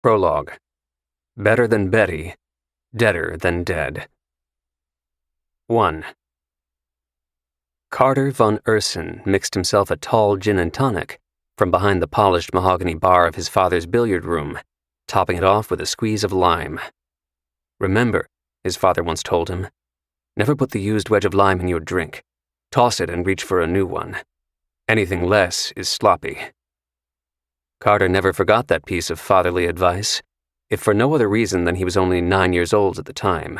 Prologue. Better than Betty, deader than dead. 1. Carter von Ursen mixed himself a tall gin and tonic from behind the polished mahogany bar of his father's billiard room, topping it off with a squeeze of lime. Remember, his father once told him, never put the used wedge of lime in your drink. Toss it and reach for a new one. Anything less is sloppy. Carter never forgot that piece of fatherly advice, if for no other reason than he was only 9 years old at the time.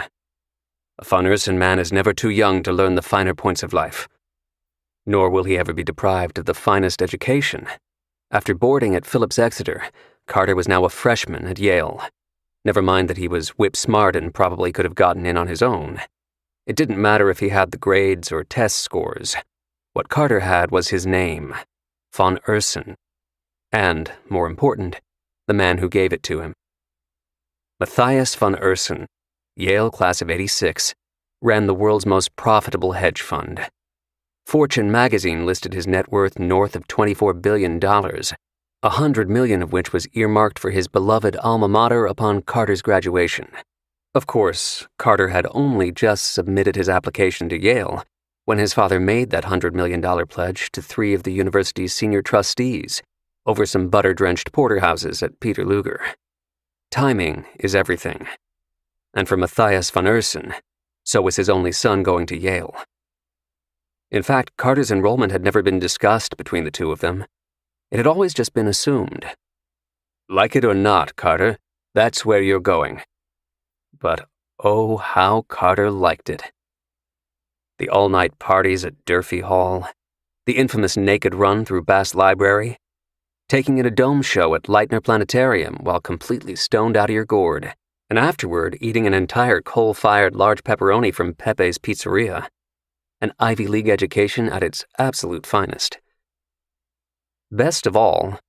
A von Ursen man is never too young to learn the finer points of life. Nor will he ever be deprived of the finest education. After boarding at Phillips Exeter, Carter was now a freshman at Yale. Never mind that he was whip-smart and probably could have gotten in on his own. It didn't matter if he had the grades or test scores. What Carter had was his name, von Ursen. And, more important, the man who gave it to him. Matthias von Ursen, Yale class of '86, ran the world's most profitable hedge fund. Fortune magazine listed his net worth north of $24 billion, $100 million of which was earmarked for his beloved alma mater upon Carter's graduation. Of course, Carter had only just submitted his application to Yale when his father made that $100 million pledge to 3 of the university's senior trustees over some butter-drenched porterhouses at Peter Luger. Timing is everything. And for Matthias von Ursen, so was his only son going to Yale. In fact, Carter's enrollment had never been discussed between the two of them. It had always just been assumed. Like it or not, Carter, that's where you're going. But oh, how Carter liked it. The all-night parties at Durfee Hall, the infamous naked run through Bass Library, taking in a dome show at Leitner Planetarium while completely stoned out of your gourd, and afterward eating an entire coal-fired large pepperoni from Pepe's Pizzeria. An Ivy League education at its absolute finest. Best of all,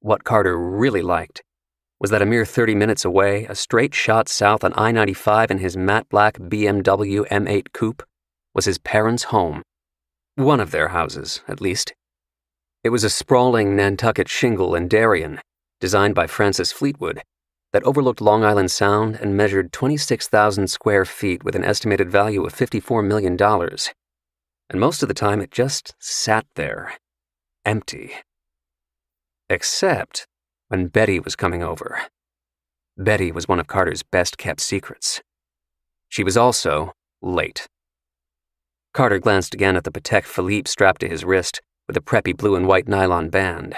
what Carter really liked was that a mere 30 minutes away, a straight shot south on I-95 in his matte black BMW M8 coupe, was his parents' home. One of their houses, at least. It was a sprawling Nantucket shingle in Darien, designed by Francis Fleetwood, that overlooked Long Island Sound and measured 26,000 square feet with an estimated value of $54 million. And most of the time it just sat there, empty. Except when Betty was coming over. Betty was one of Carter's best-kept secrets. She was also late. Carter glanced again at the Patek Philippe strapped to his wrist with a preppy blue and white nylon band.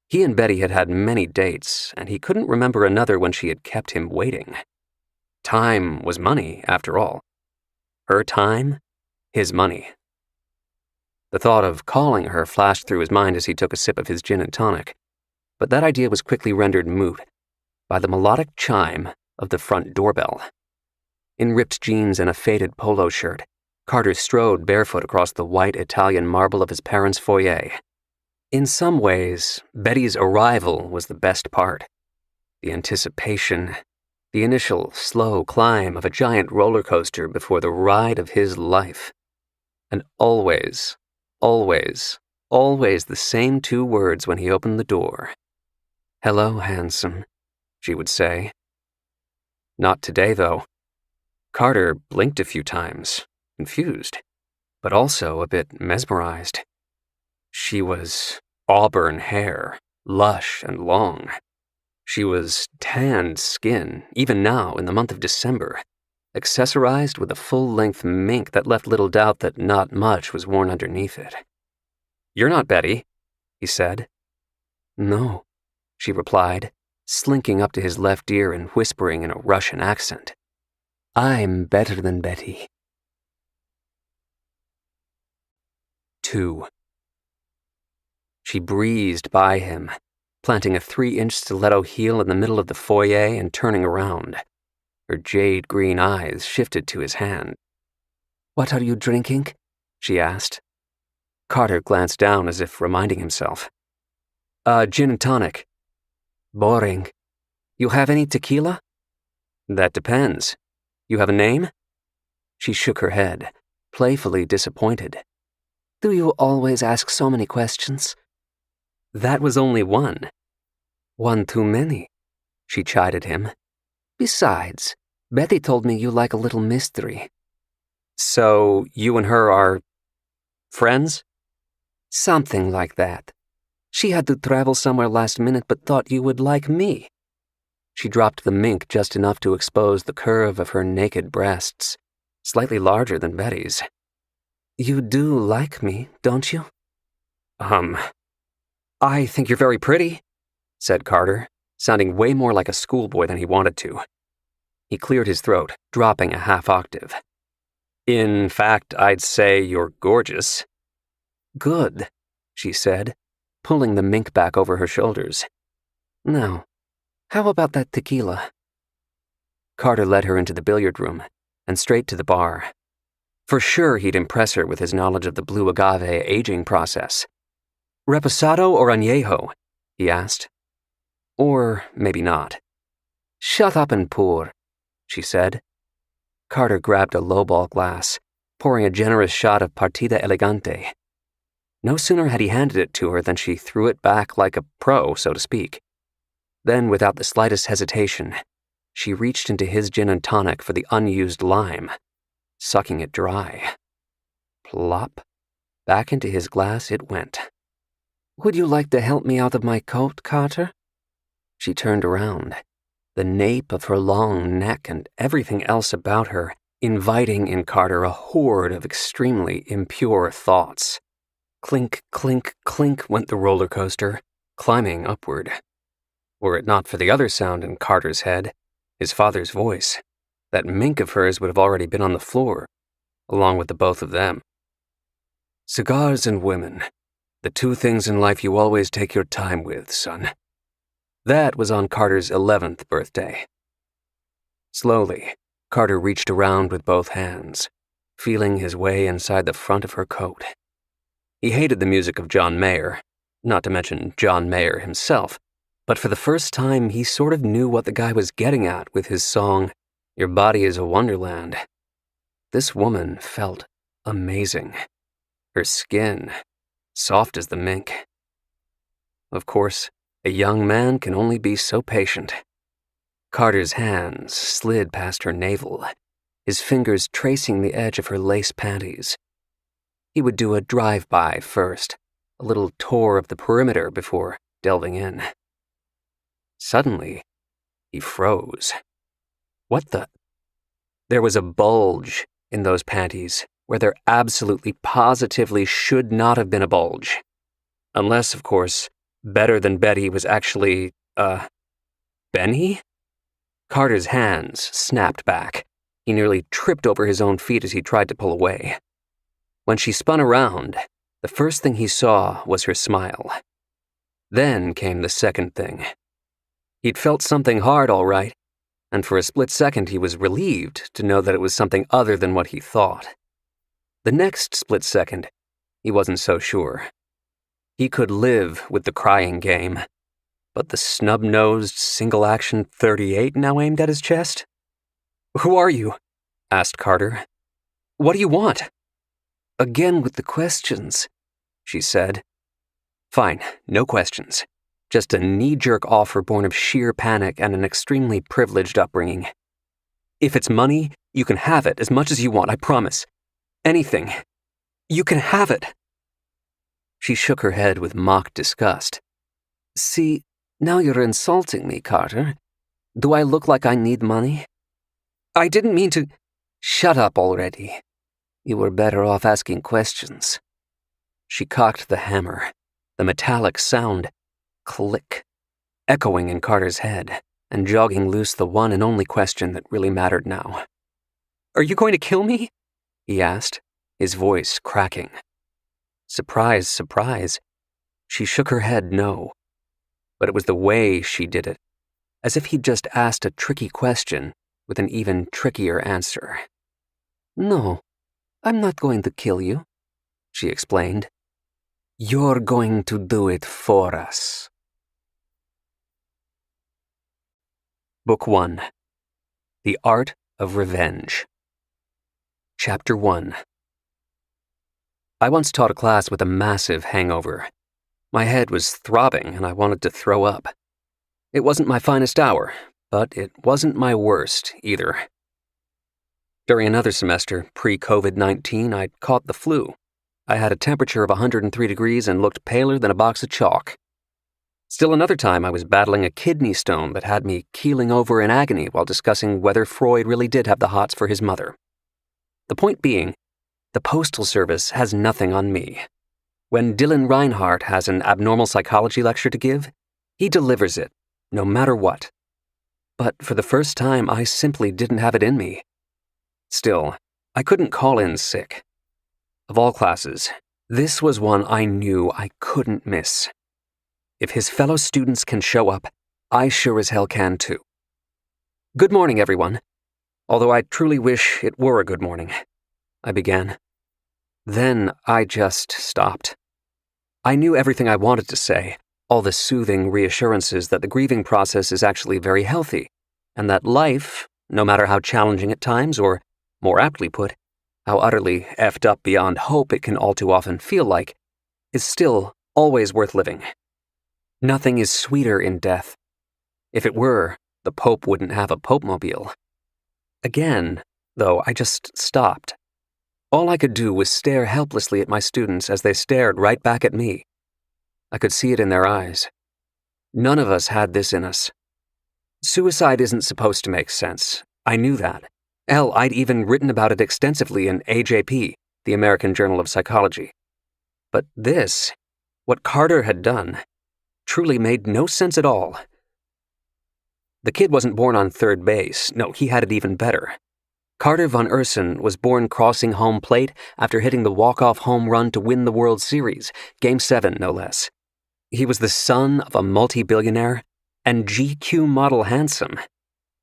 He and Betty had had many dates, and he couldn't remember another when she had kept him waiting. Time was money, after all. Her time, his money. The thought of calling her flashed through his mind as he took a sip of his gin and tonic, but that idea was quickly rendered moot by the melodic chime of the front doorbell. In ripped jeans and a faded polo shirt, Carter strode barefoot across the white Italian marble of his parents' foyer. In some ways, Betty's arrival was the best part. The anticipation, the initial slow climb of a giant roller coaster before the ride of his life. And always the same 2 words when he opened the door. "Hello, handsome," she would say. Not today, though. Carter blinked a few times, confused, but also a bit mesmerized. She was auburn hair, lush and long. She was tanned skin, even now in the month of December, accessorized with a full-length mink that left little doubt that not much was worn underneath it. "You're not Betty," he said. "No," she replied, slinking up to his left ear and whispering in a Russian accent. "I'm better than Betty." 2. She breezed by him, planting a 3-inch stiletto heel in the middle of the foyer and turning around. Her jade green eyes shifted to his hand. "What are you drinking?" she asked. Carter glanced down as if reminding himself. Gin and tonic." "Boring. You have any tequila?" "That depends. You have a name?" She shook her head, playfully disappointed. "Do you always ask so many questions?" "That was only one." "One too many," she chided him. "Besides, Betty told me you like a little mystery." "So, you and her are friends?" "Something like that. She had to travel somewhere last minute but thought you would like me." She dropped the mink just enough to expose the curve of her naked breasts, slightly larger than Betty's. "You do like me, don't you?" I think you're very pretty," said Carter, sounding way more like a schoolboy than he wanted to. He cleared his throat, dropping a half octave. "In fact, I'd say you're gorgeous." "Good," she said, pulling the mink back over her shoulders. "Now, how about that tequila?" Carter led her into the billiard room and straight to the bar. For sure he'd impress her with his knowledge of the blue agave aging process. "Reposado or añejo?" he asked. Or maybe not. "Shut up and pour," she said. Carter grabbed a lowball glass, pouring a generous shot of Partida Elegante. No sooner had he handed it to her than she threw it back like a pro, so to speak. Then, without the slightest hesitation, she reached into his gin and tonic for the unused lime, sucking it dry. Plop. Back into his glass it went. "Would you like to help me out of my coat, Carter?" She turned around, the nape of her long neck and everything else about her inviting in Carter a horde of extremely impure thoughts. Clink, clink, clink went the roller coaster, climbing upward. Were it not for the other sound in Carter's head, his father's voice, that mink of hers would have already been on the floor, along with the both of them. "Cigars and women, the two things in life you always take your time with, son." That was on Carter's 11th birthday. Slowly, Carter reached around with both hands, feeling his way inside the front of her coat. He hated the music of John Mayer, not to mention John Mayer himself, but for the first time he sort of knew what the guy was getting at with his song, "Your Body is a Wonderland." This woman felt amazing. Her skin, soft as the mink. Of course, a young man can only be so patient. Carter's hands slid past her navel, his fingers tracing the edge of her lace panties. He would do a drive-by first, a little tour of the perimeter before delving in. Suddenly, he froze. What the? There was a bulge in those panties where there absolutely positively should not have been a bulge. Unless, of course, Better Than Betty was actually, Benny? Carter's hands snapped back. He nearly tripped over his own feet as he tried to pull away. When she spun around, the first thing he saw was her smile. Then came the second thing. He'd felt something hard, all right, and for a split second he was relieved to know that it was something other than what he thought. The next split second, he wasn't so sure. He could live with the crying game, but the snub-nosed single-action .38 now aimed at his chest? "Who are you?" asked Carter. "What do you want?" "Again with the questions," she said. "Fine, no questions. Just a knee-jerk offer born of sheer panic and an extremely privileged upbringing. If it's money, you can have it as much as you want, I promise. Anything. You can have it." She shook her head with mock disgust. "See, now you're insulting me, Carter. Do I look like I need money?" "I didn't mean to—" "Shut up already. You were better off asking questions." She cocked the hammer, the metallic sound, click, echoing in Carter's head and jogging loose the one and only question that really mattered now. "Are you going to kill me?" he asked, his voice cracking. Surprise, surprise. She shook her head no. But it was the way she did it, as if he'd just asked a tricky question with an even trickier answer. "No, I'm not going to kill you," she explained. "You're going to do it for us." Book 1. The Art of Revenge. Chapter 1. I once taught a class with a massive hangover. My head was throbbing and I wanted to throw up. It wasn't my finest hour, but it wasn't my worst either. During another semester, pre-COVID-19, I'd caught the flu. I had a temperature of 103 degrees and looked paler than a box of chalk. Still another time, I was battling a kidney stone that had me keeling over in agony while discussing whether Freud really did have the hots for his mother. The point being, the Postal Service has nothing on me. When Dylan Reinhardt has an abnormal psychology lecture to give, he delivers it, no matter what. But for the first time, I simply didn't have it in me. Still, I couldn't call in sick. Of all classes, this was one I knew I couldn't miss. If his fellow students can show up, I sure as hell can too. Good morning, everyone. Although I truly wish it were a good morning, I began. Then I just stopped. I knew everything I wanted to say, all the soothing reassurances that the grieving process is actually very healthy, and that life, no matter how challenging at times, or, more aptly put, how utterly effed up beyond hope it can all too often feel like, is still always worth living. Nothing is sweeter in death. If it were, the Pope wouldn't have a Pope-mobile. Again, though, I just stopped. All I could do was stare helplessly at my students as they stared right back at me. I could see it in their eyes. None of us had this in us. Suicide isn't supposed to make sense. I knew that. Hell, I'd even written about it extensively in AJP, the American Journal of Psychology. But this, what Carter had done, truly made no sense at all. The kid wasn't born on third base. No, he had it even better. Carter von Ursen was born crossing home plate after hitting the walk-off home run to win the World Series, Game 7 no less. He was the son of a multi-billionaire and GQ model handsome.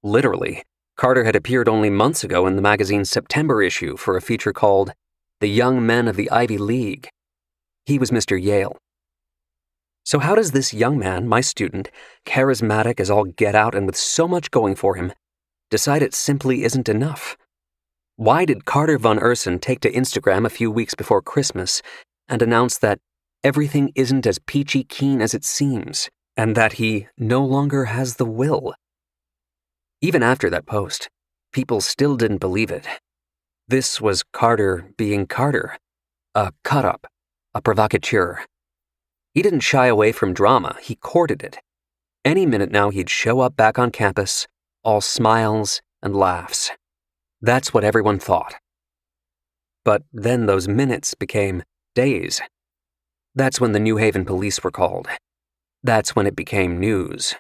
Literally, Carter had appeared only months ago in the magazine's September issue for a feature called The Young Men of the Ivy League. He was Mr. Yale. So how does this young man, my student, charismatic as all get out and with so much going for him, decide it simply isn't enough? Why did Carter von Ursen take to Instagram a few weeks before Christmas and announce that everything isn't as peachy keen as it seems, and that he no longer has the will? Even after that post, people still didn't believe it. This was Carter being Carter, a cut-up, a provocateur. He didn't shy away from drama, he courted it. Any minute now he'd show up back on campus, all smiles and laughs. That's what everyone thought. But then those minutes became days. That's when the New Haven police were called. That's when it became news.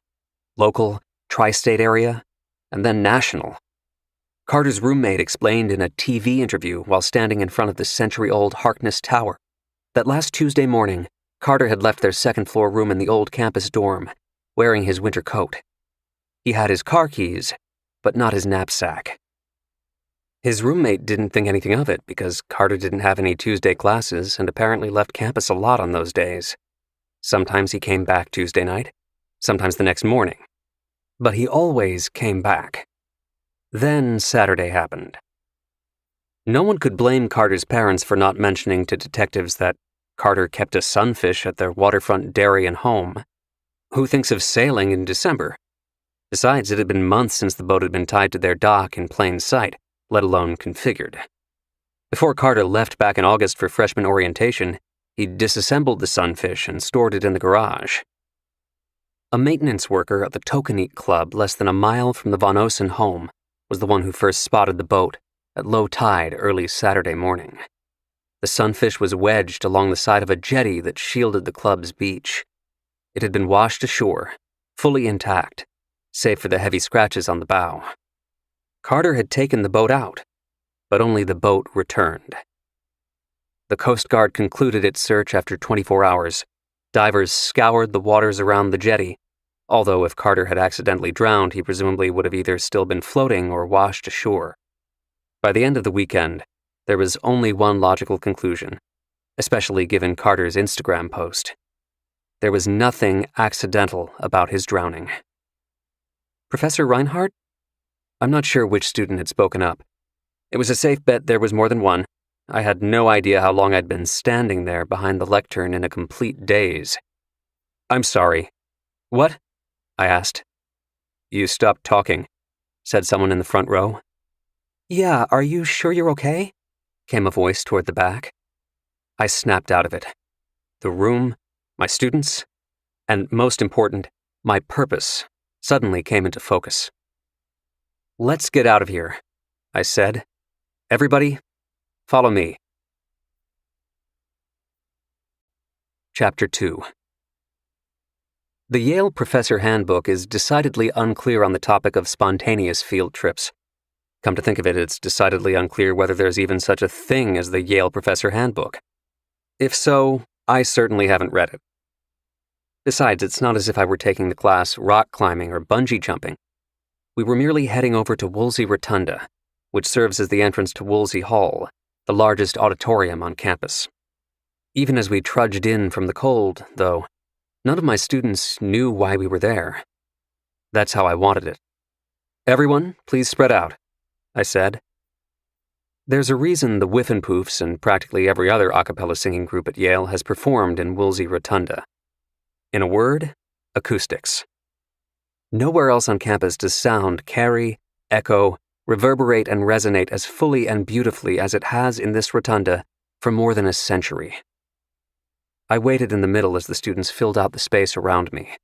Local, tri-state area, and then national. Carter's roommate explained in a TV interview while standing in front of the century-old Harkness Tower that last Tuesday morning, Carter had left their second-floor room in the old campus dorm, wearing his winter coat. He had his car keys, but not his knapsack. His roommate didn't think anything of it because Carter didn't have any Tuesday classes and apparently left campus a lot on those days. Sometimes he came back Tuesday night, sometimes the next morning. But he always came back. Then Saturday happened. No one could blame Carter's parents for not mentioning to detectives that Carter kept a sunfish at their waterfront dairy and home. Who thinks of sailing in December? Besides, it had been months since the boat had been tied to their dock in plain sight, let alone configured. Before Carter left back in August for freshman orientation, he disassembled the sunfish and stored it in the garage. A maintenance worker at the Tokenite Club less than a mile from the Von Osen home was the one who first spotted the boat at low tide early Saturday morning. The sunfish was wedged along the side of a jetty that shielded the club's beach. It had been washed ashore, fully intact, save for the heavy scratches on the bow. Carter had taken the boat out, but only the boat returned. The Coast Guard concluded its search after 24 hours. Divers scoured the waters around the jetty, although if Carter had accidentally drowned, he presumably would have either still been floating or washed ashore. By the end of the weekend, there was only one logical conclusion, especially given Carter's Instagram post. There was nothing accidental about his drowning. Professor Reinhardt? I'm not sure which student had spoken up. It was a safe bet there was more than one. I had no idea how long I'd been standing there behind the lectern in a complete daze. I'm sorry. What? I asked. "You stopped talking," said someone in the front row. "Yeah, are you sure you're okay?" came a voice toward the back. I snapped out of it. The room, my students, and most important, my purpose suddenly came into focus. "Let's get out of here," I said. "Everybody, follow me." Chapter 2. The Yale Professor Handbook is decidedly unclear on the topic of spontaneous field trips. Come to think of it, it's decidedly unclear whether there's even such a thing as the Yale Professor Handbook. If so, I certainly haven't read it. Besides, it's not as if I were taking the class rock climbing or bungee jumping. We were merely heading over to Woolsey Rotunda, which serves as the entrance to Woolsey Hall, the largest auditorium on campus. Even as we trudged in from the cold, though, none of my students knew why we were there. That's how I wanted it. "Everyone, please spread out," I said. There's a reason the Whiffenpoofs and practically every other a cappella singing group at Yale has performed in Woolsey Rotunda. In a word, acoustics. Nowhere else on campus does sound carry, echo, reverberate, and resonate as fully and beautifully as it has in this rotunda for more than a century. I waited in the middle as the students filled out the space around me.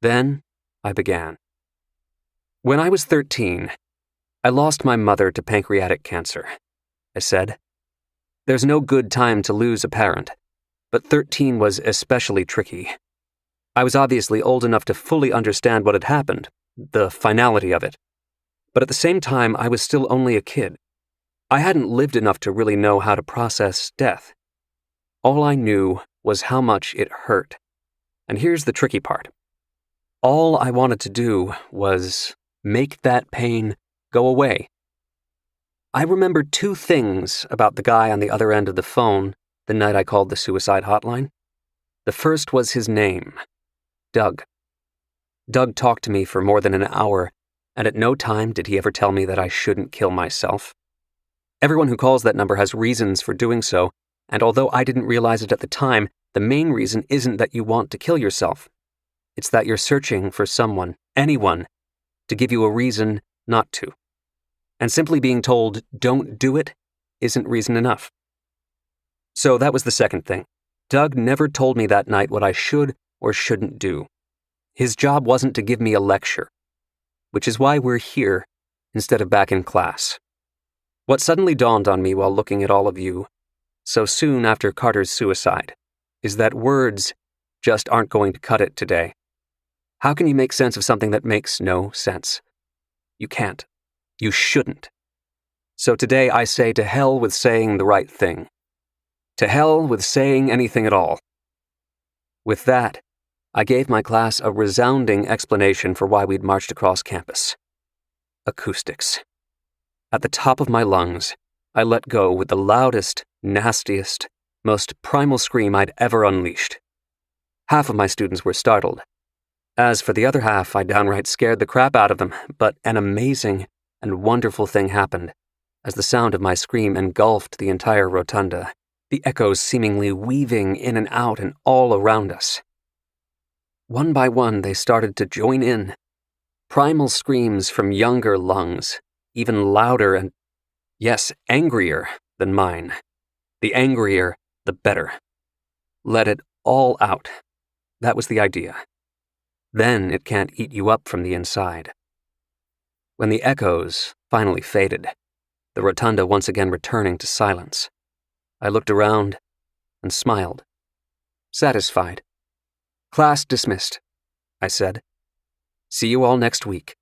Then I began. "When I was 13, I lost my mother to pancreatic cancer," I said. "There's no good time to lose a parent, but 13 was especially tricky. I was obviously old enough to fully understand what had happened, the finality of it. But at the same time, I was still only a kid. I hadn't lived enough to really know how to process death. All I knew was how much it hurt. And here's the tricky part. All I wanted to do was make that pain go away. I remember two things about the guy on the other end of the phone the night I called the suicide hotline. The first was his name, Doug. Doug talked to me for more than an hour, and at no time did he ever tell me that I shouldn't kill myself. Everyone who calls that number has reasons for doing so, and although I didn't realize it at the time, the main reason isn't that you want to kill yourself. It's that you're searching for someone, anyone, to give you a reason not to. And simply being told, "Don't do it," isn't reason enough. So that was the second thing. Doug never told me that night what I should or shouldn't do. His job wasn't to give me a lecture, which is why we're here instead of back in class. What suddenly dawned on me while looking at all of you, so soon after Carter's suicide, is that words just aren't going to cut it today. How can you make sense of something that makes no sense? You can't. You shouldn't. So today I say to hell with saying the right thing. To hell with saying anything at all. With that, I gave my class a resounding explanation for why we'd marched across campus. Acoustics. At the top of my lungs, I let go with the loudest, nastiest, most primal scream I'd ever unleashed. Half of my students were startled. As for the other half, I downright scared the crap out of them, but an amazing and wonderful thing happened as the sound of my scream engulfed the entire rotunda, the echoes seemingly weaving in and out and all around us. One by one, they started to join in. Primal screams from younger lungs, even louder and, yes, angrier than mine. The angrier, the better. Let it all out. That was the idea. Then it can't eat you up from the inside. When the echoes finally faded, the rotunda once again returning to silence, I looked around and smiled. Satisfied. "Class dismissed," I said. "See you all next week."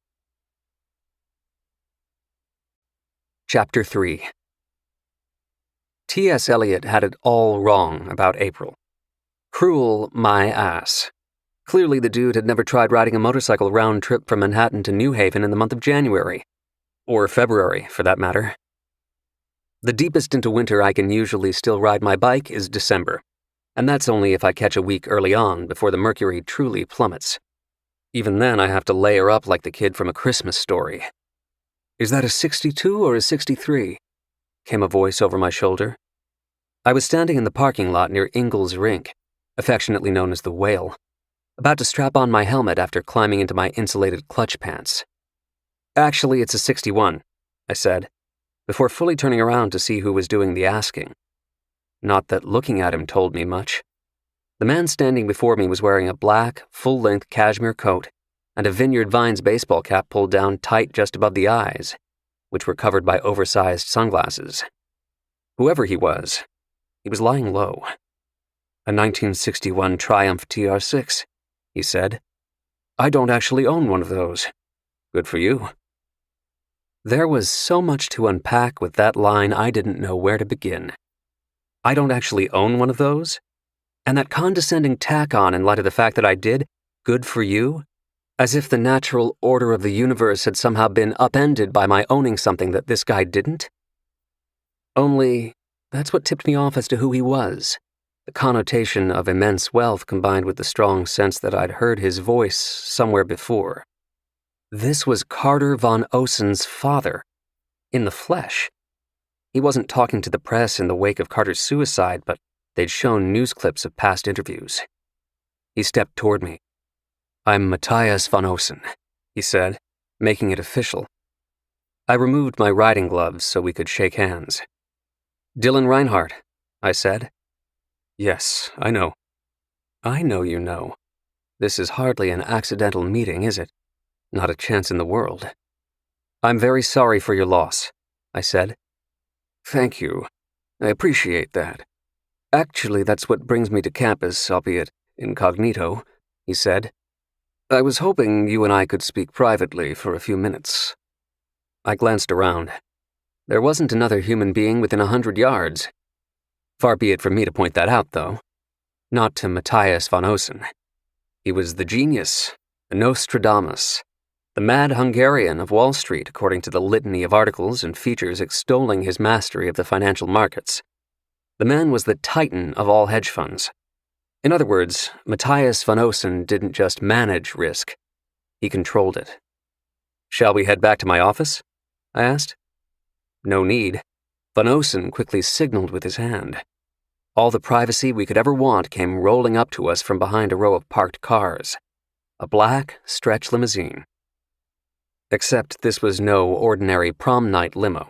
Chapter 3. T.S. Eliot had it all wrong about April. Cruel my ass. Clearly the dude had never tried riding a motorcycle round trip from Manhattan to New Haven in the month of January. Or February, for that matter. The deepest into winter I can usually still ride my bike is December, and that's only if I catch a week early on before the mercury truly plummets. Even then I have to layer up like the kid from A Christmas Story. "Is that a 62 or a 63? Came a voice over my shoulder. I was standing in the parking lot near Ingalls Rink, affectionately known as the Whale. about to strap on my helmet after climbing into my insulated clutch pants. Actually, it's a 61, I said, before fully turning around to see who was doing the asking. Not that looking at him told me much. The man standing before me was wearing a black, full-length cashmere coat and a Vineyard Vines baseball cap pulled down tight just above the eyes, which were covered by oversized sunglasses. Whoever he was lying low. A 1961 Triumph TR6, he said. I don't actually own one of those. Good for you. There was so much to unpack with that line I didn't know where to begin. I don't actually own one of those? And that condescending tack on in light of the fact that I did, good for you? As if the natural order of the universe had somehow been upended by my owning something that this guy didn't? Only, that's what tipped me off as to who he was. The connotation of immense wealth combined with the strong sense that I'd heard his voice somewhere before. This was Carter von Osen's father, in the flesh. He wasn't talking to the press in the wake of Carter's suicide, but they'd shown news clips of past interviews. He stepped toward me. I'm Matthias von Osen, he said, making it official. I removed my riding gloves so we could shake hands. Dylan Reinhardt, I said. Yes, I know. I know you know. This is hardly an accidental meeting, is it? Not a chance in the world. I'm very sorry for your loss, I said. Thank you. I appreciate that. Actually, that's what brings me to campus, albeit incognito, he said. I was hoping you and I could speak privately for a few minutes. I glanced around. There wasn't another human being within 100 yards. Far be it from me to point that out, though. Not to Matthias von Osen. He was the genius, the Nostradamus, the mad Hungarian of Wall Street, according to the litany of articles and features extolling his mastery of the financial markets. The man was the titan of all hedge funds. In other words, Matthias von Osen didn't just manage risk, he controlled it. Shall we head back to my office? I asked. No need. Von Osen quickly signaled with his hand. All the privacy we could ever want came rolling up to us from behind a row of parked cars. A black, stretch limousine. Except this was no ordinary prom night limo.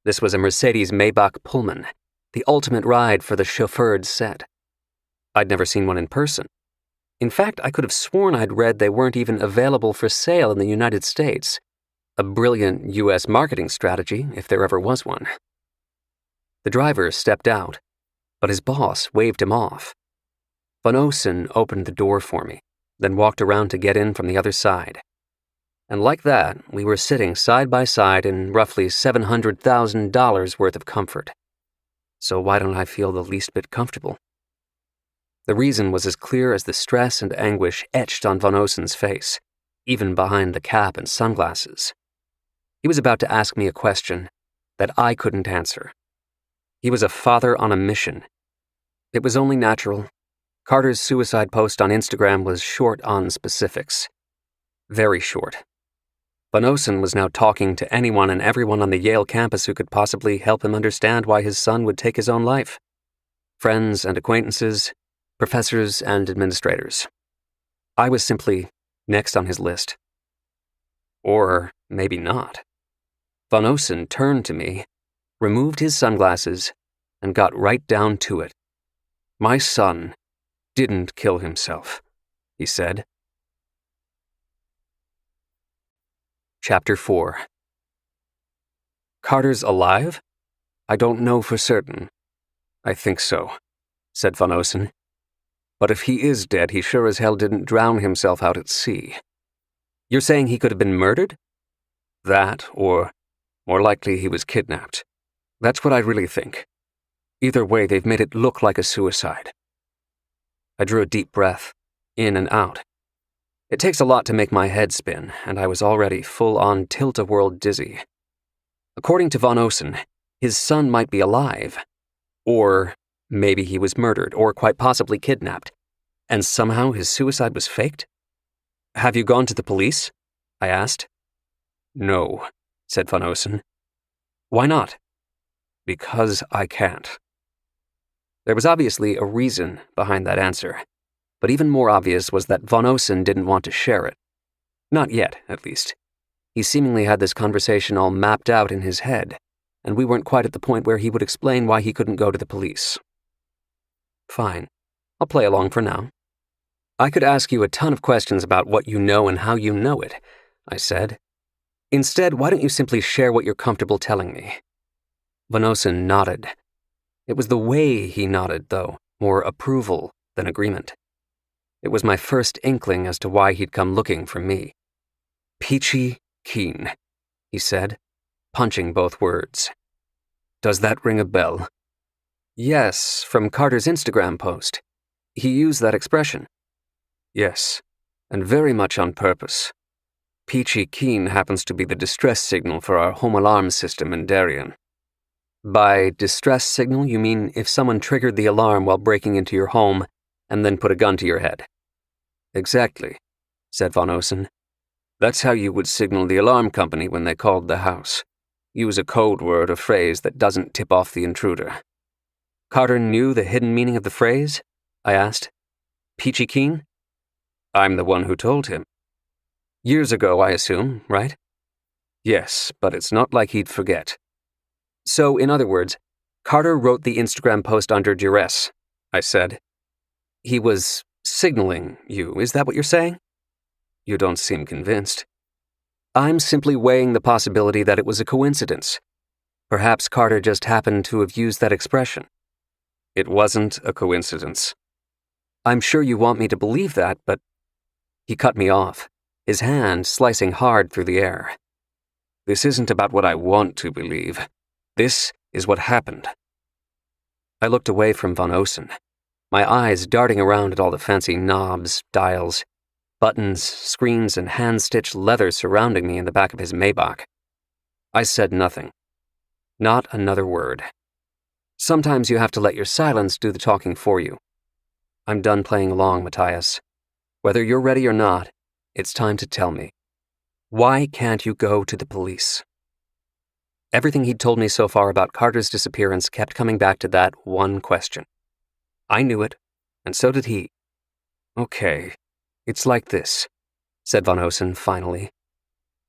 This was a Mercedes Maybach Pullman, the ultimate ride for the chauffeured set. I'd never seen one in person. In fact, I could have sworn I'd read they weren't even available for sale in the United States. A brilliant U.S. marketing strategy, if there ever was one. The driver stepped out, but his boss waved him off. Von Osen opened the door for me, then walked around to get in from the other side. And like that, we were sitting side by side in roughly $700,000 worth of comfort. So why don't I feel the least bit comfortable? The reason was as clear as the stress and anguish etched on von Osen's face, even behind the cap and sunglasses. He was about to ask me a question that I couldn't answer. He was a father on a mission. It was only natural. Carter's suicide post on Instagram was short on specifics. Very short. Von Osen was now talking to anyone and everyone on the Yale campus who could possibly help him understand why his son would take his own life. Friends and acquaintances, professors and administrators. I was simply next on his list. Or maybe not. Von Osen turned to me, removed his sunglasses, and got right down to it. My son didn't kill himself, he said. Chapter 4. Carter's alive? I don't know for certain. I think so, said von Osen. But if he is dead, he sure as hell didn't drown himself out at sea. You're saying he could have been murdered? That, or more likely he was kidnapped. That's what I really think. Either way, they've made it look like a suicide. I drew a deep breath, in and out. It takes a lot to make my head spin, and I was already full-on tilt-a-whirl dizzy. According to von Osen, his son might be alive. Or maybe he was murdered, or quite possibly kidnapped, and somehow his suicide was faked? Have you gone to the police? I asked. No, said von Osen. Why not? Because I can't. There was obviously a reason behind that answer, But even more obvious was that Von Osen didn't want to share it. Not yet, at least. He seemingly had this conversation all mapped out in his head, and we weren't quite at the point where he would explain why he couldn't go to the police. Fine. I'll play along for now. I could ask you a ton of questions about what you know and how you know it, I said. Instead, why don't you simply share what you're comfortable telling me? Von Osen nodded. It was the way he nodded, though, more approval than agreement. It was my first inkling as to why he'd come looking for me. Peachy keen, he said, punching both words. Does that ring a bell? Yes, from Carter's Instagram post. He used that expression. Yes, and very much on purpose. Peachy keen happens to be the distress signal for our home alarm system in Darien. By distress signal, you mean if someone triggered the alarm while breaking into your home and then put a gun to your head? Exactly, said Von Osen. That's how you would signal the alarm company when they called the house. Use a code word or phrase that doesn't tip off the intruder. Carter knew the hidden meaning of the phrase? I asked. Peachy keen? I'm the one who told him. Years ago, I assume, right? Yes, but it's not like he'd forget. So, in other words, Carter wrote the Instagram post under duress, I said. He was signaling you, is that what you're saying? You don't seem convinced. I'm simply weighing the possibility that it was a coincidence. Perhaps Carter just happened to have used that expression. It wasn't a coincidence. I'm sure you want me to believe that, but... He cut me off, his hand slicing hard through the air. This isn't about what I want to believe. This is what happened. I looked away from Von Osen, my eyes darting around at all the fancy knobs, dials, buttons, screens, and hand-stitched leather surrounding me in the back of his Maybach. I said nothing. Not another word. Sometimes you have to let your silence do the talking for you. I'm done playing along, Matthias. Whether you're ready or not, it's time to tell me. Why can't you go to the police? Everything he'd told me so far about Carter's disappearance kept coming back to that one question. I knew it, and so did he. Okay, it's like this, said Von Osen finally.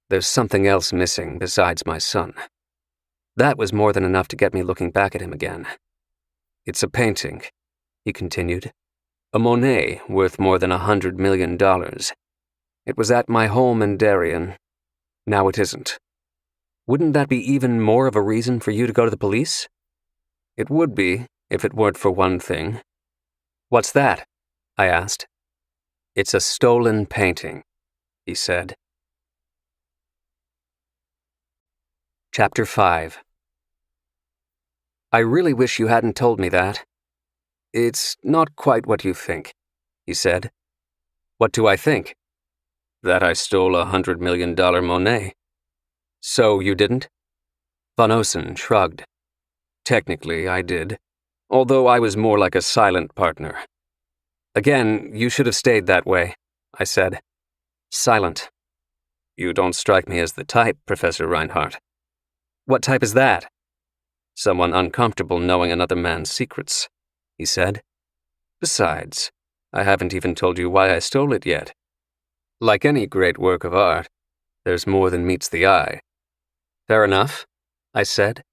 There's something else missing besides my son. That was more than enough to get me looking back at him again. It's a painting, he continued. A Monet worth more than $100 million. It was at my home in Darien. Now it isn't. Wouldn't that be even more of a reason for you to go to the police? It would be, if it weren't for one thing. What's that? I asked. It's a stolen painting, he said. Chapter 5. I really wish you hadn't told me that. It's not quite what you think, he said. What do I think? That I stole a $100 million Monet. So you didn't? Von Osen shrugged. Technically, I did, although I was more like a silent partner. Again, you should have stayed that way, I said. Silent. You don't strike me as the type, Professor Reinhardt. What type is that? Someone uncomfortable knowing another man's secrets, he said. Besides, I haven't even told you why I stole it yet. Like any great work of art, there's more than meets the eye. Fair enough, I said.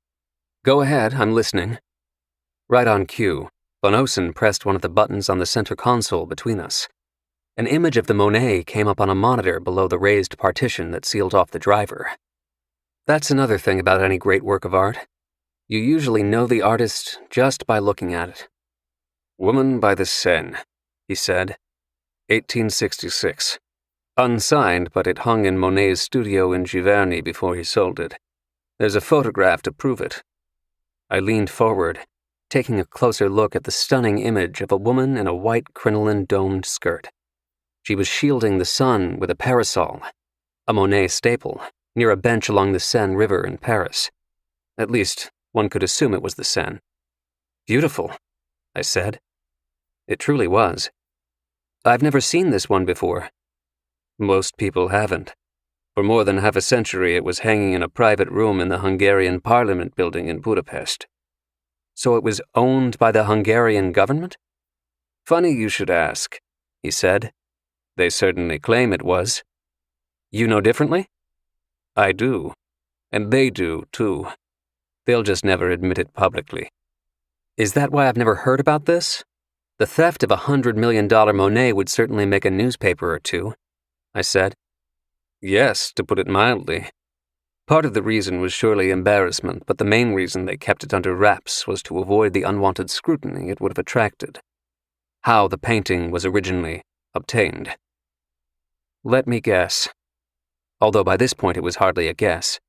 Go ahead, I'm listening. Right on cue, Von Osen pressed one of the buttons on the center console between us. An image of the Monet came up on a monitor below the raised partition that sealed off the driver. That's another thing about any great work of art. You usually know the artist just by looking at it. Woman by the Seine, he said. 1866. Unsigned, but it hung in Monet's studio in Giverny before he sold it. There's a photograph to prove it. I leaned forward, taking a closer look at the stunning image of a woman in a white crinoline-domed skirt. She was shielding the sun with a parasol, a Monet staple, near a bench along the Seine River in Paris. At least, one could assume it was the Seine. Beautiful, I said. It truly was. I've never seen this one before. Most people haven't. For more than half a century, it was hanging in a private room in the Hungarian Parliament building in Budapest. So it was owned by the Hungarian government? Funny you should ask. he said. They certainly claim it was. You know differently? I do. And they do, too. They'll just never admit it publicly. Is that why I've never heard about this? The theft of $100 million Monet would certainly make a newspaper or two, I said. Yes, to put it mildly. Part of the reason was surely embarrassment, but the main reason they kept it under wraps was to avoid the unwanted scrutiny it would have attracted. How the painting was originally obtained. Let me guess. Although by this point it was hardly a guess.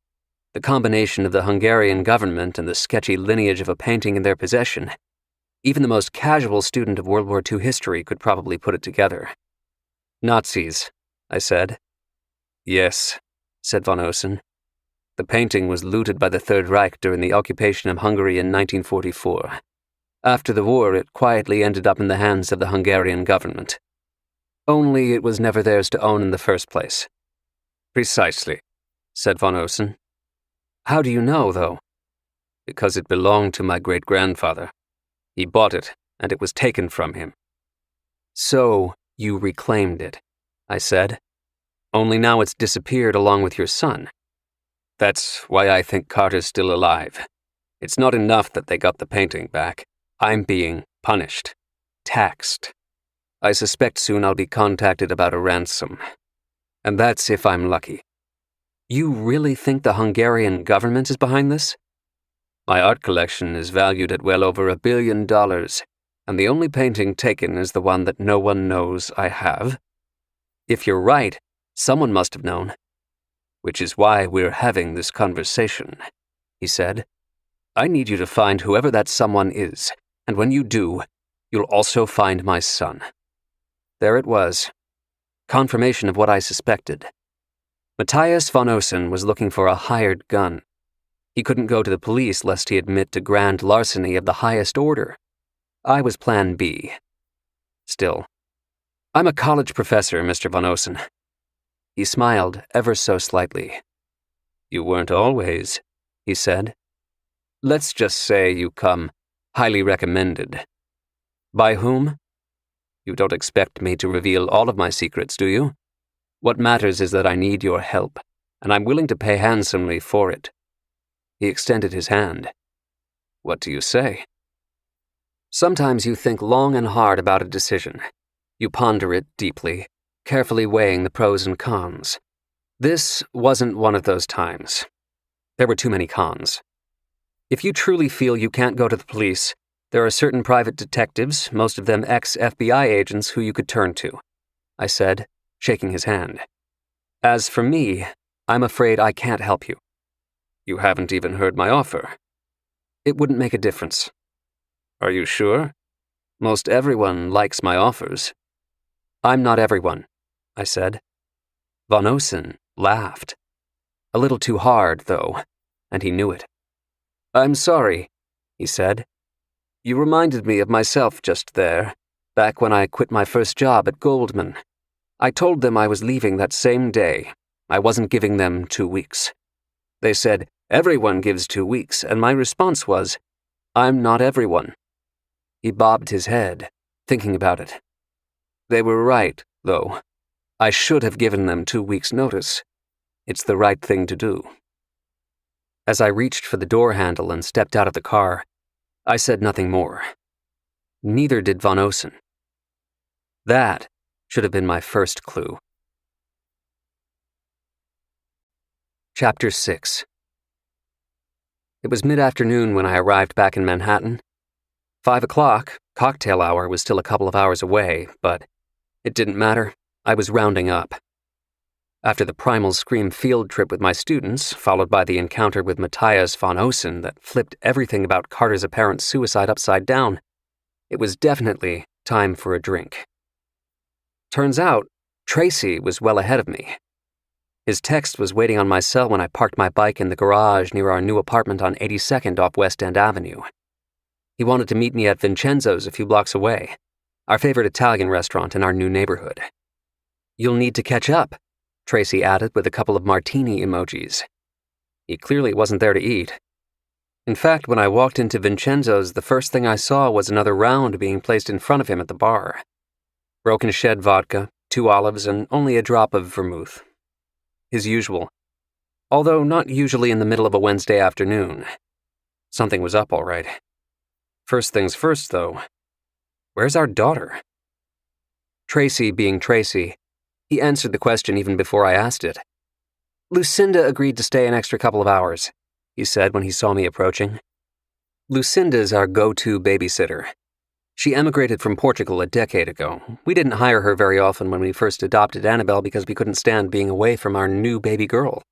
The combination of the Hungarian government and the sketchy lineage of a painting in their possession, even the most casual student of World War II history could probably put it together. Nazis, I said. Yes, said von Osen. The painting was looted by the Third Reich during the occupation of Hungary in 1944. After the war, it quietly ended up in the hands of the Hungarian government. Only it was never theirs to own in the first place. Precisely, said von Osen. How do you know, though? Because it belonged to my great-grandfather. He bought it, and it was taken from him. So, you reclaimed it, I said. Only now it's disappeared along with your son. That's why I think Carter's still alive. It's not enough that they got the painting back. I'm being punished. Taxed. I suspect soon I'll be contacted about a ransom. And that's if I'm lucky. You really think the Hungarian government is behind this? My art collection is valued at well over $1 billion, and the only painting taken is the one that no one knows I have. If you're right, someone must have known. Which is why we're having this conversation, he said. I need you to find whoever that someone is, and when you do, you'll also find my son. There it was. Confirmation of what I suspected. Matthias von Osen was looking for a hired gun. He couldn't go to the police lest he admit to grand larceny of the highest order. I was plan B. Still, I'm a college professor, Mr. von Osen. He smiled ever so slightly. You weren't always, he said. Let's just say you come highly recommended. By whom? You don't expect me to reveal all of my secrets, do you? What matters is that I need your help, and I'm willing to pay handsomely for it. He extended his hand. What do you say? Sometimes you think long and hard about a decision. You ponder it deeply, carefully weighing the pros and cons. This wasn't one of those times. There were too many cons. If you truly feel you can't go to the police, there are certain private detectives, most of them ex-FBI agents, who you could turn to, I said, shaking his hand. As for me, I'm afraid I can't help you. You haven't even heard my offer. It wouldn't make a difference. Are you sure? Most everyone likes my offers. I'm not everyone, I said. Von Osen laughed. A little too hard, though, and he knew it. I'm sorry, he said. You reminded me of myself just there, back when I quit my first job at Goldman. I told them I was leaving that same day. I wasn't giving them 2 weeks. They said, everyone gives 2 weeks, and my response was, I'm not everyone. He bobbed his head, thinking about it. They were right, though. I should have given them 2 weeks' notice. It's the right thing to do. As I reached for the door handle and stepped out of the car, I said nothing more. Neither did von Osen. That should have been my first clue. Chapter 6. It was mid-afternoon when I arrived back in Manhattan. 5 o'clock, cocktail hour, was still a couple of hours away, but it didn't matter. I was rounding up. After the Primal Scream field trip with my students, followed by the encounter with Matthias von Osen that flipped everything about Carter's apparent suicide upside down, it was definitely time for a drink. Turns out, Tracy was well ahead of me. His text was waiting on my cell when I parked my bike in the garage near our new apartment on 82nd off West End Avenue. He wanted to meet me at Vincenzo's a few blocks away, our favorite Italian restaurant in our new neighborhood. You'll need to catch up, Tracy added with a couple of martini emojis. He clearly wasn't there to eat. In fact, when I walked into Vincenzo's, the first thing I saw was another round being placed in front of him at the bar. Broken Shed vodka, 2 olives, and only a drop of vermouth. His usual, although not usually in the middle of a Wednesday afternoon. Something was up all right. First things first, though. Where's our daughter? Tracy being Tracy, he answered the question even before I asked it. Lucinda agreed to stay an extra couple of hours, he said when he saw me approaching. Lucinda's our go-to babysitter. She emigrated from Portugal a decade ago. We didn't hire her very often when we first adopted Annabelle because we couldn't stand being away from our new baby girl.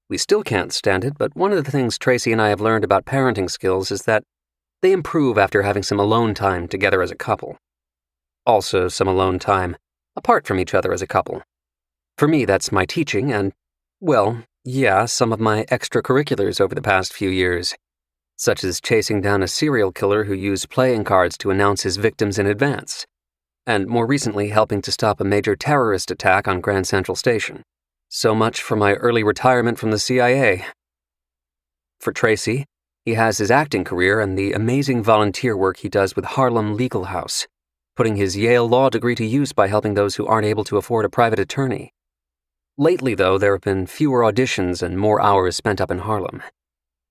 We still can't stand it, but one of the things Tracy and I have learned about parenting skills is that they improve after having some alone time together as a couple. Also some alone time apart from each other as a couple. For me, that's my teaching and, well, yeah, some of my extracurriculars over the past few years, such as chasing down a serial killer who used playing cards to announce his victims in advance, and more recently helping to stop a major terrorist attack on Grand Central Station. So much for my early retirement from the CIA. For Tracy, he has his acting career and the amazing volunteer work he does with Harlem Legal House, putting his Yale law degree to use by helping those who aren't able to afford a private attorney. Lately, though, there have been fewer auditions and more hours spent up in Harlem.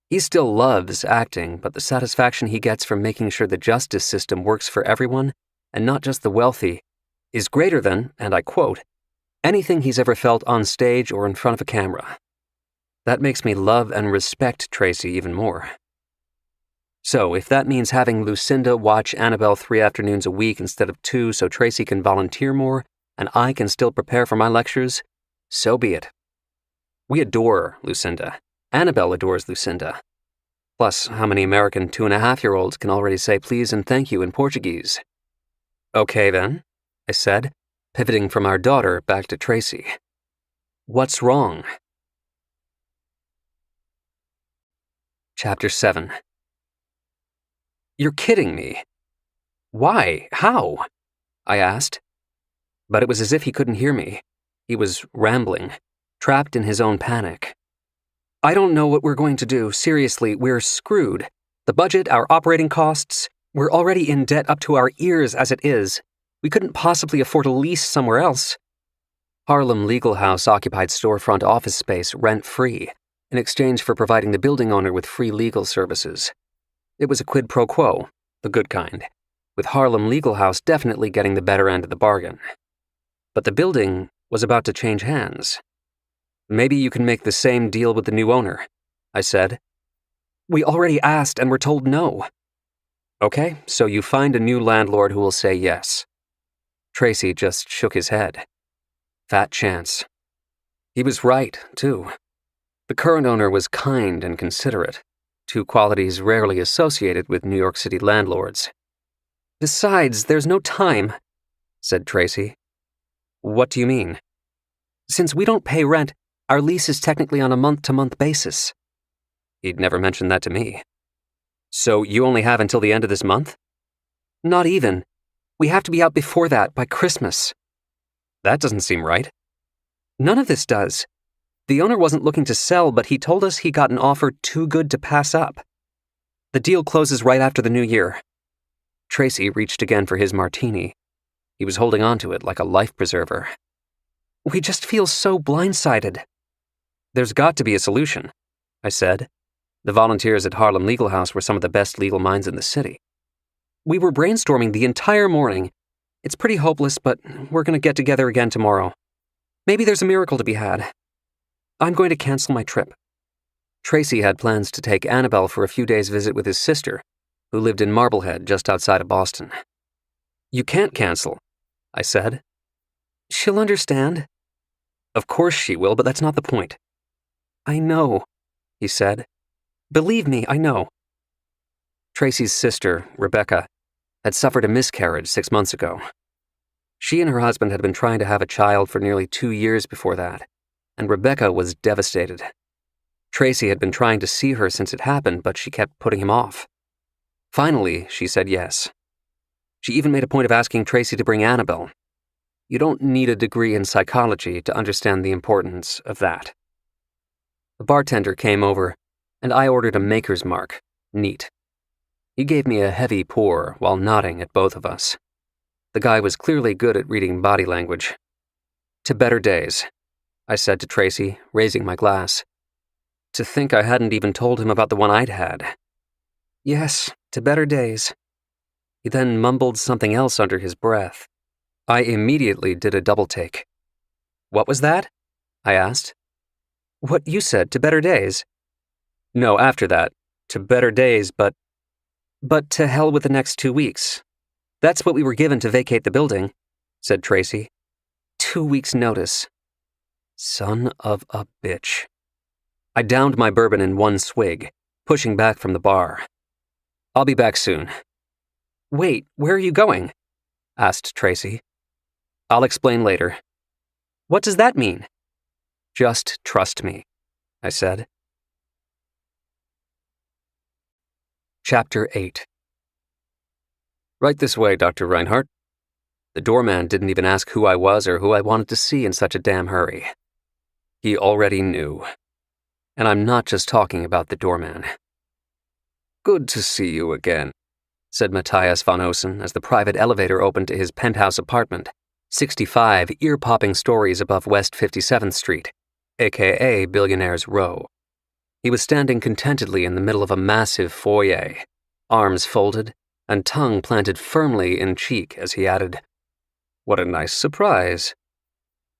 He still loves acting, but the satisfaction he gets from making sure the justice system works for everyone, and not just the wealthy, is greater than, and I quote, anything he's ever felt on stage or in front of a camera. That makes me love and respect Tracy even more. So, if that means having Lucinda watch Annabelle 3 afternoons a week instead of 2 so Tracy can volunteer more and I can still prepare for my lectures, so be it. We adore Lucinda. Annabelle adores Lucinda. Plus, how many American 2.5-year-olds can already say please and thank you in Portuguese? Okay then, I said, pivoting from our daughter back to Tracy. What's wrong? Chapter 7. You're kidding me. Why? How? I asked. But it was as if he couldn't hear me. He was rambling, trapped in his own panic. I don't know what we're going to do. Seriously, we're screwed. The budget, our operating costs, we're already in debt up to our ears as it is. We couldn't possibly afford a lease somewhere else. Harlem Legal House occupied storefront office space rent-free in exchange for providing the building owner with free legal services. It was a quid pro quo, the good kind, with Harlem Legal House definitely getting the better end of the bargain. But the building was about to change hands. Maybe you can make the same deal with the new owner, I said. We already asked and were told no. Okay, so you find a new landlord who will say yes. Tracy just shook his head. Fat chance. He was right, too. The current owner was kind and considerate, 2 qualities rarely associated with New York City landlords. Besides, there's no time, said Tracy. What do you mean? Since we don't pay rent, our lease is technically on a month-to-month basis. He'd never mentioned that to me. So you only have until the end of this month? Not even. We have to be out before that, by Christmas. That doesn't seem right. None of this does. The owner wasn't looking to sell, but he told us he got an offer too good to pass up. The deal closes right after the new year. Tracy reached again for his martini. He was holding on to it like a life preserver. We just feel so blindsided. There's got to be a solution, I said. The volunteers at Harlem Legal House were some of the best legal minds in the city. We were brainstorming the entire morning. It's pretty hopeless, but we're going to get together again tomorrow. Maybe there's a miracle to be had. I'm going to cancel my trip. Tracy had plans to take Annabelle for a few days' visit with his sister, who lived in Marblehead just outside of Boston. You can't cancel, I said. She'll understand. Of course she will, but that's not the point. I know, he said. Believe me, I know. Tracy's sister, Rebecca, had suffered a miscarriage 6 months ago. She and her husband had been trying to have a child for nearly 2 years before that, and Rebecca was devastated. Tracy had been trying to see her since it happened, but she kept putting him off. Finally, she said yes. She even made a point of asking Tracy to bring Annabelle. You don't need a degree in psychology to understand the importance of that. The bartender came over, and I ordered a Maker's Mark, neat. He gave me a heavy pour while nodding at both of us. The The guy was clearly good at reading body language. "To better days," I said to Tracy, raising my glass. To think I hadn't even told him about the one I'd had. "Yes, to better days." He then mumbled something else under his breath. I immediately did a double take. "What was that?" I asked. "What you said, to better days." "No, after that. To better days, but to hell with the next 2 weeks. That's what we were given to vacate the building," said Tracy. 2 weeks' notice. Son of a bitch. I downed my bourbon in one swig, pushing back from the bar. "I'll be back soon." "Wait, where are you going?" asked Tracy. "I'll explain later." "What does that mean?" "Just trust me," I said. Chapter 8. "Right this way, Dr. Reinhardt." The doorman didn't even ask who I was or who I wanted to see in such a damn hurry. He already knew. And I'm not just talking about the doorman. "Good to see you again," said Matthias von Osen as the private elevator opened to his penthouse apartment, 65 ear-popping stories above West 57th Street, aka Billionaire's Row. He was standing contentedly in the middle of a massive foyer, arms folded and tongue planted firmly in cheek as he added, "What a nice surprise."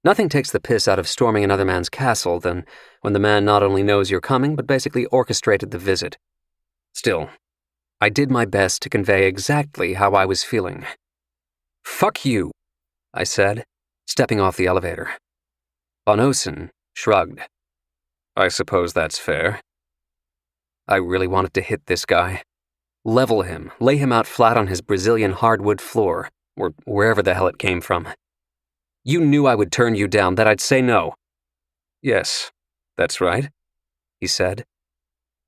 Nothing takes the piss out of storming another man's castle than when the man not only knows you're coming but basically orchestrated the visit. Still, I did my best to convey exactly how I was feeling. "Fuck you," I said, stepping off the elevator. Von Osen shrugged. "I suppose that's fair." I really wanted to hit this guy. Level him, lay him out flat on his Brazilian hardwood floor, or wherever the hell it came from. "You knew I would turn you down, that I'd say no." "Yes, that's right," he said.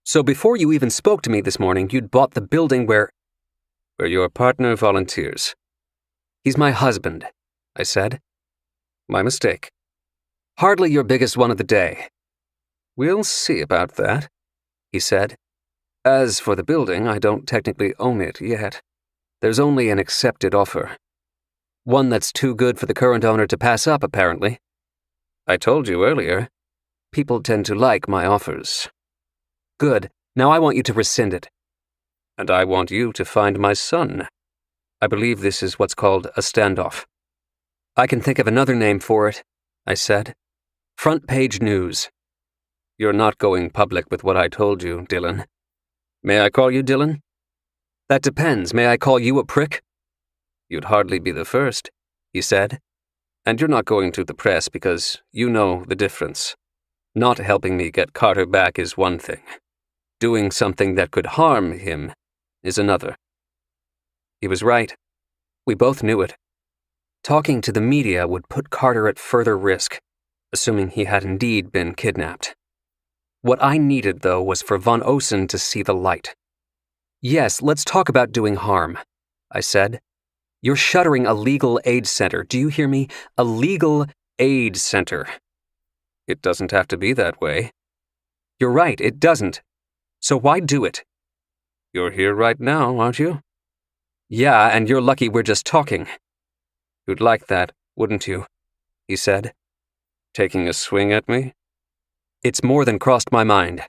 "So before you even spoke to me this morning, you'd bought the building where your partner volunteers." "He's my husband," I said. "My mistake." "Hardly your biggest one of the day." "We'll see about that," he said. "As for the building, I don't technically own it yet. There's only an accepted offer. One that's too good for the current owner to pass up, apparently. I told you earlier, people tend to like my offers." "Good. Now I want you to rescind it." "And I want you to find my son. I believe this is what's called a standoff." "I can think of another name for it," I said. "Front page news." "You're not going public with what I told you, Dylan. May I call you Dylan?" "That depends. May I call you a prick?" "You'd hardly be the first," he said. "And you're not going to the press because you know the difference. Not helping me get Carter back is one thing. Doing something that could harm him is another." He was right. We both knew it. Talking to the media would put Carter at further risk, assuming he had indeed been kidnapped. What I needed, though, was for von Osen to see the light. "Yes, let's talk about doing harm," I said. "You're shuttering a legal aid center. Do you hear me? A legal aid center." "It doesn't have to be that way." "You're right, it doesn't. So why do it?" "You're here right now, aren't you?" "Yeah, and you're lucky we're just talking." "You'd like that, wouldn't you?" he said. "Taking a swing at me?" "It's more than crossed my mind."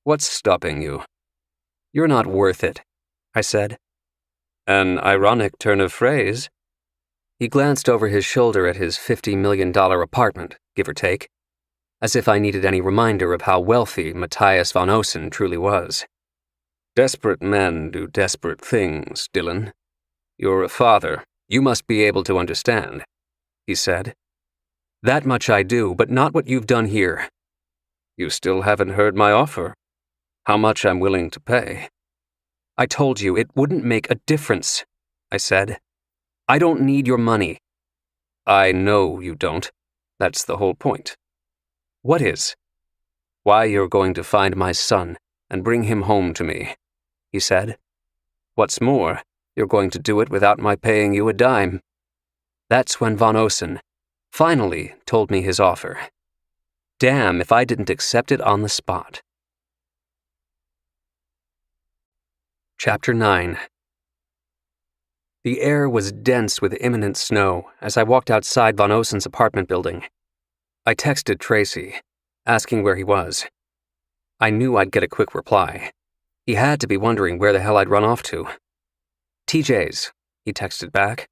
"What's stopping you?" "You're not worth it," I said. "An ironic turn of phrase." He glanced over his shoulder at his $50 million apartment, give or take, as if I needed any reminder of how wealthy Matthias von Osen truly was. "Desperate men do desperate things, Dylan. You're a father. You must be able to understand," he said. "That much I do, but not what you've done here." "You still haven't heard my offer. How much I'm willing to pay." "I told you it wouldn't make a difference," I said. "I don't need your money." "I know you don't. That's the whole point." "What is?" "Why you're going to find my son and bring him home to me," he said. "What's more, you're going to do it without my paying you a dime." That's when von Osen finally told me his offer. Damn if I didn't accept it on the spot. Chapter 9. The air was dense with imminent snow as I walked outside Von Osen's apartment building. I texted Tracy, asking where he was. I knew I'd get a quick reply. He had to be wondering where the hell I'd run off to. TJ's, he texted back.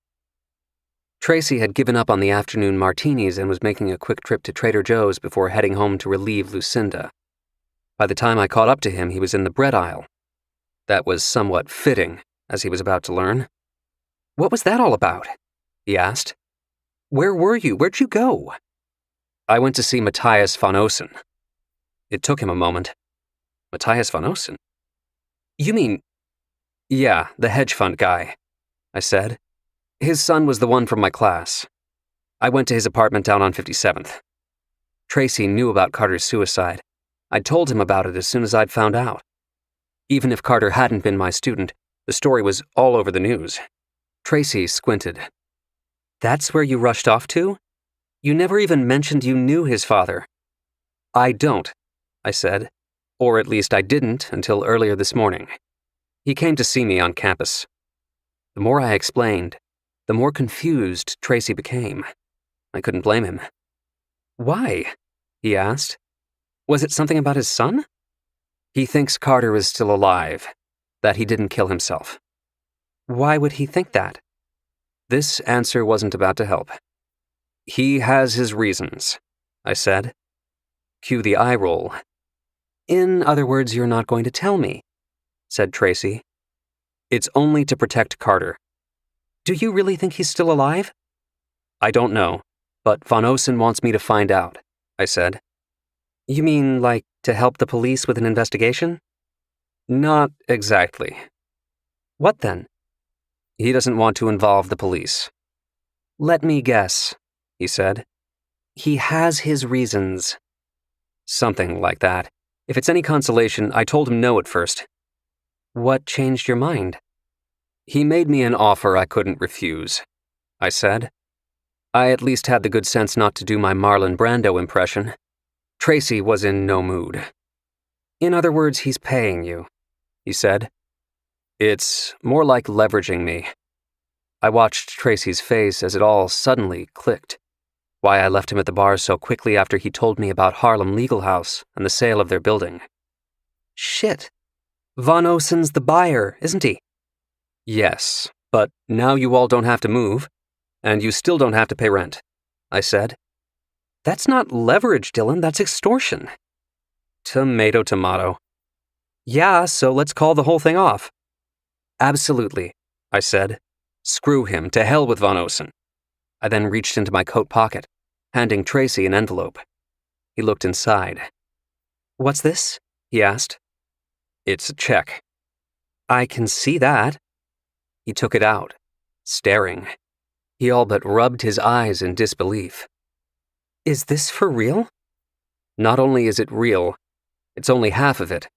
Tracy had given up on the afternoon martinis and was making a quick trip to Trader Joe's before heading home to relieve Lucinda. By the time I caught up to him, he was in the bread aisle. That was somewhat fitting, as he was about to learn. What was that all about? He asked. Where were you? Where'd you go? I went to see Matthias von Osen. It took him a moment. Matthias von Osen? You mean... Yeah, the hedge fund guy, I said. His son was the one from my class. I went to his apartment down on 57th. Tracy knew about Carter's suicide. I'd told him about it as soon as I'd found out. Even if Carter hadn't been my student, the story was all over the news. Tracy squinted. That's where you rushed off to? You never even mentioned you knew his father. I don't, I said. Or at least I didn't until earlier this morning. He came to see me on campus. The more I explained, the more confused Tracy became. I couldn't blame him. Why? He asked. Was it something about his son? He thinks Carter is still alive, that he didn't kill himself. Why would he think that? This answer wasn't about to help. He has his reasons, I said. Cue the eye roll. In other words, you're not going to tell me, said Tracy. It's only to protect Carter. Do you really think he's still alive? I don't know, but Von Osen wants me to find out, I said. You mean, like, to help the police with an investigation? Not exactly. What then? He doesn't want to involve the police. Let me guess, he said. He has his reasons. Something like that. If it's any consolation, I told him no at first. What changed your mind? He made me an offer I couldn't refuse, I said. I at least had the good sense not to do my Marlon Brando impression. Tracy was in no mood. In other words, he's paying you, he said. It's more like leveraging me. I watched Tracy's face as it all suddenly clicked. Why I left him at the bar so quickly after he told me about Harlem Legal House and the sale of their building. Shit. Von Osen's the buyer, isn't he? Yes, but now you all don't have to move, and you still don't have to pay rent, I said. That's not leverage, Dylan, that's extortion. Tomato, tomato. Yeah, so let's call the whole thing off. Absolutely, I said. Screw him, to hell with Von Osen. I then reached into my coat pocket, handing Tracy an envelope. He looked inside. What's this? He asked. It's a check. I can see that. He took it out, staring. He all but rubbed his eyes in disbelief. Is this for real? Not only is it real, it's only half of it.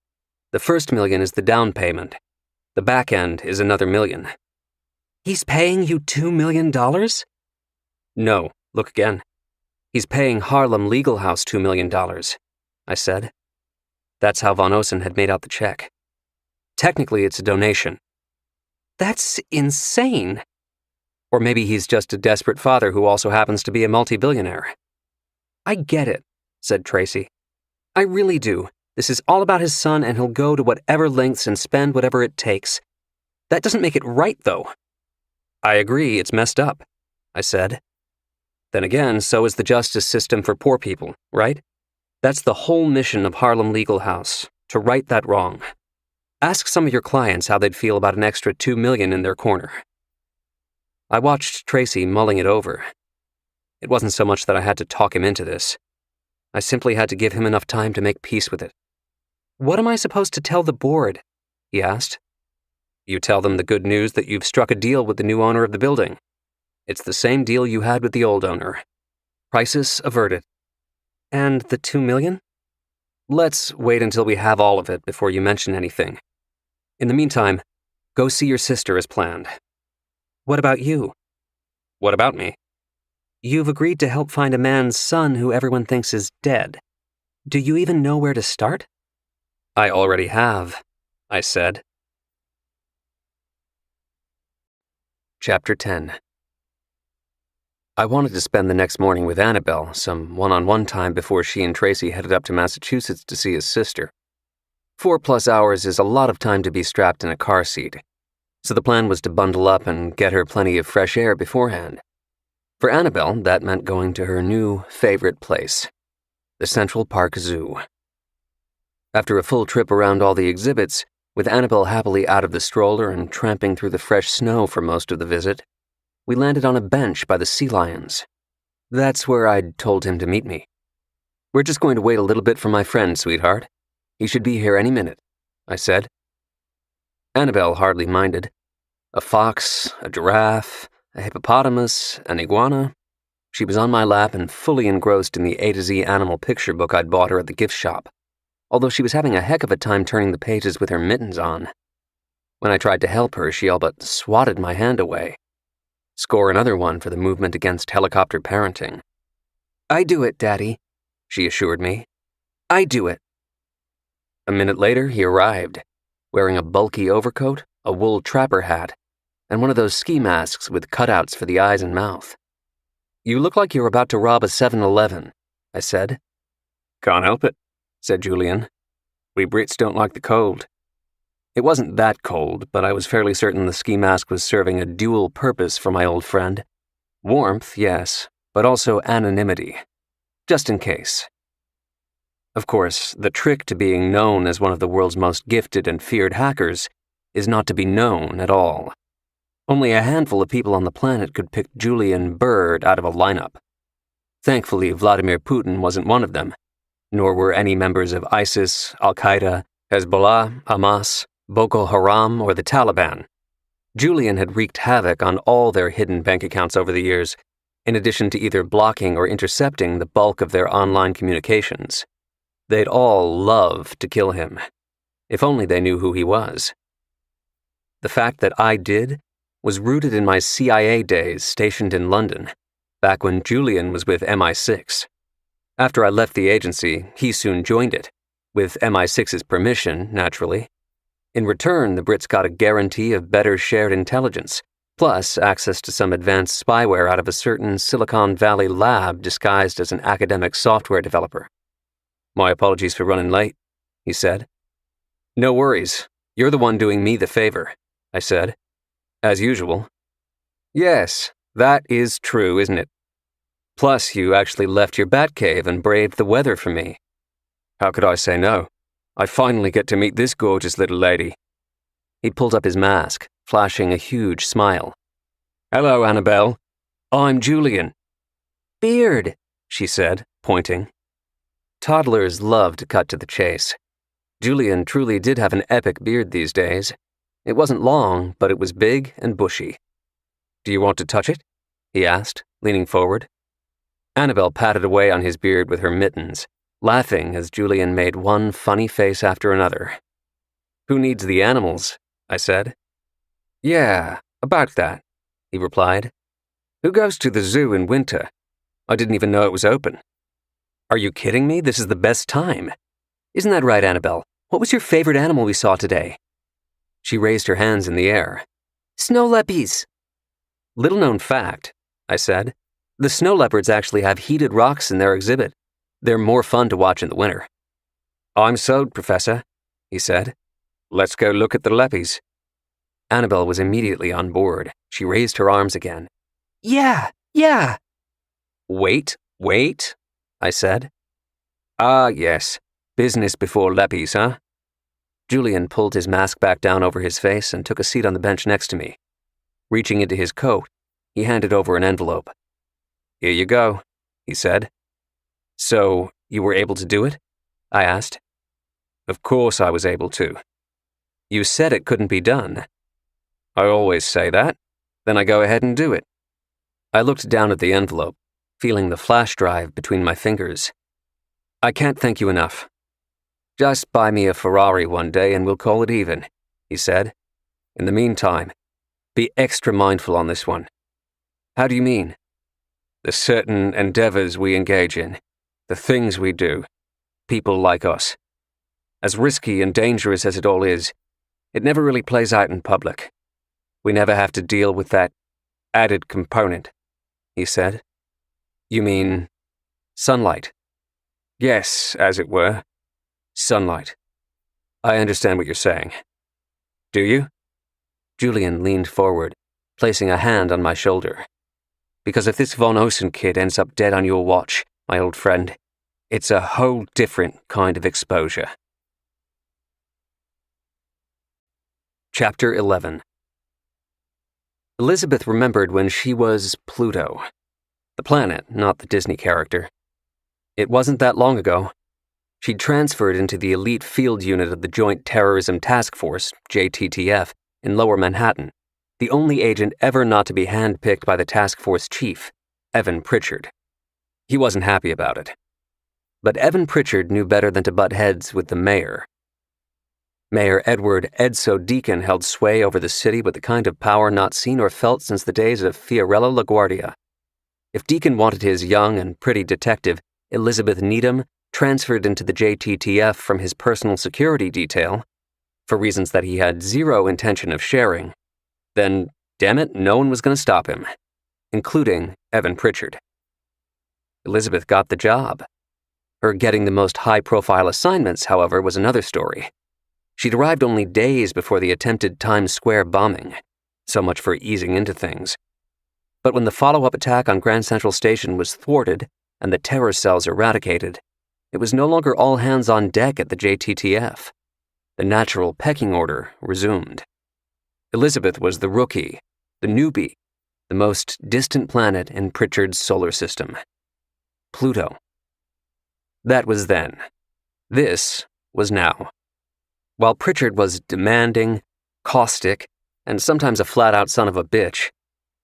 The first $1 million is the down payment. The back end is another $1 million. He's paying you $2 million? No, look again. He's paying Harlem Legal House $2 million, I said. That's how Von Osen had made out the check. Technically, it's a donation. That's insane. Or maybe he's just a desperate father who also happens to be a multi-billionaire. I get it, said Tracy. I really do. This is all about his son, and he'll go to whatever lengths and spend whatever it takes. That doesn't make it right, though. I agree, it's messed up, I said. Then again, so is the justice system for poor people, right? That's the whole mission of Harlem Legal House, to right that wrong. Ask some of your clients how they'd feel about an extra $2 million in their corner. I watched Tracy mulling it over. It wasn't so much that I had to talk him into this. I simply had to give him enough time to make peace with it. What am I supposed to tell the board? He asked. You tell them the good news that you've struck a deal with the new owner of the building. It's the same deal you had with the old owner. Crisis averted. And the $2 million? Let's wait until we have all of it before you mention anything. In the meantime, go see your sister as planned. What about you? What about me? You've agreed to help find a man's son who everyone thinks is dead. Do you even know where to start? I already have, I said. Chapter 10. I wanted to spend the next morning with Annabelle, some one-on-one time before she and Tracy headed up to Massachusetts to see his sister. 4+ hours is a lot of time to be strapped in a car seat, so the plan was to bundle up and get her plenty of fresh air beforehand. For Annabelle, that meant going to her new favorite place, the Central Park Zoo. After a full trip around all the exhibits, with Annabelle happily out of the stroller and tramping through the fresh snow for most of the visit, we landed on a bench by the sea lions. That's where I'd told him to meet me. "We're just going to wait a little bit for my friend, sweetheart. He should be here any minute," I said. Annabelle hardly minded. A fox, a giraffe, a hippopotamus, an iguana. She was on my lap and fully engrossed in the A to Z animal picture book I'd bought her at the gift shop, although she was having a heck of a time turning the pages with her mittens on. When I tried to help her, she all but swatted my hand away. Score another one for the movement against helicopter parenting. "I do it, Daddy," she assured me. "I do it." A minute later, he arrived, wearing a bulky overcoat, a wool trapper hat, and one of those ski masks with cutouts for the eyes and mouth. "You look like you're about to rob a 7-Eleven, I said. "Can't help it," said Julian. "We Brits don't like the cold." It wasn't that cold, but I was fairly certain the ski mask was serving a dual purpose for my old friend. Warmth, yes, but also anonymity. Just in case. Of course, the trick to being known as one of the world's most gifted and feared hackers is not to be known at all. Only a handful of people on the planet could pick Julian Bird out of a lineup. Thankfully, Vladimir Putin wasn't one of them, nor were any members of ISIS, Al-Qaeda, Hezbollah, Hamas, Boko Haram, or the Taliban. Julian had wreaked havoc on all their hidden bank accounts over the years, in addition to either blocking or intercepting the bulk of their online communications. They'd all love to kill him, if only they knew who he was. The fact that I did was rooted in my CIA days stationed in London, back when Julian was with MI6. After I left the agency, he soon joined it, with MI6's permission, naturally. In return, the Brits got a guarantee of better shared intelligence, plus access to some advanced spyware out of a certain Silicon Valley lab disguised as an academic software developer. "My apologies for running late," he said. "No worries. You're the one doing me the favor," I said. "As usual." "Yes, that is true, isn't it? Plus, you actually left your Batcave and braved the weather for me." "How could I say no? I finally get to meet this gorgeous little lady." He pulled up his mask, flashing a huge smile. "Hello, Annabelle. I'm Julian." "Beard," she said, pointing. Toddlers love to cut to the chase. Julian truly did have an epic beard these days. It wasn't long, but it was big and bushy. "Do you want to touch it?" he asked, leaning forward. Annabelle patted away on his beard with her mittens, laughing as Julian made one funny face after another. "Who needs the animals?" I said. "Yeah, about that," he replied. "Who goes to the zoo in winter? I didn't even know it was open." "Are you kidding me? This is the best time. Isn't that right, Annabelle? What was your favorite animal we saw today?" She raised her hands in the air. "Snow leopards." "Little-known fact," I said. "The snow leopards actually have heated rocks in their exhibit. They're more fun to watch in the winter." "I'm sold, Professor," he said. "Let's go look at the leppies." Annabelle was immediately on board. She raised her arms again. Yeah. Wait, I said. "Ah, yes. Business before leppies, huh?" Julian pulled his mask back down over his face and took a seat on the bench next to me. Reaching into his coat, he handed over an envelope. "Here you go," he said. "So, you were able to do it?" I asked. "Of course I was able to." "You said it couldn't be done." "I always say that. Then I go ahead and do it." I looked down at the envelope, feeling the flash drive between my fingers. "I can't thank you enough. Just buy me a Ferrari one day and we'll call it even," he said. "In the meantime, be extra mindful on this one." "How do you mean?" "The certain endeavors we engage in, the things we do, people like us. As risky and dangerous as it all is, it never really plays out in public. We never have to deal with that Added component, he said. You mean sunlight? Yes, as it were. Sunlight. I understand what you're saying. Do you? Julian leaned forward, placing a hand on my shoulder. Because if this Von Osen kid ends up dead on your watch, my old friend, it's a whole different kind of exposure. Chapter 11. Elizabeth remembered when she was Pluto. The planet, not the Disney character. It wasn't that long ago. She'd transferred into the elite field unit of the Joint Terrorism Task Force, JTTF, in Lower Manhattan, the only agent ever not to be handpicked by the task force chief, Evan Pritchard. He wasn't happy about it. But Evan Pritchard knew better than to butt heads with the mayor. Mayor Edward Edso Deacon held sway over the city with the kind of power not seen or felt since the days of Fiorello LaGuardia. If Deacon wanted his young and pretty detective, Elizabeth Needham, transferred into the JTTF from his personal security detail, for reasons that he had zero intention of sharing, then, damn it, no one was going to stop him, including Evan Pritchard. Elizabeth got the job. Her getting the most high-profile assignments, however, was another story. She'd arrived only days before the attempted Times Square bombing, so much for easing into things. But when the follow-up attack on Grand Central Station was thwarted and the terror cells eradicated, it was no longer all hands on deck at the JTTF. The natural pecking order resumed. Elizabeth was the rookie, the newbie, the most distant planet in Pritchard's solar system. Pluto. That was then. This was now. While Pritchard was demanding, caustic, and sometimes a flat-out son of a bitch,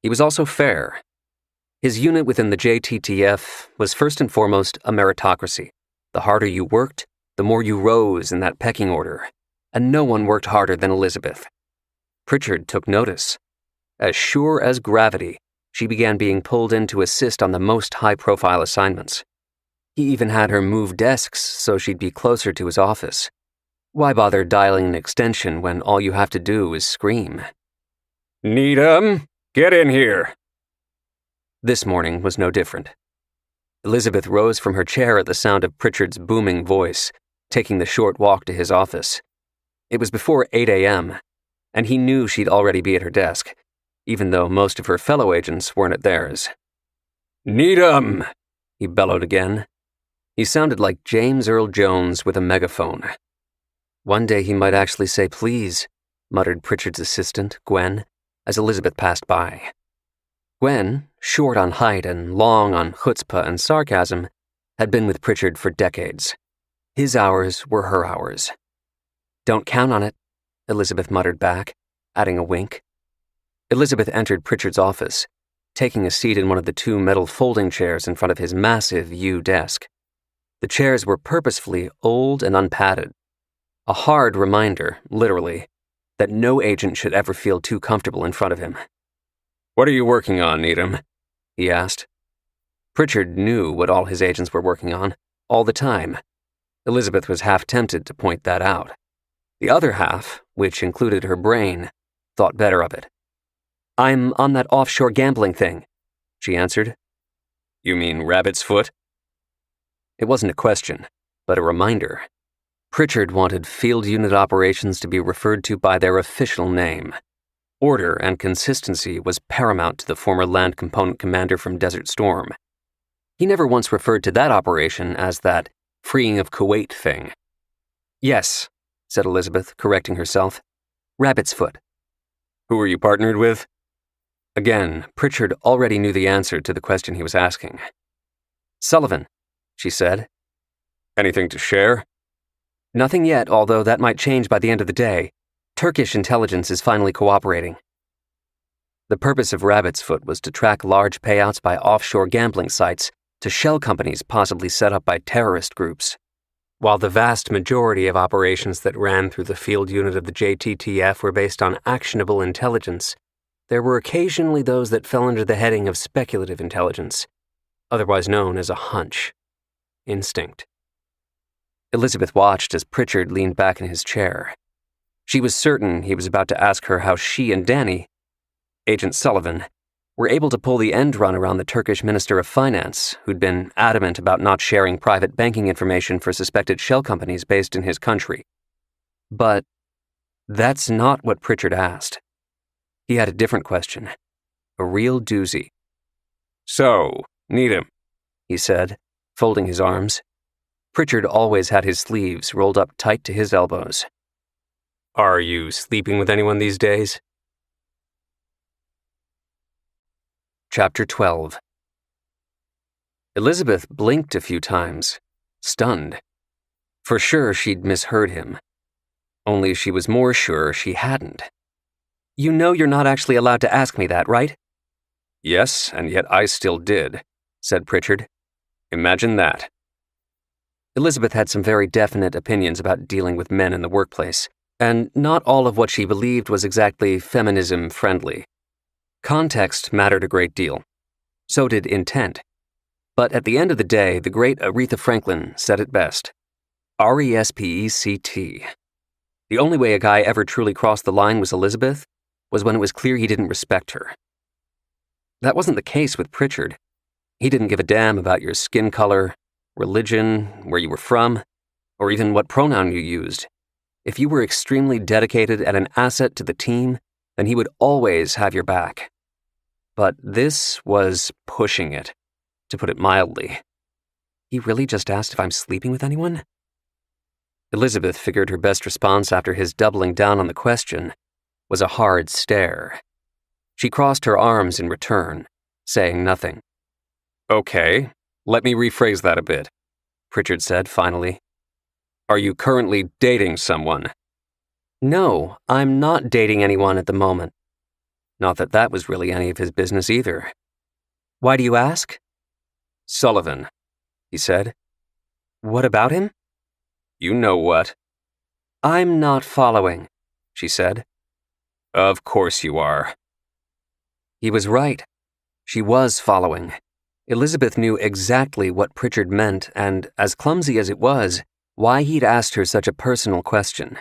he was also fair. His unit within the JTTF was first and foremost a meritocracy. The harder you worked, the more you rose in that pecking order, and no one worked harder than Elizabeth. Pritchard took notice. As sure as gravity, she began being pulled in to assist on the most high-profile assignments. He even had her move desks so she'd be closer to his office. Why bother dialing an extension when all you have to do is scream? Needham, get in here. This morning was no different. Elizabeth rose from her chair at the sound of Pritchard's booming voice, taking the short walk to his office. It was before 8 a.m., and he knew she'd already be at her desk, even though most of her fellow agents weren't at theirs. Needham, he bellowed again. He sounded like James Earl Jones with a megaphone. One day he might actually say please, muttered Pritchard's assistant, Gwen, as Elizabeth passed by. Gwen, short on height and long on chutzpah and sarcasm, had been with Pritchard for decades. His hours were her hours. Don't count on it, Elizabeth muttered back, adding a wink. Elizabeth entered Pritchard's office, taking a seat in one of the two metal folding chairs in front of his massive U desk. The chairs were purposefully old and unpadded. A hard reminder, literally, that no agent should ever feel too comfortable in front of him. What are you working on, Needham? He asked. Pritchard knew what all his agents were working on, all the time. Elizabeth was half tempted to point that out. The other half, which included her brain, thought better of it. I'm on that offshore gambling thing, she answered. You mean Rabbit's Foot? It wasn't a question, but a reminder. Pritchard wanted field unit operations to be referred to by their official name. Order and consistency was paramount to the former land component commander from Desert Storm. He never once referred to that operation as that freeing of Kuwait thing. Yes, said Elizabeth, correcting herself. Rabbit's Foot. Who are you partnered with? Again, Pritchard already knew the answer to the question he was asking. Sullivan, she said. Anything to share? Nothing yet, although that might change by the end of the day. Turkish intelligence is finally cooperating. The purpose of Rabbit's Foot was to track large payouts by offshore gambling sites to shell companies possibly set up by terrorist groups. While the vast majority of operations that ran through the field unit of the JTTF were based on actionable intelligence, there were occasionally those that fell under the heading of speculative intelligence, otherwise known as a hunch. Instinct. Elizabeth watched as Pritchard leaned back in his chair. She was certain he was about to ask her how she and Danny, Agent Sullivan, were able to pull the end run around the Turkish Minister of Finance, who'd been adamant about not sharing private banking information for suspected shell companies based in his country. But that's not what Pritchard asked. He had a different question, a real doozy. "So, Needham," he said, folding his arms. Pritchard always had his sleeves rolled up tight to his elbows. "Are you sleeping with anyone these days?" Chapter 12. Elizabeth blinked a few times, stunned. For sure she'd misheard him. Only she was more sure she hadn't. "You know you're not actually allowed to ask me that, right?" "Yes, and yet I still did," said Pritchard. "Imagine that." Elizabeth had some very definite opinions about dealing with men in the workplace, and not all of what she believed was exactly feminism-friendly. Context mattered a great deal. So did intent. But at the end of the day, the great Aretha Franklin said it best. RESPECT. The only way a guy ever truly crossed the line with Elizabeth was when it was clear he didn't respect her. That wasn't the case with Pritchard. He didn't give a damn about your skin color, religion, where you were from, or even what pronoun you used. If you were extremely dedicated and an asset to the team, then he would always have your back. But this was pushing it, to put it mildly. He really just asked if I'm sleeping with anyone? Elizabeth figured her best response after his doubling down on the question was a hard stare. She crossed her arms in return, saying nothing. "Okay, let me rephrase that a bit," Pritchard said finally. "Are you currently dating someone?" "No, I'm not dating anyone at the moment." Not that that was really any of his business either. "Why do you ask?" "Sullivan," he said. "What about him?" "You know what." "I'm not following," she said. "Of course you are." He was right. She was following. Elizabeth knew exactly what Pritchard meant and, as clumsy as it was, why he'd asked her such a personal question.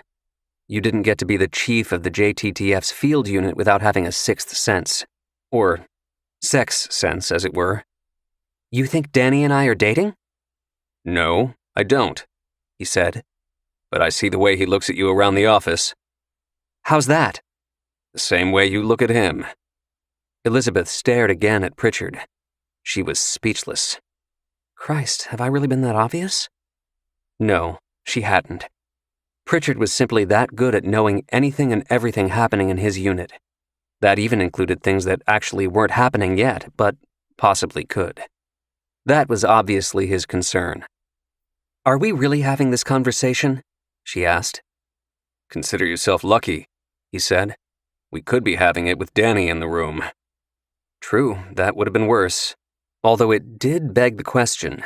You didn't get to be the chief of the JTTF's field unit without having a sixth sense. Or sex sense, as it were. "You think Danny and I are dating?" "No, I don't," he said. "But I see the way he looks at you around the office." "How's that?" "The same way you look at him." Elizabeth stared again at Pritchard. She was speechless. Christ, have I really been that obvious? No, she hadn't. Pritchard was simply that good at knowing anything and everything happening in his unit. That even included things that actually weren't happening yet, but possibly could. That was obviously his concern. "Are we really having this conversation?" she asked. "Consider yourself lucky," he said. "We could be having it with Danny in the room." True, that would have been worse. Although it did beg the question.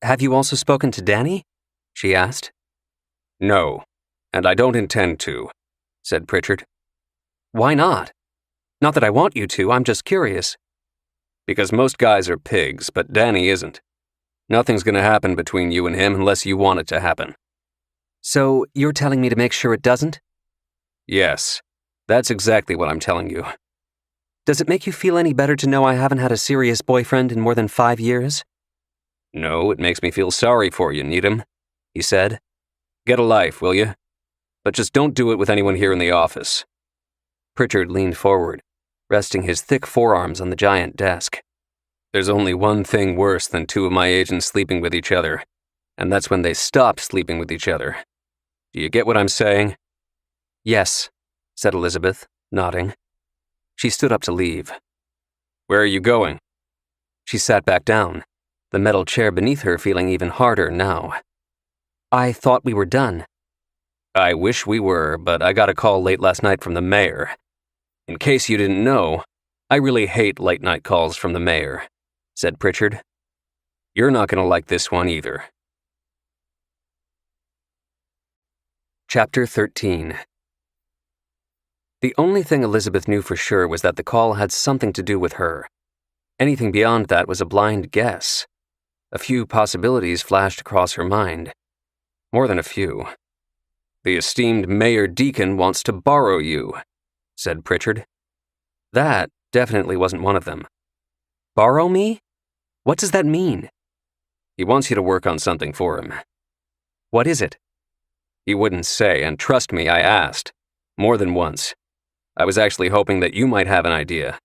"Have you also spoken to Danny?" she asked. "No, and I don't intend to," said Pritchard. "Why not? Not that I want you to, I'm just curious." "Because most guys are pigs, but Danny isn't. Nothing's going to happen between you and him unless you want it to happen." "So you're telling me to make sure it doesn't?" "Yes, that's exactly what I'm telling you." "Does it make you feel any better to know I haven't had a serious boyfriend in more than 5 years?" "No, it makes me feel sorry for you, Needham," he said. "Get a life, will you? But just don't do it with anyone here in the office." Pritchard leaned forward, resting his thick forearms on the giant desk. "There's only one thing worse than two of my agents sleeping with each other, and that's when they stop sleeping with each other. Do you get what I'm saying?" "Yes," said Elizabeth, nodding. She stood up to leave. "Where are you going?" She sat back down, the metal chair beneath her feeling even harder now. "I thought we were done." "I wish we were, but I got a call late last night from the mayor. In case you didn't know, I really hate late-night calls from the mayor," said Pritchard. "You're not going to like this one either." Chapter 13. The only thing Elizabeth knew for sure was that the call had something to do with her. Anything beyond that was a blind guess. A few possibilities flashed across her mind. More than a few. "The esteemed Mayor Deacon wants to borrow you," said Pritchard. That, Definitely wasn't one of them. Borrow me? What does that mean? He wants you to work on something for him. What is it? He wouldn't say, and trust me, I asked. More than once. I was actually hoping that you might have an idea,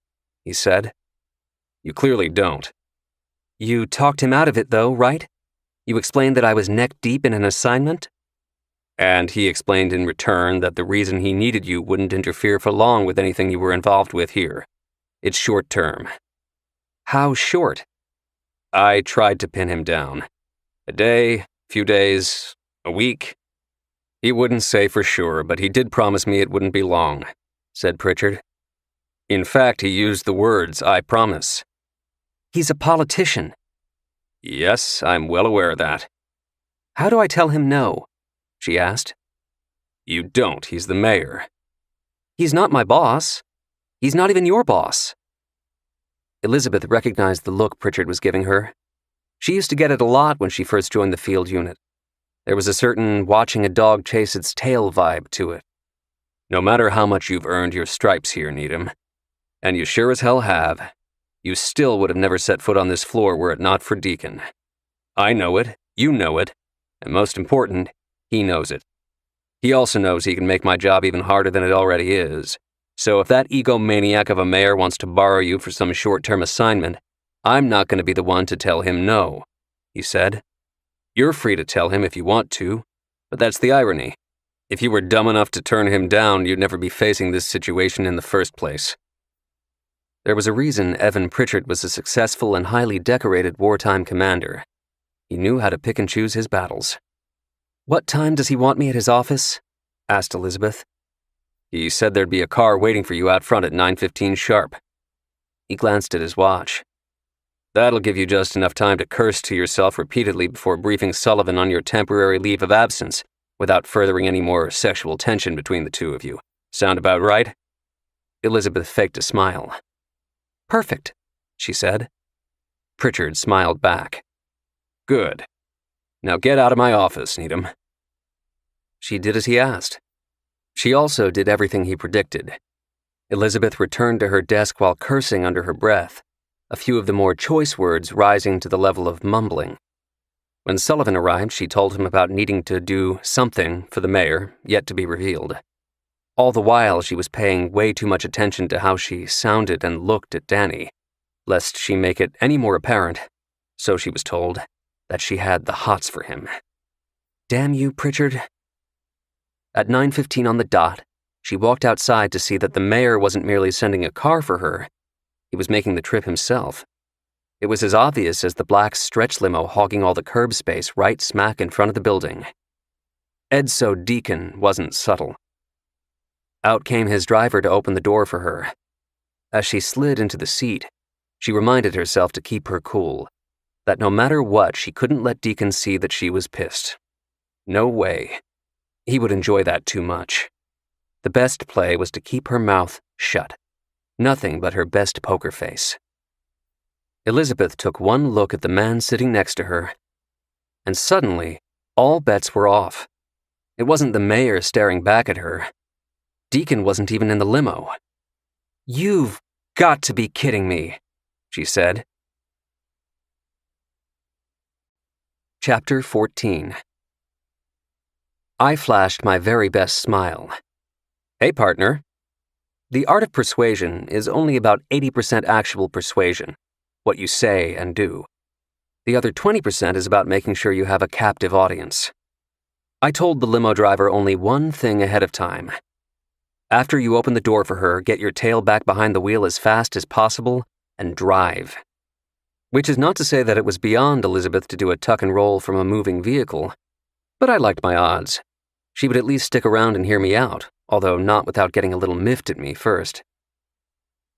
he said. You clearly don't. You talked him out of it, though, right? You explained that I was neck-deep in an assignment? And he explained in return that the reason he needed you wouldn't interfere for long with anything you were involved with here. It's short-term. How short? I tried to pin him down. A day, few days, a week. He wouldn't say for sure, but he did promise me it wouldn't be long, said Pritchard. In fact, he used the words, I promise. He's a politician. Yes, I'm well aware of that. How do I tell him no? She asked. You don't, he's the mayor. He's not my boss. He's not even your boss. Elizabeth recognized the look Pritchard was giving her. She used to get it a lot when she first joined the field unit. There was a certain watching a dog chase its tail vibe to it. No matter how much you've earned your stripes here, Needham, and you sure as hell have, you still would have never set foot on this floor were it not for Deacon. I know it, you know it, and most important, he knows it. He also knows he can make my job even harder than it already is. So if that egomaniac of a mayor wants to borrow you for some short-term assignment, I'm not going to be the one to tell him no, he said. You're free to tell him if you want to, but that's the irony. If you were dumb enough to turn him down, you'd never be facing this situation in the first place. There was a reason Evan Pritchard was a successful and highly decorated wartime commander. He knew how to pick and choose his battles. What time does he want me at his office? Asked Elizabeth. He said there'd be a car waiting for you out front at 9:15 sharp. He glanced at his watch. That'll give you just enough time to curse to yourself repeatedly before briefing Sullivan on your temporary leave of absence, without furthering any more sexual tension between the two of you. Sound about right? Elizabeth faked a smile. Perfect, she said. Pritchard smiled back. Good. Now get out of my office, Needham. She did as he asked. She also did everything he predicted. Elizabeth returned to her desk while cursing under her breath, a few of the more choice words rising to the level of mumbling. When Sullivan arrived, she told him about needing to do something for the mayor, yet to be revealed. All the while, she was paying way too much attention to how she sounded and looked at Danny, lest she make it any more apparent, so she was told, that she had the hots for him. Damn you, Pritchard. At 9:15 on the dot, she walked outside to see that the mayor wasn't merely sending a car for her. He was making the trip himself. It was as obvious as the black stretch limo hogging all the curb space right smack in front of the building. Edso Deacon wasn't subtle. Out came his driver to open the door for her. As she slid into the seat, she reminded herself to keep her cool, that no matter what, she couldn't let Deacon see that she was pissed. No way. He would enjoy that too much. The best play was to keep her mouth shut. Nothing but her best poker face. Elizabeth took one look at the man sitting next to her, and suddenly, all bets were off. It wasn't the mayor staring back at her. Deacon wasn't even in the limo. You've got to be kidding me, she said. Chapter 14. I flashed my very best smile. Hey, partner. The art of persuasion is only about 80% actual persuasion, what you say and do. The other 20% is about making sure you have a captive audience. I told the limo driver only one thing ahead of time. After you open the door for her, get your tail back behind the wheel as fast as possible and drive. Which is not to say that it was beyond Elizabeth to do a tuck and roll from a moving vehicle, but I liked my odds. She would at least stick around and hear me out, although not without getting a little miffed at me first.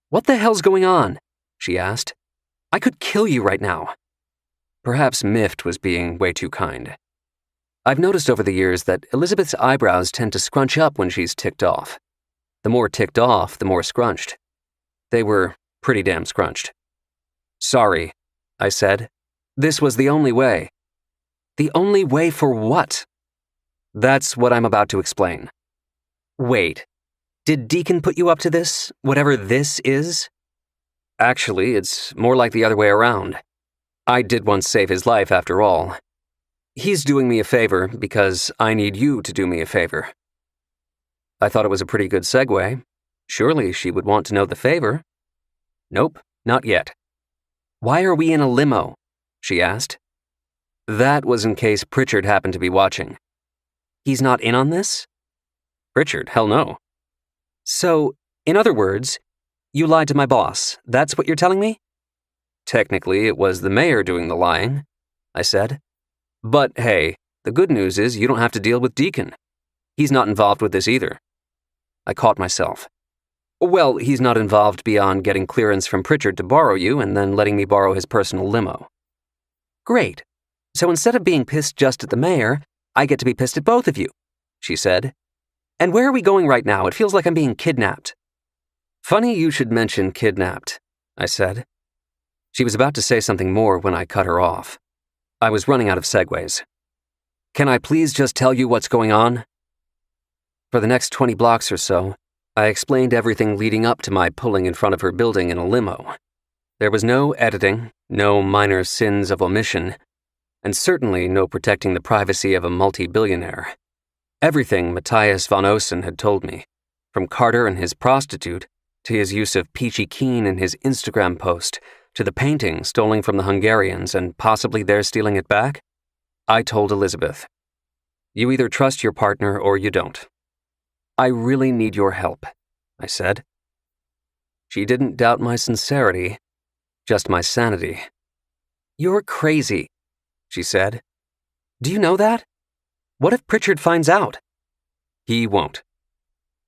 What the hell's going on? She asked. I could kill you right now. Perhaps miffed was being way too kind. I've noticed over the years that Elizabeth's eyebrows tend to scrunch up when she's ticked off. The more ticked off, the more scrunched. They were pretty damn scrunched. Sorry, I said. This was the only way. The only way for what? That's what I'm about to explain. Wait, did Deacon put you up to this, whatever this is? Actually, it's more like the other way around. I did once save his life after all. He's doing me a favor because I need you to do me a favor. I thought it was a pretty good segue. Surely she would want to know the favor. Nope, not yet. Why are we in a limo? She asked. That was in case Pritchard happened to be watching. He's not in on this? Pritchard, hell no. So, in other words, you lied to my boss. That's what you're telling me? Technically, it was the mayor doing the lying, I said. But hey, the good news is you don't have to deal with Deacon. He's not involved with this either. I caught myself. Well, he's not involved beyond getting clearance from Pritchard to borrow you and then letting me borrow his personal limo. Great. So instead of being pissed just at the mayor, I get to be pissed at both of you, she said. And where are we going right now? It feels like I'm being kidnapped. Funny you should mention kidnapped, I said. She was about to say something more when I cut her off. I was running out of segues. Can I please just tell you what's going on? For the next 20 blocks or so, I explained everything leading up to my pulling in front of her building in a limo. There was no editing, no minor sins of omission, and certainly no protecting the privacy of a multi-billionaire. Everything Matthias von Osen had told me, from Carter and his prostitute, to his use of peachy keen in his Instagram post, to the painting stolen from the Hungarians and possibly their stealing it back, I told Elizabeth. You either trust your partner or you don't. I really need your help, I said. She didn't doubt my sincerity, just my sanity. You're crazy, she said. Do you know that? What if Pritchard finds out? He won't.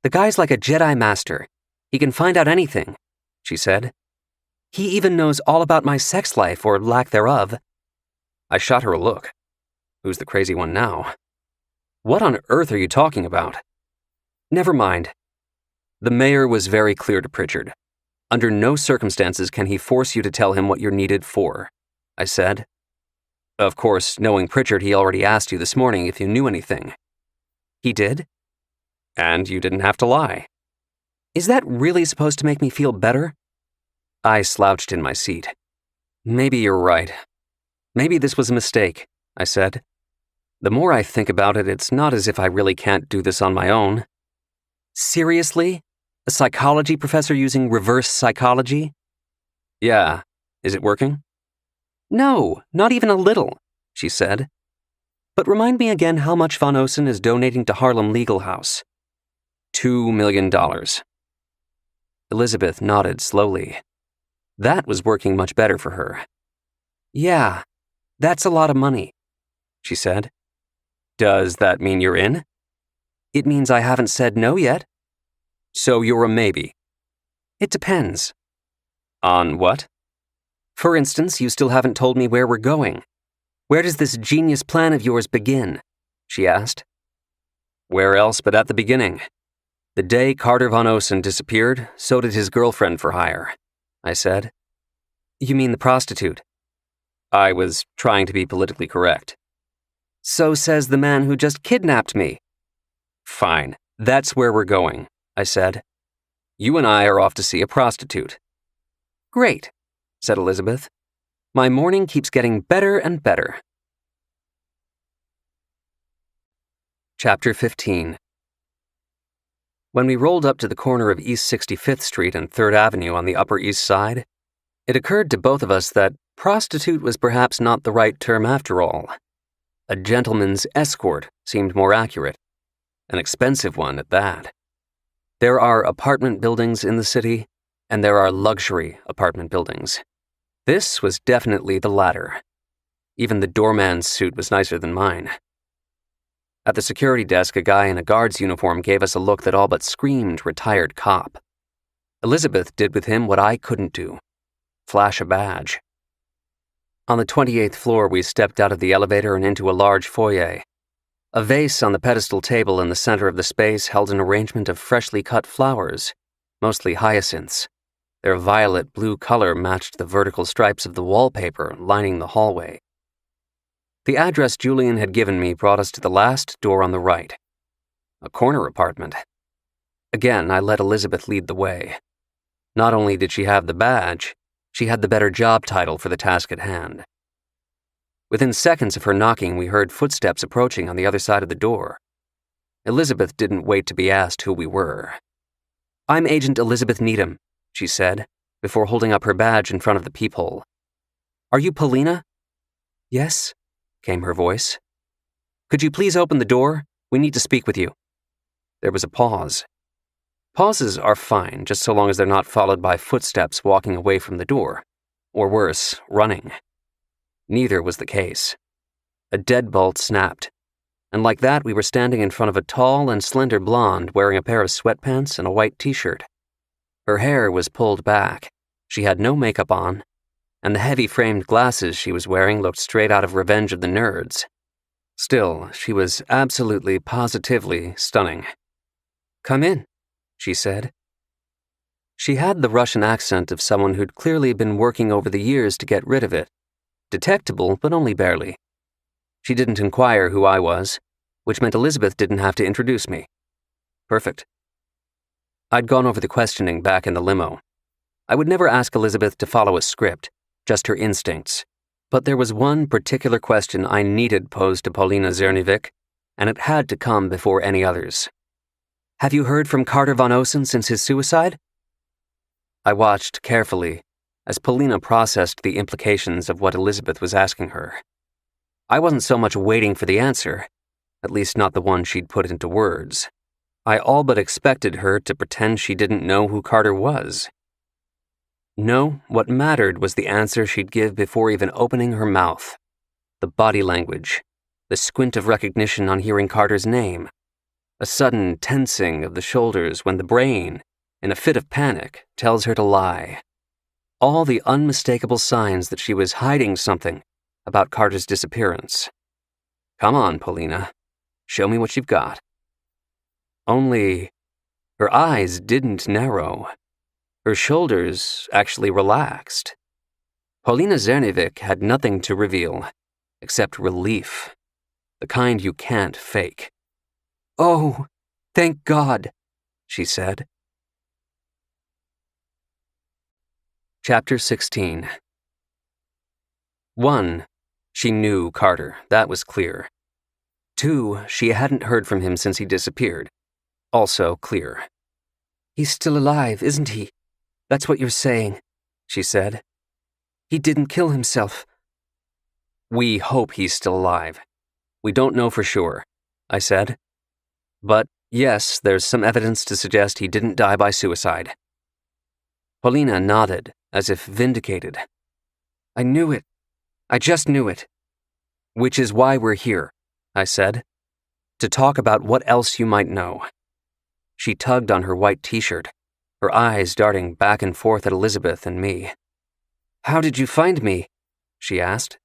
The guy's like a Jedi master. He can find out anything, she said. He even knows all about my sex life or lack thereof. I shot her a look. Who's the crazy one now? What on earth are you talking about? Never mind. The mayor was very clear to Pritchard. Under no circumstances can he force you to tell him what you're needed for, I said. Of course, knowing Pritchard, he already asked you this morning if you knew anything. He did? And you didn't have to lie. Is that really supposed to make me feel better? I slouched in my seat. Maybe you're right. Maybe this was a mistake, I said. The more I think about it, it's not as if I really can't do this on my own. Seriously? A psychology professor using reverse psychology? Yeah. Is it working? No, not even a little, she said. But remind me again how much von Osen is donating to Harlem Legal House. $2 million. Elizabeth nodded slowly. That was working much better for her. Yeah, that's a lot of money, she said. Does that mean you're in? It means I haven't said no yet. So you're a maybe. It depends. On what? For instance, you still haven't told me where we're going. Where does this genius plan of yours begin? She asked. Where else but at the beginning? The day Carter von Osen disappeared, so did his girlfriend for hire, I said. You mean the prostitute? I was trying to be politically correct. So says the man who just kidnapped me. Fine, that's where we're going, I said. You and I are off to see a prostitute. Great, said Elizabeth. My morning keeps getting better and better. Chapter 15. When we rolled up to the corner of East 65th Street and 3rd Avenue on the Upper East Side, it occurred to both of us that prostitute was perhaps not the right term after all. A gentleman's escort seemed more accurate, an expensive one at that. There are apartment buildings in the city, and there are luxury apartment buildings. This was definitely the latter. Even the doorman's suit was nicer than mine. At the security desk, a guy in a guard's uniform gave us a look that all but screamed retired cop. Elizabeth did with him what I couldn't do. Flash a badge. On the 28th floor, we stepped out of the elevator and into a large foyer. A vase on the pedestal table in the center of the space held an arrangement of freshly cut flowers, mostly hyacinths. Their violet-blue color matched the vertical stripes of the wallpaper lining the hallway. The address Julian had given me brought us to the last door on the right. A corner apartment. Again, I let Elizabeth lead the way. Not only did she have the badge, She had the better job title for the task at hand. Within seconds of her knocking, we heard footsteps approaching on the other side of the door. Elizabeth didn't wait to be asked who we were. "I'm Agent Elizabeth Needham," she said, before holding up her badge in front of the peephole. "Are you Paulina?" "Yes," came her voice. "Could you please open the door? We need to speak with you." There was a pause. Pauses are fine, just so long as they're not followed by footsteps walking away from the door, or worse, running. Neither was the case. A deadbolt snapped, and like that we were standing in front of a tall and slender blonde wearing a pair of sweatpants and a white t-shirt. Her hair was pulled back, she had no makeup on, and the heavy framed glasses she was wearing looked straight out of Revenge of the Nerds. Still, she was absolutely, positively stunning. "Come in," she said. She had the Russian accent of someone who'd clearly been working over the years to get rid of it. Detectable, but only barely. She didn't inquire who I was, which meant Elizabeth didn't have to introduce me. Perfect. I'd gone over the questioning back in the limo. I would never ask Elizabeth to follow a script, just her instincts. But there was one particular question I needed posed to Paulina Czerniewicz, and it had to come before any others. "Have you heard from Carter von Osen since his suicide?" I watched carefully as Paulina processed the implications of what Elizabeth was asking her. I wasn't so much waiting for the answer, at least not the one she'd put into words. I all but expected her to pretend she didn't know who Carter was. No, what mattered was the answer she'd give before even opening her mouth. The body language, the squint of recognition on hearing Carter's name, a sudden tensing of the shoulders when the brain, in a fit of panic, tells her to lie. All the unmistakable signs that she was hiding something about Carter's disappearance. Come on, Paulina. Show me what you've got. Only, her eyes didn't narrow. Her shoulders actually relaxed. Paulina Czerniewicz had nothing to reveal, except relief. The kind you can't fake. "Oh, thank God," she said. Chapter 16. 1. She knew Carter, that was clear. 2. She hadn't heard from him since he disappeared. Also clear. "He's still alive, isn't he? That's what you're saying," she said. "He didn't kill himself." "We hope he's still alive. We don't know for sure," I said. "But yes, there's some evidence to suggest he didn't die by suicide." Paulina nodded, as if vindicated. "I knew it. I just knew it." "Which is why we're here," I said. "To talk about what else you might know." She tugged on her white t-shirt, her eyes darting back and forth at Elizabeth and me. "How did you find me?" she asked.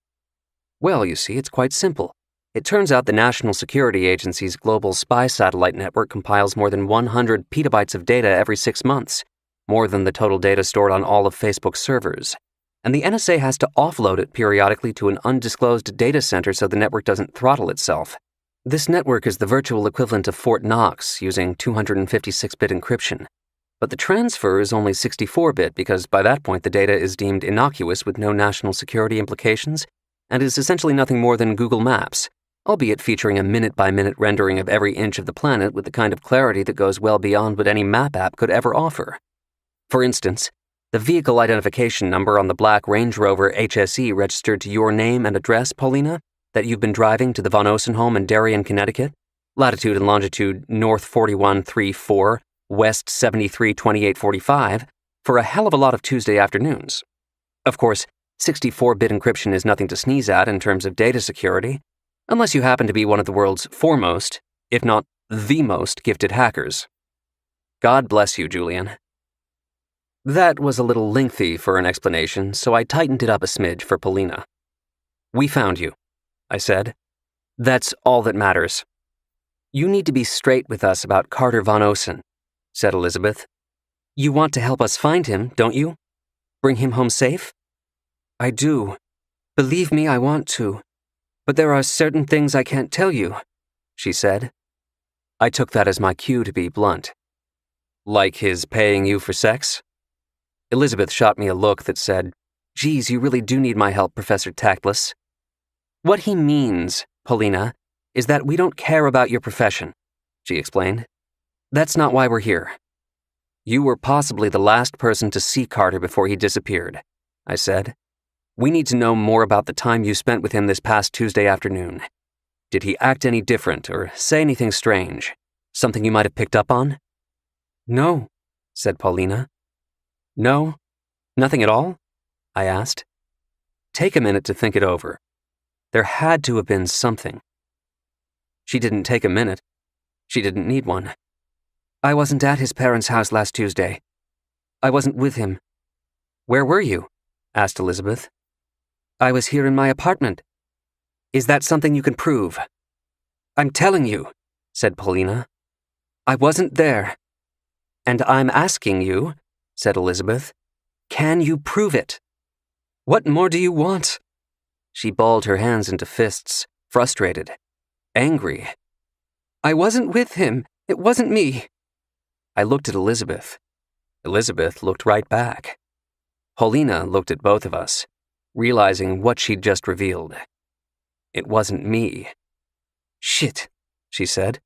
"Well, you see, it's quite simple. It turns out the National Security Agency's global spy satellite network compiles more than 100 petabytes of data every 6 months, more than the total data stored on all of Facebook's servers. And the NSA has to offload it periodically to an undisclosed data center so the network doesn't throttle itself. This network is the virtual equivalent of Fort Knox using 256-bit encryption. But the transfer is only 64-bit because by that point the data is deemed innocuous with no national security implications and is essentially nothing more than Google Maps, albeit featuring a minute-by-minute rendering of every inch of the planet with the kind of clarity that goes well beyond what any map app could ever offer. For instance, the vehicle identification number on the black Range Rover HSE registered to your name and address, Paulina, that you've been driving to the Von Osen home in Darien, Connecticut, latitude and longitude north 4134, west 732845, for a hell of a lot of Tuesday afternoons. Of course, 64-bit encryption is nothing to sneeze at in terms of data security, unless you happen to be one of the world's foremost, if not the most gifted hackers. God bless you, Julian. That was a little lengthy for an explanation, so I tightened it up a smidge for Paulina. "We found you," I said. "That's all that matters." "You need to be straight with us about Carter von Osen," said Elizabeth. "You want to help us find him, don't you? Bring him home safe?" "I do. Believe me, I want to. But there are certain things I can't tell you," she said. I took that as my cue to be blunt. "Like his paying you for sex?" Elizabeth shot me a look that said, Geez, you really do need my help, Professor Tactless. What he means, Paulina, is that we don't care about your profession, she explained. That's not why we're here. You were possibly the last person to see Carter before he disappeared, I said. We need to know more about the time you spent with him this past Tuesday afternoon. Did he act any different or say anything strange? Something you might have picked up on? No, said Paulina. No? Nothing at all? I asked. Take a minute to think it over. There had to have been something. She didn't take a minute. She didn't need one. I wasn't at his parents' house last Tuesday. I wasn't with him. Where were you? Asked Elizabeth. I was here in my apartment. Is that something you can prove? I'm telling you, said Paulina. I wasn't there. And I'm asking you, said Elizabeth, can you prove it? What more do you want? She balled her hands into fists, frustrated, angry. I wasn't with him. It wasn't me. I looked at Elizabeth. Elizabeth looked right back. Paulina looked at both of us, realizing what she'd just revealed. It wasn't me. Shit, she said.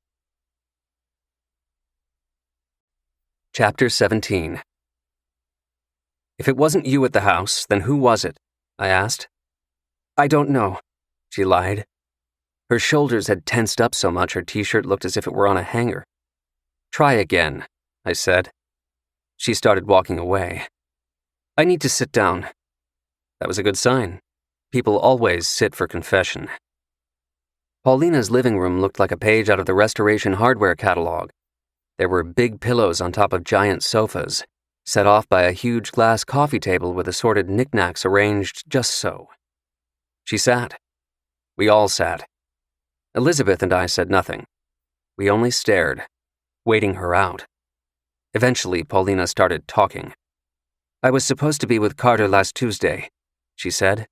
Chapter 17. If it wasn't you at the house, then who was it? I asked. I don't know, she lied. Her shoulders had tensed up so much her t-shirt looked as if it were on a hanger. Try again, I said. She started walking away. I need to sit down. That was a good sign. People always sit for confession. Paulina's living room looked like a page out of the Restoration Hardware catalog. There were big pillows on top of giant sofas, set off by a huge glass coffee table with assorted knickknacks arranged just so. She sat. We all sat. Elizabeth and I said nothing. We only stared, waiting her out. Eventually, Paulina started talking. I was supposed to be with Carter last Tuesday, she said.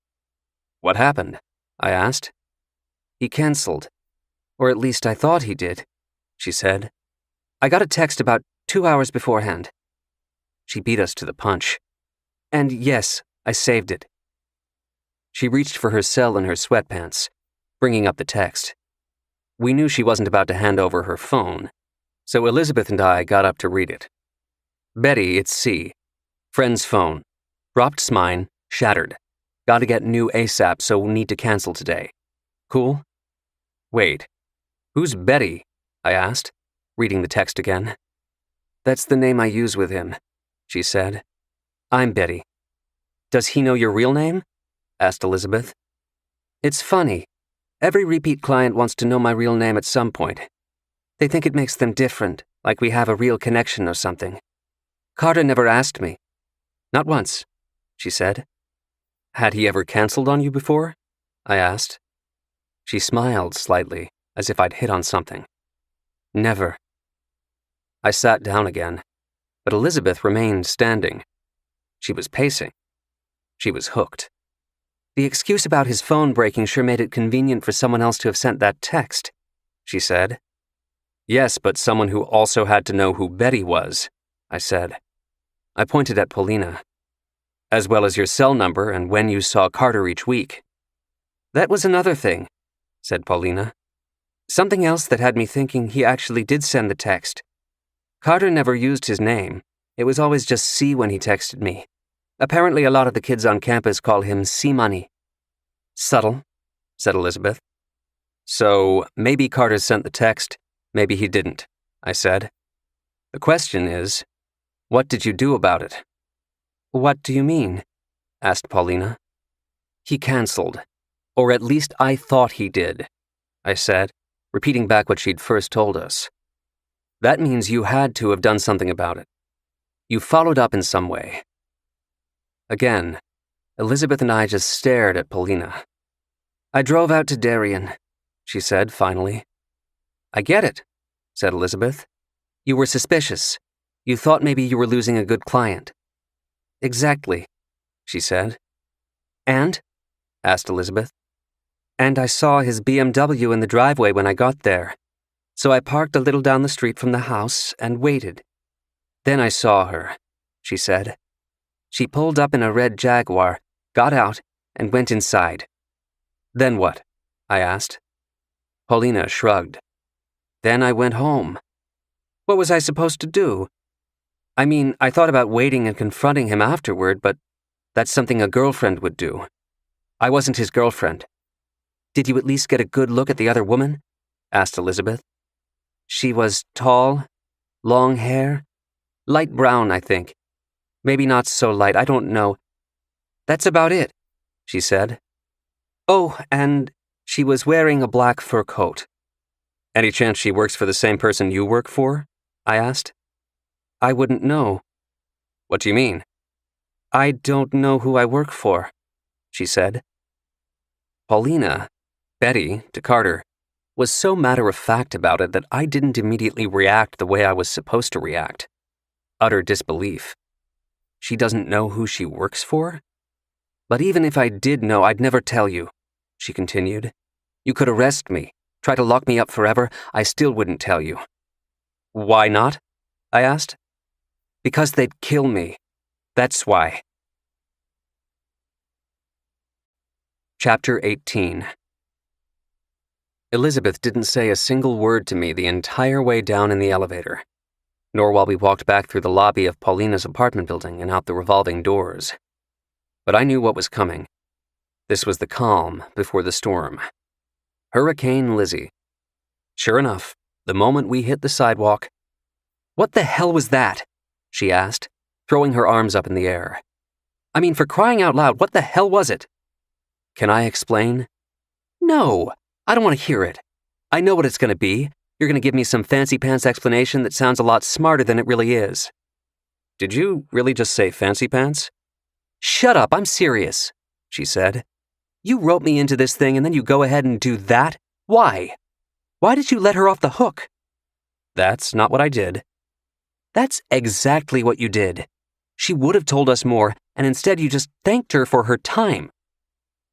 What happened? I asked. He canceled. Or at least I thought he did, she said. I got a text about 2 hours beforehand. She beat us to the punch. And yes, I saved it. She reached for her cell in her sweatpants, bringing up the text. We knew she wasn't about to hand over her phone, so Elizabeth and I got up to read it. Betty, it's C. Friend's phone. Dropped smine, shattered. Gotta get new ASAP, so need to cancel today. Cool? Wait. Who's Betty? I asked, reading the text again. That's the name I use with him, she said. I'm Betty. Does he know your real name? Asked Elizabeth. It's funny. Every repeat client wants to know my real name at some point. They think it makes them different, like we have a real connection or something. Carter never asked me. Not once, she said. Had he ever canceled on you before? I asked. She smiled slightly, as if I'd hit on something. Never. I sat down again, but Elizabeth remained standing. She was pacing. She was hooked. The excuse about his phone breaking sure made it convenient for someone else to have sent that text, she said. Yes, but someone who also had to know who Betty was, I said. I pointed at Paulina. As well as your cell number and when you saw Carter each week. That was another thing, said Paulina. Something else that had me thinking he actually did send the text. Carter never used his name. It was always just C when he texted me. Apparently a lot of the kids on campus call him C-Money. Subtle, said Elizabeth. So maybe Carter sent the text, maybe he didn't, I said. The question is, what did you do about it? What do you mean? Asked Paulina. He canceled. Or at least I thought he did, I said, repeating back what she'd first told us. That means you had to have done something about it. You followed up in some way. Again, Elizabeth and I just stared at Paulina. I drove out to Darien, she said finally. I get it, said Elizabeth. You were suspicious. You thought maybe you were losing a good client. Exactly, she said. And? Asked Elizabeth. And I saw his BMW in the driveway when I got there. So I parked a little down the street from the house and waited. Then I saw her, she said. She pulled up in a red Jaguar, got out, and went inside. Then what? I asked. Paulina shrugged. Then I went home. What was I supposed to do? I mean, I thought about waiting and confronting him afterward, but that's something a girlfriend would do. I wasn't his girlfriend. Did you at least get a good look at the other woman? Asked Elizabeth. She was tall, long hair, light brown, I think. Maybe not so light, I don't know. That's about it, she said. Oh, and she was wearing a black fur coat. Any chance she works for the same person you work for? I asked. I wouldn't know. What do you mean? I don't know who I work for, she said. Paulina, Betty, to Carter, was so matter-of-fact about it that I didn't immediately react the way I was supposed to react. Utter disbelief. She doesn't know who she works for? But even if I did know, I'd never tell you, she continued. You could arrest me, try to lock me up forever, I still wouldn't tell you. Why not? I asked. Because they'd kill me. That's why. Chapter 18. Elizabeth didn't say a single word to me the entire way down in the elevator, nor while we walked back through the lobby of Paulina's apartment building and out the revolving doors. But I knew what was coming. This was the calm before the storm. Hurricane Lizzie. Sure enough, the moment we hit the sidewalk, "What the hell was that?" she asked, throwing her arms up in the air. I mean, for crying out loud, what the hell was it? Can I explain? No, I don't want to hear it. I know what it's going to be. You're going to give me some fancy-pants explanation that sounds a lot smarter than it really is. Did you really just say fancy pants? Shut up, I'm serious, she said. You wrote me into this thing and then you go ahead and do that? Why? Why did you let her off the hook? That's not what I did. That's exactly what you did. She would have told us more, and instead you just thanked her for her time.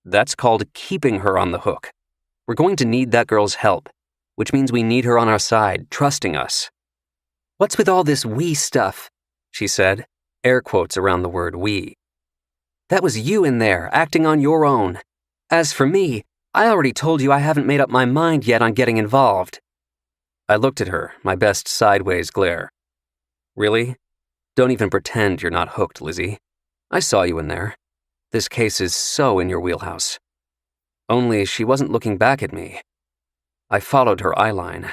That's called keeping her on the hook. We're going to need that girl's help, which means we need her on our side, trusting us. What's with all this we stuff? She said, air quotes around the word we. That was you in there, acting on your own. As for me, I already told you I haven't made up my mind yet on getting involved. I looked at her, my best sideways glare. Really? Don't even pretend you're not hooked, Lizzie. I saw you in there. This case is so in your wheelhouse. Only she wasn't looking back at me. I followed her eyeline.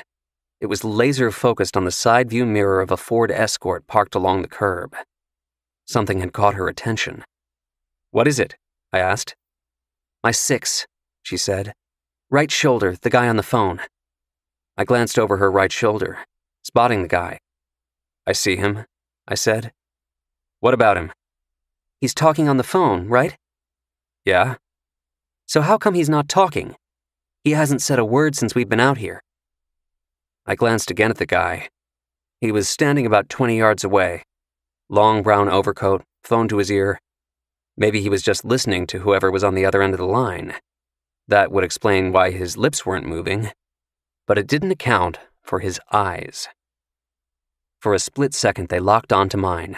It was laser-focused on the side view mirror of a Ford Escort parked along the curb. Something had caught her attention. What is it? I asked. My 6, she said. Right shoulder, the guy on the phone. I glanced over her right shoulder, spotting the guy. I see him, I said. What about him? He's talking on the phone, right? Yeah. So how come he's not talking? He hasn't said a word since we've been out here. I glanced again at the guy. He was standing about 20 yards away. Long brown overcoat, phone to his ear. Maybe he was just listening to whoever was on the other end of the line. That would explain why his lips weren't moving. But it didn't account for his eyes. For a split second, they locked onto mine.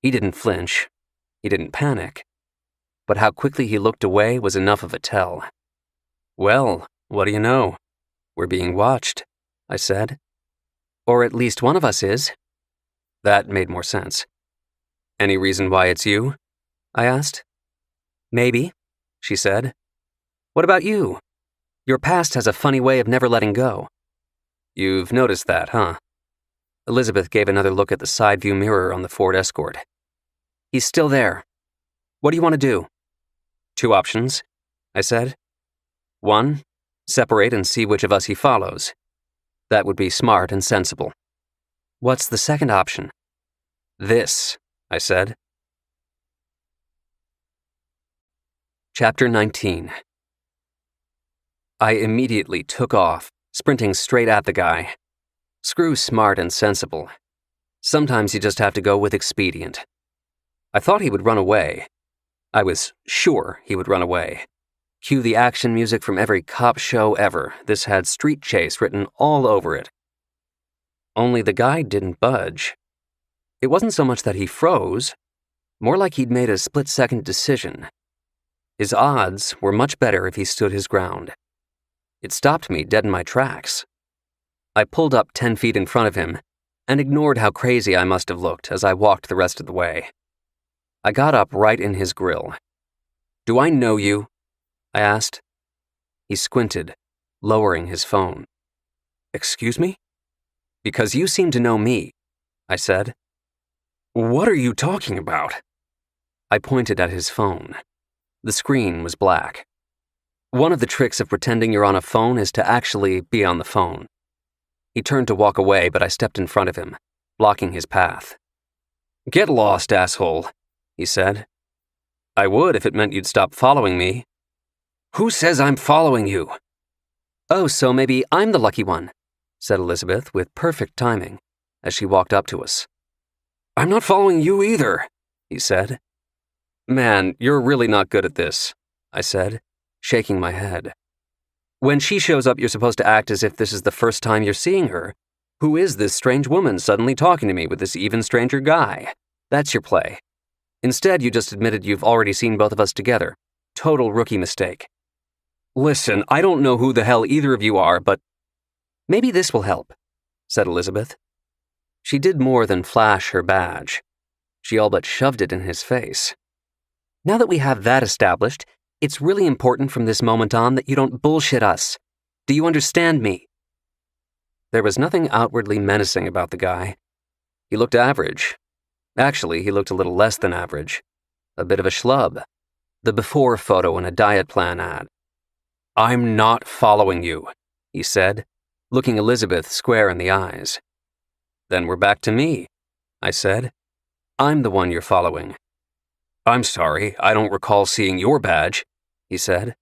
He didn't flinch. He didn't panic. But how quickly he looked away was enough of a tell. Well, what do you know? We're being watched, I said. Or at least one of us is. That made more sense. Any reason why it's you? I asked. Maybe, she said. What about you? Your past has a funny way of never letting go. You've noticed that, huh? Elizabeth gave another look at the side view mirror on the Ford Escort. He's still there. What do you want to do? 2 options, I said. 1, separate and see which of us he follows. That would be smart and sensible. What's the second option? This, I said. Chapter 19. I immediately took off, sprinting straight at the guy. Screw smart and sensible. Sometimes you just have to go with expedient. I thought he would run away. I was sure he would run away. Cue the action music from every cop show ever. This had Street Chase written all over it. Only the guy didn't budge. It wasn't so much that he froze, more like he'd made a split-second decision, His odds were much better if he stood his ground. It stopped me dead in my tracks. I pulled up 10 feet in front of him and ignored how crazy I must have looked as I walked the rest of the way. I got up right in his grill. "Do I know you?" I asked. He squinted, lowering his phone. "Excuse me?" "Because you seem to know me," I said. "What are you talking about?" I pointed at his phone. The screen was black. One of the tricks of pretending you're on a phone is to actually be on the phone. He turned to walk away, but I stepped in front of him, blocking his path. "Get lost, asshole," he said. "I would if it meant you'd stop following me." "Who says I'm following you?" "Oh, so maybe I'm the lucky one," said Elizabeth with perfect timing as she walked up to us. "I'm not following you either," he said. "Man, you're really not good at this," I said, shaking my head. "When she shows up, you're supposed to act as if this is the first time you're seeing her. Who is this strange woman suddenly talking to me with this even stranger guy? That's your play. Instead, you just admitted you've already seen both of us together. Total rookie mistake." "Listen, I don't know who the hell either of you are, but—" "Maybe this will help," said Elizabeth. She did more than flash her badge. She all but shoved it in his face. "Now that we have that established, it's really important from this moment on that you don't bullshit us. Do you understand me?" There was nothing outwardly menacing about the guy. He looked average. Actually, he looked a little less than average. A bit of a schlub. The before photo in a diet plan ad. "I'm not following you," he said, looking Elizabeth square in the eyes. "Then we're back to me," I said. "I'm the one you're following." "I'm sorry, I don't recall seeing your badge," he said.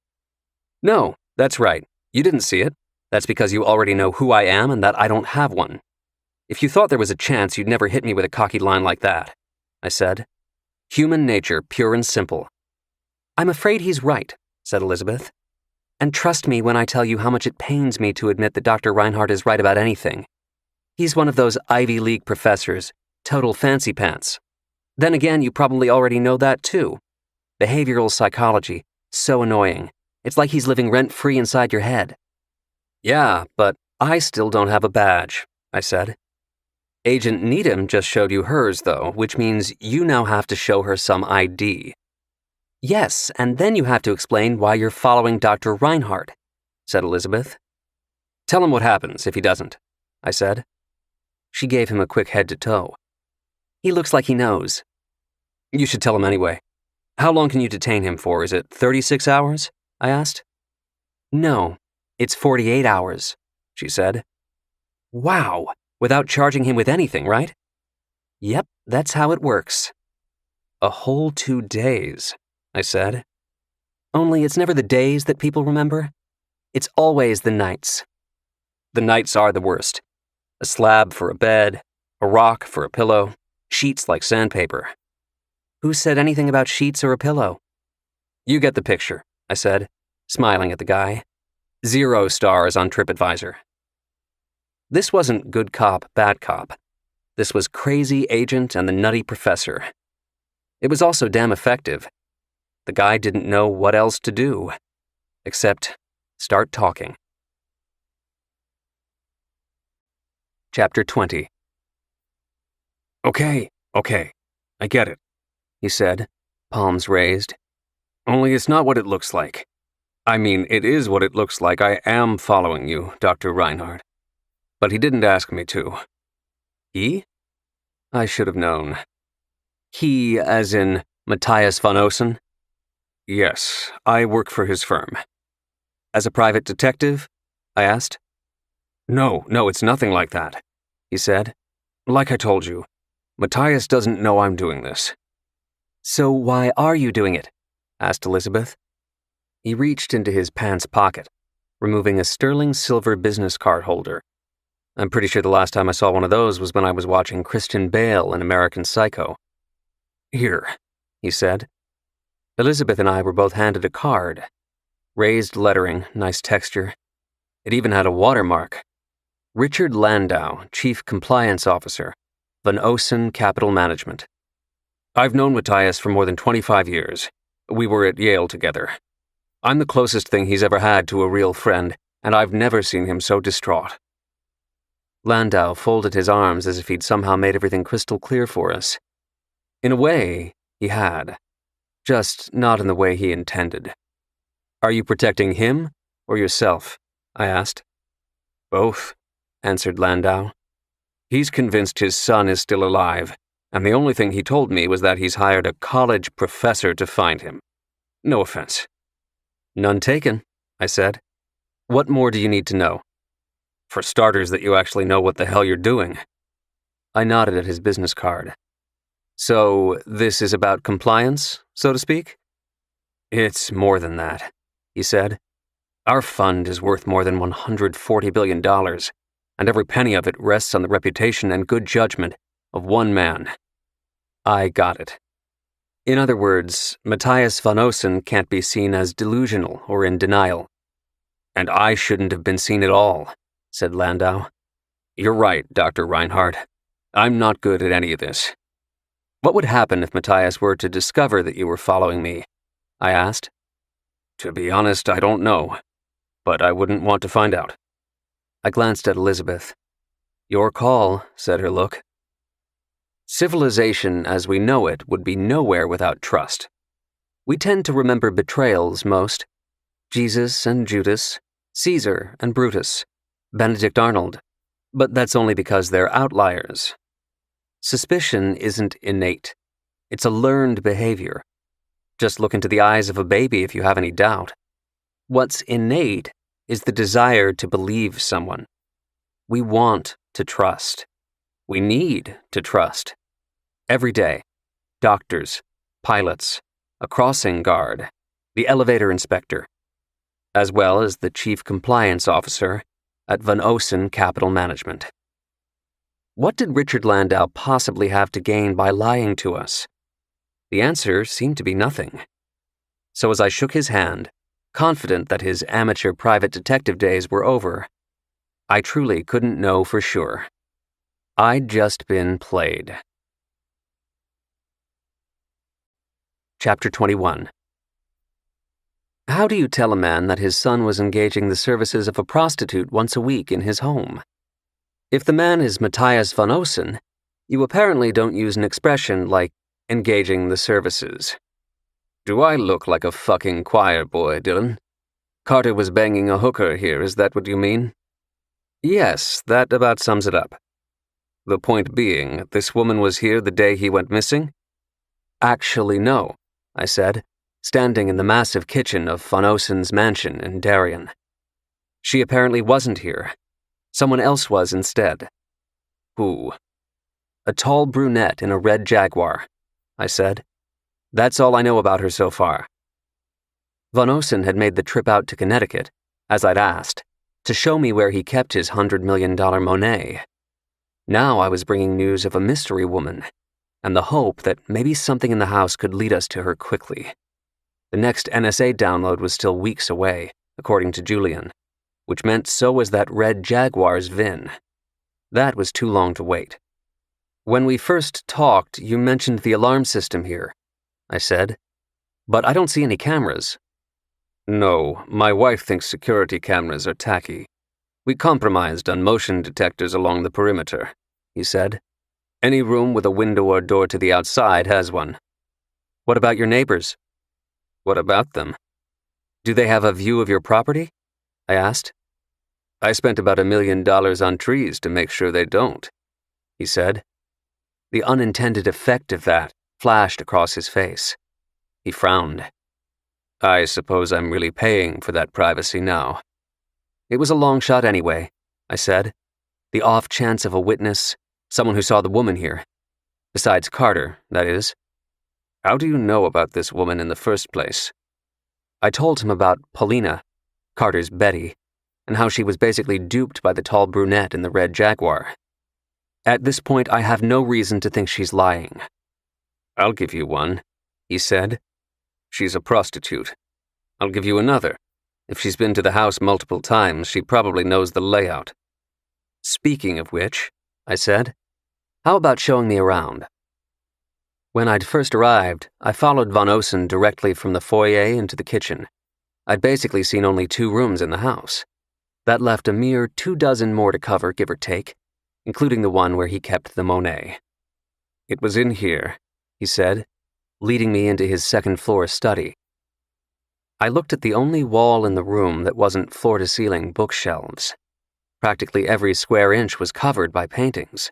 "No, that's right. You didn't see it. That's because you already know who I am and that I don't have one. If you thought there was a chance, you'd never hit me with a cocky line like that," I said. "Human nature, pure and simple." "I'm afraid he's right," said Elizabeth. "And trust me when I tell you how much it pains me to admit that Dr. Reinhardt is right about anything. He's one of those Ivy League professors, total fancy pants. Then again, you probably already know that too. Behavioral psychology, so annoying. It's like he's living rent-free inside your head." "Yeah, but I still don't have a badge," I said. "Agent Needham just showed you hers, though, which means you now have to show her some ID." "Yes, and then you have to explain why you're following Dr. Reinhardt," said Elizabeth. "Tell him what happens if he doesn't," I said. She gave him a quick head to toe. "He looks like he knows." "You should tell him anyway. How long can you detain him for? Is it 36 hours? I asked. "No, it's 48 hours, she said. "Wow, without charging him with anything, right?" "Yep, that's how it works." "A whole 2 days, I said. "Only it's never the days that people remember. It's always the nights." "The nights are the worst. A slab for a bed, a rock for a pillow, sheets like sandpaper." "Who said anything about sheets or a pillow?" "You get the picture," I said, smiling at the guy. 0 stars on TripAdvisor. This wasn't good cop, bad cop. This was crazy agent and the nutty professor. It was also damn effective. The guy didn't know what else to do, except start talking. Chapter 20. Okay, I get it," he said, palms raised. "Only it's not what it looks like. I mean, it is what it looks like. I am following you, Dr. Reinhardt. But he didn't ask me to." "He?" I should have known. "He, as in Matthias von Osen?" "Yes, I work for his firm." "As a private detective?" I asked. No, it's nothing like that," he said. "Like I told you, Matthias doesn't know I'm doing this." "So why are you doing it?" asked Elizabeth. He reached into his pants pocket, removing a sterling silver business card holder. I'm pretty sure the last time I saw one of those was when I was watching Christian Bale in American Psycho. "Here," he said. Elizabeth and I were both handed a card. Raised lettering, nice texture. It even had a watermark. Richard Landau, Chief Compliance Officer, Van Osen Capital Management. "I've known Matthias for more than 25 years. We were at Yale together. I'm the closest thing he's ever had to a real friend, and I've never seen him so distraught." Landau folded his arms as if he'd somehow made everything crystal clear for us. In a way, he had. Just not in the way he intended. "Are you protecting him or yourself?" I asked. "Both," answered Landau. "He's convinced his son is still alive, and the only thing he told me was that he's hired a college professor to find him. No offense." "None taken," I said. "What more do you need to know?" "For starters, that you actually know what the hell you're doing." I nodded at his business card. "So, this is about compliance, so to speak?" "It's more than that," he said. "Our fund is worth more than $140 billion, and every penny of it rests on the reputation and good judgment of one man." I got it. In other words, Matthias von Osen can't be seen as delusional or in denial. "And I shouldn't have been seen at all," said Landau. "You're right, Dr. Reinhardt. I'm not good at any of this." "What would happen if Matthias were to discover that you were following me?" I asked. "To be honest, I don't know. But I wouldn't want to find out." I glanced at Elizabeth. "Your call," said her look. Civilization as we know it would be nowhere without trust. We tend to remember betrayals most. Jesus and Judas, Caesar and Brutus, Benedict Arnold. But that's only because they're outliers. Suspicion isn't innate. It's a learned behavior. Just look into the eyes of a baby if you have any doubt. What's innate is the desire to believe someone. We want to trust. We need to trust. Every day, doctors, pilots, a crossing guard, the elevator inspector, as well as the chief compliance officer at Von Osen Capital Management. What did Richard Landau possibly have to gain by lying to us? The answer seemed to be nothing. So as I shook his hand, confident that his amateur private detective days were over, I truly couldn't know for sure. I'd just been played. Chapter 21. How do you tell a man that his son was engaging the services of a prostitute once a week in his home? If the man is Matthias von Osen, you apparently don't use an expression like engaging the services. "Do I look like a fucking choir boy, Dylan? Carter was banging a hooker here, is that what you mean?" "Yes, that about sums it up." "The point being, this woman was here the day he went missing?" "Actually, no," I said, standing in the massive kitchen of von Osen's mansion in Darien. "She apparently wasn't here. Someone else was instead." "Who?" "A tall brunette in a red Jaguar," I said. "That's all I know about her so far." Von Osen had made the trip out to Connecticut, as I'd asked, to show me where he kept his $100 million Monet. Now I was bringing news of a mystery woman, and the hope that maybe something in the house could lead us to her quickly. The next NSA download was still weeks away, according to Julian, which meant so was that red Jaguar's VIN. That was too long to wait. "When we first talked, you mentioned the alarm system here," I said. "But I don't see any cameras." "No, my wife thinks security cameras are tacky. We compromised on motion detectors along the perimeter," he said. "Any room with a window or door to the outside has one." "What about your neighbors?" "What about them?" "Do they have a view of your property?" I asked. "I spent about $1 million on trees to make sure they don't," he said. The unintended effect of that flashed across his face. He frowned. "I suppose I'm really paying for that privacy now." "It was a long shot anyway," I said. "The off chance of a witness, someone who saw the woman here. Besides Carter, that is." "How do you know about this woman in the first place?" I told him about Paulina, Carter's Betty, and how she was basically duped by the tall brunette in the red Jaguar. "At this point, I have no reason to think she's lying." "I'll give you one," he said. "She's a prostitute. I'll give you another. If she's been to the house multiple times, she probably knows the layout." "Speaking of which," I said, "how about showing me around?" When I'd first arrived, I followed Von Osen directly from the foyer into the kitchen. I'd basically seen only 2 rooms in the house. That left a mere 24 more to cover, give or take, including the one where he kept the Monet. "It was in here," he said, leading me into his second-floor study. I looked at the only wall in the room that wasn't floor-to-ceiling bookshelves. Practically every square inch was covered by paintings.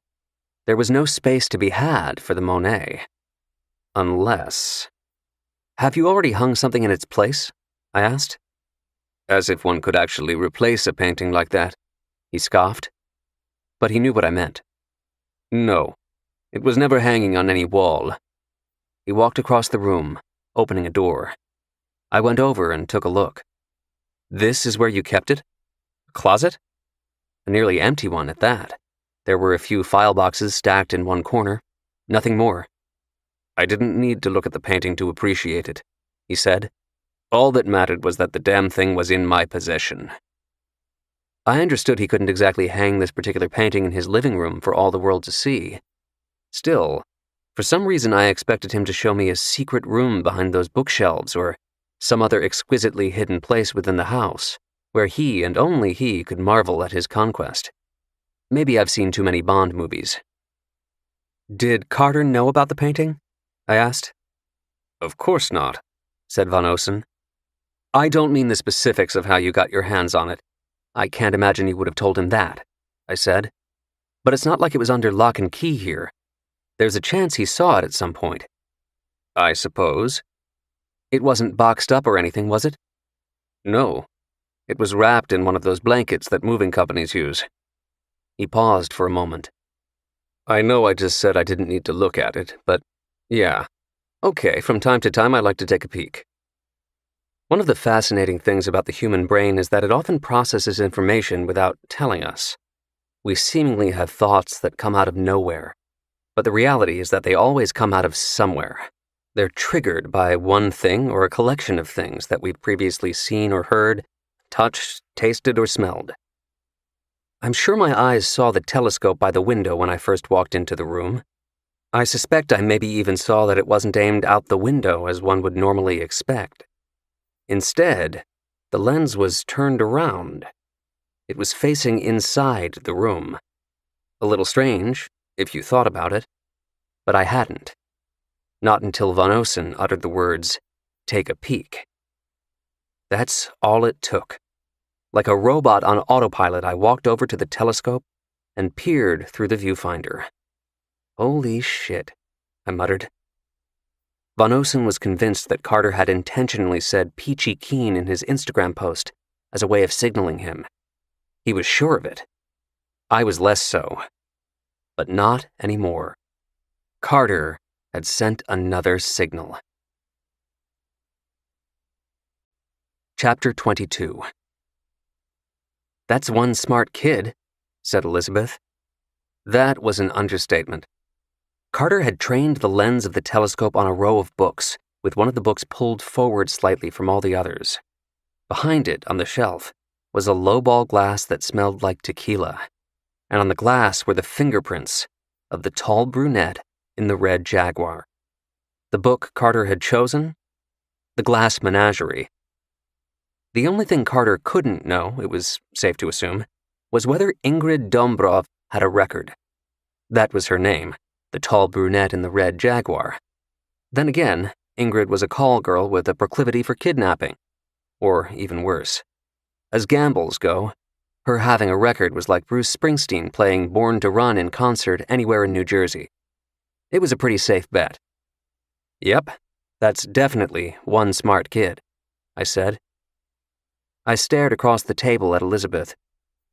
There was no space to be had for the Monet. Unless... "Have you already hung something in its place?" I asked. "As if one could actually replace a painting like that," he scoffed. But he knew what I meant. "No, it was never hanging on any wall." He walked across the room, opening a door. I went over and took a look. "This is where you kept it? A closet?" A nearly empty one at that. There were a few file boxes stacked in one corner. Nothing more. "I didn't need to look at the painting to appreciate it," he said. "All that mattered was that the damn thing was in my possession." I understood he couldn't exactly hang this particular painting in his living room for all the world to see. Still, for some reason I expected him to show me a secret room behind those bookshelves or some other exquisitely hidden place within the house, where he and only he could marvel at his conquest. Maybe I've seen too many Bond movies. "Did Carter know about the painting?" I asked. "Of course not," said Von Osen. "I don't mean the specifics of how you got your hands on it. I can't imagine you would have told him that," I said. "But it's not like it was under lock and key here. There's a chance he saw it at some point." "I suppose." "It wasn't boxed up or anything, was it?" "No. It was wrapped in one of those blankets that moving companies use." He paused for a moment. "I know I just said I didn't need to look at it, but yeah. Okay, from time to time I like to take a peek." One of the fascinating things about the human brain is that it often processes information without telling us. We seemingly have thoughts that come out of nowhere, but the reality is that they always come out of somewhere. They're triggered by one thing or a collection of things that we've previously seen or heard, touched, tasted, or smelled. I'm sure my eyes saw the telescope by the window when I first walked into the room. I suspect I maybe even saw that it wasn't aimed out the window as one would normally expect. Instead, the lens was turned around. It was facing inside the room. A little strange, if you thought about it, but I hadn't. Not until Von Osen uttered the words, "Take a peek." That's all it took. Like a robot on autopilot, I walked over to the telescope and peered through the viewfinder. "Holy shit," I muttered. Von Osen was convinced that Carter had intentionally said peachy keen in his Instagram post as a way of signaling him. He was sure of it. I was less so. But not anymore. Carter had sent another signal. Chapter 22. "That's one smart kid," said Elizabeth. That was an understatement. Carter had trained the lens of the telescope on a row of books, with one of the books pulled forward slightly from all the others. Behind it, on the shelf, was a lowball glass that smelled like tequila, and on the glass were the fingerprints of the tall brunette in the red Jaguar. The book Carter had chosen? The Glass Menagerie. The only thing Carter couldn't know, it was safe to assume, was whether Ingrid Dombrov had a record. That was her name, the tall brunette in the red Jaguar. Then again, Ingrid was a call girl with a proclivity for kidnapping. Or even worse. As gambles go, her having a record was like Bruce Springsteen playing Born to Run in concert anywhere in New Jersey. It was a pretty safe bet. "Yep, that's definitely one smart kid," I said. I stared across the table at Elizabeth.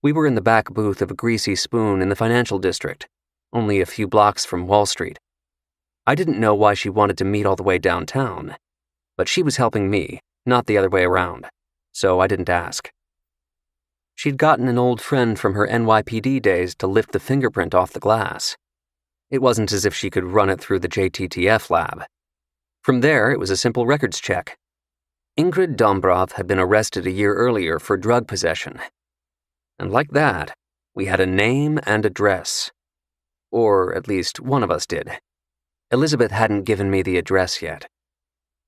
We were in the back booth of a Greasy Spoon in the financial district, only a few blocks from Wall Street. I didn't know why she wanted to meet all the way downtown, but she was helping me, not the other way around, so I didn't ask. She'd gotten an old friend from her NYPD days to lift the fingerprint off the glass. It wasn't as if she could run it through the JTTF lab. From there, it was a simple records check. Ingrid Dombrov had been arrested a year earlier for drug possession. And like that, we had a name and address. Or at least one of us did. Elizabeth hadn't given me the address yet.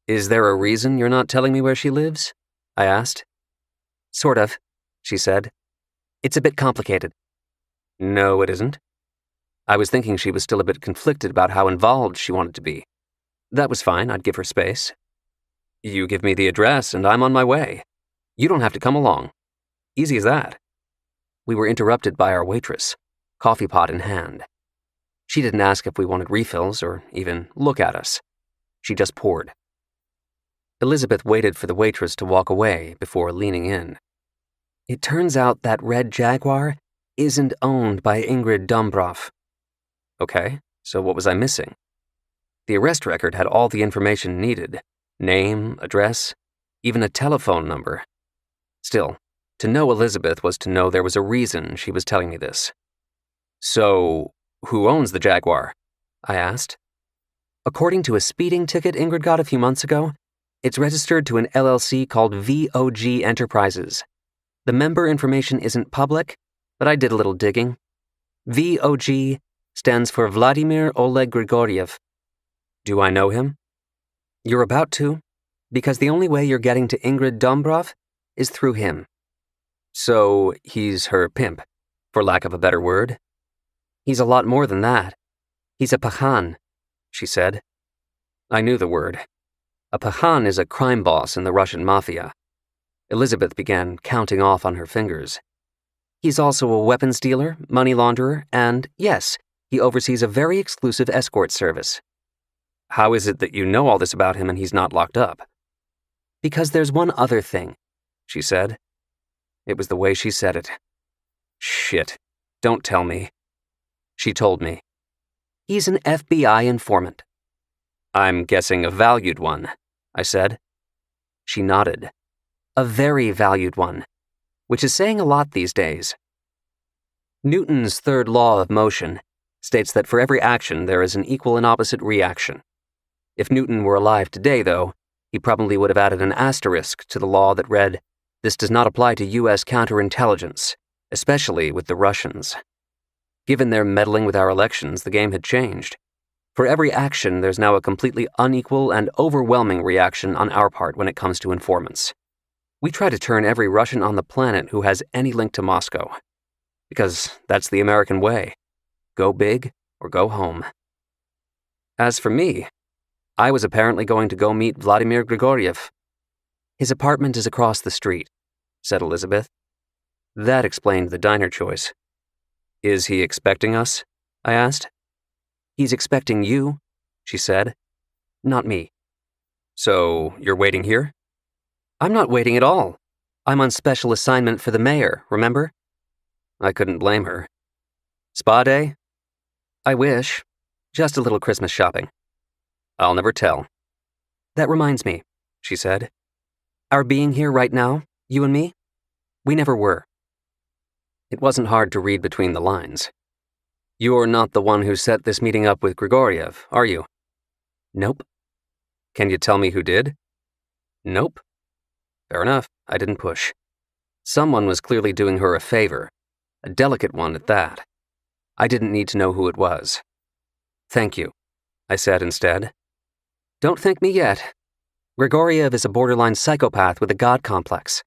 Is there a reason you're not telling me where she lives? I asked. Sort of, she said. It's a bit complicated. No, it isn't. I was thinking she was still a bit conflicted about how involved she wanted to be. That was fine, I'd give her space. You give me the address and I'm on my way. You don't have to come along. Easy as that. We were interrupted by our waitress, coffee pot in hand. She didn't ask if we wanted refills or even look at us. She just poured. Elizabeth waited for the waitress to walk away before leaning in. It turns out that red Jaguar isn't owned by Ingrid Dombrov. Okay, so what was I missing? The arrest record had all the information needed. Name, address, even a telephone number. Still, to know Elizabeth was to know there was a reason she was telling me this. So, who owns the Jaguar? I asked. According to a speeding ticket Ingrid got a few months ago, it's registered to an LLC called VOG Enterprises. The member information isn't public, but I did a little digging. VOG stands for Vladimir Oleg Grigoriev. Do I know him? You're about to, because the only way you're getting to Ingrid Dombrov is through him. So he's her pimp, for lack of a better word? He's a lot more than that. He's a pahan, she said. I knew the word. A pahan is a crime boss in the Russian mafia. Elizabeth began counting off on her fingers. He's also a weapons dealer, money launderer, and, yes, he oversees a very exclusive escort service. How is it that you know all this about him and he's not locked up? Because there's one other thing, she said. It was the way she said it. Shit, don't tell me. She told me. He's an FBI informant. I'm guessing a valued one, I said. She nodded. A very valued one, which is saying a lot these days. Newton's third law of motion states that for every action there is an equal and opposite reaction. If Newton were alive today, though, he probably would have added an asterisk to the law that read, "This does not apply to U.S. counterintelligence, especially with the Russians." Given their meddling with our elections, the game had changed. For every action, there's now a completely unequal and overwhelming reaction on our part when it comes to informants. We try to turn every Russian on the planet who has any link to Moscow. Because that's the American way. Go big or go home. As for me, I was apparently going to go meet Vladimir Grigoriev. His apartment is across the street, said Elizabeth. That explained the diner choice. Is he expecting us? I asked. He's expecting you, she said. Not me. So, you're waiting here? I'm not waiting at all. I'm on special assignment for the mayor, remember? I couldn't blame her. Spa day? I wish. Just a little Christmas shopping. I'll never tell. That reminds me, she said. Our being here right now, you and me? We never were. It wasn't hard to read between the lines. You're not the one who set this meeting up with Grigoriev, are you? Nope. Can you tell me who did? Nope. Fair enough, I didn't push. Someone was clearly doing her a favor, a delicate one at that. I didn't need to know who it was. Thank you, I said instead. Don't thank me yet. Grigoriev is a borderline psychopath with a god complex.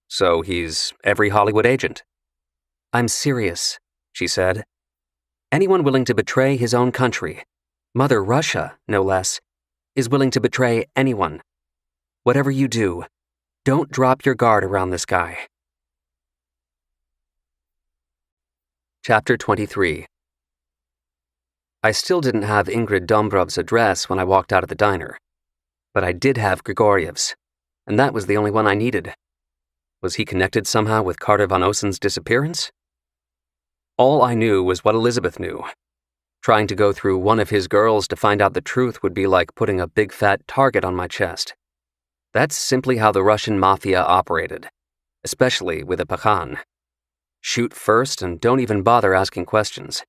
So he's every Hollywood agent. I'm serious, she said. Anyone willing to betray his own country, Mother Russia, no less, is willing to betray anyone. Whatever you do, don't drop your guard around this guy. Chapter 23. I still didn't have Ingrid Dombrov's address when I walked out of the diner, but I did have Grigoriev's, and that was the only one I needed. Was he connected somehow with Carter von Osen's disappearance? All I knew was what Elizabeth knew. Trying to go through one of his girls to find out the truth would be like putting a big fat target on my chest. That's simply how the Russian mafia operated, especially with a pahan. Shoot first and don't even bother asking questions.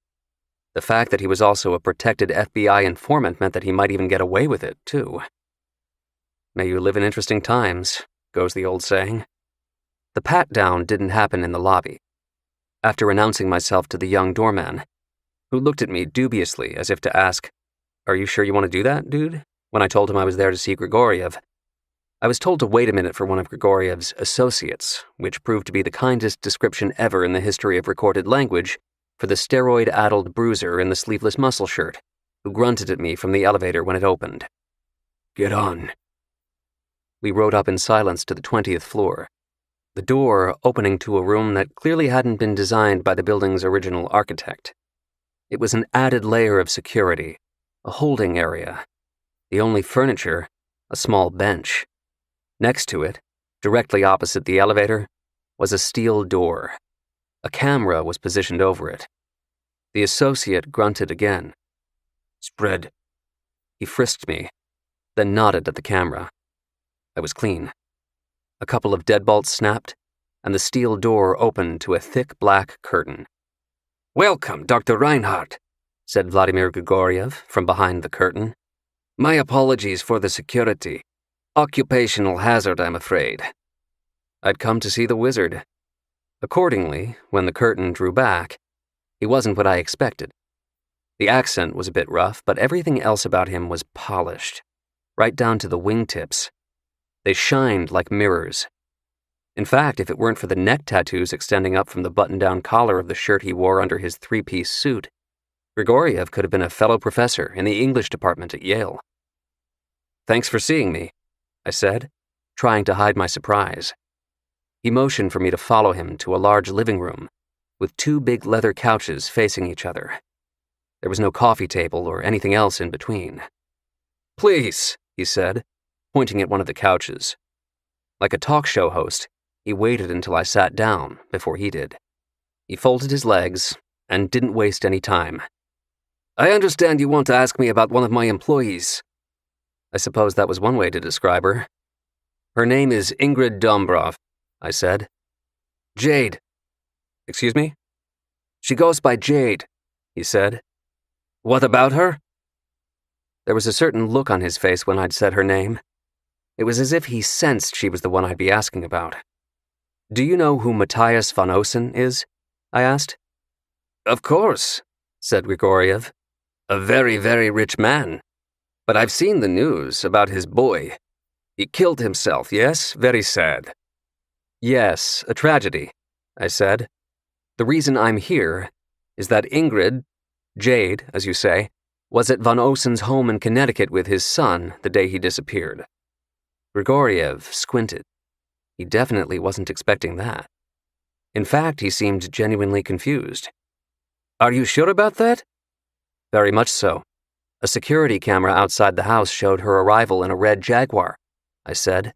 The fact that he was also a protected FBI informant meant that he might even get away with it, too. May you live in interesting times, goes the old saying. The pat-down didn't happen in the lobby. After announcing myself to the young doorman, who looked at me dubiously as if to ask, Are you sure you want to do that, dude? When I told him I was there to see Grigoriev. I was told to wait a minute for one of Grigoriev's associates, which proved to be the kindest description ever in the history of recorded language for the steroid-addled bruiser in the sleeveless muscle shirt, who grunted at me from the elevator when it opened. Get on. We rode up in silence to the 20th floor, the door opening to a room that clearly hadn't been designed by the building's original architect. It was an added layer of security, a holding area. The only furniture, a small bench. Next to it, directly opposite the elevator, was a steel door. A camera was positioned over it. The associate grunted again. Spread. He frisked me, then nodded at the camera. I was clean. A couple of deadbolts snapped, and the steel door opened to a thick black curtain. Welcome, Dr. Reinhardt, said Vladimir Grigoriev from behind the curtain. My apologies for the security. Occupational hazard, I'm afraid. I'd come to see the wizard. Accordingly, when the curtain drew back, he wasn't what I expected. The accent was a bit rough, but everything else about him was polished, right down to the wingtips. They shined like mirrors. In fact, if it weren't for the neck tattoos extending up from the button-down collar of the shirt he wore under his three-piece suit, Grigoriev could have been a fellow professor in the English department at Yale. Thanks for seeing me, I said, trying to hide my surprise. He motioned for me to follow him to a large living room with two big leather couches facing each other. There was no coffee table or anything else in between. Please, he said, pointing at one of the couches. Like a talk show host, he waited until I sat down before he did. He folded his legs and didn't waste any time. I understand you want to ask me about one of my employees. I suppose that was one way to describe her. Her name is Ingrid Dombrov, I said. Jade. Excuse me? She goes by Jade, he said. What about her? There was a certain look on his face when I'd said her name. It was as if he sensed she was the one I'd be asking about. Do you know who Matthias von Osen is? I asked. Of course, said Grigoriev. A very, very rich man. But I've seen the news about his boy. He killed himself, yes? Very sad. Yes, a tragedy, I said. The reason I'm here is that Ingrid, Jade, as you say, was at von Osen's home in Connecticut with his son the day he disappeared. Grigoriev squinted. He definitely wasn't expecting that. In fact, he seemed genuinely confused. Are you sure about that? Very much so. A security camera outside the house showed her arrival in a red Jaguar, I said.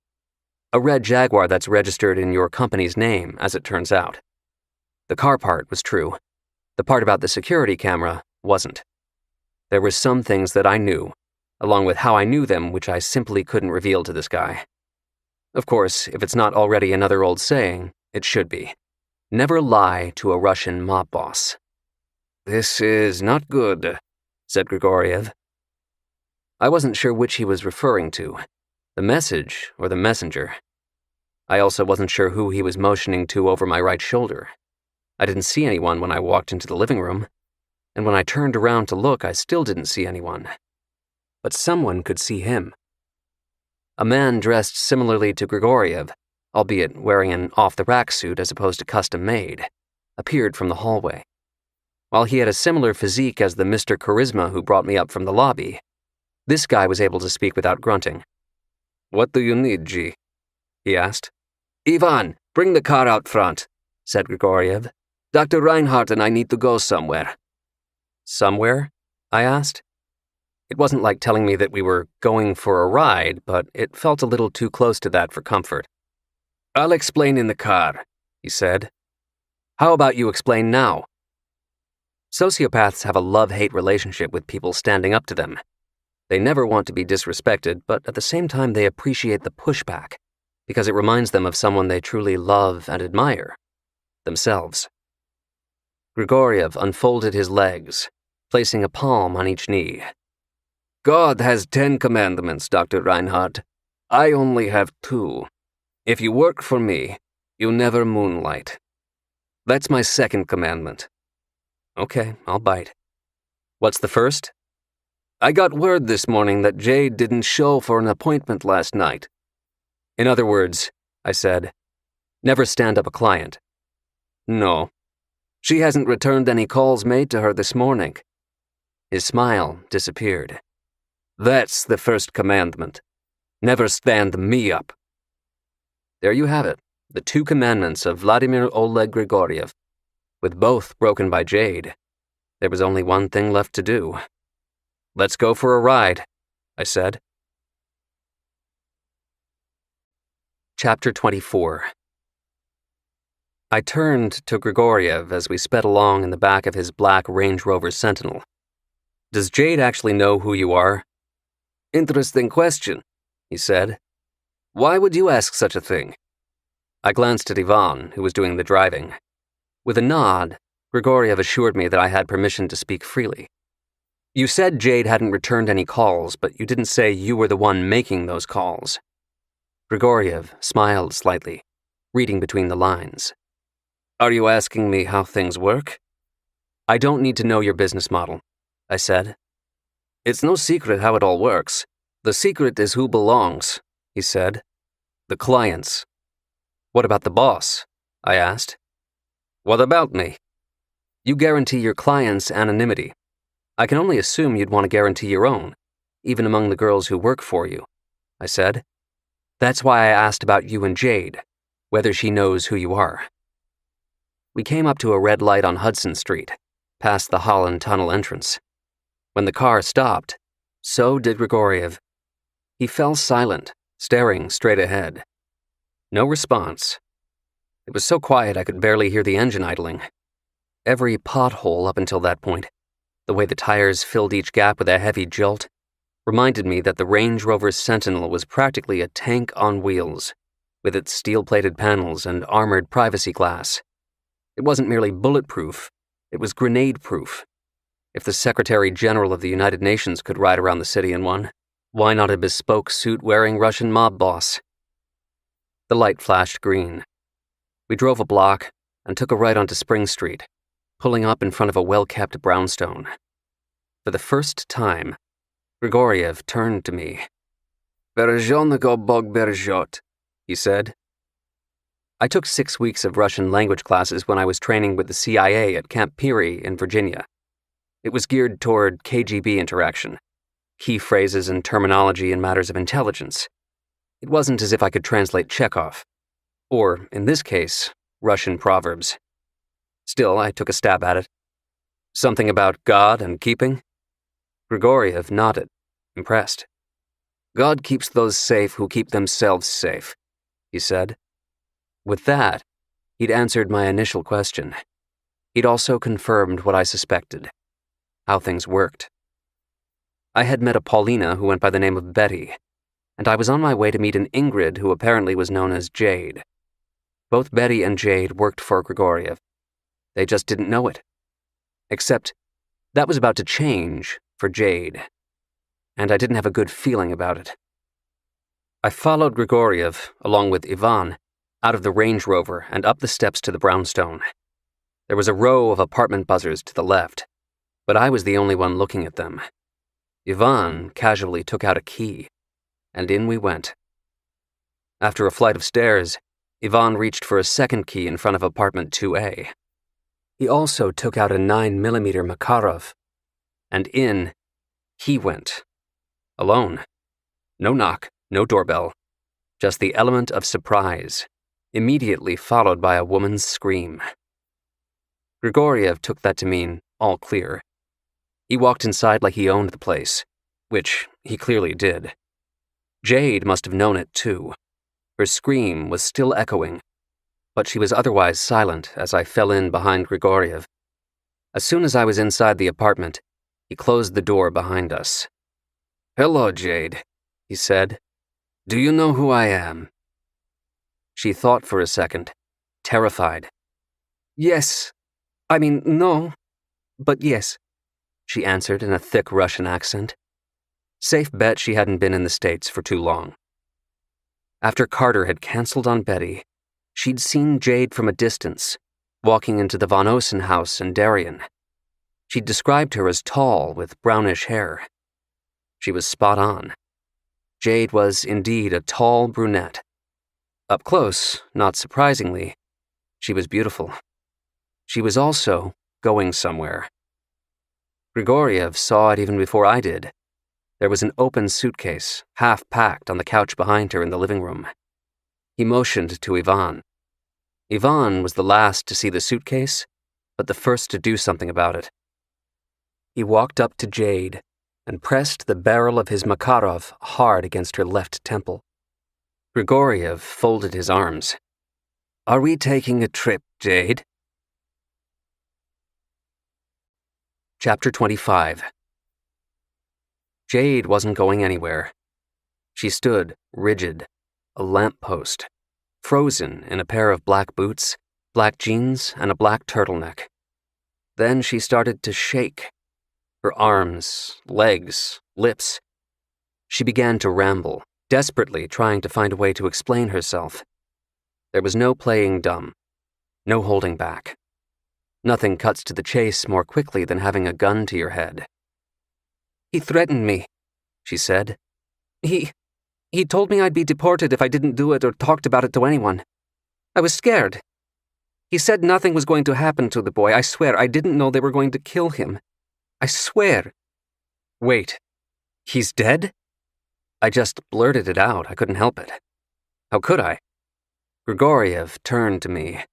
A red Jaguar that's registered in your company's name, as it turns out. The car part was true. The part about the security camera wasn't. There were some things that I knew, along with how I knew them, which I simply couldn't reveal to this guy. Of course, if it's not already another old saying, it should be. Never lie to a Russian mob boss. This is not good, said Grigoriev. I wasn't sure which he was referring to, the message or the messenger. I also wasn't sure who he was motioning to over my right shoulder. I didn't see anyone when I walked into the living room, and when I turned around to look, I still didn't see anyone. But someone could see him. A man dressed similarly to Grigoriev, albeit wearing an off-the-rack suit as opposed to custom-made, appeared from the hallway. While he had a similar physique as the Mr. Charisma who brought me up from the lobby, this guy was able to speak without grunting. What do you need, G? He asked. Ivan, bring the car out front, said Grigoriev. Dr. Reinhardt and I need to go somewhere. Somewhere? I asked. It wasn't like telling me that we were going for a ride, but it felt a little too close to that for comfort. I'll explain in the car, he said. How about you explain now? Sociopaths have a love-hate relationship with people standing up to them. They never want to be disrespected, but at the same time they appreciate the pushback, because it reminds them of someone they truly love and admire, themselves. Grigoriev unfolded his legs, placing a palm on each knee. God has 10 commandments, Dr. Reinhardt. I only have 2. If you work for me, you never moonlight. That's my second commandment. Okay, I'll bite. What's the first? I got word this morning that Jade didn't show for an appointment last night. In other words, I said, never stand up a client. No. She hasn't returned any calls made to her this morning. His smile disappeared. That's the first commandment. Never stand me up. There you have it, the 2 commandments of Vladimir Oleg Grigoriev. With both broken by Jade, there was only one thing left to do. Let's go for a ride, I said. Chapter 24. I turned to Grigoriev as we sped along in the back of his black Range Rover Sentinel. Does Jade actually know who you are? Interesting question, he said. Why would you ask such a thing? I glanced at Ivan, who was doing the driving. With a nod, Grigoriev assured me that I had permission to speak freely. You said Jade hadn't returned any calls, but you didn't say you were the one making those calls. Grigoriev smiled slightly, reading between the lines. Are you asking me how things work? I don't need to know your business model, I said. It's no secret how it all works. The secret is who belongs, he said. The clients. What about the boss? I asked. What about me? You guarantee your clients anonymity. I can only assume you'd want to guarantee your own, even among the girls who work for you, I said. That's why I asked about you and Jade, whether she knows who you are. We came up to a red light on Hudson Street, past the Holland Tunnel entrance. When the car stopped, so did Grigoriev. He fell silent, staring straight ahead. No response. It was so quiet I could barely hear the engine idling. Every pothole up until that point, the way the tires filled each gap with a heavy jolt, reminded me that the Range Rover Sentinel was practically a tank on wheels, with its steel-plated panels and armored privacy glass. It wasn't merely bulletproof, it was grenade-proof. If the Secretary General of the United Nations could ride around the city in one, why not a bespoke suit-wearing Russian mob boss? The light flashed green. We drove a block and took a right onto Spring Street, pulling up in front of a well-kept brownstone. For the first time, Grigoriev turned to me. Berezhonnego Bog Berezhot, he said. I took 6 weeks of Russian language classes when I was training with the CIA at Camp Peary in Virginia. It was geared toward KGB interaction, key phrases and terminology in matters of intelligence. It wasn't as if I could translate Chekhov, or, in this case, Russian proverbs. Still, I took a stab at it. Something about God and keeping? Grigoriev nodded, impressed. God keeps those safe who keep themselves safe, he said. With that, he'd answered my initial question. He'd also confirmed what I suspected, how things worked. I had met a Paulina who went by the name of Betty, and I was on my way to meet an Ingrid who apparently was known as Jade. Both Betty and Jade worked for Grigoriev. They just didn't know it. Except, that was about to change for Jade, and I didn't have a good feeling about it. I followed Grigoriev, along with Ivan, out of the Range Rover and up the steps to the brownstone. There was a row of apartment buzzers to the left, but I was the only one looking at them. Ivan casually took out a key, and in we went. After a flight of stairs, Ivan reached for a second key in front of apartment 2A. He also took out a 9mm Makarov, and in he went. Alone. No knock, no doorbell. Just the element of surprise, immediately followed by a woman's scream. Grigoriev took that to mean all clear. He walked inside like he owned the place, which he clearly did. Jade must have known it too. Her scream was still echoing, but she was otherwise silent as I fell in behind Grigoriev. As soon as I was inside the apartment, he closed the door behind us. "Hello, Jade," he said. "Do you know who I am?" She thought for a second, terrified. "Yes. No. But yes," she answered in a thick Russian accent. Safe bet she hadn't been in the States for too long. After Carter had canceled on Betty, she'd seen Jade from a distance, walking into the Von Osen house in Darien. She'd described her as tall with brownish hair. She was spot on. Jade was indeed a tall brunette. Up close, not surprisingly, she was beautiful. She was also going somewhere. Grigoriev saw it even before I did. There was an open suitcase, half packed, on the couch behind her in the living room. He motioned to Ivan. Ivan was the last to see the suitcase, but the first to do something about it. He walked up to Jade and pressed the barrel of his Makarov hard against her left temple. Grigoriev folded his arms. "Are we taking a trip, Jade?" Chapter 25. Jade wasn't going anywhere. She stood, rigid, a lamppost, frozen in a pair of black boots, black jeans, and a black turtleneck. Then she started to shake. Her arms, legs, lips. She began to ramble, desperately trying to find a way to explain herself. There was no playing dumb, no holding back. Nothing cuts to the chase more quickly than having a gun to your head. "He threatened me," she said. He told me I'd be deported if I didn't do it or talked about it to anyone. I was scared. He said nothing was going to happen to the boy. I swear, I didn't know they were going to kill him. I swear." "Wait, he's dead?" I just blurted it out. I couldn't help it. How could I? Grigoriev turned to me.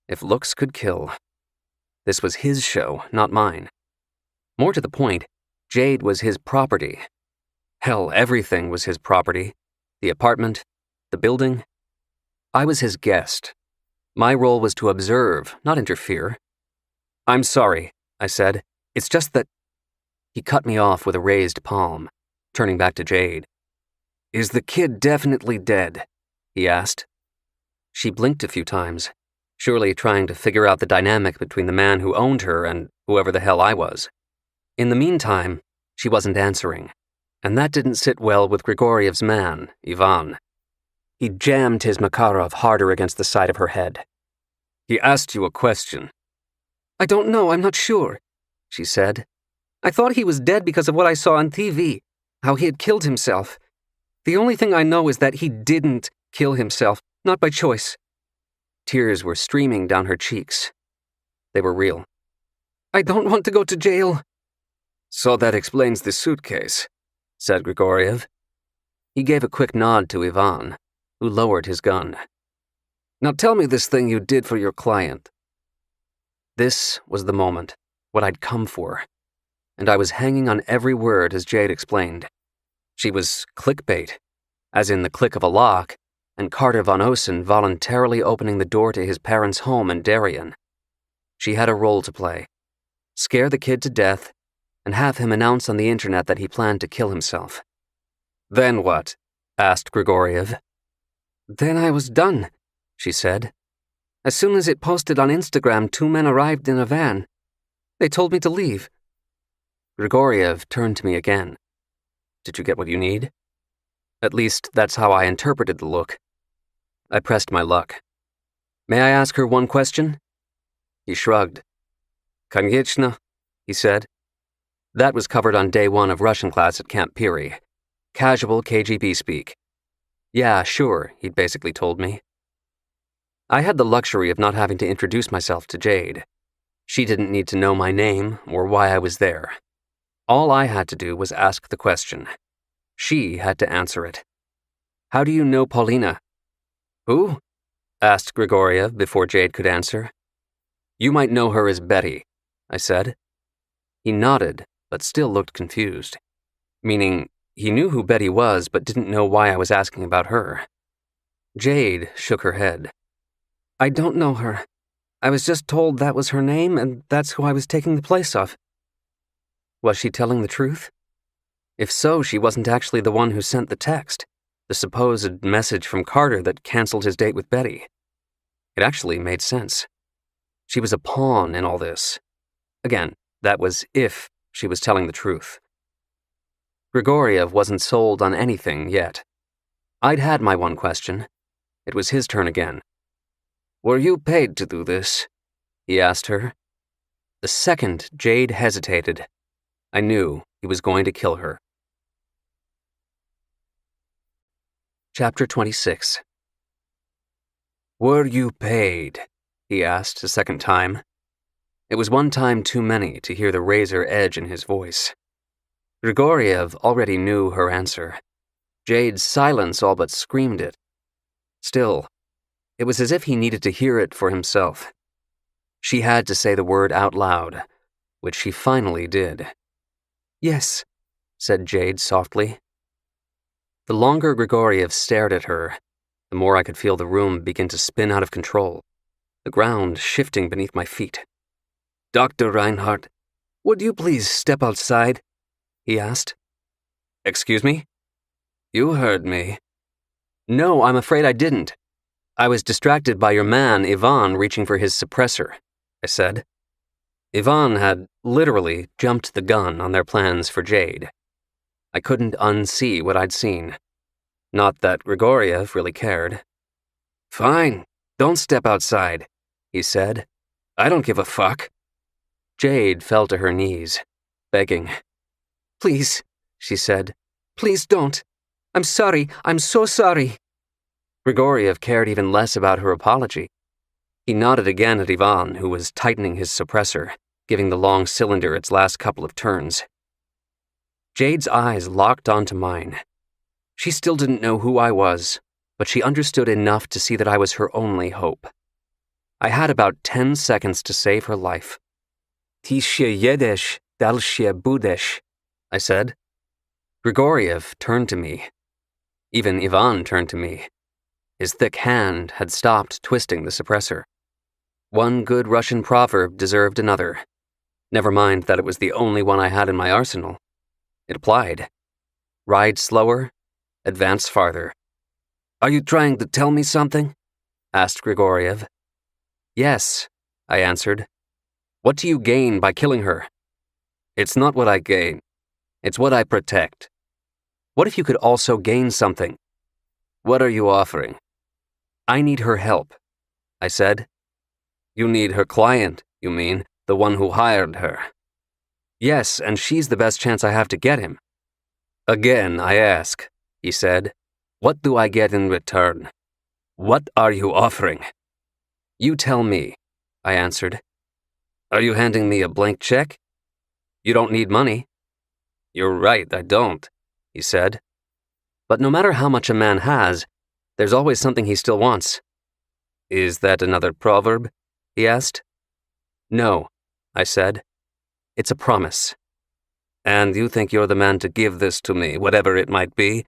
If looks could kill. This was his show, not mine. More to the point, Jade was his property. Hell, everything was his property. The apartment, the building. I was his guest. My role was to observe, not interfere. "I'm sorry," I said. "It's just that—" He cut me off with a raised palm, turning back to Jade. "Is the kid definitely dead?" he asked. She blinked a few times, surely trying to figure out the dynamic between the man who owned her and whoever the hell I was. In the meantime, she wasn't answering, and that didn't sit well with Grigoriev's man, Ivan. He jammed his Makarov harder against the side of her head. "He asked you a question." "I don't know, I'm not sure," she said. "I thought he was dead because of what I saw on TV, how he had killed himself. The only thing I know is that he didn't kill himself, not by choice." Tears were streaming down her cheeks. They were real. "I don't want to go to jail." "So that explains the suitcase," said Grigoriev. He gave a quick nod to Ivan, who lowered his gun. "Now tell me this thing you did for your client." This was the moment, what I'd come for, and I was hanging on every word as Jade explained. She was clickbait, as in the click of a lock, and Carter von Osen voluntarily opening the door to his parents' home in Darien. She had a role to play. Scare the kid to death, and have him announce on the internet that he planned to kill himself. "Then what?" asked Grigoriev. "Then I was done," she said. "As soon as it posted on Instagram, 2 men arrived in a van. They told me to leave." Grigoriev turned to me again. "Did you get what you need?" At least, that's how I interpreted the look. I pressed my luck. "May I ask her one question?" He shrugged. "Конечно," he said. That was covered on day 1 of Russian class at Camp Peary. Casual KGB speak. "Yeah, sure," he'd basically told me. I had the luxury of not having to introduce myself to Jade. She didn't need to know my name or why I was there. All I had to do was ask the question. She had to answer it. "How do you know Paulina?" "Who?" asked Grigoriev before Jade could answer. "You might know her as Betty," I said. He nodded, but still looked confused. Meaning, he knew who Betty was, but didn't know why I was asking about her. Jade shook her head. "I don't know her. I was just told that was her name, and that's who I was taking the place of." Was she telling the truth? If so, she wasn't actually the one who sent the text, the supposed message from Carter that canceled his date with Betty. It actually made sense. She was a pawn in all this. Again, that was if she was telling the truth. Grigoriev wasn't sold on anything yet. I'd had my one question. It was his turn again. "Were you paid to do this?" he asked her. The second Jade hesitated, I knew he was going to kill her. Chapter 26. "Were you paid?" he asked a second time. It was one time too many to hear the razor edge in his voice. Grigoriev already knew her answer. Jade's silence all but screamed it. Still, it was as if he needed to hear it for himself. She had to say the word out loud, which she finally did. "Yes," said Jade softly. The longer Grigoriev stared at her, the more I could feel the room begin to spin out of control, the ground shifting beneath my feet. "Dr. Reinhardt, would you please step outside?" he asked. "Excuse me?" "You heard me." "No, I'm afraid I didn't. I was distracted by your man, Ivan, reaching for his suppressor," I said. Ivan had literally jumped the gun on their plans for Jade. I couldn't unsee what I'd seen. Not that Grigoriev really cared. "Fine, don't step outside," he said. "I don't give a fuck." Jade fell to her knees, begging. "Please," she said. "Please don't. I'm sorry. I'm so sorry." Grigoriev cared even less about her apology. He nodded again at Ivan, who was tightening his suppressor, giving the long cylinder its last couple of turns. Jade's eyes locked onto mine. She still didn't know who I was, but she understood enough to see that I was her only hope. I had about 10 seconds to save her life. "Ty się jedziesz, dalsze budesz," I said. Grigoriev turned to me. Even Ivan turned to me. His thick hand had stopped twisting the suppressor. One good Russian proverb deserved another. Never mind that it was the only one I had in my arsenal. It applied. Ride slower, advance farther. "Are you trying to tell me something?" asked Grigoriev. "Yes," I answered. "What do you gain by killing her?" "It's not what I gain. It's what I protect." "What if you could also gain something?" "What are you offering?" "I need her help," I said. "You need her client, you mean, the one who hired her?" "Yes, and she's the best chance I have to get him." "Again, I ask," he said, "what do I get in return? What are you offering?" "You tell me," I answered. "Are you handing me a blank check?" "You don't need money." "You're right, I don't," he said. "But no matter how much a man has, there's always something he still wants." "Is that another proverb?" he asked. "No," I said. "It's a promise." "And you think you're the man to give this to me, whatever it might be?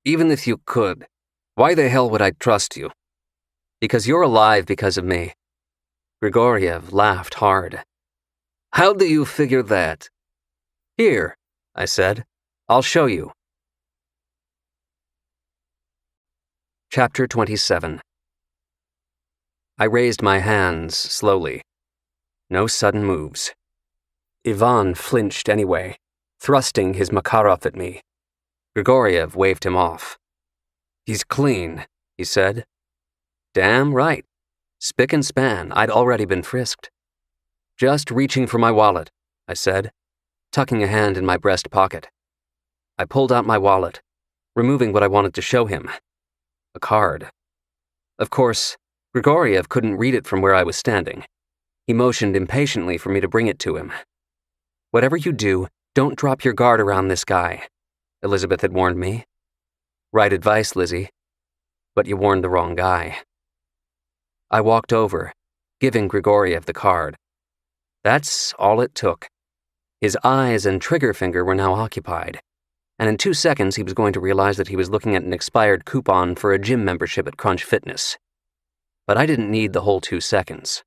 Even if you could, why the hell would I trust you?" "Because you're alive because of me." Grigoriev laughed hard. "How do you figure that?" "Here," I said. "I'll show you." Chapter 27. I raised my hands slowly. No sudden moves. Ivan flinched anyway, thrusting his Makarov at me. Grigoriev waved him off. "He's clean," he said. Damn right. Spick and span, I'd already been frisked. "Just reaching for my wallet," I said, tucking a hand in my breast pocket. I pulled out my wallet, removing what I wanted to show him. A card. Of course, Grigoriev couldn't read it from where I was standing. He motioned impatiently for me to bring it to him. "Whatever you do, don't drop your guard around this guy," Elizabeth had warned me. Right advice, Lizzie. But you warned the wrong guy. I walked over, giving Grigoriev the card. That's all it took. His eyes and trigger finger were now occupied, and in 2 seconds he was going to realize that he was looking at an expired coupon for a gym membership at Crunch Fitness. But I didn't need the whole 2 seconds.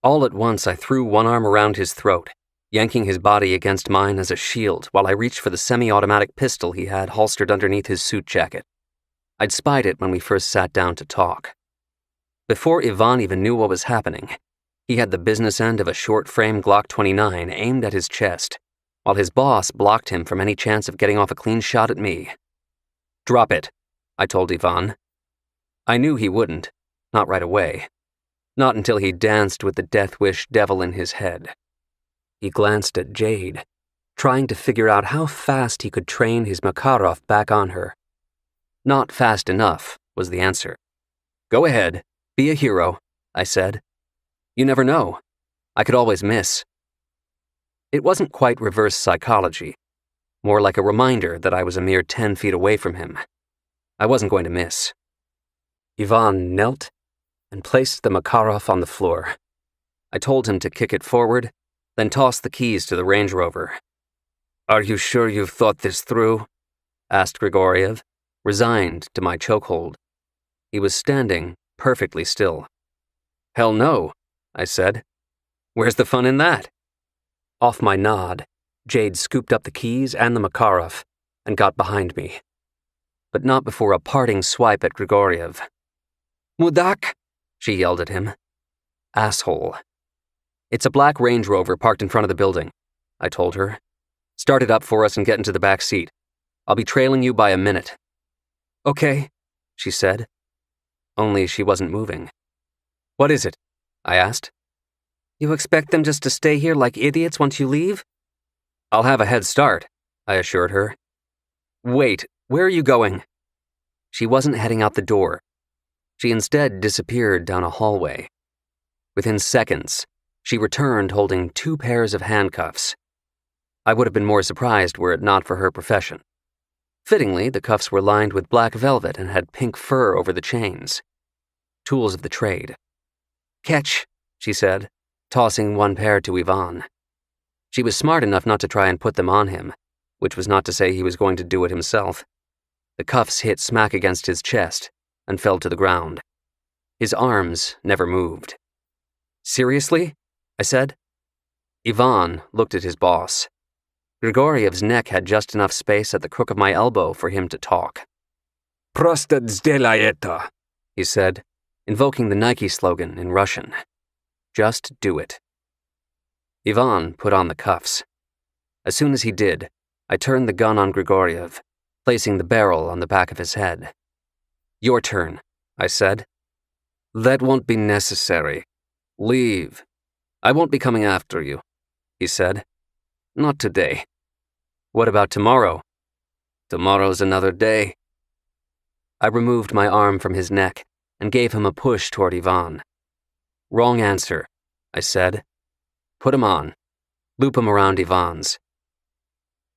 All at once I threw one arm around his throat, yanking his body against mine as a shield while I reached for the semi-automatic pistol he had holstered underneath his suit jacket. I'd spied it when we first sat down to talk. Before Ivan even knew what was happening, he had the business end of a short-frame Glock 29 aimed at his chest, while his boss blocked him from any chance of getting off a clean shot at me. "Drop it," I told Ivan. I knew he wouldn't, not right away. Not until he danced with the death wish devil in his head. He glanced at Jade, trying to figure out how fast he could train his Makarov back on her. Not fast enough, was the answer. Go ahead, be a hero, I said. You never know. I could always miss. It wasn't quite reverse psychology, more like a reminder that I was a mere 10 feet away from him. I wasn't going to miss. Ivan knelt and placed the Makarov on the floor. I told him to kick it forward, then toss the keys to the Range Rover. Are you sure you've thought this through? Asked Grigoriev, resigned to my chokehold. He was standing perfectly still. Hell no, I said. Where's the fun in that? Off my nod, Jade scooped up the keys and the Makarov and got behind me. But not before a parting swipe at Grigoriev. Mudak, she yelled at him. Asshole. It's a black Range Rover parked in front of the building, I told her. Start it up for us and get into the back seat. I'll be trailing you by a minute. Okay, she said. Only she wasn't moving. What is it? I asked. You expect them just to stay here like idiots once you leave? I'll have a head start, I assured her. Wait, where are you going? She wasn't heading out the door. She instead disappeared down a hallway. Within seconds, she returned holding 2 pairs of handcuffs. I would have been more surprised were it not for her profession. Fittingly, the cuffs were lined with black velvet and had pink fur over the chains. Tools of the trade. Catch, she said, tossing 1 pair to Ivan. She was smart enough not to try and put them on him, which was not to say he was going to do it himself. The cuffs hit smack against his chest and fell to the ground. His arms never moved. Seriously? I said. Ivan looked at his boss. Grigoriev's neck had just enough space at the crook of my elbow for him to talk. Prosta сделай, he said, invoking the Nike slogan in Russian. Just do it. Ivan put on the cuffs. As soon as he did, I turned the gun on Grigoriev, placing the barrel on the back of his head. Your turn, I said. That won't be necessary. Leave. I won't be coming after you, he said. Not today. What about tomorrow? Tomorrow's another day. I removed my arm from his neck and gave him a push toward Ivan. Wrong answer, I said. Put him on. Loop him around Ivan's.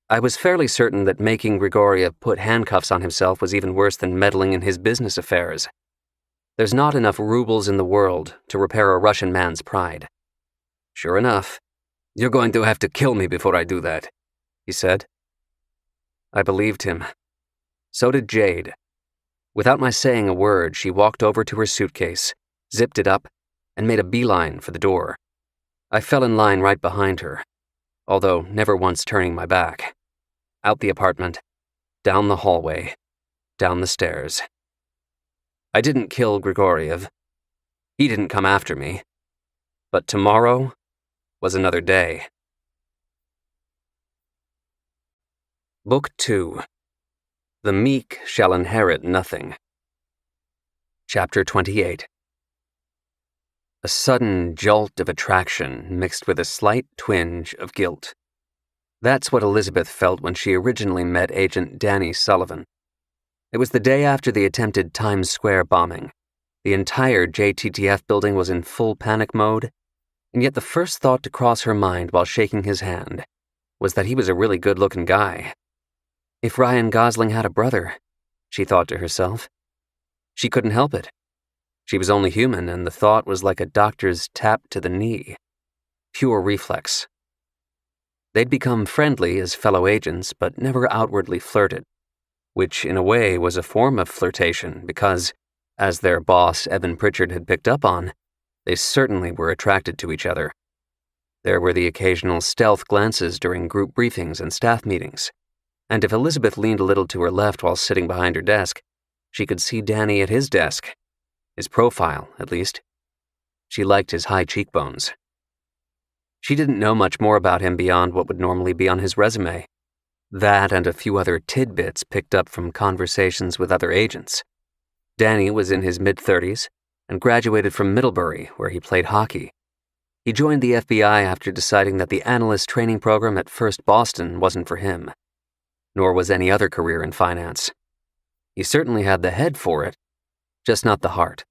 I was fairly certain that making Grigoriev put handcuffs on himself was even worse than meddling in his business affairs. There's not enough rubles in the world to repair a Russian man's pride. Sure enough, you're going to have to kill me before I do that, he said. I believed him. So did Jade. Without my saying a word, she walked over to her suitcase, zipped it up, and made a beeline for the door. I fell in line right behind her, although never once turning my back. Out the apartment, down the hallway, down the stairs. I didn't kill Grigoriev. He didn't come after me. But tomorrow was another day. Book 2. The Meek Shall Inherit Nothing. Chapter 28. A sudden jolt of attraction mixed with a slight twinge of guilt. That's what Elizabeth felt when she originally met Agent Danny Sullivan. It was the day after the attempted Times Square bombing. The entire JTTF building was in full panic mode, and yet the first thought to cross her mind while shaking his hand was that he was a really good-looking guy. If Ryan Gosling had a brother, she thought to herself. She couldn't help it. She was only human, and the thought was like a doctor's tap to the knee. Pure reflex. They'd become friendly as fellow agents, but never outwardly flirted, which in a way was a form of flirtation because, as their boss Evan Pritchard had picked up on, they certainly were attracted to each other. There were the occasional stealth glances during group briefings and staff meetings, and if Elizabeth leaned a little to her left while sitting behind her desk, she could see Danny at his desk. His profile, at least. She liked his high cheekbones. She didn't know much more about him beyond what would normally be on his resume. That and a few other tidbits picked up from conversations with other agents. Danny was in his mid-30s and graduated from Middlebury, where he played hockey. He joined the FBI after deciding that the analyst training program at First Boston wasn't for him, nor was any other career in finance. He certainly had the head for it, just not the heart.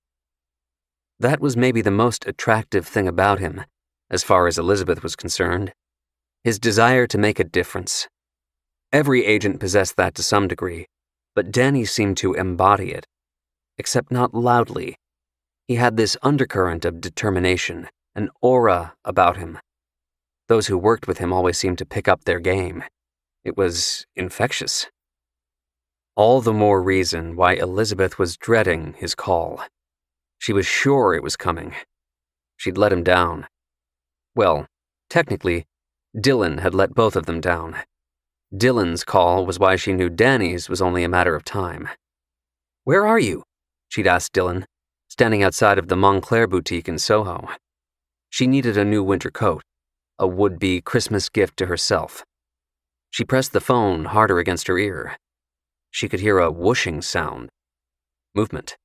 That was maybe the most attractive thing about him, as far as Elizabeth was concerned. His desire to make a difference. Every agent possessed that to some degree, but Danny seemed to embody it, except not loudly. He had this undercurrent of determination, an aura about him. Those who worked with him always seemed to pick up their game. It was infectious. All the more reason why Elizabeth was dreading his call. She was sure it was coming. She'd let him down. Well, technically, Dylan had let both of them down. Dylan's call was why she knew Danny's was only a matter of time. "Where are you?" she'd asked Dylan, standing outside of the Montclair boutique in Soho. She needed a new winter coat, a would-be Christmas gift to herself. She pressed the phone harder against her ear. She could hear a whooshing sound. Movement.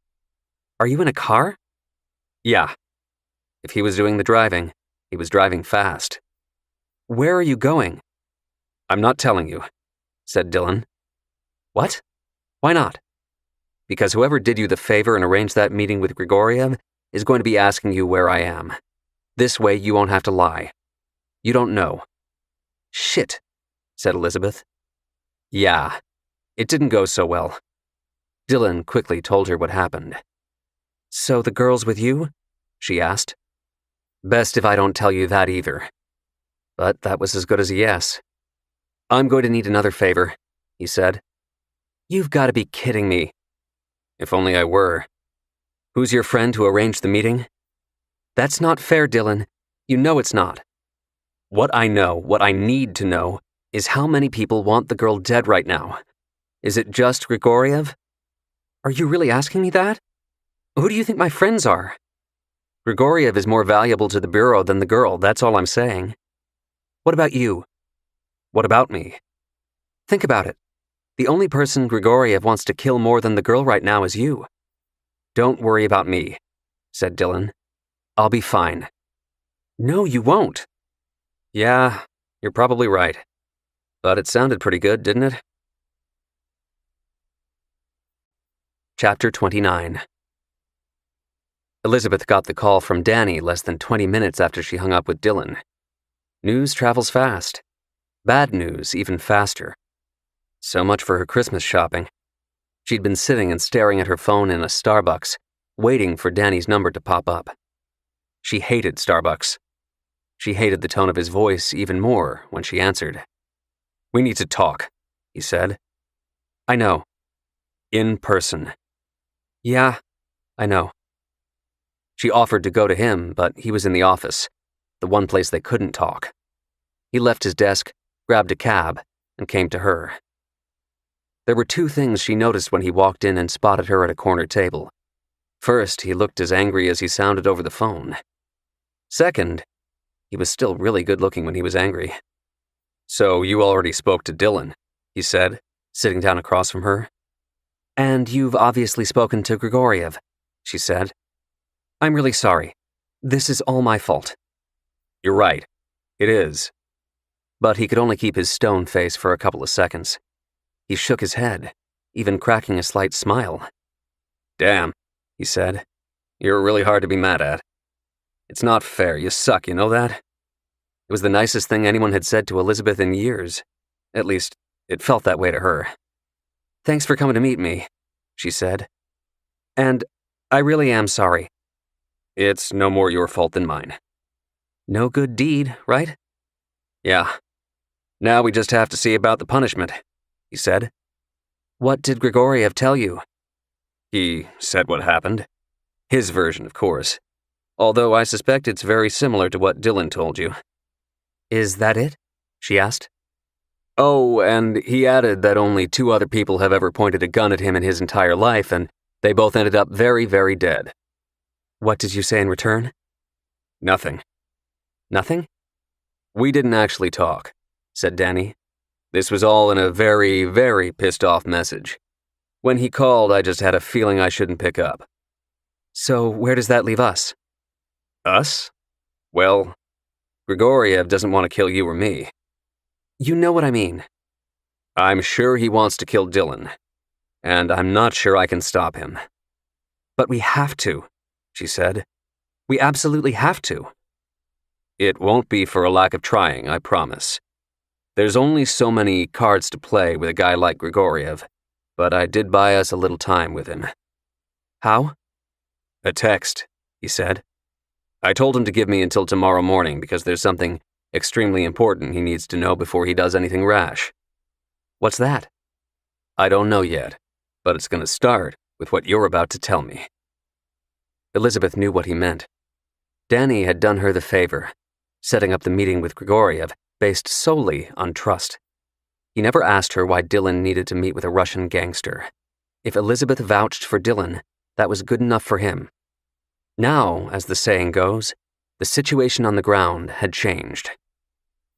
"Are you in a car?" "Yeah." If he was doing the driving, he was driving fast. "Where are you going?" "I'm not telling you," said Dylan. "What? Why not?" "Because whoever did you the favor and arranged that meeting with Grigoriev is going to be asking you where I am. This way you won't have to lie. You don't know." "Shit," said Elizabeth. "Yeah, it didn't go so well." Dylan quickly told her what happened. "So the girl's with you?" she asked. "Best if I don't tell you that either." But that was as good as a yes. "I'm going to need another favor," he said. "You've got to be kidding me." "If only I were." "Who's your friend who arranged the meeting?" "That's not fair, Dylan. You know it's not." "What I know, what I need to know, is how many people want the girl dead right now. Is it just Grigoriev?" "Are you really asking me that? Who do you think my friends are?" "Grigoriev is more valuable to the Bureau than the girl, that's all I'm saying." "What about you?" "What about me?" "Think about it. The only person Grigoriev wants to kill more than the girl right now is you." "Don't worry about me," said Dylan. "I'll be fine." "No, you won't." "Yeah, you're probably right. But it sounded pretty good, didn't it?" Chapter 29. Elizabeth got the call from Danny less than 20 minutes after she hung up with Dylan. News travels fast. Bad news even faster. So much for her Christmas shopping. She'd been sitting and staring at her phone in a Starbucks, waiting for Danny's number to pop up. She hated Starbucks. She hated the tone of his voice even more when she answered. "We need to talk," he said. "I know." "In person." "Yeah, I know." She offered to go to him, but he was in the office, the one place they couldn't talk. He left his desk, grabbed a cab, and came to her. There were two things she noticed when he walked in and spotted her at a corner table. First, he looked as angry as he sounded over the phone. Second, he was still really good-looking when he was angry. "So you already spoke to Dylan," he said, sitting down across from her. "And you've obviously spoken to Grigoriev," she said. "I'm really sorry. This is all my fault." "You're right. It is." But he could only keep his stone face for a couple of seconds. He shook his head, even cracking a slight smile. "Damn," he said. "You're really hard to be mad at. It's not fair. You suck, you know that?" It was the nicest thing anyone had said to Elizabeth in years. At least, it felt that way to her. "Thanks for coming to meet me," she said. "And I really am sorry." "It's no more your fault than mine." "No good deed, right?" "Yeah. Now we just have to see about the punishment," he said. "What did Grigoriev tell you?" "He said what happened. His version, of course. Although I suspect it's very similar to what Dylan told you." "Is that it?" she asked. "Oh, and he added that only 2 other people have ever pointed a gun at him in his entire life, and they both ended up very, very dead." "What did you say in return?" "Nothing." "Nothing?" "We didn't actually talk," said Danny. "This was all in a very, very pissed-off message. When he called, I just had a feeling I shouldn't pick up." "So where does that leave us?" "Us? Well, Grigoriev doesn't want to kill you or me." "You know what I mean." "I'm sure he wants to kill Dylan. and I'm not sure I can stop him. But we have to, she said. We absolutely have to. It won't be for a lack of trying, I promise. There's only so many cards to play with a guy like Grigoriev, but I did buy us a little time with him. How? A text, he said. I told him to give me until tomorrow morning because there's something extremely important he needs to know before he does anything rash. What's that? I don't know yet, but it's going to start with what you're about to tell me. Elizabeth knew what he meant. Danny had done her the favor, setting up the meeting with Grigoriev based solely on trust. He never asked her why Dylan needed to meet with a Russian gangster. If Elizabeth vouched for Dylan, that was good enough for him. Now, as the saying goes, the situation on the ground had changed.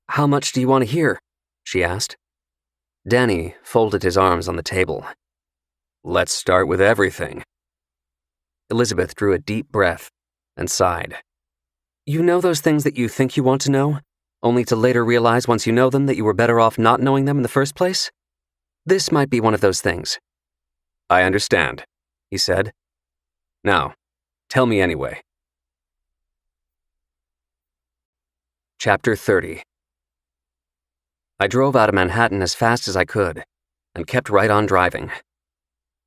How much do you want to hear? She asked. Danny folded his arms on the table. Let's start with everything. Elizabeth drew a deep breath and sighed. You know those things that you think you want to know, only to later realize once you know them that you were better off not knowing them in the first place? This might be one of those things. I understand, he said. Now, tell me anyway. Chapter 30. I drove out of Manhattan as fast as I could, and kept right on driving.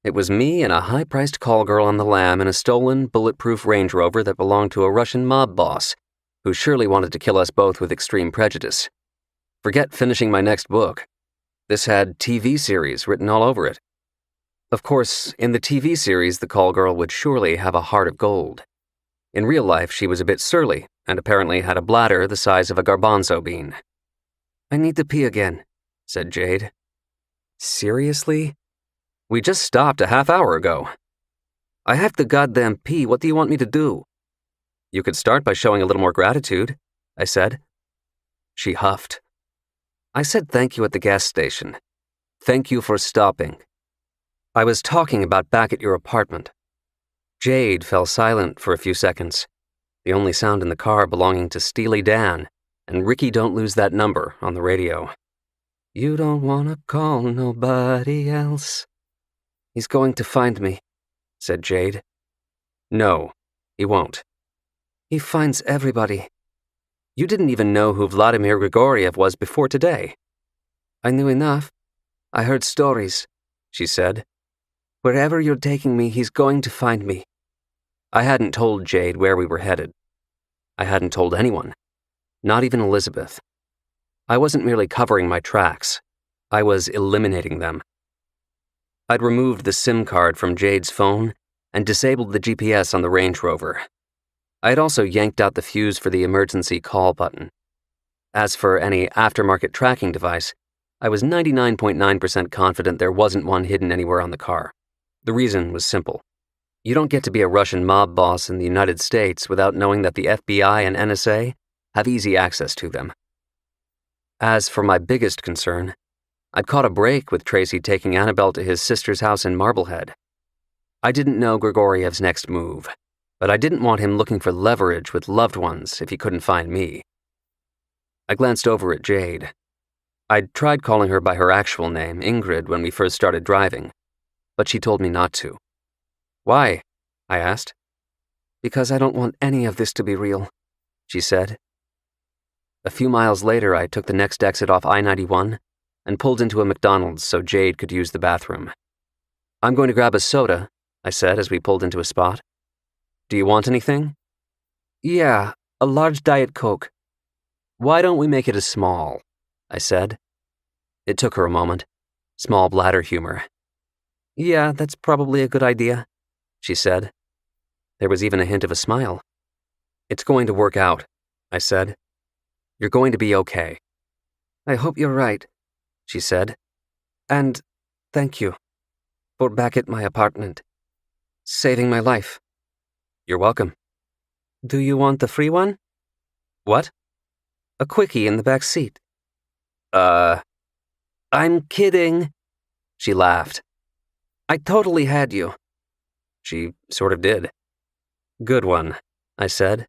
It was me and a high-priced call girl on the lam in a stolen, bulletproof Range Rover that belonged to a Russian mob boss, who surely wanted to kill us both with extreme prejudice. Forget finishing my next book. This had TV series written all over it. Of course, in the TV series, the call girl would surely have a heart of gold. In real life, she was a bit surly, and apparently had a bladder the size of a garbanzo bean. I need to pee again, said Jade. Seriously? We just stopped a half hour ago. I have to goddamn pee. What do you want me to do? You could start by showing a little more gratitude, I said. She huffed. I said thank you at the gas station. Thank you for stopping. I was talking about back at your apartment. Jade fell silent for a few seconds, the only sound in the car belonging to Steely Dan and Ricky Don't Lose That Number on the radio. You don't want to call nobody else. He's going to find me, said Jade. No, he won't. He finds everybody. You didn't even know who Vladimir Grigoriev was before today. I knew enough. I heard stories, she said. Wherever you're taking me, he's going to find me. I hadn't told Jade where we were headed. I hadn't told anyone, not even Elizabeth. I wasn't merely covering my tracks. I was eliminating them. I'd removed the SIM card from Jade's phone and disabled the GPS on the Range Rover. I had also yanked out the fuse for the emergency call button. As for any aftermarket tracking device, I was 99.9% confident there wasn't one hidden anywhere on the car. The reason was simple. You don't get to be a Russian mob boss in the United States without knowing that the FBI and NSA have easy access to them. As for my biggest concern, I'd caught a break with Tracy taking Annabelle to his sister's house in Marblehead. I didn't know Grigoriev's next move, but I didn't want him looking for leverage with loved ones if he couldn't find me. I glanced over at Jade. I'd tried calling her by her actual name, Ingrid, when we first started driving, but she told me not to. Why? I asked. Because I don't want any of this to be real, she said. A few miles later, I took the next exit off I-91 and pulled into a McDonald's so Jade could use the bathroom. I'm going to grab a soda, I said as we pulled into a spot. Do you want anything? Yeah, a large Diet Coke. Why don't we make it a small? I said. It took her a moment. Small bladder humor. Yeah, that's probably a good idea, she said. There was even a hint of a smile. It's going to work out, I said. You're going to be okay. I hope you're right, she said. And thank you for back at my apartment, saving my life. You're welcome. Do you want the free one? What? A quickie in the back seat. I'm kidding, she laughed. I totally had you. She sort of did. Good one, I said.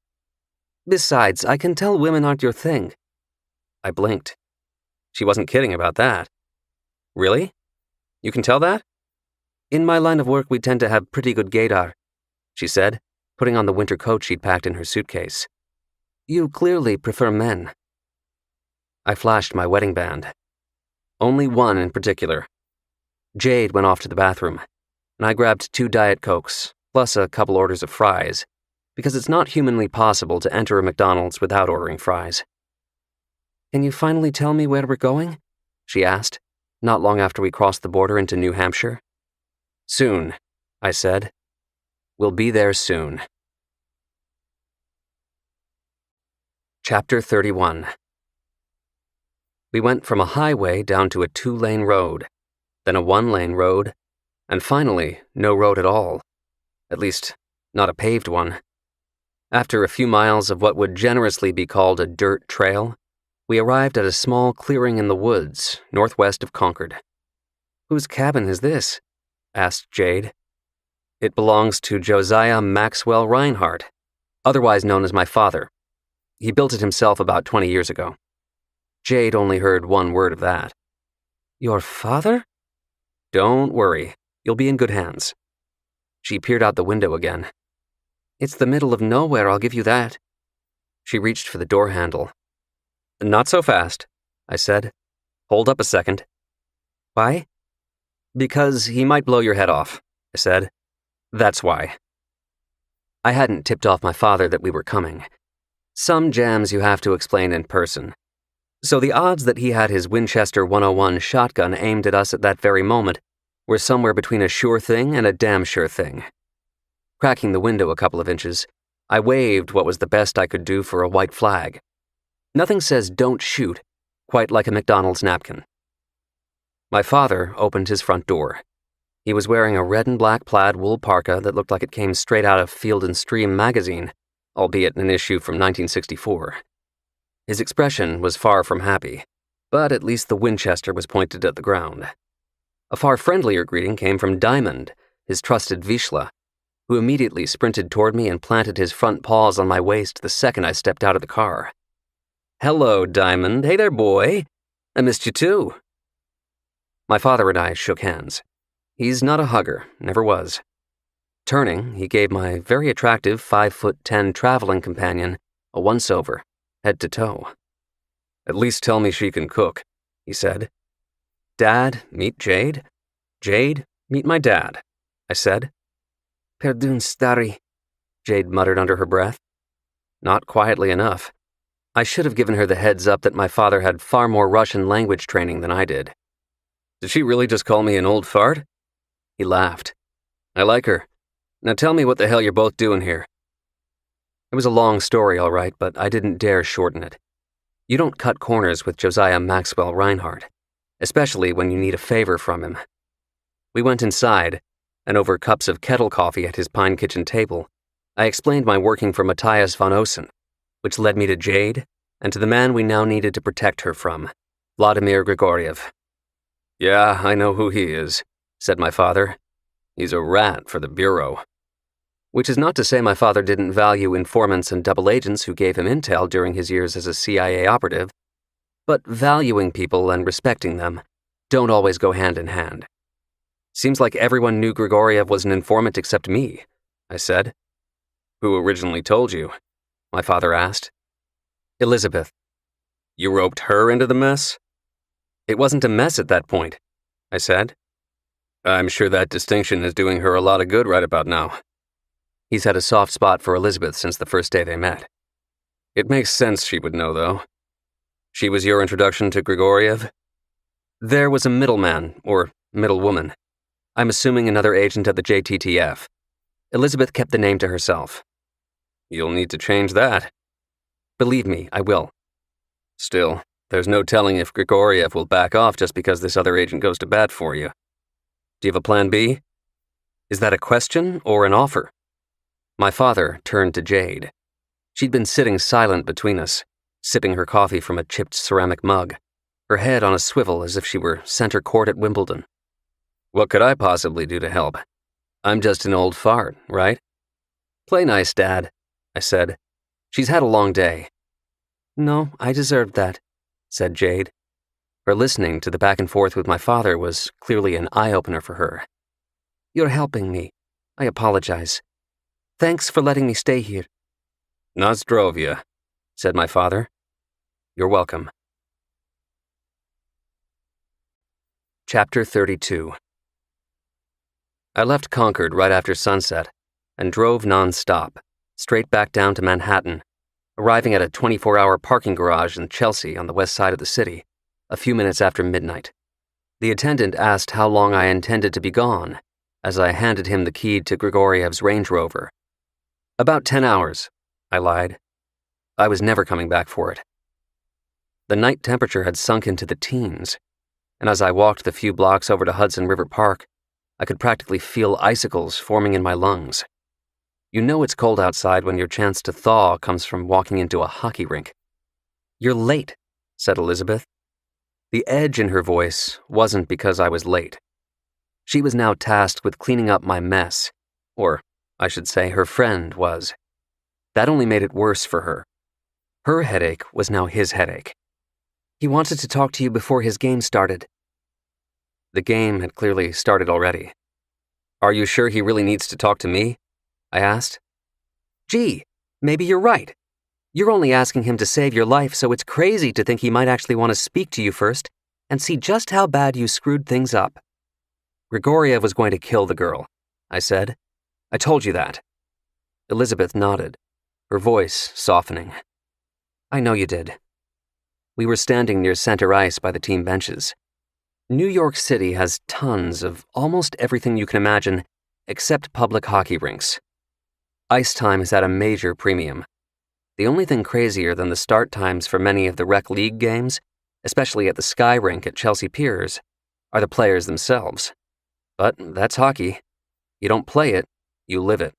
Besides, I can tell women aren't your thing. I blinked. She wasn't kidding about that. Really? You can tell that? In my line of work, we tend to have pretty good gaydar, she said, putting on the winter coat she'd packed in her suitcase. You clearly prefer men. I flashed my wedding band. Only one in particular. Jade went off to the bathroom, and I grabbed 2 Diet Cokes, plus a couple orders of fries, because it's not humanly possible to enter a McDonald's without ordering fries. Can you finally tell me where we're going? She asked, not long after we crossed the border into New Hampshire. Soon, I said. We'll be there soon. Chapter 31. We went from a highway down to a 2-lane road, then a 1-lane road, and finally, no road at all. At least, not a paved one. After a few miles of what would generously be called a dirt trail, we arrived at a small clearing in the woods, northwest of Concord. Whose cabin is this? Asked Jade. It belongs to Josiah Maxwell Reinhardt, otherwise known as my father. He built it himself about 20 years ago. Jade only heard one word of that. Your father? Don't worry, you'll be in good hands. She peered out the window again. It's the middle of nowhere, I'll give you that. She reached for the door handle. Not so fast, I said. Hold up a second. Why? Because he might blow your head off, I said. That's why. I hadn't tipped off my father that we were coming. Some jams you have to explain in person. So the odds that he had his Winchester 101 shotgun aimed at us at that very moment were somewhere between a sure thing and a damn sure thing. Cracking the window a couple of inches, I waved what was the best I could do for a white flag. Nothing says don't shoot quite like a McDonald's napkin. My father opened his front door. He was wearing a red and black plaid wool parka that looked like it came straight out of Field and Stream magazine, albeit an issue from 1964. His expression was far from happy, but at least the Winchester was pointed at the ground. A far friendlier greeting came from Diamond, his trusted Vishla, who immediately sprinted toward me and planted his front paws on my waist the second I stepped out of the car. Hello, Diamond. Hey there, boy. I missed you too. My father and I shook hands. He's not a hugger, never was. Turning, he gave my very attractive 5'10" traveling companion a once-over, head to toe. At least tell me she can cook, he said. Dad, meet Jade. Jade, meet my dad, I said. Perdun stari, Jade muttered under her breath. Not quietly enough. I should have given her the heads up that my father had far more Russian language training than I did. Did she really just call me an old fart? He laughed. I like her. Now tell me what the hell you're both doing here. It was a long story, all right, but I didn't dare shorten it. You don't cut corners with Josiah Maxwell Reinhardt, especially when you need a favor from him. We went inside, and over cups of kettle coffee at his pine kitchen table, I explained my working for Matthias von Osen, which led me to Jade and to the man we now needed to protect her from, Vladimir Grigoriev. Yeah, I know who he is, said my father. He's a rat for the Bureau. Which is not to say my father didn't value informants and double agents who gave him intel during his years as a CIA operative, but valuing people and respecting them don't always go hand in hand. Seems like everyone knew Grigoriev was an informant except me, I said. Who originally told you? My father asked. Elizabeth. You roped her into the mess? It wasn't a mess at that point, I said. I'm sure that distinction is doing her a lot of good right about now. He's had a soft spot for Elizabeth since the first day they met. It makes sense she would know, though. She was your introduction to Grigoriev? There was a middleman, or middlewoman. I'm assuming another agent at the JTTF. Elizabeth kept the name to herself. You'll need to change that. Believe me, I will. Still, there's no telling if Grigoriev will back off just because this other agent goes to bat for you. Do you have a plan B? Is that a question or an offer? My father turned to Jade. She'd been sitting silent between us, sipping her coffee from a chipped ceramic mug, her head on a swivel as if she were center court at Wimbledon. What could I possibly do to help? I'm just an old fart, right? Play nice, Dad, I said. She's had a long day. No, I deserved that, said Jade. Her listening to the back and forth with my father was clearly an eye-opener for her. You're helping me. I apologize. Thanks for letting me stay here. Na zdrowie, said my father. You're welcome. Chapter 32. I left Concord right after sunset and drove non-stop, straight back down to Manhattan, arriving at a 24-hour parking garage in Chelsea on the west side of the city, a few minutes after midnight. The attendant asked how long I intended to be gone, as I handed him the key to Grigoriev's Range Rover. About 10 hours, I lied. I was never coming back for it. The night temperature had sunk into the teens, and as I walked the few blocks over to Hudson River Park, I could practically feel icicles forming in my lungs. You know it's cold outside when your chance to thaw comes from walking into a hockey rink. You're late, said Elizabeth. The edge in her voice wasn't because I was late. She was now tasked with cleaning up my mess, or I should say her friend was. That only made it worse for her. Her headache was now his headache. He wanted to talk to you before his game started. The game had clearly started already. Are you sure he really needs to talk to me? I asked. Gee, maybe you're right. You're only asking him to save your life, so it's crazy to think he might actually want to speak to you first and see just how bad you screwed things up. Grigoriev was going to kill the girl, I said. I told you that. Elizabeth nodded, her voice softening. I know you did. We were standing near center ice by the team benches. New York City has tons of almost everything you can imagine except public hockey rinks. Ice time is at a major premium. The only thing crazier than the start times for many of the rec league games, especially at the Sky Rink at Chelsea Piers, are the players themselves. But that's hockey. You don't play it, you live it.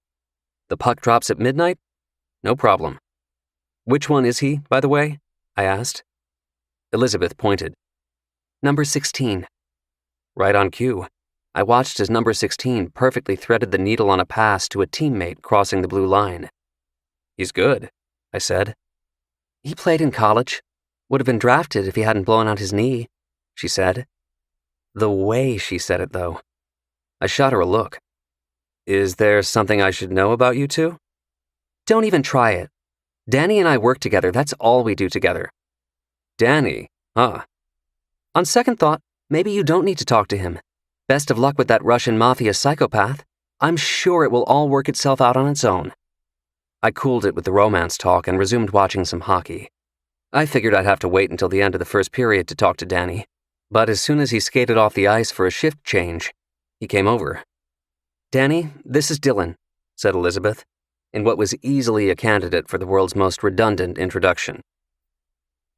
The puck drops at midnight? No problem. Which one is he, by the way? I asked. Elizabeth pointed. Number 16. Right on cue. I watched as number 16 perfectly threaded the needle on a pass to a teammate crossing the blue line. He's good, I said. He played in college. Would have been drafted if he hadn't blown out his knee, she said. The way she said it, though. I shot her a look. Is there something I should know about you two? Don't even try it. Danny and I work together. That's all we do together. Danny, huh? On second thought, maybe you don't need to talk to him. Best of luck with that Russian mafia psychopath. I'm sure it will all work itself out on its own. I cooled it with the romance talk and resumed watching some hockey. I figured I'd have to wait until the end of the first period to talk to Danny, but as soon as he skated off the ice for a shift change, he came over. Danny, this is Dylan, said Elizabeth, in what was easily a candidate for the world's most redundant introduction.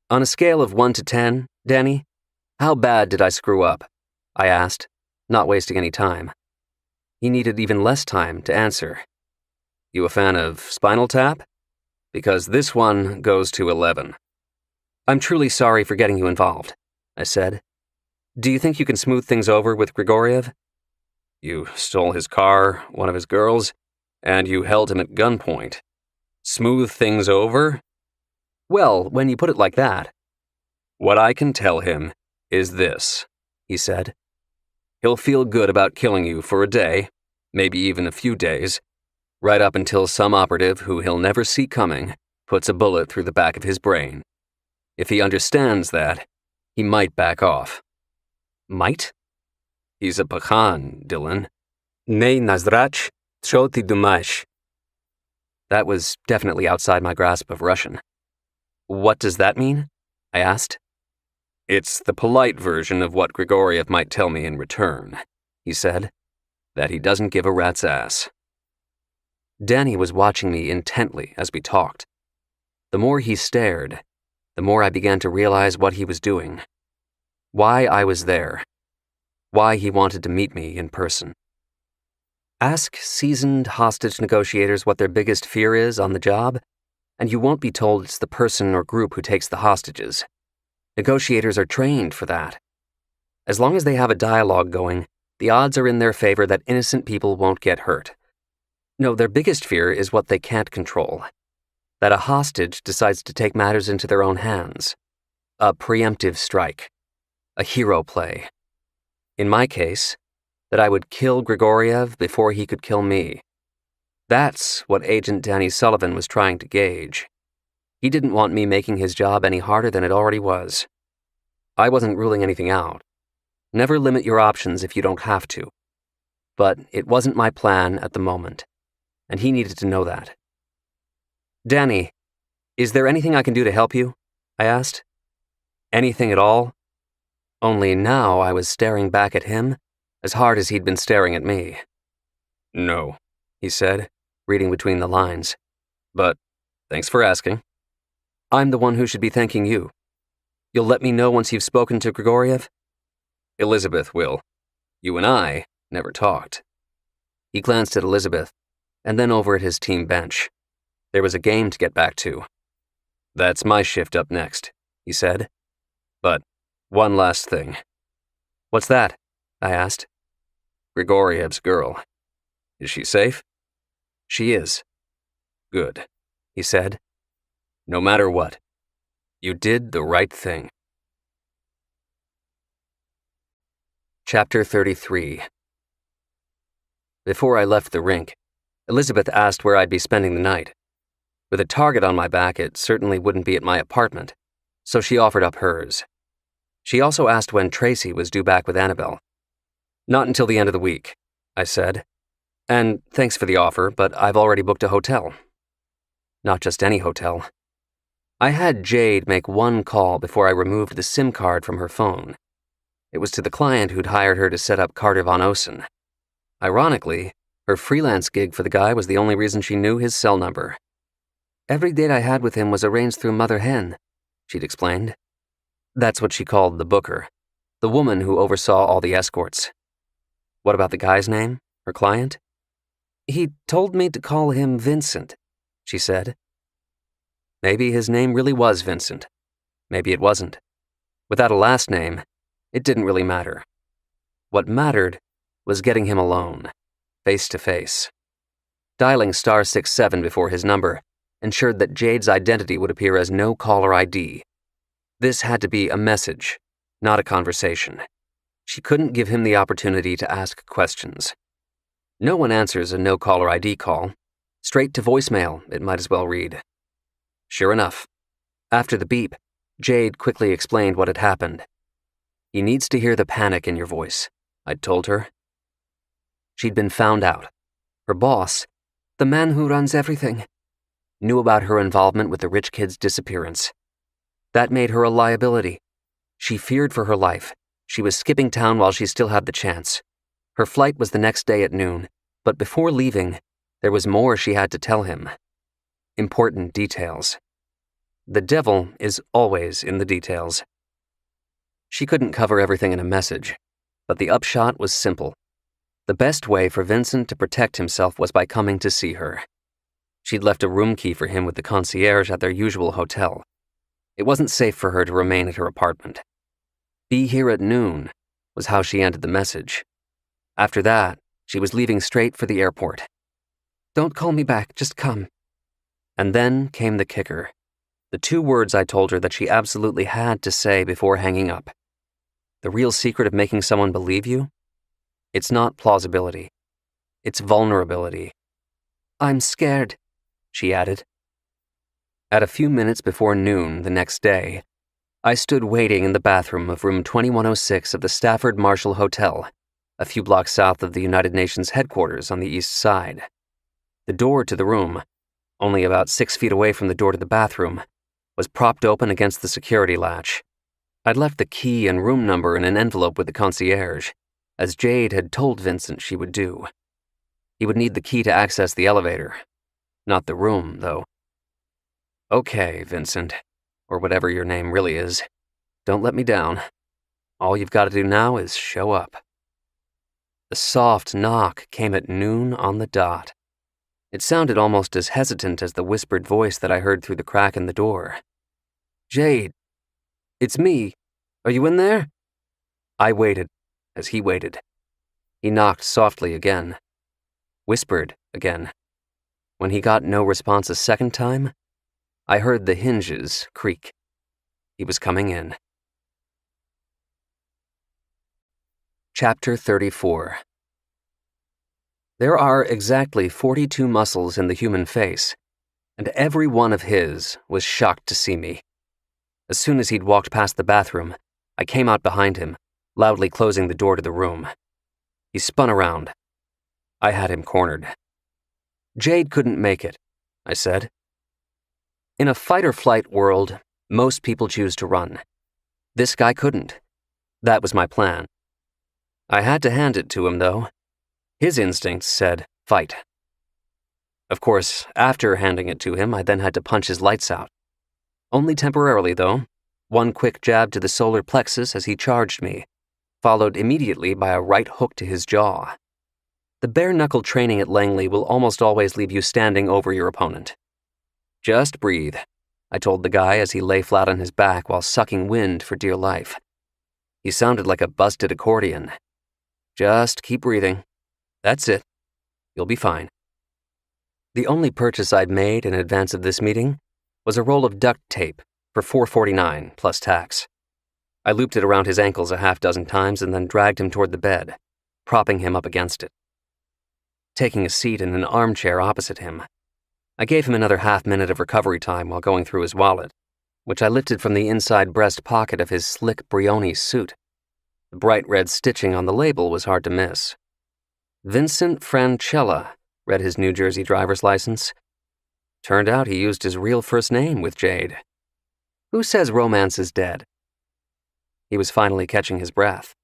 On a scale of 1 to 10, Danny, how bad did I screw up? I asked, not wasting any time. He needed even less time to answer. You a fan of Spinal Tap? Because this one goes to 11. I'm truly sorry for getting you involved, I said. Do you think you can smooth things over with Grigoriev? You stole his car, one of his girls, and you held him at gunpoint. Smooth things over? Well, when you put it like that. What I can tell him is this, he said. He'll feel good about killing you for a day, maybe even a few days, right up until some operative who he'll never see coming puts a bullet through the back of his brain. If he understands that, he might back off. Might? He's a Pakhan, Dylan. Ne nazrach, čo ty dumaš? That was definitely outside my grasp of Russian. What does that mean? I asked. It's the polite version of what Grigoriev might tell me in return, he said, that he doesn't give a rat's ass. Danny was watching me intently as we talked. The more he stared, the more I began to realize what he was doing. Why I was there. Why he wanted to meet me in person. Ask seasoned hostage negotiators what their biggest fear is on the job, and you won't be told it's the person or group who takes the hostages. Negotiators are trained for that. As long as they have a dialogue going, the odds are in their favor that innocent people won't get hurt. No, their biggest fear is what they can't control. That a hostage decides to take matters into their own hands. A preemptive strike. A hero play. In my case, that I would kill Grigoriev before he could kill me. That's what Agent Danny Sullivan was trying to gauge. He didn't want me making his job any harder than it already was. I wasn't ruling anything out. Never limit your options if you don't have to. But it wasn't my plan at the moment, and he needed to know that. "Danny, is there anything I can do to help you?" I asked. Anything at all? Only now I was staring back at him as hard as he'd been staring at me. "No," he said, reading between the lines. "But thanks for asking." "I'm the one who should be thanking you. You'll let me know once you've spoken to Grigoriev?" "Elizabeth will. You and I never talked." He glanced at Elizabeth, and then over at his team bench. There was a game to get back to. "That's my shift up next," he said. "But one last thing." "What's that?" I asked. "Grigoriev's girl. Is she safe?" "She is." "Good," he said. "No matter what, you did the right thing." Chapter 33. Before I left the rink, Elizabeth asked where I'd be spending the night. With a target on my back, it certainly wouldn't be at my apartment, so she offered up hers. She also asked when Tracy was due back with Annabelle. "Not until the end of the week," I said. "And thanks for the offer, but I've already booked a hotel." Not just any hotel. I had Jade make one call before I removed the SIM card from her phone. It was to the client who'd hired her to set up Carter Von Osen. Ironically, her freelance gig for the guy was the only reason she knew his cell number. "Every date I had with him was arranged through Mother Hen," she'd explained. That's what she called the booker, the woman who oversaw all the escorts. What about the guy's name, her client? "He told me to call him Vincent," she said. Maybe his name really was Vincent. Maybe it wasn't. Without a last name, it didn't really matter. What mattered was getting him alone, face to face. Dialing *67 before his number ensured that Jade's identity would appear as no caller ID. This had to be a message, not a conversation. She couldn't give him the opportunity to ask questions. No one answers a no-caller ID call. Straight to voicemail, it might as well read. Sure enough, after the beep, Jade quickly explained what had happened. "He needs to hear the panic in your voice," I'd told her. She'd been found out. Her boss, the man who runs everything, knew about her involvement with the rich kid's disappearance. That made her a liability. She feared for her life. She was skipping town while she still had the chance. Her flight was the next day at noon, but before leaving, there was more she had to tell him. Important details. The devil is always in the details. She couldn't cover everything in a message, but the upshot was simple. The best way for Vincent to protect himself was by coming to see her. She'd left a room key for him with the concierge at their usual hotel. It wasn't safe for her to remain at her apartment. "Be here at noon," was how she ended the message. After that, she was leaving straight for the airport. "Don't call me back, just come." And then came the kicker. The 2 words I told her that she absolutely had to say before hanging up. The real secret of making someone believe you? It's not plausibility. It's vulnerability. "I'm scared," she added. At a few minutes before noon the next day, I stood waiting in the bathroom of room 2106 of the Stafford Marshall Hotel, a few blocks south of the United Nations headquarters on the east side. The door to the room, only about 6 feet away from the door to the bathroom, was propped open against the security latch. I'd left the key and room number in an envelope with the concierge, as Jade had told Vincent she would do. He would need the key to access the elevator. Not the room, though. "Okay, Vincent, or whatever your name really is, don't let me down. All you've got to do now is show up." The soft knock came at noon on the dot. It sounded almost as hesitant as the whispered voice that I heard through the crack in the door. "Jade, it's me. Are you in there?" I waited, as he waited. He knocked softly again. Whispered again. When he got no response a second time, I heard the hinges creak. He was coming in. Chapter 34. There are exactly 42 muscles in the human face, and every one of his was shocked to see me. As soon as he'd walked past the bathroom, I came out behind him, loudly closing the door to the room. He spun around. I had him cornered. "Jade couldn't make it," I said. In a fight-or-flight world, most people choose to run. This guy couldn't. That was my plan. I had to hand it to him, though. His instincts said, fight. Of course, after handing it to him, I then had to punch his lights out. Only temporarily, though. One quick jab to the solar plexus as he charged me, followed immediately by a right hook to his jaw. The bare-knuckle training at Langley will almost always leave you standing over your opponent. "Just breathe," I told the guy as he lay flat on his back while sucking wind for dear life. He sounded like a busted accordion. "Just keep breathing. That's it. You'll be fine." The only purchase I'd made in advance of this meeting was a roll of duct tape for $4.49 plus tax. I looped it around his ankles a half-dozen times and then dragged him toward the bed, propping him up against it. Taking a seat in an armchair opposite him, I gave him another half-minute of recovery time while going through his wallet, which I lifted from the inside breast pocket of his slick Brioni suit. The bright red stitching on the label was hard to miss. Vincent Francella, read his New Jersey driver's license. Turned out he used his real first name with Jade. Who says romance is dead? He was finally catching his breath.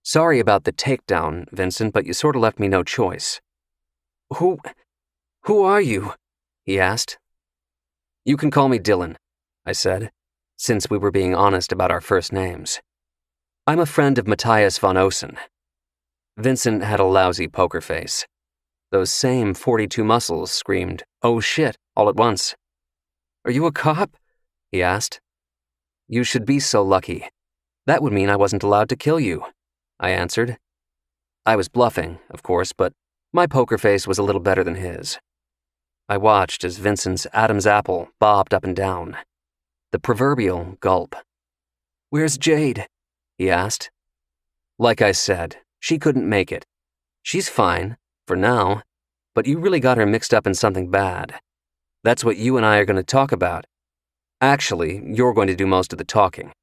"Sorry about the takedown, Vincent, but you sort of left me no choice." Who are you?" he asked. "You can call me Dylan," I said, since we were being honest about our first names. "I'm a friend of Matthias von Osen." Vincent had a lousy poker face. Those same 42 muscles screamed, "Oh shit," all at once. "Are you a cop?" he asked. "You should be so lucky. That would mean I wasn't allowed to kill you," I answered. I was bluffing, of course, but my poker face was a little better than his. I watched as Vincent's Adam's apple bobbed up and down. The proverbial gulp. "Where's Jade?" he asked. "Like I said, she couldn't make it. She's fine, for now, but you really got her mixed up in something bad. That's what you and I are going to talk about. Actually, you're going to do most of the talking."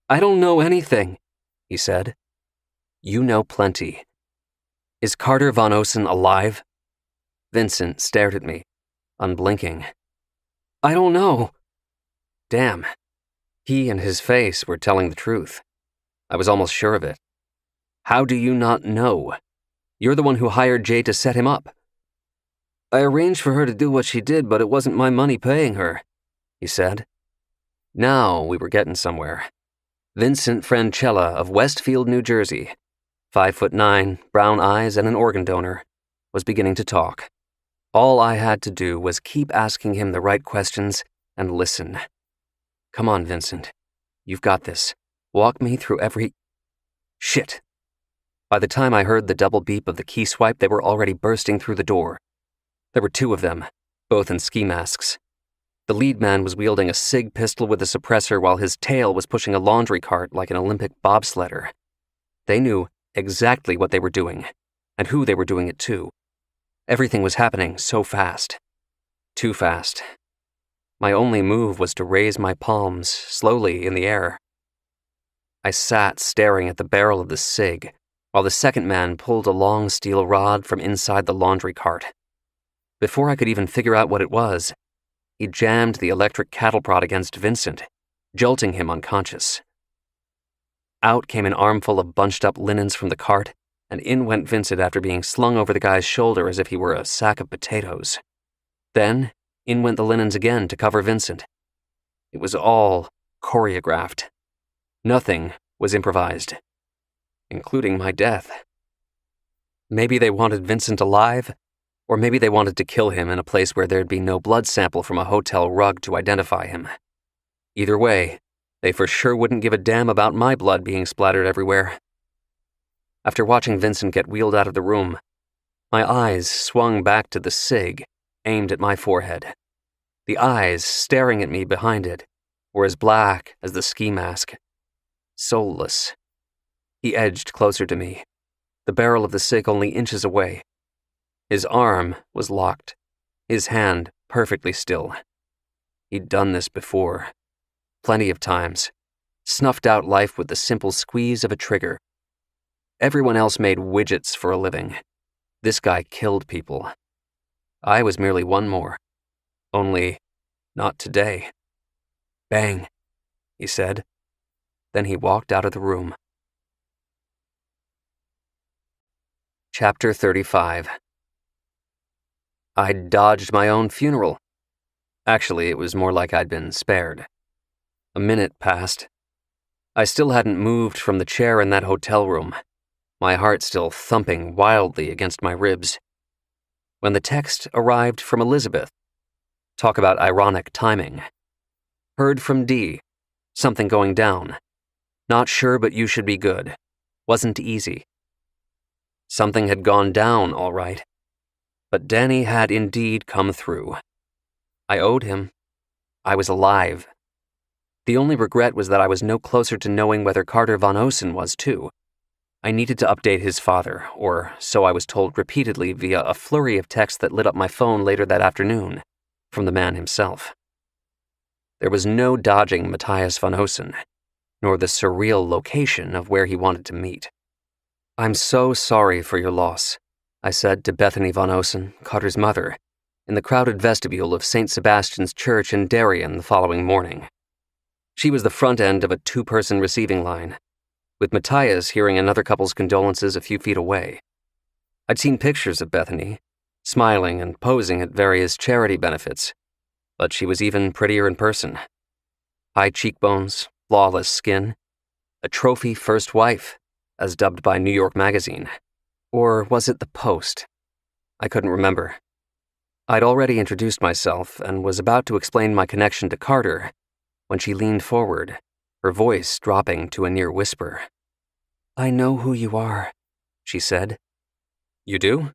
"I don't know anything," he said. "You know plenty. Is Carter von Osen alive?" Vincent stared at me, unblinking. "I don't know." Damn. He and his face were telling the truth. I was almost sure of it. "How do you not know? You're the one who hired Jade to set him up." "I arranged for her to do what she did, but it wasn't my money paying her," he said. Now we were getting somewhere. Vincent Francella of Westfield, New Jersey, 5'9", brown eyes and an organ donor, was beginning to talk. All I had to do was keep asking him the right questions and listen. "Come on, Vincent. You've got this. Walk me through every..." Shit. By the time I heard the double beep of the key swipe, they were already bursting through the door. There were two of them, both in ski masks. The lead man was wielding a SIG pistol with a suppressor while his tail was pushing a laundry cart like an Olympic bobsledder. They knew exactly what they were doing, and who they were doing it to. Everything was happening so fast. Too fast. My only move was to raise my palms slowly in the air. I sat staring at the barrel of the SIG, while the second man pulled a long steel rod from inside the laundry cart. Before I could even figure out what it was, he jammed the electric cattle prod against Vincent, jolting him unconscious. Out came an armful of bunched-up linens from the cart, and in went Vincent after being slung over the guy's shoulder as if he were a sack of potatoes. Then, in went the linens again to cover Vincent. It was all choreographed. Nothing was improvised, including my death. Maybe they wanted Vincent alive, or maybe they wanted to kill him in a place where there'd be no blood sample from a hotel rug to identify him. Either way, they for sure wouldn't give a damn about my blood being splattered everywhere. After watching Vincent get wheeled out of the room, my eyes swung back to the SIG, aimed at my forehead. The eyes staring at me behind it were as black as the ski mask. Soulless. He edged closer to me, the barrel of the SIG only inches away, His arm was locked, his hand perfectly still. He'd done this before, plenty of times, snuffed out life with the simple squeeze of a trigger. Everyone else made widgets for a living. This guy killed people. I was merely one more. Only, not today. Bang, he said. Then he walked out of the room. Chapter 35. I'd dodged my own funeral. Actually, it was more like I'd been spared. A minute passed. I still hadn't moved from the chair in that hotel room, my heart still thumping wildly against my ribs, when the text arrived from Elizabeth. Talk about ironic timing. Heard from D. Something going down. Not sure, but you should be good. Wasn't easy. Something had gone down, all right. But Danny had indeed come through. I owed him. I was alive. The only regret was that I was no closer to knowing whether Carter Von Osen was too. I needed to update his father, or so I was told repeatedly via a flurry of texts that lit up my phone later that afternoon, from the man himself. There was no dodging Matthias Von Osen, nor the surreal location of where he wanted to meet. "I'm so sorry for your loss," I said to Bethany Von Osen, Carter's mother, in the crowded vestibule of St. Sebastian's Church in Darien the following morning. She was the front end of a two-person receiving line, with Matthias hearing another couple's condolences a few feet away. I'd seen pictures of Bethany, smiling and posing at various charity benefits, but she was even prettier in person. High cheekbones, flawless skin, a trophy first wife, as dubbed by New York Magazine. Or was it the Post? I couldn't remember. I'd already introduced myself and was about to explain my connection to Carter when she leaned forward, her voice dropping to a near whisper. "I know who you are," she said. "You do?"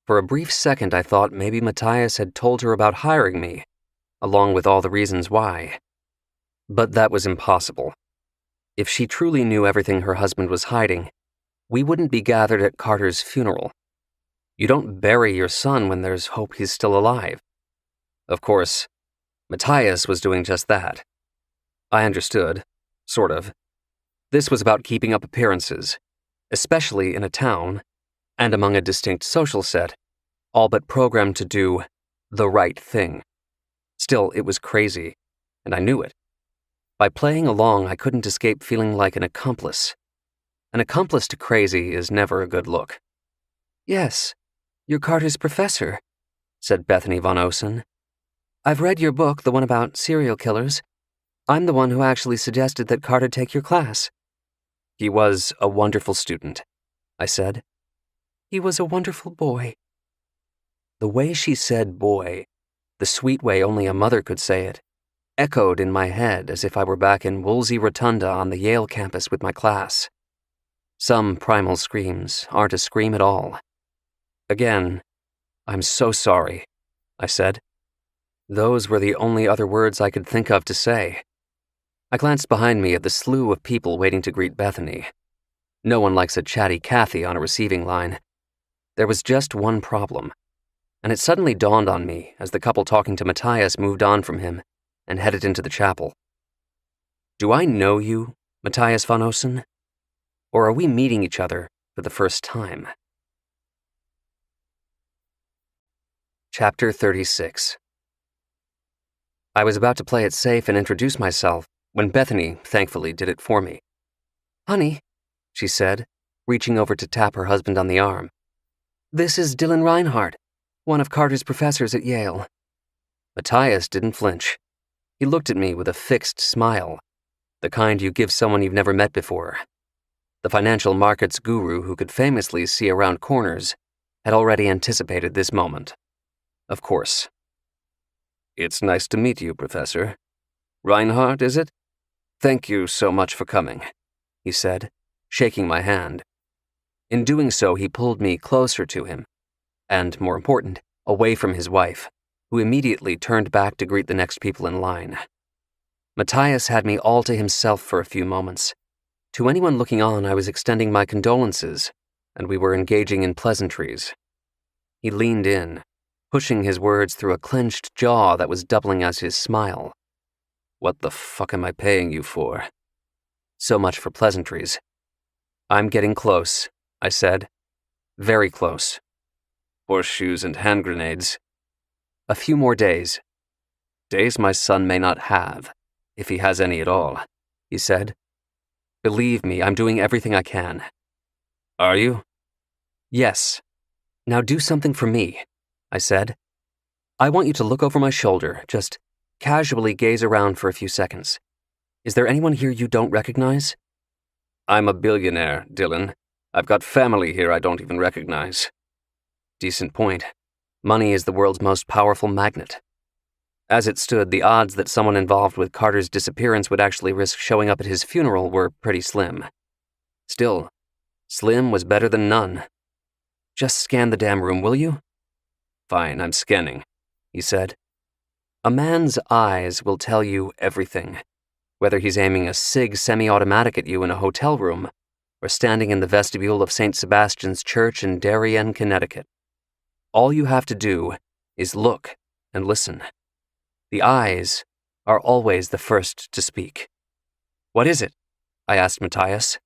For a brief second I thought maybe Matthias had told her about hiring me, along with all the reasons why. But that was impossible. If she truly knew everything her husband was hiding, we wouldn't be gathered at Carter's funeral. You don't bury your son when there's hope he's still alive. Of course, Matthias was doing just that. I understood, sort of. This was about keeping up appearances, especially in a town, and among a distinct social set, all but programmed to do the right thing. Still, it was crazy, and I knew it. By playing along, I couldn't escape feeling like an accomplice. An accomplice to crazy is never a good look. "Yes, you're Carter's professor," said Bethany Von Osen. "I've read your book, the one about serial killers. I'm the one who actually suggested that Carter take your class." "He was a wonderful student," I said. "He was a wonderful boy." The way she said boy, the sweet way only a mother could say it, echoed in my head as if I were back in Woolsey Rotunda on the Yale campus with my class. Some primal screams aren't a scream at all. Again, "I'm so sorry," I said. Those were the only other words I could think of to say. I glanced behind me at the slew of people waiting to greet Bethany. No one likes a chatty Kathy on a receiving line. There was just one problem, and it suddenly dawned on me as the couple talking to Matthias moved on from him and headed into the chapel. Do I know you, Matthias Von Osen? Or are we meeting each other for the first time? Chapter 36. I was about to play it safe and introduce myself when Bethany, thankfully, did it for me. "Honey," she said, reaching over to tap her husband on the arm. "This is Dylan Reinhardt, one of Carter's professors at Yale." Matthias didn't flinch. He looked at me with a fixed smile, the kind you give someone you've never met before. The financial markets guru who could famously see around corners had already anticipated this moment. Of course. "It's nice to meet you, Professor. Reinhardt, is it? Thank you so much for coming," he said, shaking my hand. In doing so, he pulled me closer to him, and, more important, away from his wife, who immediately turned back to greet the next people in line. Matthias had me all to himself for a few moments. To anyone looking on, I was extending my condolences, and we were engaging in pleasantries. He leaned in, pushing his words through a clenched jaw that was doubling as his smile. "What the fuck am I paying you for?" So much for pleasantries. "I'm getting close," I said. "Very close." "Horseshoes and hand grenades." "A few more days." "Days my son may not have, if he has any at all," he said. "Believe me, I'm doing everything I can." "Are you?" "Yes. Now do something for me," I said. "I want you to look over my shoulder, just casually gaze around for a few seconds. Is there anyone here you don't recognize?" "I'm a billionaire, Dylan. I've got family here I don't even recognize." Decent point. Money is the world's most powerful magnet. As it stood, the odds that someone involved with Carter's disappearance would actually risk showing up at his funeral were pretty slim. Still, slim was better than none. "Just scan the damn room, will you?" "Fine, I'm scanning," he said. A man's eyes will tell you everything, whether he's aiming a SIG semi-automatic at you in a hotel room or standing in the vestibule of St. Sebastian's Church in Darien, Connecticut. All you have to do is look and listen. The eyes are always the first to speak. "What is it?" I asked Matthias.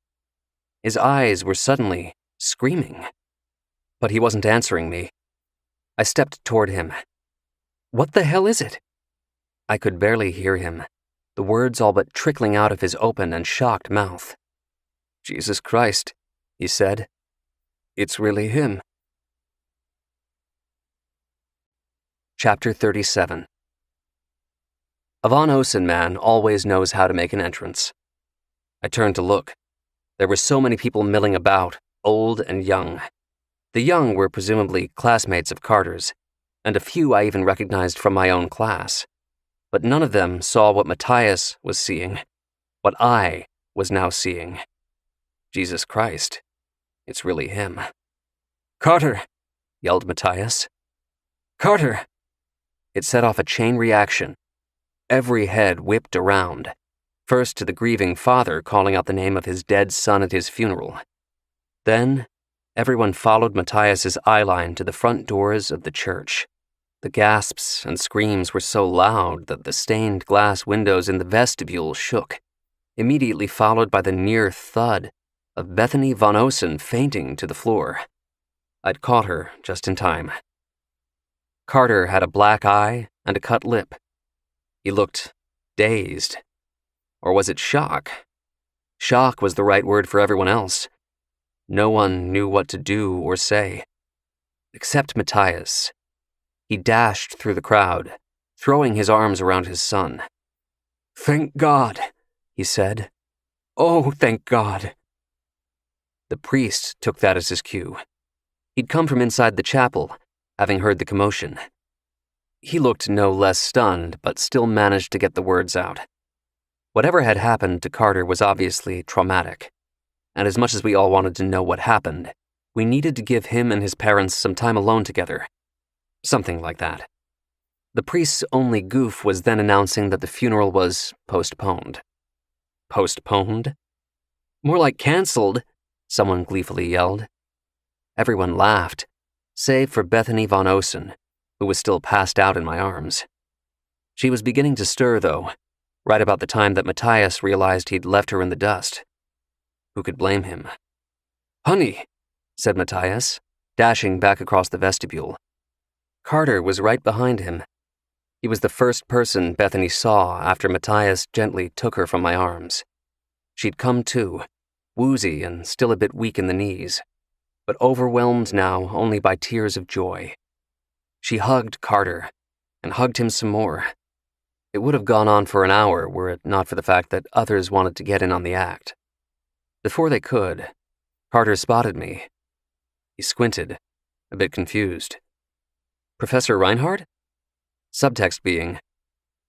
His eyes were suddenly screaming. But he wasn't answering me. I stepped toward him. "What the hell is it?" I could barely hear him, the words all but trickling out of his open and shocked mouth. "Jesus Christ," he said. "It's really him." Chapter 37. A Von Osen man always knows how to make an entrance. I turned to look. There were so many people milling about, old and young. The young were presumably classmates of Carter's, and a few I even recognized from my own class. But none of them saw what Matthias was seeing, what I was now seeing. Jesus Christ, it's really him. "Carter!" yelled Matthias. "Carter!" It set off a chain reaction. Every head whipped around, first to the grieving father calling out the name of his dead son at his funeral. Then, everyone followed Matthias's eyeline to the front doors of the church. The gasps and screams were so loud that the stained glass windows in the vestibule shook, immediately followed by the near thud of Bethany Von Osen fainting to the floor. I'd caught her just in time. Carter had a black eye and a cut lip. He looked dazed. Or was it shock? Shock was the right word for everyone else. No one knew what to do or say. Except Matthias. He dashed through the crowd, throwing his arms around his son. "Thank God," he said. "Oh, thank God." The priest took that as his cue. He'd come from inside the chapel, having heard the commotion. He looked no less stunned, but still managed to get the words out. Whatever had happened to Carter was obviously traumatic, and as much as we all wanted to know what happened, we needed to give him and his parents some time alone together. Something like that. The priest's only goof was then announcing that the funeral was postponed. Postponed? More like canceled, someone gleefully yelled. Everyone laughed, save for Bethany Von Osen, who was still passed out in my arms. She was beginning to stir, though, right about the time that Matthias realized he'd left her in the dust. Who could blame him? "Honey," said Matthias, dashing back across the vestibule. Carter was right behind him. He was the first person Bethany saw after Matthias gently took her from my arms. She'd come to, woozy and still a bit weak in the knees, but overwhelmed now only by tears of joy. She hugged Carter, and hugged him some more. It would have gone on for an hour were it not for the fact that others wanted to get in on the act. Before they could, Carter spotted me. He squinted, a bit confused. "Professor Reinhardt?" Subtext being,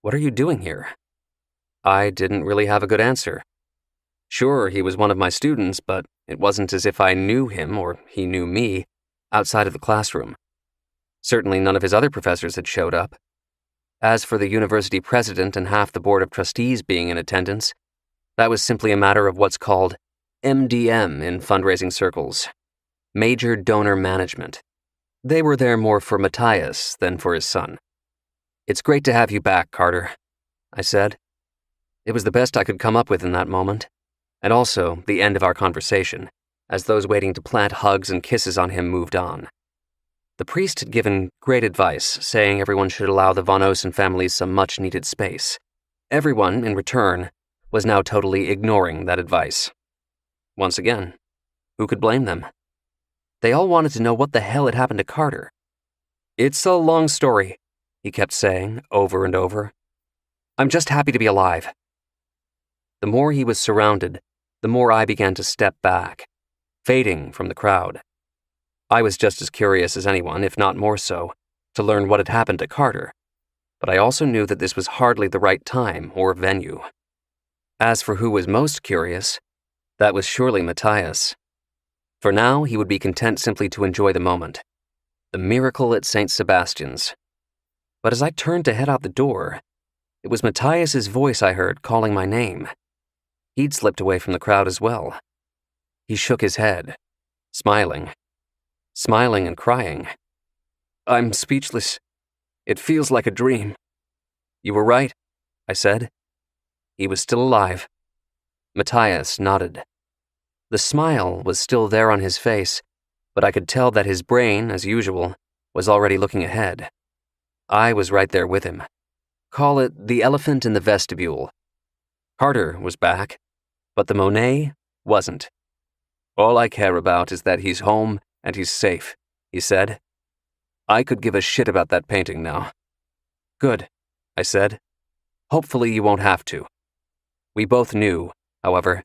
"What are you doing here?" I didn't really have a good answer. Sure, he was one of my students, but it wasn't as if I knew him or he knew me outside of the classroom. Certainly none of his other professors had showed up. As for the university president and half the board of trustees being in attendance, that was simply a matter of what's called MDM in fundraising circles, major donor management. They were there more for Matthias than for his son. "It's great to have you back, Carter," I said. It was the best I could come up with in that moment, and also the end of our conversation, as those waiting to plant hugs and kisses on him moved on. The priest had given great advice, saying everyone should allow the Von Osen families some much-needed space. Everyone, in return, was now totally ignoring that advice. Once again, who could blame them? They all wanted to know what the hell had happened to Carter. "It's a long story," he kept saying over and over. "I'm just happy to be alive." The more he was surrounded, the more I began to step back, fading from the crowd. I was just as curious as anyone, if not more so, to learn what had happened to Carter, but I also knew that this was hardly the right time or venue. As for who was most curious, that was surely Matthias. For now, he would be content simply to enjoy the moment. The miracle at St. Sebastian's. But as I turned to head out the door, it was Matthias's voice I heard calling my name. He'd slipped away from the crowd as well. He shook his head, smiling and crying. "I'm speechless. It feels like a dream." "You were right," I said. He was still alive. Matthias nodded. The smile was still there on his face, but I could tell that his brain, as usual, was already looking ahead. I was right there with him. Call it the elephant in the vestibule. Carter was back, but the Monet wasn't. "All I care about is that he's home and he's safe," he said. "I could give a shit about that painting now." "Good," I said. "Hopefully you won't have to." We both knew, however,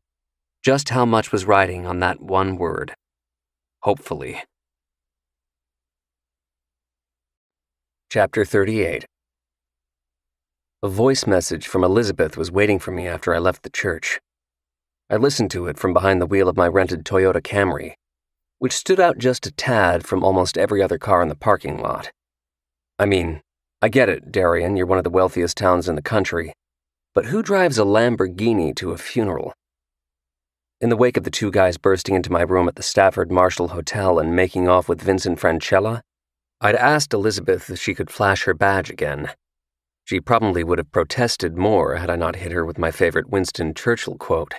just how much was riding on that one word. Hopefully. Chapter 38. A voice message from Elizabeth was waiting for me after I left the church. I listened to it from behind the wheel of my rented Toyota Camry, which stood out just a tad from almost every other car in the parking lot. I mean, I get it, Darien, you're one of the wealthiest towns in the country, but who drives a Lamborghini to a funeral? In the wake of the two guys bursting into my room at the Stafford Marshall Hotel and making off with Vincent Francella, I'd asked Elizabeth if she could flash her badge again. She probably would have protested more had I not hit her with my favorite Winston Churchill quote.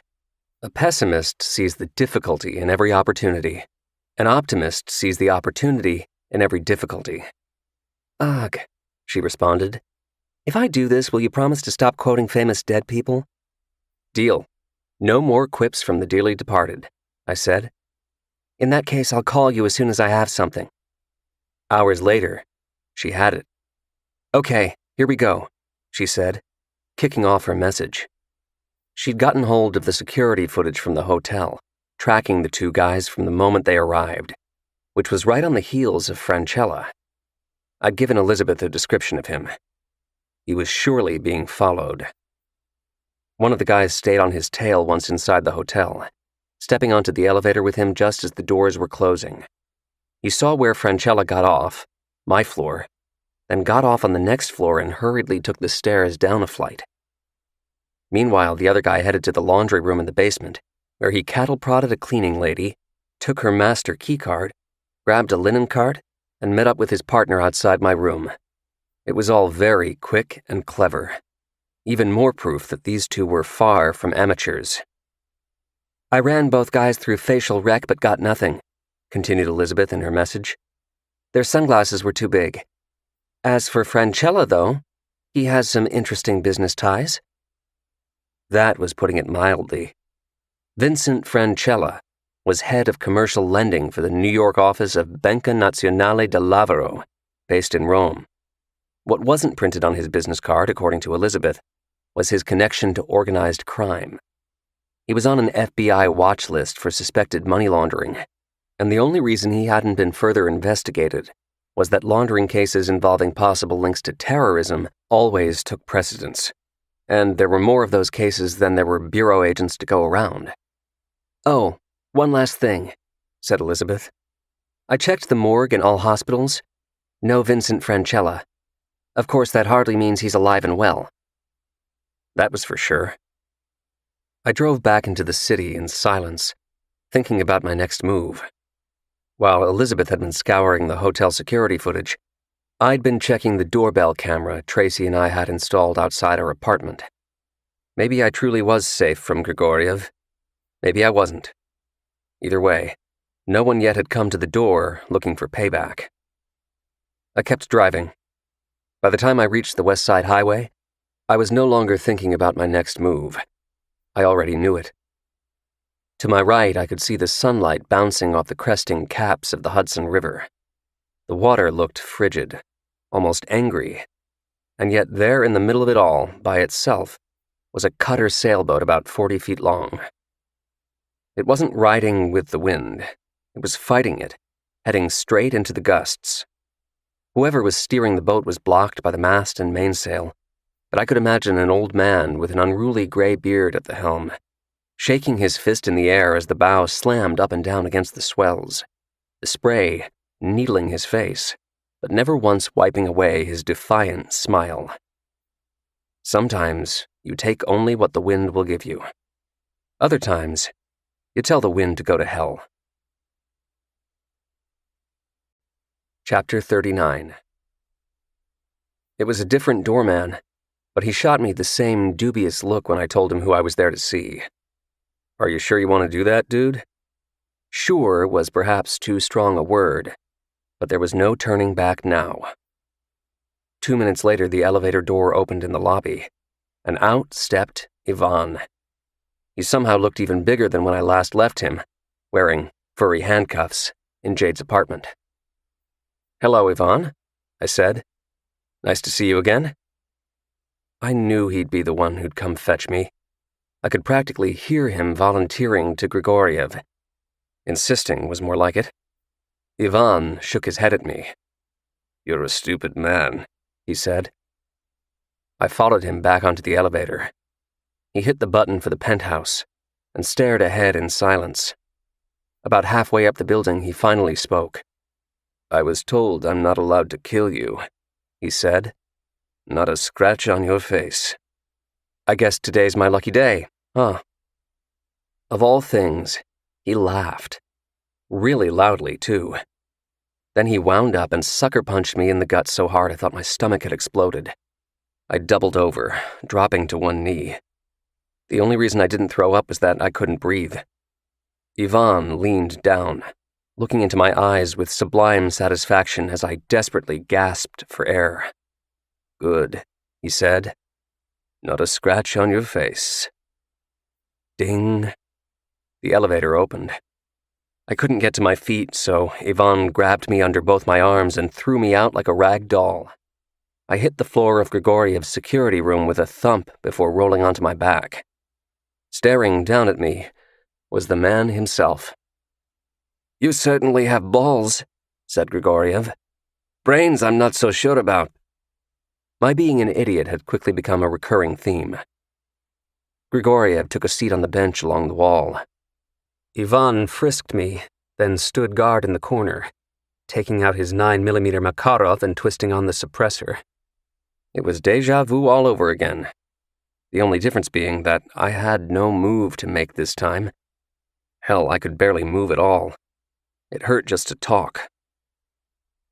"A pessimist sees the difficulty in every opportunity. An optimist sees the opportunity in every difficulty." "Ugh," she responded. "If I do this, will you promise to stop quoting famous dead people?" "Deal. No more quips from the dearly departed," I said. "In that case, I'll call you as soon as I have something." Hours later, she had it. "Okay, here we go," she said, kicking off her message. She'd gotten hold of the security footage from the hotel, tracking the two guys from the moment they arrived, which was right on the heels of Francella. I'd given Elizabeth a description of him. He was surely being followed. One of the guys stayed on his tail once inside the hotel, stepping onto the elevator with him just as the doors were closing. He saw where Francella got off, my floor, then got off on the next floor and hurriedly took the stairs down a flight. Meanwhile, the other guy headed to the laundry room in the basement, where he cattle-prodded a cleaning lady, took her master keycard, grabbed a linen cart, and met up with his partner outside my room. It was all very quick and clever. Even more proof that these two were far from amateurs. "I ran both guys through facial rec but got nothing," continued Elizabeth in her message. "Their sunglasses were too big. As for Francella, though, he has some interesting business ties." That was putting it mildly. Vincent Francella was head of commercial lending for the New York office of Banca Nazionale del Lavoro, based in Rome. What wasn't printed on his business card, according to Elizabeth, was his connection to organized crime. He was on an FBI watch list for suspected money laundering, and the only reason he hadn't been further investigated was that laundering cases involving possible links to terrorism always took precedence, and there were more of those cases than there were bureau agents to go around. "Oh, one last thing," said Elizabeth. "I checked the morgue and all hospitals. No Vincent Francella. Of course, that hardly means he's alive and well." That was for sure. I drove back into the city in silence, thinking about my next move. While Elizabeth had been scouring the hotel security footage, I'd been checking the doorbell camera Tracy and I had installed outside our apartment. Maybe I truly was safe from Grigoriev. Maybe I wasn't. Either way, no one yet had come to the door looking for payback. I kept driving. By the time I reached the West Side Highway, I was no longer thinking about my next move. I already knew it. To my right, I could see the sunlight bouncing off the cresting caps of the Hudson River. The water looked frigid, almost angry, and yet there in the middle of it all, by itself, was a cutter sailboat about 40 feet long. It wasn't riding with the wind. It was fighting it, heading straight into the gusts. Whoever was steering the boat was blocked by the mast and mainsail, but I could imagine an old man with an unruly gray beard at the helm, shaking his fist in the air as the bow slammed up and down against the swells, the spray needling his face, but never once wiping away his defiant smile. Sometimes you take only what the wind will give you. Other times, you tell the wind to go to hell. Chapter 39. It was a different doorman, but he shot me the same dubious look when I told him who I was there to see. Are you sure you want to do that, dude? Sure was perhaps too strong a word, but there was no turning back now. 2 minutes later, the elevator door opened in the lobby, and out stepped Ivan. He somehow looked even bigger than when I last left him, wearing furry handcuffs in Jade's apartment. "Hello, Ivan," I said. "Nice to see you again." I knew he'd be the one who'd come fetch me. I could practically hear him volunteering to Grigoriev. Insisting was more like it. Ivan shook his head at me. "You're a stupid man," he said. I followed him back onto the elevator. He hit the button for the penthouse and stared ahead in silence. About halfway up the building, he finally spoke. "I was told I'm not allowed to kill you," he said. "Not a scratch on your face. I guess today's my lucky day, huh?" Of all things, he laughed. Really loudly, too. Then he wound up and sucker-punched me in the gut so hard I thought my stomach had exploded. I doubled over, dropping to one knee. The only reason I didn't throw up was that I couldn't breathe. Ivan leaned down, looking into my eyes with sublime satisfaction as I desperately gasped for air. "Good," he said. "Not a scratch on your face." Ding. The elevator opened. I couldn't get to my feet, so Ivan grabbed me under both my arms and threw me out like a rag doll. I hit the floor of Grigoriev's security room with a thump before rolling onto my back. Staring down at me was the man himself. "You certainly have balls," said Grigoriev. "Brains I'm not so sure about." My being an idiot had quickly become a recurring theme. Grigoriev took a seat on the bench along the wall. Ivan frisked me, then stood guard in the corner, taking out his 9mm Makarov and twisting on the suppressor. It was déjà vu all over again. The only difference being that I had no move to make this time. Hell, I could barely move at all. It hurt just to talk.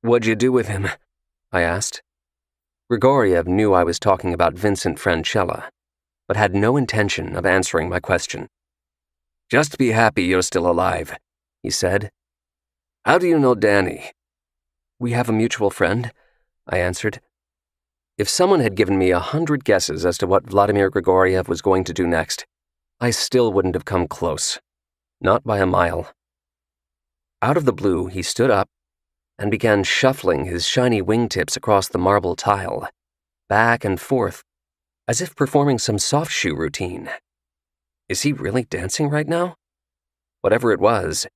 "What'd you do with him?" I asked. Grigoriev knew I was talking about Vincent Francella, but had no intention of answering my question. "Just be happy you're still alive," he said. "How do you know Danny?" "We have a mutual friend," I answered. If someone had given me 100 guesses as to what Vladimir Grigoriev was going to do next, I still wouldn't have come close. Not by a mile. Out of the blue, he stood up and began shuffling his shiny wingtips across the marble tile, back and forth, as if performing some soft shoe routine. Is he really dancing right now? Whatever it was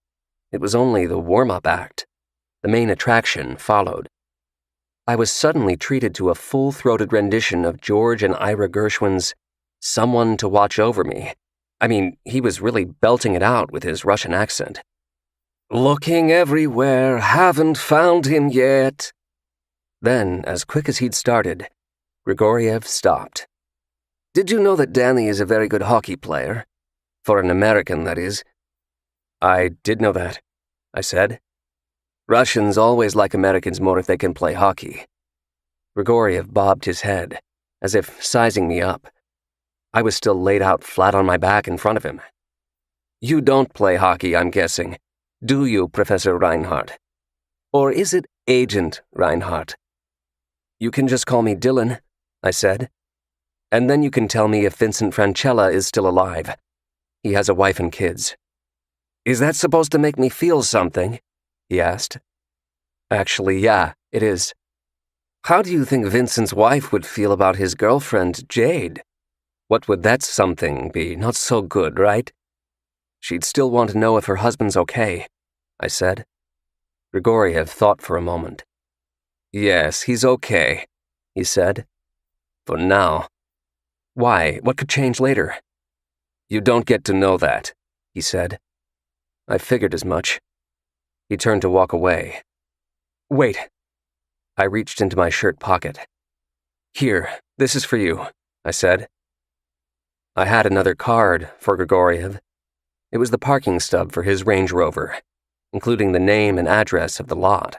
only the warm-up act. The main attraction followed. I was suddenly treated to a full-throated rendition of George and Ira Gershwin's "Someone to Watch Over Me." I mean, he was really belting it out with his Russian accent. "Looking everywhere, haven't found him yet." Then, as quick as he'd started, Grigoriev stopped. "Did you know that Danny is a very good hockey player? For an American, that is." "I did know that," I said. Russians always like Americans more if they can play hockey. Grigoriev bobbed his head, as if sizing me up. I was still laid out flat on my back in front of him. You don't play hockey, I'm guessing. Do you, Professor Reinhardt? Or is it Agent Reinhardt? You can just call me Dylan, I said. And then you can tell me if Vincent Francella is still alive. He has a wife and kids. Is that supposed to make me feel something? He asked. Actually, yeah, it is. How do you think Vincent's wife would feel about his girlfriend, Jade? What would that something be? Not so good, right? She'd still want to know if her husband's okay, I said. Grigoriev thought for a moment. Yes, he's okay, he said. For now. Why? What could change later? You don't get to know that, he said. I figured as much. He turned to walk away. Wait. I reached into my shirt pocket. Here, this is for you, I said. I had another card for Grigoriev. It was the parking stub for his Range Rover, including the name and address of the lot.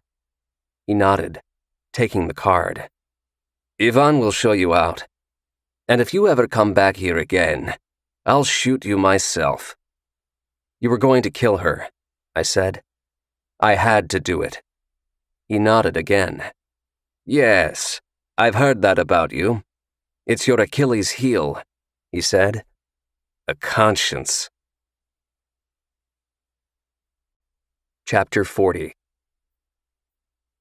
He nodded, taking the card. Ivan will show you out. And if you ever come back here again, I'll shoot you myself. You were going to kill her, I said. I had to do it. He nodded again. Yes, I've heard that about you. It's your Achilles heel, he said. A conscience. Chapter 40.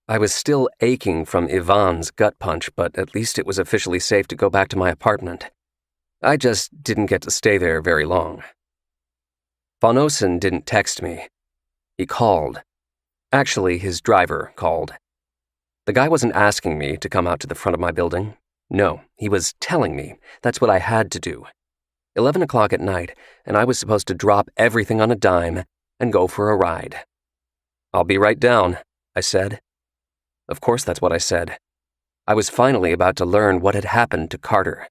I was still aching from Ivan's gut punch, but at least it was officially safe to go back to my apartment. I just didn't get to stay there very long. Von Osen didn't text me. He called. Actually, his driver called. The guy wasn't asking me to come out to the front of my building. No, he was telling me that's what I had to do. 11 o'clock at night, and I was supposed to drop everything on a dime and go for a ride. I'll be right down, I said. Of course that's what I said. I was finally about to learn what had happened to Carter.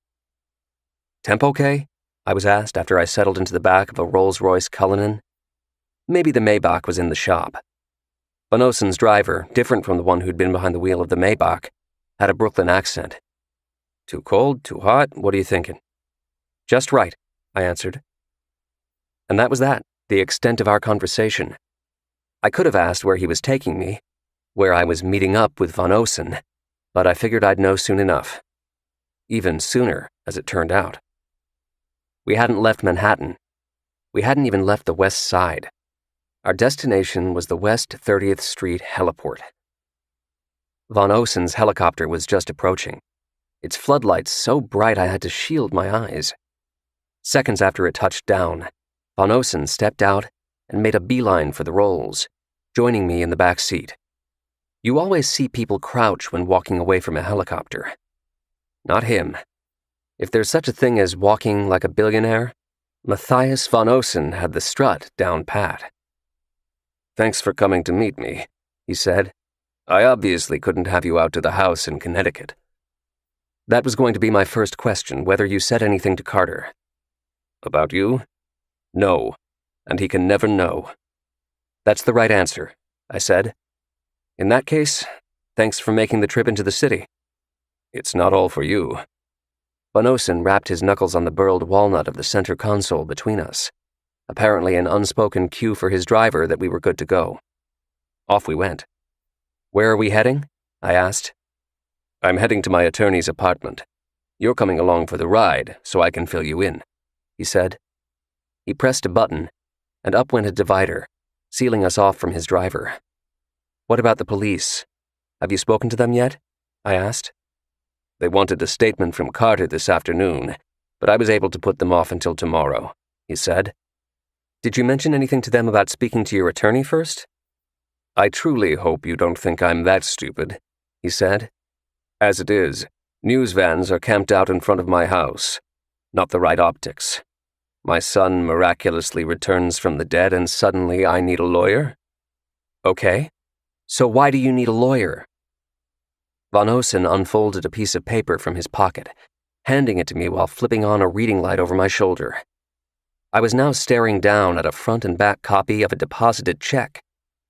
Temp okay? I was asked after I settled into the back of a Rolls-Royce Cullinan. Maybe the Maybach was in the shop. Von Osen's driver, different from the one who'd been behind the wheel of the Maybach, had a Brooklyn accent. Too cold? Too hot? What are you thinking? Just right, I answered. And that was that, the extent of our conversation. I could have asked where he was taking me, where I was meeting up with Von Osen, but I figured I'd know soon enough. Even sooner, as it turned out. We hadn't left Manhattan. We hadn't even left the West Side. Our destination was the West 30th Street heliport. Von Osen's helicopter was just approaching, its floodlights so bright I had to shield my eyes. Seconds after it touched down, Von Osen stepped out and made a beeline for the rolls, joining me in the back seat. You always see people crouch when walking away from a helicopter. Not him. If there's such a thing as walking like a billionaire, Matthias von Osen had the strut down pat. Thanks for coming to meet me, he said. I obviously couldn't have you out to the house in Connecticut. That was going to be my first question, whether you said anything to Carter. About you? No, and he can never know. That's the right answer, I said. In that case, thanks for making the trip into the city. It's not all for you. Von Osen rapped his knuckles on the burled walnut of the center console between us, apparently an unspoken cue for his driver that we were good to go. Off we went. Where are we heading? I asked. I'm heading to my attorney's apartment. You're coming along for the ride, so I can fill you in, he said. He pressed a button, and up went a divider, sealing us off from his driver. What about the police? Have you spoken to them yet? I asked. They wanted a statement from Carter this afternoon, but I was able to put them off until tomorrow, he said. Did you mention anything to them about speaking to your attorney first? I truly hope you don't think I'm that stupid, he said. As it is, news vans are camped out in front of my house. Not the right optics. My son miraculously returns from the dead and suddenly I need a lawyer? Okay. So why do you need a lawyer? Von Osen unfolded a piece of paper from his pocket, handing it to me while flipping on a reading light over my shoulder. I was now staring down at a front and back copy of a deposited check.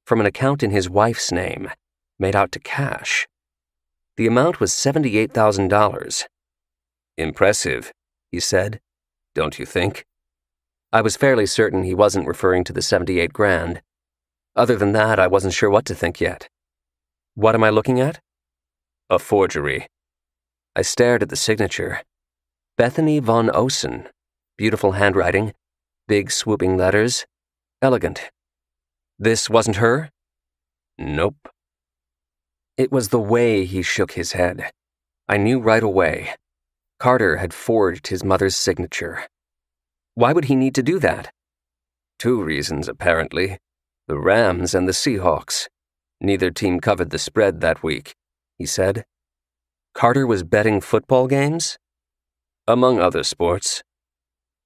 from an account in his wife's name, made out to cash. The amount was $78,000. "Impressive," he said. "Don't you think?" I was fairly certain he wasn't referring to the 78 grand. Other than that, I wasn't sure what to think yet. "What am I looking at?" "A forgery." I stared at the signature. Bethany von Osen. Beautiful handwriting. Big swooping letters. Elegant. This wasn't her? Nope. It was the way he shook his head. I knew right away. Carter had forged his mother's signature. Why would he need to do that? 2 reasons, apparently. The Rams and the Seahawks. Neither team covered the spread that week, he said. Carter was betting football games? Among other sports.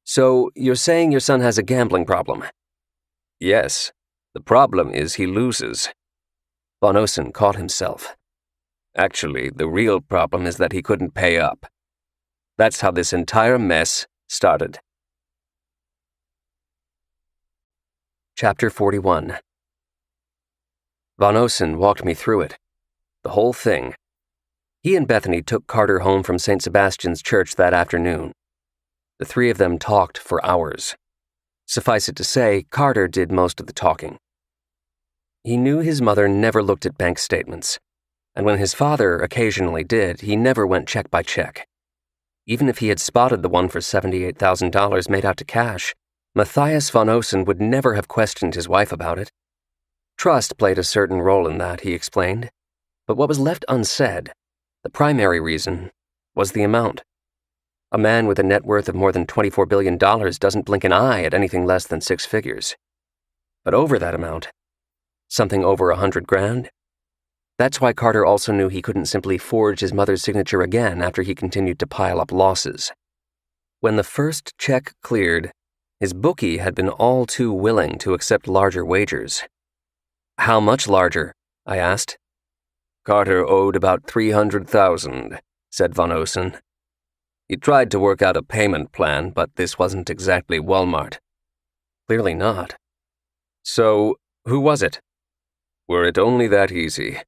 So, you're saying your son has a gambling problem? Yes. The problem is he loses. Von Osen caught himself. Actually, the real problem is that he couldn't pay up. That's how this entire mess started. Chapter 41. Von Osen walked me through it. The whole thing. He and Bethany took Carter home from St. Sebastian's Church that afternoon. The 3 of them talked for hours. Suffice it to say, Carter did most of the talking. He knew his mother never looked at bank statements, and when his father occasionally did, he never went check by check. Even if he had spotted the one for $78,000 made out to cash, Matthias von Osen would never have questioned his wife about it. Trust played a certain role in that, he explained. But what was left unsaid, the primary reason, was the amount. A man with a net worth of more than $24 billion doesn't blink an eye at anything less than 6 figures. But over that amount, something over 100 grand? That's why Carter also knew he couldn't simply forge his mother's signature again after he continued to pile up losses. When the first check cleared, his bookie had been all too willing to accept larger wagers. How much larger? I asked. Carter owed about $300,000, said von Osen. He tried to work out a payment plan, but this wasn't exactly Walmart. Clearly not. So, who was it? Were it only that easy.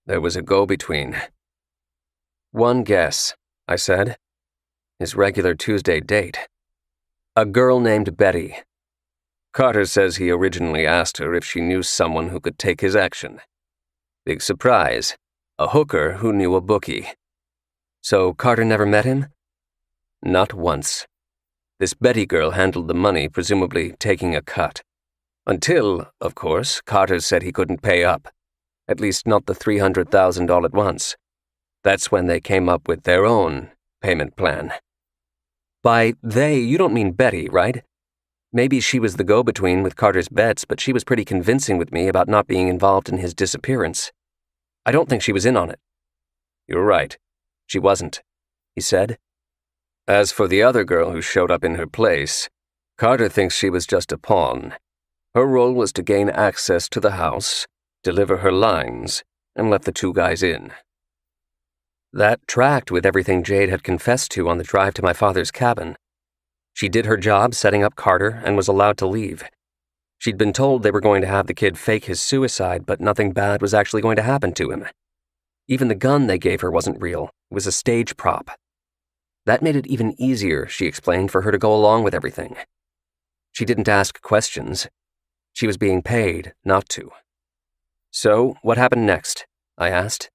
There was a go-between. One guess, I said. His regular Tuesday date. A girl named Betty. Carter says he originally asked her if she knew someone who could take his action. Big surprise. A hooker who knew a bookie. So Carter never met him? Not once. This Betty girl handled the money, presumably taking a cut. Until, of course, Carter said he couldn't pay up. At least not the $300,000 all at once. That's when they came up with their own payment plan. By they, you don't mean Betty, right? Maybe she was the go-between with Carter's bets, but she was pretty convincing with me about not being involved in his disappearance. I don't think she was in on it. You're right. She wasn't, he said. As for the other girl who showed up in her place, Carter thinks she was just a pawn. Her role was to gain access to the house, deliver her lines, and let the 2 guys in. That tracked with everything Jade had confessed to on the drive to my father's cabin. She did her job setting up Carter and was allowed to leave. She'd been told they were going to have the kid fake his suicide, but nothing bad was actually going to happen to him. Even the gun they gave her wasn't real. It was a stage prop. That made it even easier, she explained, for her to go along with everything. She didn't ask questions. She was being paid not to. So, what happened next? I asked.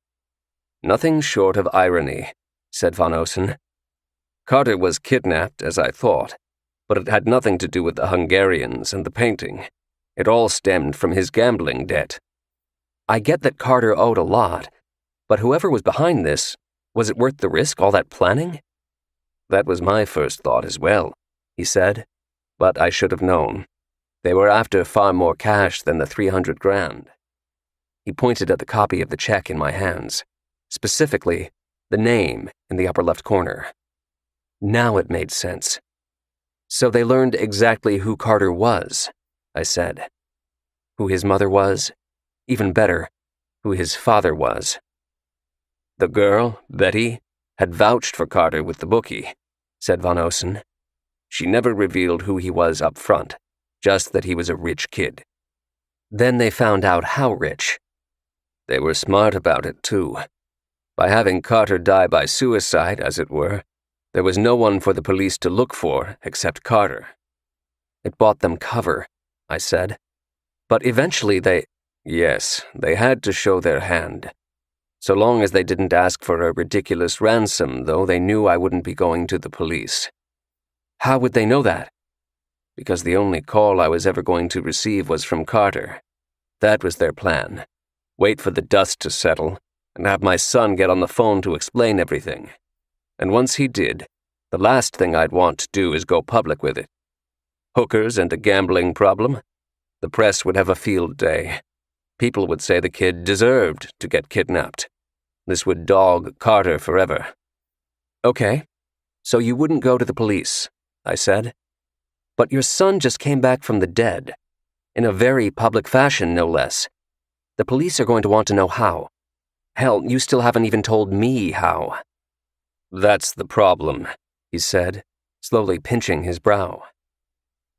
Nothing short of irony, said von Osen. Carter was kidnapped, as I thought, but it had nothing to do with the Hungarians and the painting. It all stemmed from his gambling debt. I get that Carter owed a lot, but whoever was behind this, was it worth the risk, all that planning? That was my first thought as well, he said, but I should have known. They were after far more cash than the 300 grand. He pointed at the copy of the check in my hands. Specifically, the name in the upper left corner. Now it made sense. So they learned exactly who Carter was, I said. Who his mother was, even better, who his father was. The girl, Betty, had vouched for Carter with the bookie, said von Osen. She never revealed who he was up front, just that he was a rich kid. Then they found out how rich. They were smart about it, too. By having Carter die by suicide, as it were, there was no one for the police to look for except Carter. It bought them cover, I said. But eventually Yes, they had to show their hand. So long as they didn't ask for a ridiculous ransom, though, they knew I wouldn't be going to the police. How would they know that? Because the only call I was ever going to receive was from Carter. That was their plan. Wait for the dust to settle, and have my son get on the phone to explain everything. And once he did, the last thing I'd want to do is go public with it. Hookers and a gambling problem? The press would have a field day. People would say the kid deserved to get kidnapped. This would dog Carter forever. Okay, so you wouldn't go to the police, I said. But your son just came back from the dead. In a very public fashion, no less. The police are going to want to know how. Hell, you still haven't even told me how. That's the problem, he said, slowly pinching his brow.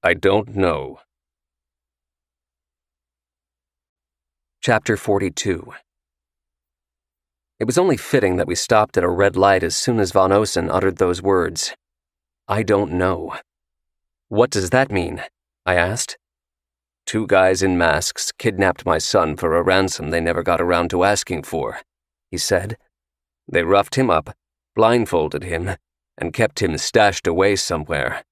I don't know. Chapter 42. It was only fitting that we stopped at a red light as soon as Van Osen uttered those words. I don't know. What does that mean? I asked. 2 guys in masks kidnapped my son for a ransom they never got around to asking for, he said. They roughed him up, blindfolded him, and kept him stashed away somewhere.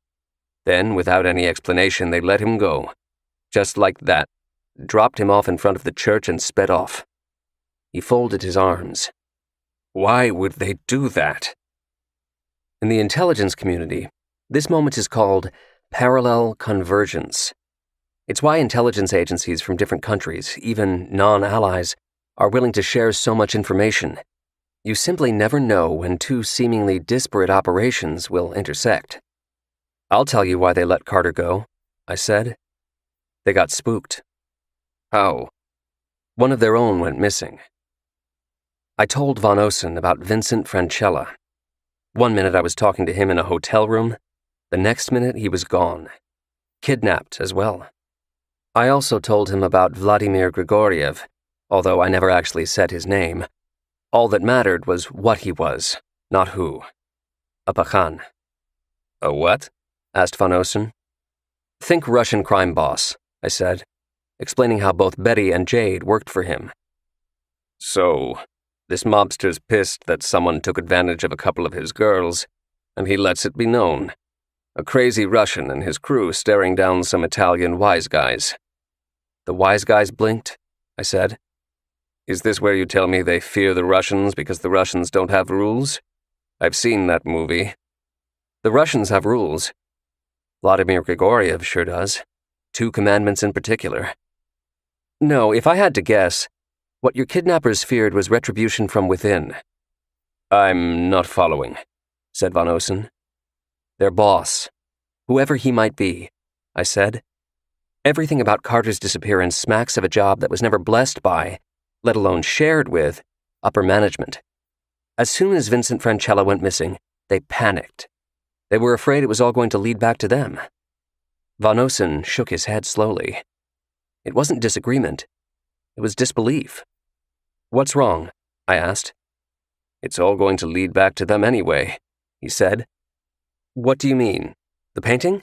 Then, without any explanation, they let him go. Just like that. Dropped him off in front of the church and sped off. He folded his arms. Why would they do that? In the intelligence community, this moment is called parallel convergence. It's why intelligence agencies from different countries, even non-allies, are willing to share so much information. You simply never know when 2 seemingly disparate operations will intersect. I'll tell you why they let Carter go, I said. They got spooked. How? One of their own went missing. I told Van Osen about Vincent Francella. 1 minute I was talking to him in a hotel room, the next minute he was gone. Kidnapped as well. I also told him about Vladimir Grigoriev, although I never actually said his name. All that mattered was what he was, not who. A Pakhan. A what? Asked Van Osen. Think Russian crime boss, I said, explaining how both Betty and Jade worked for him. So, this mobster's pissed that someone took advantage of a couple of his girls, and he lets it be known. A crazy Russian and his crew staring down some Italian wise guys. The wise guys blinked, I said. Is this where you tell me they fear the Russians because the Russians don't have rules? I've seen that movie. The Russians have rules. Vladimir Grigoriev sure does. 2 commandments in particular. No, if I had to guess, what your kidnappers feared was retribution from within. I'm not following, said Van Osen. Their boss, whoever he might be, I said. Everything about Carter's disappearance smacks of a job that was never blessed by, let alone shared with, upper management. As soon as Vincent Francella went missing, they panicked. They were afraid it was all going to lead back to them. Van Osen shook his head slowly. It wasn't disagreement. It was disbelief. What's wrong? I asked. It's all going to lead back to them anyway, he said. What do you mean? The painting?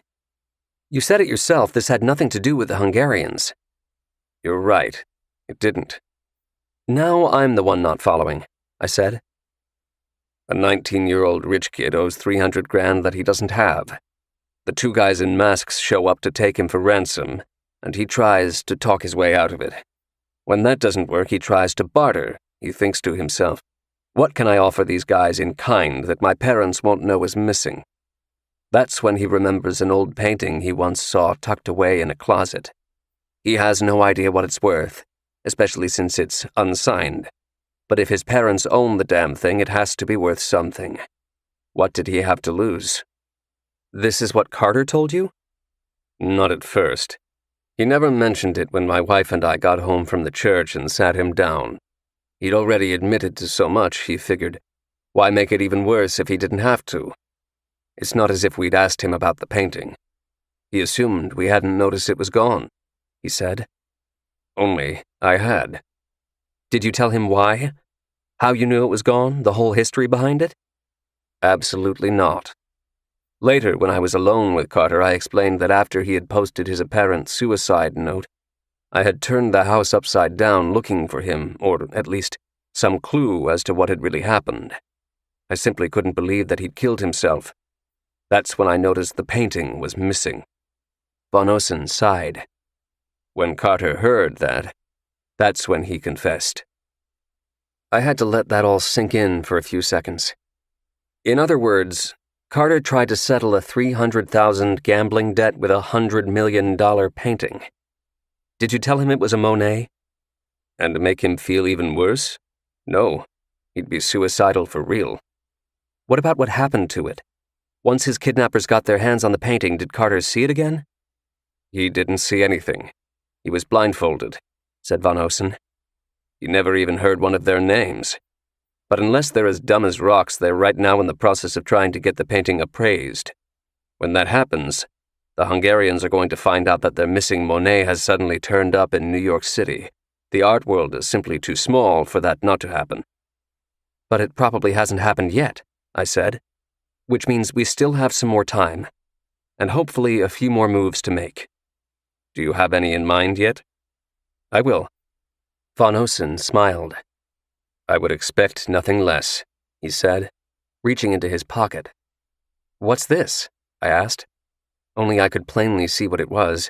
You said it yourself, this had nothing to do with the Hungarians. You're right. It didn't. Now I'm the one not following, I said. A 19-year-old rich kid owes $300,000 that he doesn't have. The 2 guys in masks show up to take him for ransom, and he tries to talk his way out of it. When that doesn't work, he tries to barter. He thinks to himself, what can I offer these guys in kind that my parents won't know is missing? That's when he remembers an old painting he once saw tucked away in a closet. He has no idea what it's worth, especially since it's unsigned. But if his parents own the damn thing, it has to be worth something. What did he have to lose? This is what Carter told you? Not at first. He never mentioned it when my wife and I got home from the church and sat him down. He'd already admitted to so much, he figured. Why make it even worse if he didn't have to? It's not as if we'd asked him about the painting. He assumed we hadn't noticed it was gone, he said. Only I had. Did you tell him why? How you knew it was gone, the whole history behind it? Absolutely not. Later, when I was alone with Carter, I explained that after he had posted his apparent suicide note, I had turned the house upside down looking for him, or at least some clue as to what had really happened. I simply couldn't believe that he'd killed himself. That's when I noticed the painting was missing. Von Osen sighed. When Carter heard that, that's when he confessed. I had to let that all sink in for a few seconds. In other words, Carter tried to settle a $300,000 gambling debt with a $100 million painting. Did you tell him it was a Monet? And to make him feel even worse? No, he'd be suicidal for real. What about what happened to it? Once his kidnappers got their hands on the painting, did Carter see it again? He didn't see anything. He was blindfolded, said Von Osen. He never even heard one of their names. But unless they're as dumb as rocks, they're right now in the process of trying to get the painting appraised. When that happens, the Hungarians are going to find out that their missing Monet has suddenly turned up in New York City. The art world is simply too small for that not to happen. But it probably hasn't happened yet, I said, which means we still have some more time, and hopefully a few more moves to make. Do you have any in mind yet? I will. Von Osen smiled. I would expect nothing less, he said, reaching into his pocket. What's this? I asked. Only I could plainly see what it was.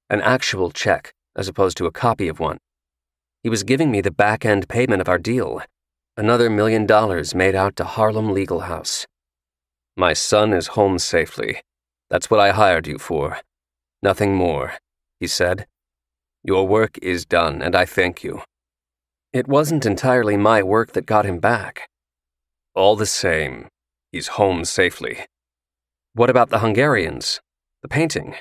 An actual check, as opposed to a copy of one. He was giving me the back-end payment of our deal. Another $1 million made out to Harlem Legal House. My son is home safely. That's what I hired you for. Nothing more, he said. Your work is done, and I thank you. It wasn't entirely my work that got him back. All the same, he's home safely. What about the Hungarians? The painting?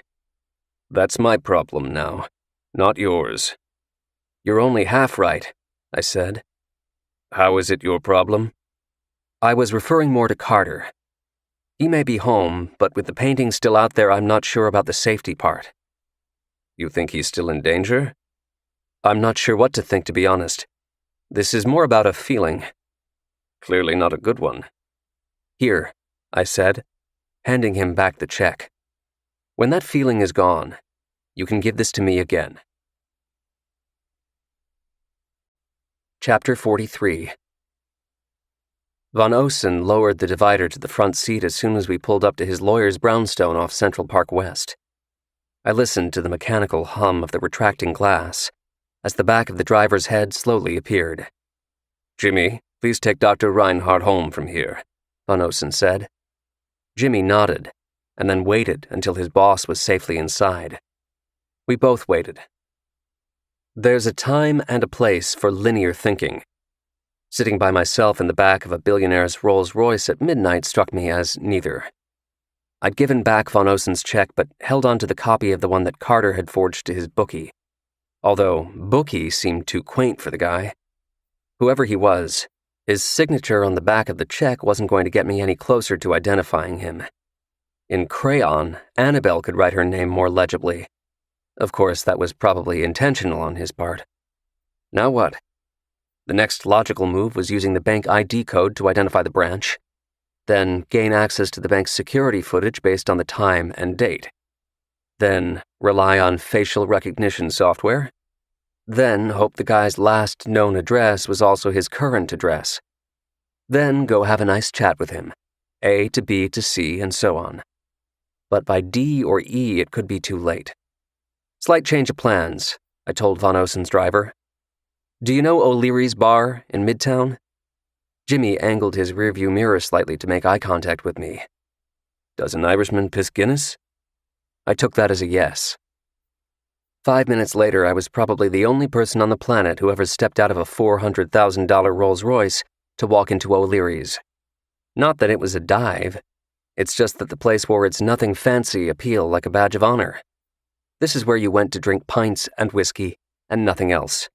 That's my problem now, not yours. You're only half right, I said. How is it your problem? I was referring more to Carter. He may be home, but with the painting still out there, I'm not sure about the safety part. You think he's still in danger? I'm not sure what to think, to be honest. This is more about a feeling. Clearly not a good one. Here, I said, handing him back the check. When that feeling is gone, you can give this to me again. Chapter 43. Von Osen lowered the divider to the front seat as soon as we pulled up to his lawyer's brownstone off Central Park West. I listened to the mechanical hum of the retracting glass as the back of the driver's head slowly appeared. Jimmy, please take Dr. Reinhardt home from here, Von Osen said. Jimmy nodded, and then waited until his boss was safely inside. We both waited. There's a time and a place for linear thinking. Sitting by myself in the back of a billionaire's Rolls-Royce at midnight struck me as neither. I'd given back Von Osen's check but held on to the copy of the one that Carter had forged to his bookie. Although bookie seemed too quaint for the guy. Whoever he was, his signature on the back of the check wasn't going to get me any closer to identifying him. In crayon, Annabelle could write her name more legibly. Of course, that was probably intentional on his part. Now what? The next logical move was using the bank ID code to identify the branch, then gain access to the bank's security footage based on the time and date, then rely on facial recognition software, then hope the guy's last known address was also his current address, then go have a nice chat with him, A to B to C and so on. But by D or E it could be too late. Slight change of plans, I told Von Osen's driver. Do you know O'Leary's bar in Midtown? Jimmy angled his rearview mirror slightly to make eye contact with me. Does an Irishman piss Guinness? I took that as a yes. 5 minutes later, I was probably the only person on the planet who ever stepped out of a $400,000 Rolls-Royce to walk into O'Leary's. Not that it was a dive. It's just that the place wore its nothing fancy appeal like a badge of honor. This is where you went to drink pints and whiskey and nothing else.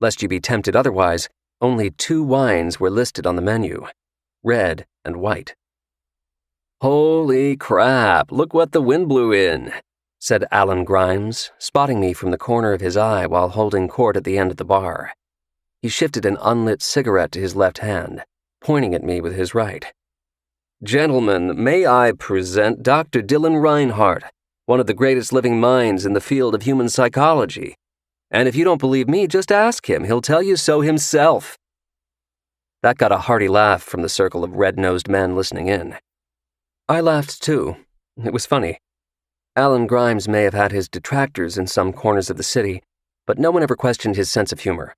Lest you be tempted otherwise, only 2 wines were listed on the menu, red and white. Holy crap, look what the wind blew in, said Alan Grimes, spotting me from the corner of his eye while holding court at the end of the bar. He shifted an unlit cigarette to his left hand, pointing at me with his right. "Gentlemen, may I present Dr. Dylan Reinhardt, one of the greatest living minds in the field of human psychology. And if you don't believe me, just ask him. He'll tell you so himself." That got a hearty laugh from the circle of red-nosed men listening in. I laughed too. It was funny. Alan Grimes may have had his detractors in some corners of the city, but no one ever questioned his sense of humor.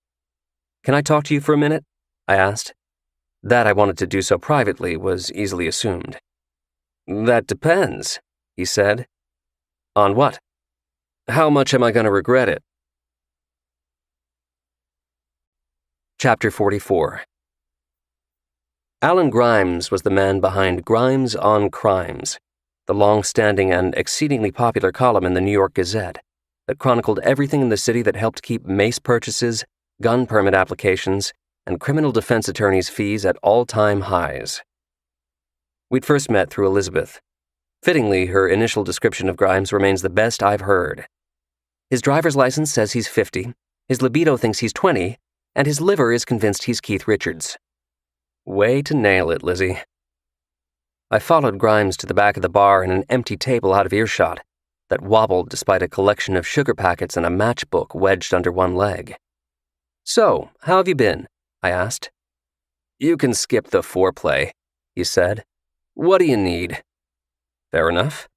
"Can I talk to you for a minute?" I asked. That I wanted to do so privately was easily assumed. "That depends," he said. "On what? How much am I going to regret it?" Chapter 44. Alan Grimes was the man behind Grimes on Crimes, the long-standing and exceedingly popular column in the New York Gazette that chronicled everything in the city that helped keep mace purchases, gun permit applications, and criminal defense attorneys' fees at all-time highs. We'd first met through Elizabeth. Fittingly, her initial description of Grimes remains the best I've heard. His driver's license says he's 50, his libido thinks he's 20, and his liver is convinced he's Keith Richards. Way to nail it, Lizzie. I followed Grimes to the back of the bar and an empty table out of earshot that wobbled despite a collection of sugar packets and a matchbook wedged under one leg. "So, how have you been?" I asked. "You can skip the foreplay," he said. "What do you need?" "Fair enough."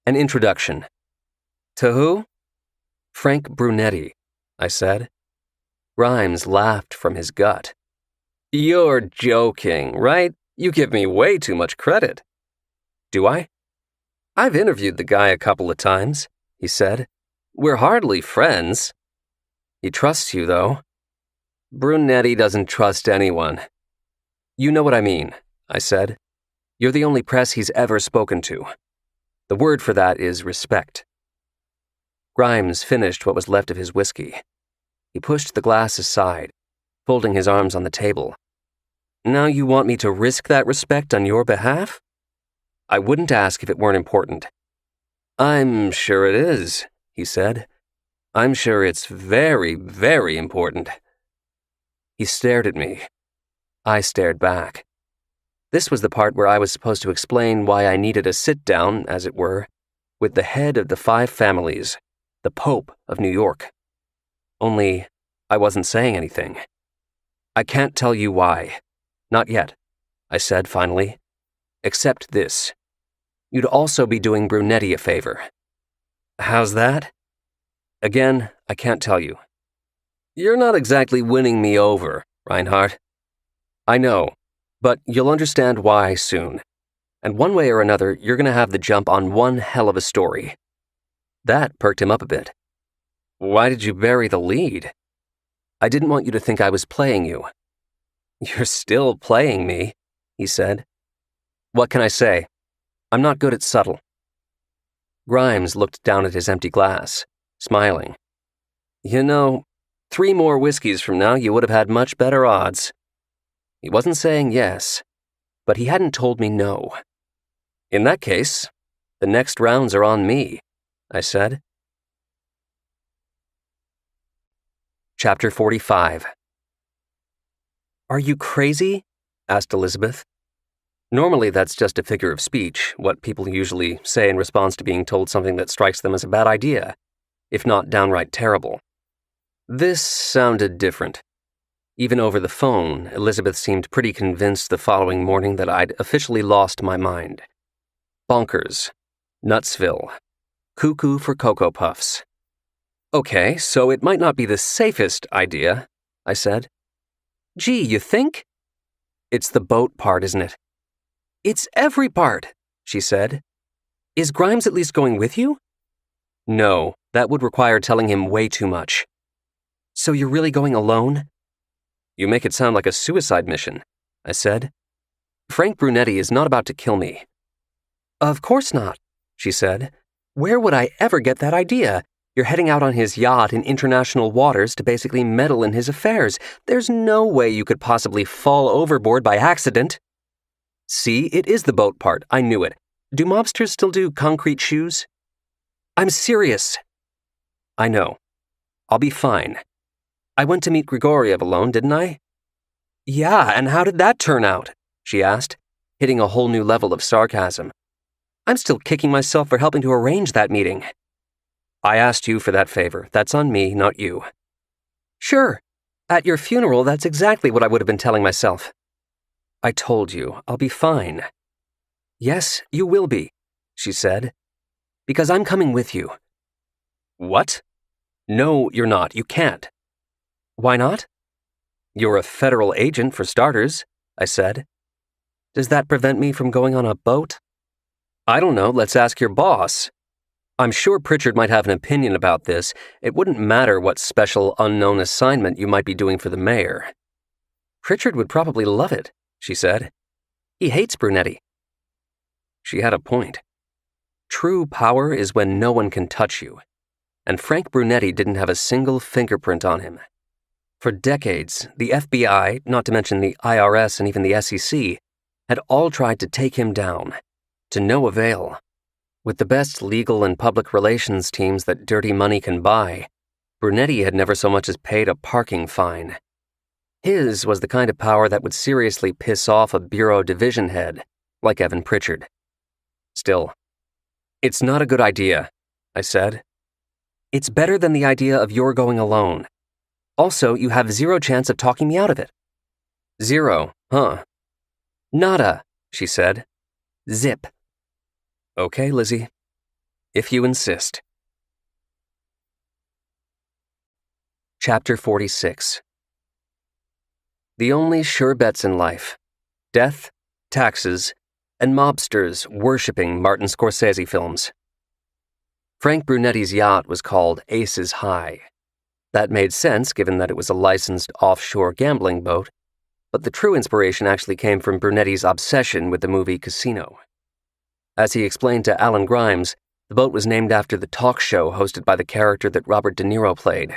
"An introduction." "To who?" "Frank Brunetti," I said. Grimes laughed from his gut. "You're joking, right? You give me way too much credit." "Do I?" "I've interviewed the guy a couple of times," he said. "We're hardly friends." "He trusts you, though." "Brunetti doesn't trust anyone." "You know what I mean," I said. "You're the only press he's ever spoken to. The word for that is respect." Grimes finished what was left of his whiskey. He pushed the glass aside, folding his arms on the table. "Now you want me to risk that respect on your behalf?" "I wouldn't ask if it weren't important." "I'm sure it is," he said. "I'm sure it's very, very important." He stared at me. I stared back. This was the part where I was supposed to explain why I needed a sit-down, as it were, with the head of the 5 families, the Pope of New York. Only, I wasn't saying anything. "I can't tell you why. Not yet," I said finally. "Except this. You'd also be doing Brunetti a favor." "How's that?" "Again, I can't tell you." "You're not exactly winning me over, Reinhardt." "I know, but you'll understand why soon. And one way or another, you're going to have the jump on one hell of a story." That perked him up a bit. "Why did you bury the lead?" "I didn't want you to think I was playing you." "You're still playing me," he said. "What can I say? I'm not good at subtle." Grimes looked down at his empty glass, smiling. "You know, 3 more whiskeys from now you would have had much better odds." He wasn't saying yes, but he hadn't told me no. "In that case, the next rounds are on me," I said. Chapter 45. "Are you crazy?" asked Elizabeth. Normally that's just a figure of speech, what people usually say in response to being told something that strikes them as a bad idea, if not downright terrible. This sounded different. Even over the phone, Elizabeth seemed pretty convinced the following morning that I'd officially lost my mind. Bonkers. Nutsville. Cuckoo for Cocoa Puffs. "Okay, so it might not be the safest idea," I said. "Gee, you think?" "It's the boat part, isn't it?" "It's every part," she said. "Is Grimes at least going with you?" "No, that would require telling him way too much." "So you're really going alone?" "You make it sound like a suicide mission," I said. "Frank Brunetti is not about to kill me." "Of course not," she said. "Where would I ever get that idea? You're heading out on his yacht in international waters to basically meddle in his affairs. There's no way you could possibly fall overboard by accident." "See, it is the boat part. I knew it. Do mobsters still do concrete shoes?" I'm serious. I know. I'll be fine. I went to meet Grigoriev alone, didn't I? Yeah, and how did that turn out? She asked, hitting a whole new level of sarcasm. I'm still kicking myself for helping to arrange that meeting. I asked you for that favor. That's on me, not you. Sure. At your funeral, that's exactly what I would have been telling myself. I told you, I'll be fine. Yes, you will be, she said. Because I'm coming with you. What? No, you're not. You can't. Why not? You're a federal agent, for starters, I said. Does that prevent me from going on a boat? I don't know. Let's ask your boss. I'm sure Pritchard might have an opinion about this. It wouldn't matter what special unknown assignment you might be doing for the mayor. Pritchard would probably love it, she said. He hates Brunetti. She had a point. True power is when no one can touch you. And Frank Brunetti didn't have a single fingerprint on him. For decades, the FBI, not to mention the IRS and even the SEC, had all tried to take him down, to no avail. With the best legal and public relations teams that dirty money can buy, Brunetti had never so much as paid a parking fine. His was the kind of power that would seriously piss off a bureau division head, like Evan Pritchard. Still, it's not a good idea, I said. It's better than the idea of your going alone. Also, you have zero chance of talking me out of it. Zero, huh? Nada, she said. Zip. Okay, Lizzie. If you insist. Chapter 46. The only sure bets in life. Death, taxes, and mobsters worshipping Martin Scorsese films. Frank Brunetti's yacht was called Aces High. That made sense given that it was a licensed offshore gambling boat, but the true inspiration actually came from Brunetti's obsession with the movie Casino. As he explained to Alan Grimes, the boat was named after the talk show hosted by the character that Robert De Niro played.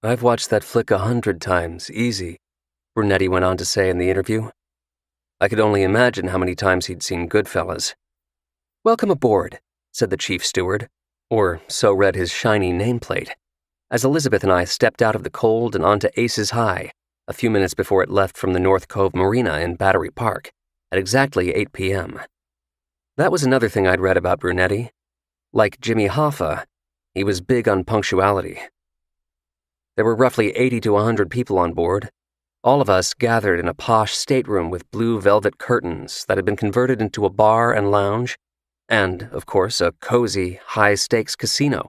I've watched that flick 100 times, easy, Brunetti went on to say in the interview. I could only imagine how many times he'd seen Goodfellas. Welcome aboard, said the chief steward, or so read his shiny nameplate, as Elizabeth and I stepped out of the cold and onto Aces High a few minutes before it left from the North Cove Marina in Battery Park at exactly 8 p.m. That was another thing I'd read about Brunetti. Like Jimmy Hoffa, he was big on punctuality. There were roughly 80 to 100 people on board, all of us gathered in a posh stateroom with blue velvet curtains that had been converted into a bar and lounge, and, of course, a cozy, high-stakes casino.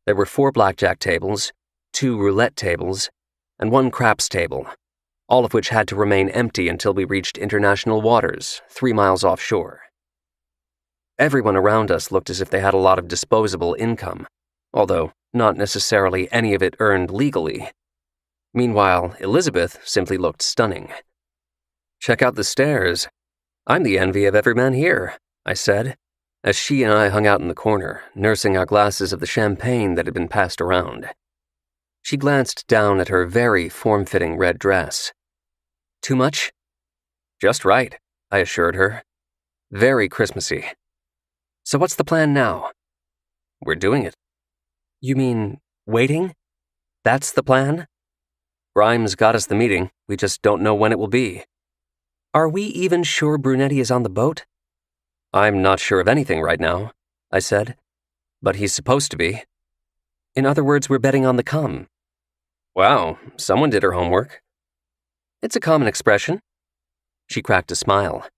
There were 4 blackjack tables, 2 roulette tables, and 1 craps table, all of which had to remain empty until we reached international waters 3 miles offshore. Everyone around us looked as if they had a lot of disposable income, although not necessarily any of it earned legally. Meanwhile, Elizabeth simply looked stunning. Check out the stairs. I'm the envy of every man here, I said, as she and I hung out in the corner, nursing our glasses of the champagne that had been passed around. She glanced down at her very form-fitting red dress. Too much? Just right, I assured her. Very Christmassy. So what's the plan now? We're doing it. You mean waiting? That's the plan? Grimes got us the meeting. We just don't know when it will be. Are we even sure Brunetti is on the boat? I'm not sure of anything right now, I said. But he's supposed to be. In other words, we're betting on the come. Wow, someone did her homework. It's a common expression. She cracked a smile.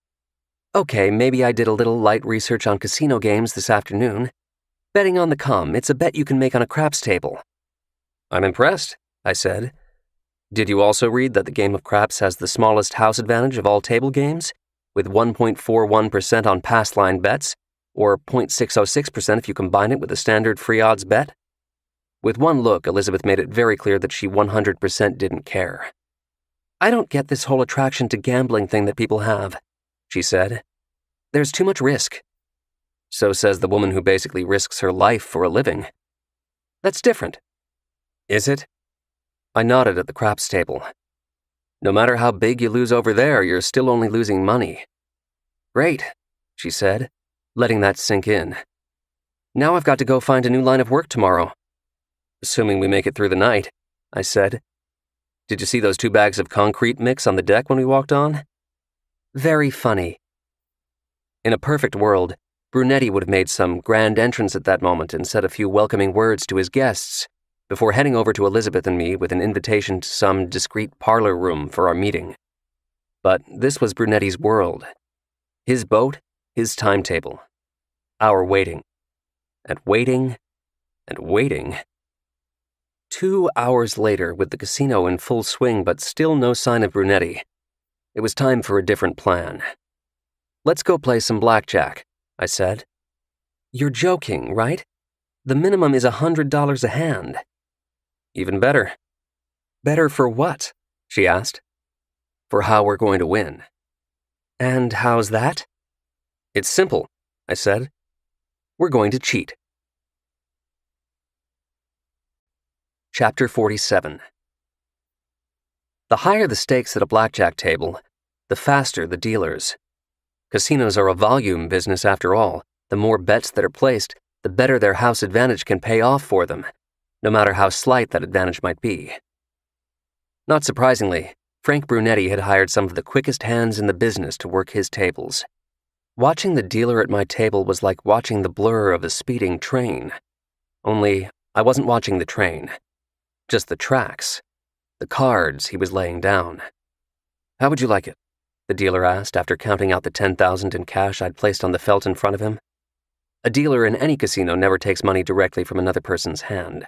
Okay, maybe I did a little light research on casino games this afternoon. Betting on the come, it's a bet you can make on a craps table. I'm impressed, I said. Did you also read that the game of craps has the smallest house advantage of all table games, with 1.41% on pass line bets, or 0.606% if you combine it with a standard free odds bet? With one look, Elizabeth made it very clear that she 100% didn't care. I don't get this whole attraction to gambling thing that people have, she said. There's too much risk. So says the woman who basically risks her life for a living. That's different. Is it? I nodded at the craps table. No matter how big you lose over there, you're still only losing money. Great, she said, letting that sink in. Now I've got to go find a new line of work tomorrow. Assuming we make it through the night, I said. Did you see those 2 bags of concrete mix on the deck when we walked on? Very funny. In a perfect world, Brunetti would have made some grand entrance at that moment and said a few welcoming words to his guests before heading over to Elizabeth and me with an invitation to some discreet parlor room for our meeting. But this was Brunetti's world. His boat, his timetable. Our waiting. And waiting. And waiting. 2 hours later, with the casino in full swing but still no sign of Brunetti, it was time for a different plan. Let's go play some blackjack, I said. You're joking, right? The minimum is $100 a hand. Even better. Better for what? She asked. For how we're going to win. And how's that? It's simple, I said. We're going to cheat. Chapter 47. The higher the stakes at a blackjack table, the faster the dealers. Casinos are a volume business after all. The more bets that are placed, the better their house advantage can pay off for them, no matter how slight that advantage might be. Not surprisingly, Frank Brunetti had hired some of the quickest hands in the business to work his tables. Watching the dealer at my table was like watching the blur of a speeding train. Only, I wasn't watching the train. Just the tracks. The cards he was laying down. How would you like it? The dealer asked after counting out the $10,000 in cash I'd placed on the felt in front of him. A dealer in any casino never takes money directly from another person's hand.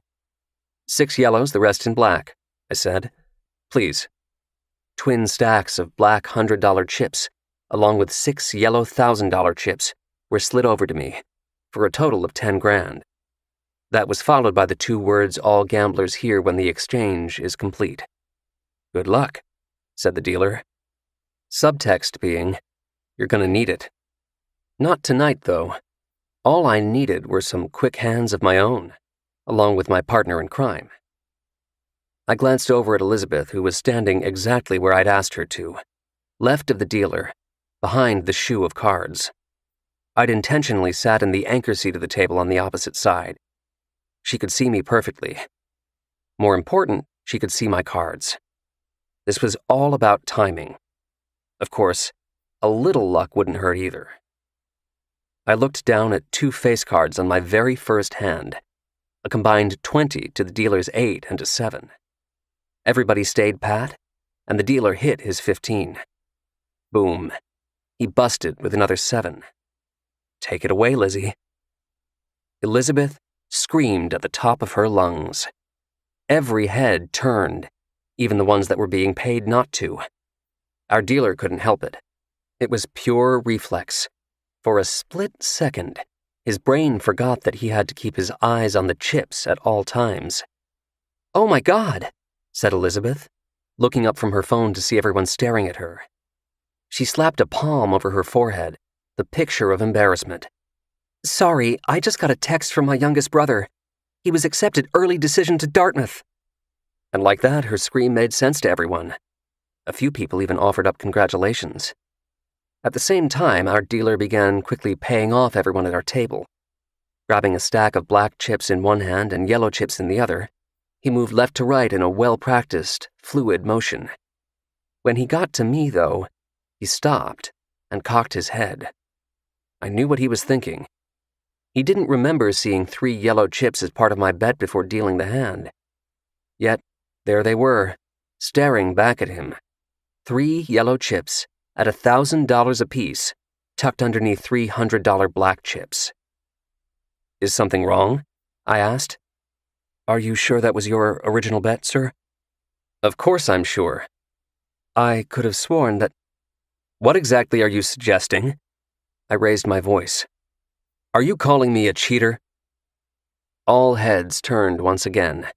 6 yellows, the rest in black, I said. Please. Twin stacks of black $100 chips, along with 6 yellow $1,000 chips, were slid over to me, for a total of $10,000. That was followed by the 2 words all gamblers hear when the exchange is complete. Good luck, said the dealer. Subtext being, you're gonna need it. Not tonight, though. All I needed were some quick hands of my own, along with my partner in crime. I glanced over at Elizabeth, who was standing exactly where I'd asked her to, left of the dealer, behind the shoe of cards. I'd intentionally sat in the anchor seat of the table on the opposite side. She could see me perfectly. More important, she could see my cards. This was all about timing. Of course, a little luck wouldn't hurt either. I looked down at 2 face cards on my very first hand, a combined 20 to the dealer's 8 and a 7. Everybody stayed pat, and the dealer hit his 15. Boom. He busted with another 7. Take it away, Lizzie. Elizabeth screamed at the top of her lungs. Every head turned, even the ones that were being paid not to. Our dealer couldn't help it. It was pure reflex. For a split second, his brain forgot that he had to keep his eyes on the chips at all times. Oh my God, said Elizabeth, looking up from her phone to see everyone staring at her. She slapped a palm over her forehead, the picture of embarrassment. Sorry, I just got a text from my youngest brother. He was accepted early decision to Dartmouth. And like that, her scream made sense to everyone. A few people even offered up congratulations. At the same time, our dealer began quickly paying off everyone at our table. Grabbing a stack of black chips in one hand and yellow chips in the other, he moved left to right in a well-practiced, fluid motion. When he got to me, though, he stopped and cocked his head. I knew what he was thinking. He didn't remember seeing 3 yellow chips as part of my bet before dealing the hand. Yet, there they were, staring back at him. 3 yellow chips at $1,000 apiece, tucked underneath $300 black chips. Is something wrong? I asked. Are you sure that was your original bet, sir? Of course I'm sure. I could have sworn that... What exactly are you suggesting? I raised my voice. Are you calling me a cheater? All heads turned once again.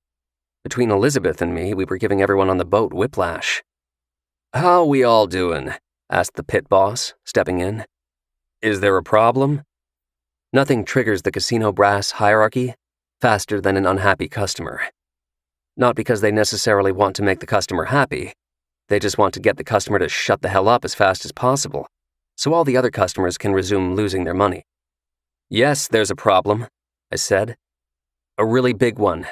Between Elizabeth and me, we were giving everyone on the boat whiplash. How we all doing? Asked the pit boss, stepping in. Is there a problem? Nothing triggers the casino brass hierarchy faster than an unhappy customer. Not because they necessarily want to make the customer happy. They just want to get the customer to shut the hell up as fast as possible, so all the other customers can resume losing their money. Yes, there's a problem, I said. A really big one.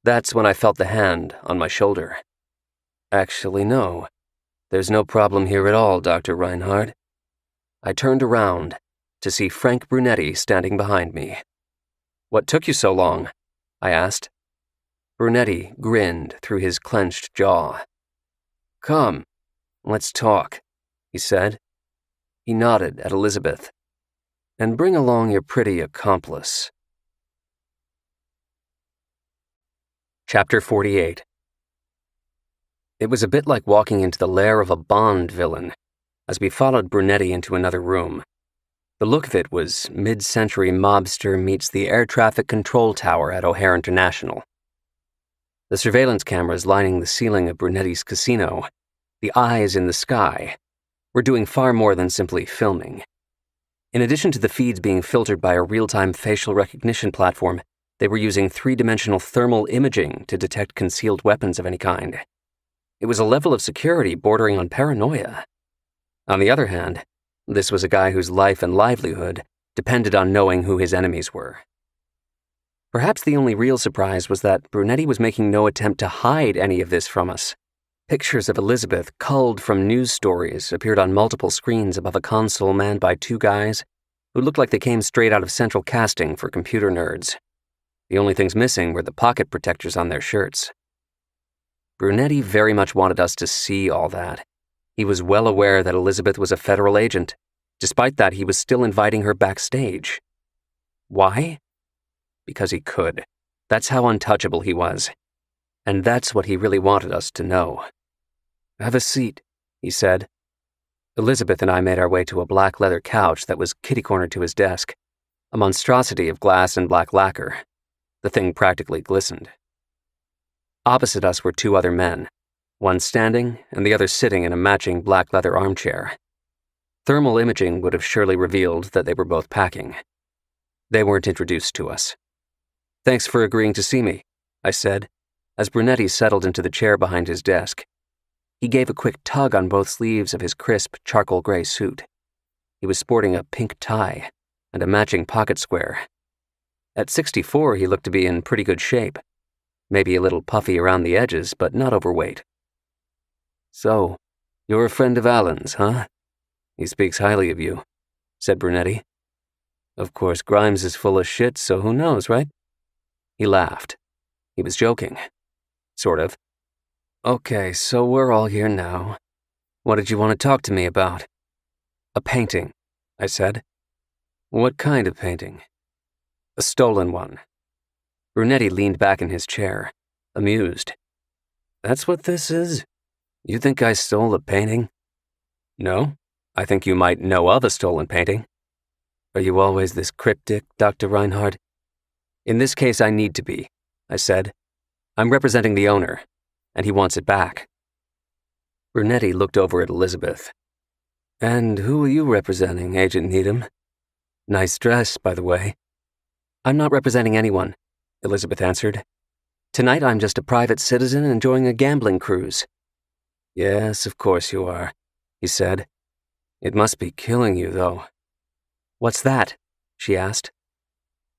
That's when I felt the hand on my shoulder. Actually, no. There's no problem here at all, Dr. Reinhardt. I turned around to see Frank Brunetti standing behind me. What took you so long? I asked. Brunetti grinned through his clenched jaw. Come, let's talk, he said. He nodded at Elizabeth. And bring along your pretty accomplice. Chapter 48. It was a bit like walking into the lair of a Bond villain, as we followed Brunetti into another room. The look of it was mid-century mobster meets the air traffic control tower at O'Hare International. The surveillance cameras lining the ceiling of Brunetti's casino, the eyes in the sky, were doing far more than simply filming. In addition to the feeds being filtered by a real-time facial recognition platform, they were using three-dimensional thermal imaging to detect concealed weapons of any kind. It was a level of security bordering on paranoia. On the other hand, this was a guy whose life and livelihood depended on knowing who his enemies were. Perhaps the only real surprise was that Brunetti was making no attempt to hide any of this from us. Pictures of Elizabeth culled from news stories appeared on multiple screens above a console manned by two guys who looked like they came straight out of central casting for computer nerds. The only things missing were the pocket protectors on their shirts. Brunetti very much wanted us to see all that. He was well aware that Elizabeth was a federal agent. Despite that, he was still inviting her backstage. Why? Because he could. That's how untouchable he was. And that's what he really wanted us to know. Have a seat, he said. Elizabeth and I made our way to a black leather couch that was kitty-cornered to his desk, a monstrosity of glass and black lacquer. The thing practically glistened. Opposite us were two other men, one standing and the other sitting in a matching black leather armchair. Thermal imaging would have surely revealed that they were both packing. They weren't introduced to us. Thanks for agreeing to see me, I said, as Brunetti settled into the chair behind his desk. He gave a quick tug on both sleeves of his crisp, charcoal gray suit. He was sporting a pink tie and a matching pocket square. At 64, he looked to be in pretty good shape. Maybe a little puffy around the edges, but not overweight. So, you're a friend of Alan's, huh? He speaks highly of you, said Brunetti. Of course, Grimes is full of shit, so who knows, right? He laughed. He was joking. Sort of. Okay, so we're all here now. What did you want to talk to me about? A painting, I said. What kind of painting? A stolen one. Brunetti leaned back in his chair, amused. That's what this is? You think I stole a painting? No, I think you might know of a stolen painting. Are you always this cryptic, Dr. Reinhardt? In this case, I need to be, I said. I'm representing the owner, and he wants it back. Brunetti looked over at Elizabeth. And who are you representing, Agent Needham? Nice dress, by the way. I'm not representing anyone, Elizabeth answered. Tonight I'm just a private citizen enjoying a gambling cruise. Yes, of course you are, he said. It must be killing you, though. What's that? She asked.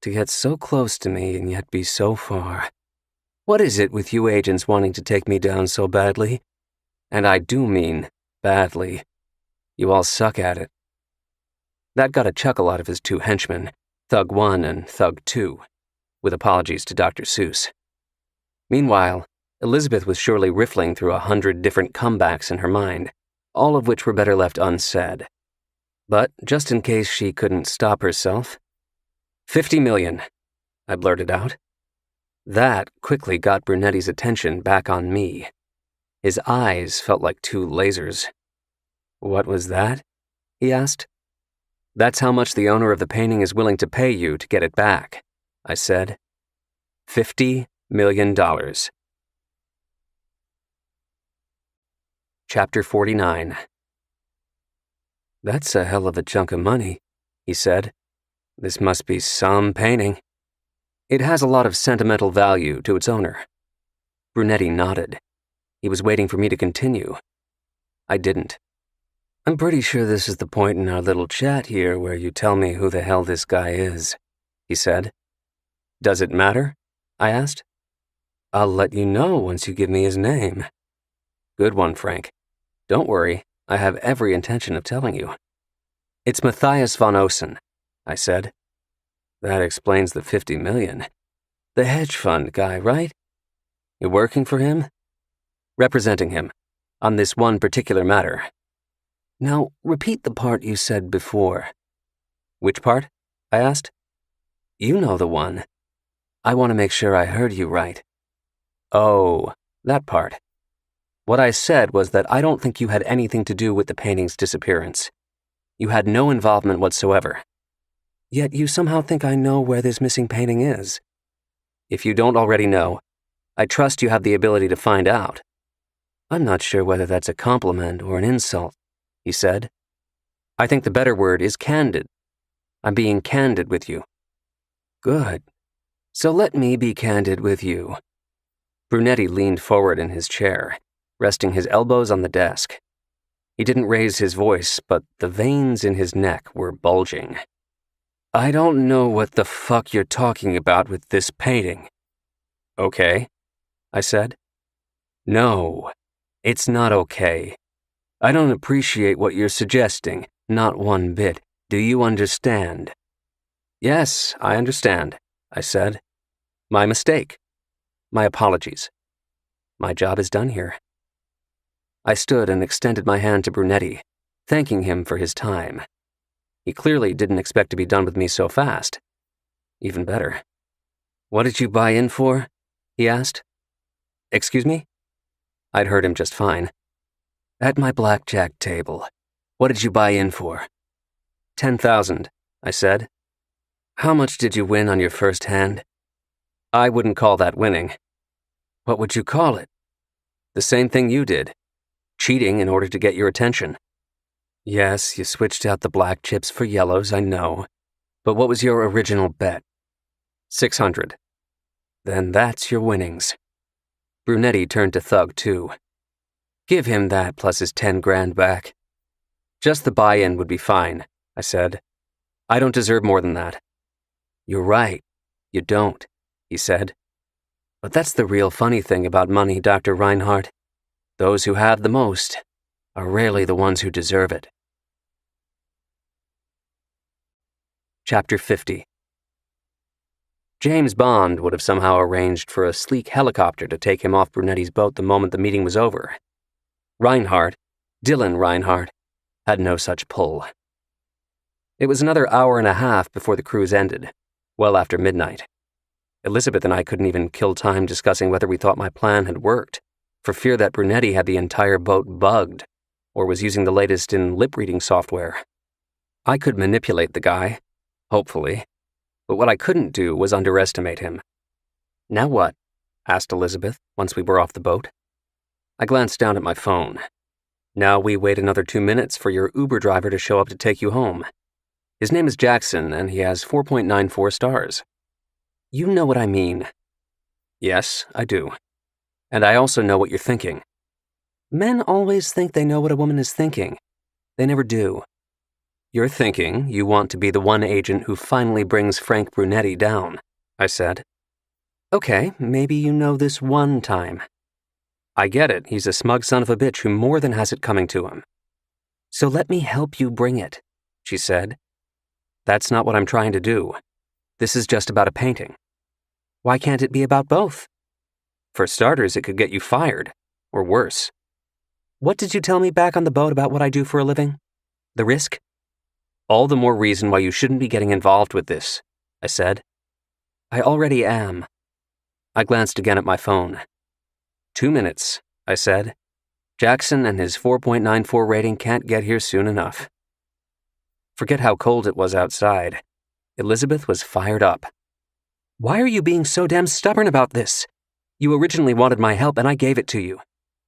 To get so close to me and yet be so far. What is it with you agents wanting to take me down so badly? And I do mean badly. You all suck at it. That got a chuckle out of his two henchmen, Thug 1 and Thug 2, with apologies to Dr. Seuss. Meanwhile, Elizabeth was surely riffling through 100 different comebacks in her mind, all of which were better left unsaid. But just in case she couldn't stop herself, 50 million, I blurted out. That quickly got Brunetti's attention back on me. His eyes felt like two lasers. What was that? He asked. That's how much the owner of the painting is willing to pay you to get it back, I said. $50 million. Chapter 49. That's a hell of a chunk of money, he said. This must be some painting. It has a lot of sentimental value to its owner. Brunetti nodded. He was waiting for me to continue. I didn't. I'm pretty sure this is the point in our little chat here where you tell me who the hell this guy is, he said. Does it matter? I asked. I'll let you know once you give me his name. Good one, Frank. Don't worry, I have every intention of telling you. It's Matthias von Osen, I said. That explains the 50 million. The hedge fund guy, right? You're working for him? Representing him, on this one particular matter. Now, repeat the part you said before. Which part? I asked. You know the one. I want to make sure I heard you right. Oh, that part. What I said was that I don't think you had anything to do with the painting's disappearance. You had no involvement whatsoever. Yet you somehow think I know where this missing painting is. If you don't already know, I trust you have the ability to find out. I'm not sure whether that's a compliment or an insult, he said. I think the better word is candid. I'm being candid with you. Good. So let me be candid with you. Brunetti leaned forward in his chair, resting his elbows on the desk. He didn't raise his voice, but the veins in his neck were bulging. I don't know what the fuck you're talking about with this painting. Okay, I said. No, it's not okay. I don't appreciate what you're suggesting, not one bit. Do you understand? Yes, I understand, I said. My mistake. My apologies. My job is done here. I stood and extended my hand to Brunetti, thanking him for his time. He clearly didn't expect to be done with me so fast. Even better. What did you buy in for? He asked. Excuse me? I'd heard him just fine. At my blackjack table. What did you buy in for? 10,000, I said. How much did you win on your first hand? I wouldn't call that winning. What would you call it? The same thing you did. Cheating in order to get your attention. Yes, you switched out the black chips for yellows, I know. But what was your original bet? 600. Then that's your winnings. Brunetti turned to Thug, too. Give him that plus his 10 grand back. Just the buy-in would be fine, I said. I don't deserve more than that. You're right. You don't, he said. But that's the real funny thing about money, Dr. Reinhardt. Those who have the most are rarely the ones who deserve it. Chapter 50. James Bond would have somehow arranged for a sleek helicopter to take him off Brunetti's boat the moment the meeting was over. Reinhardt, Dylan Reinhardt, had no such pull. It was another hour and a half before the cruise ended, well after midnight. Elizabeth and I couldn't even kill time discussing whether we thought my plan had worked, for fear that Brunetti had the entire boat bugged, or was using the latest in lip-reading software. I could manipulate the guy, hopefully, but what I couldn't do was underestimate him. Now what? Asked Elizabeth once we were off the boat. I glanced down at my phone. Now we wait another 2 minutes for your Uber driver to show up to take you home. His name is Jackson, and he has 4.94 stars. You know what I mean. Yes, I do. And I also know what you're thinking. Men always think they know what a woman is thinking. They never do. You're thinking you want to be the one agent who finally brings Frank Brunetti down, I said. Okay, maybe you know this one time. I get it, he's a smug son of a bitch who more than has it coming to him. So let me help you bring it, she said. That's not what I'm trying to do. This is just about a painting. Why can't it be about both? For starters, it could get you fired, or worse. What did you tell me back on the boat about what I do for a living? The risk? All the more reason why you shouldn't be getting involved with this, I said. I already am. I glanced again at my phone. 2 minutes, I said. Jackson and his 4.94 rating can't get here soon enough. Forget how cold it was outside. Elizabeth was fired up. Why are you being so damn stubborn about this? You originally wanted my help and I gave it to you.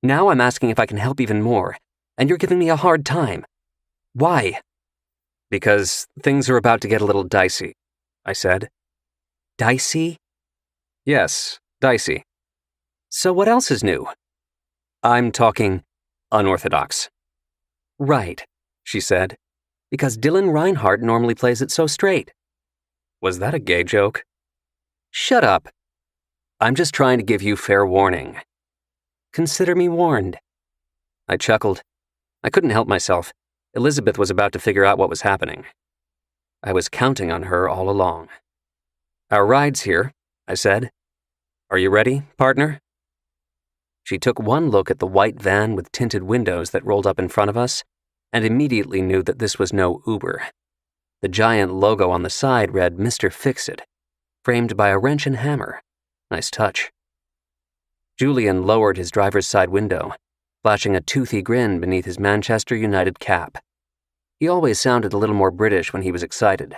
Now I'm asking if I can help even more, and you're giving me a hard time. Why? Because things are about to get a little dicey, I said. Dicey? Yes, dicey. So what else is new? I'm talking unorthodox. Right, she said, because Dylan Reinhardt normally plays it so straight. Was that a gay joke? Shut up. I'm just trying to give you fair warning. Consider me warned. I chuckled. I couldn't help myself. Elizabeth was about to figure out what was happening. I was counting on her all along. Our ride's here, I said. Are you ready, partner? She took one look at the white van with tinted windows that rolled up in front of us and immediately knew that this was no Uber. The giant logo on the side read Mr. Fix-It, framed by a wrench and hammer. Nice touch. Julian lowered his driver's side window, flashing a toothy grin beneath his Manchester United cap. He always sounded a little more British when he was excited.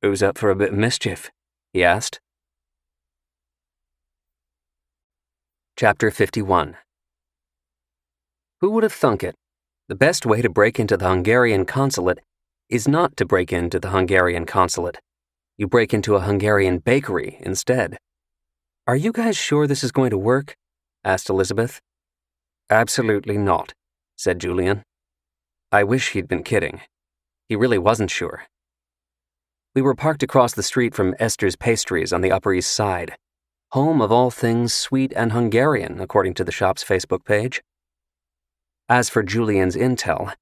Who's up for a bit of mischief? He asked. Chapter 51. Who would have thunk it? The best way to break into the Hungarian consulate is not to break into the Hungarian consulate. You break into a Hungarian bakery instead. Are you guys sure this is going to work? Asked Elizabeth. Absolutely not, said Julian. I wish he'd been kidding. He really wasn't sure. We were parked across the street from Esther's Pastries on the Upper East Side, home of all things sweet and Hungarian, according to the shop's Facebook page. As for Julian's intel,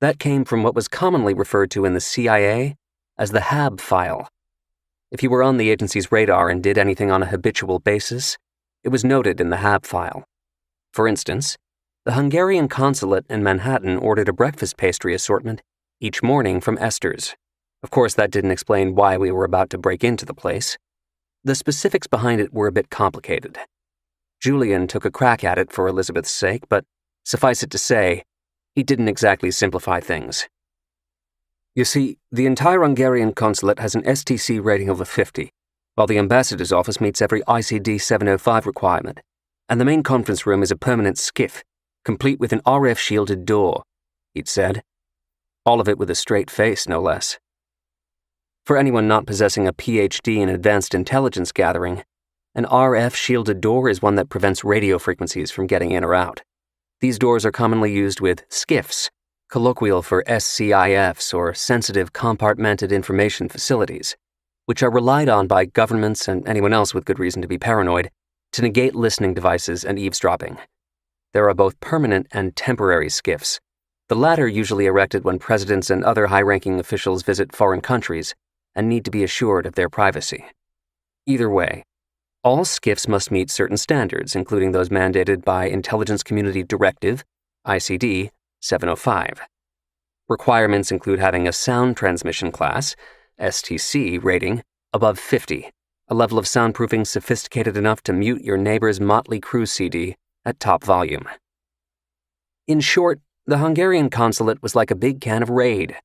that came from what was commonly referred to in the CIA as the HAB file. If you were on the agency's radar and did anything on a habitual basis, it was noted in the HAB file. For instance, the Hungarian consulate in Manhattan ordered a breakfast pastry assortment each morning from Esther's. Of course, that didn't explain why we were about to break into the place. The specifics behind it were a bit complicated. Julian took a crack at it for Elizabeth's sake, but suffice it to say, he didn't exactly simplify things. You see, the entire Hungarian consulate has an STC rating over 50, while the ambassador's office meets every ICD 705 requirement, and the main conference room is a permanent skiff, complete with an RF-shielded door, he'd said. All of it with a straight face, no less. For anyone not possessing a PhD in advanced intelligence gathering, an RF-shielded door is one that prevents radio frequencies from getting in or out. These doors are commonly used with SCIFs, colloquial for SCIFs or Sensitive Compartmented Information Facilities, which are relied on by governments and anyone else with good reason to be paranoid to negate listening devices and eavesdropping. There are both permanent and temporary SCIFs, the latter usually erected when presidents and other high-ranking officials visit foreign countries and need to be assured of their privacy. Either way, all SCIFs must meet certain standards, including those mandated by Intelligence Community Directive, ICD 705. Requirements include having a sound transmission class, STC, rating above 50, a level of soundproofing sophisticated enough to mute your neighbor's Motley Crue CD at top volume. In short, the Hungarian consulate was like a big can of Raid.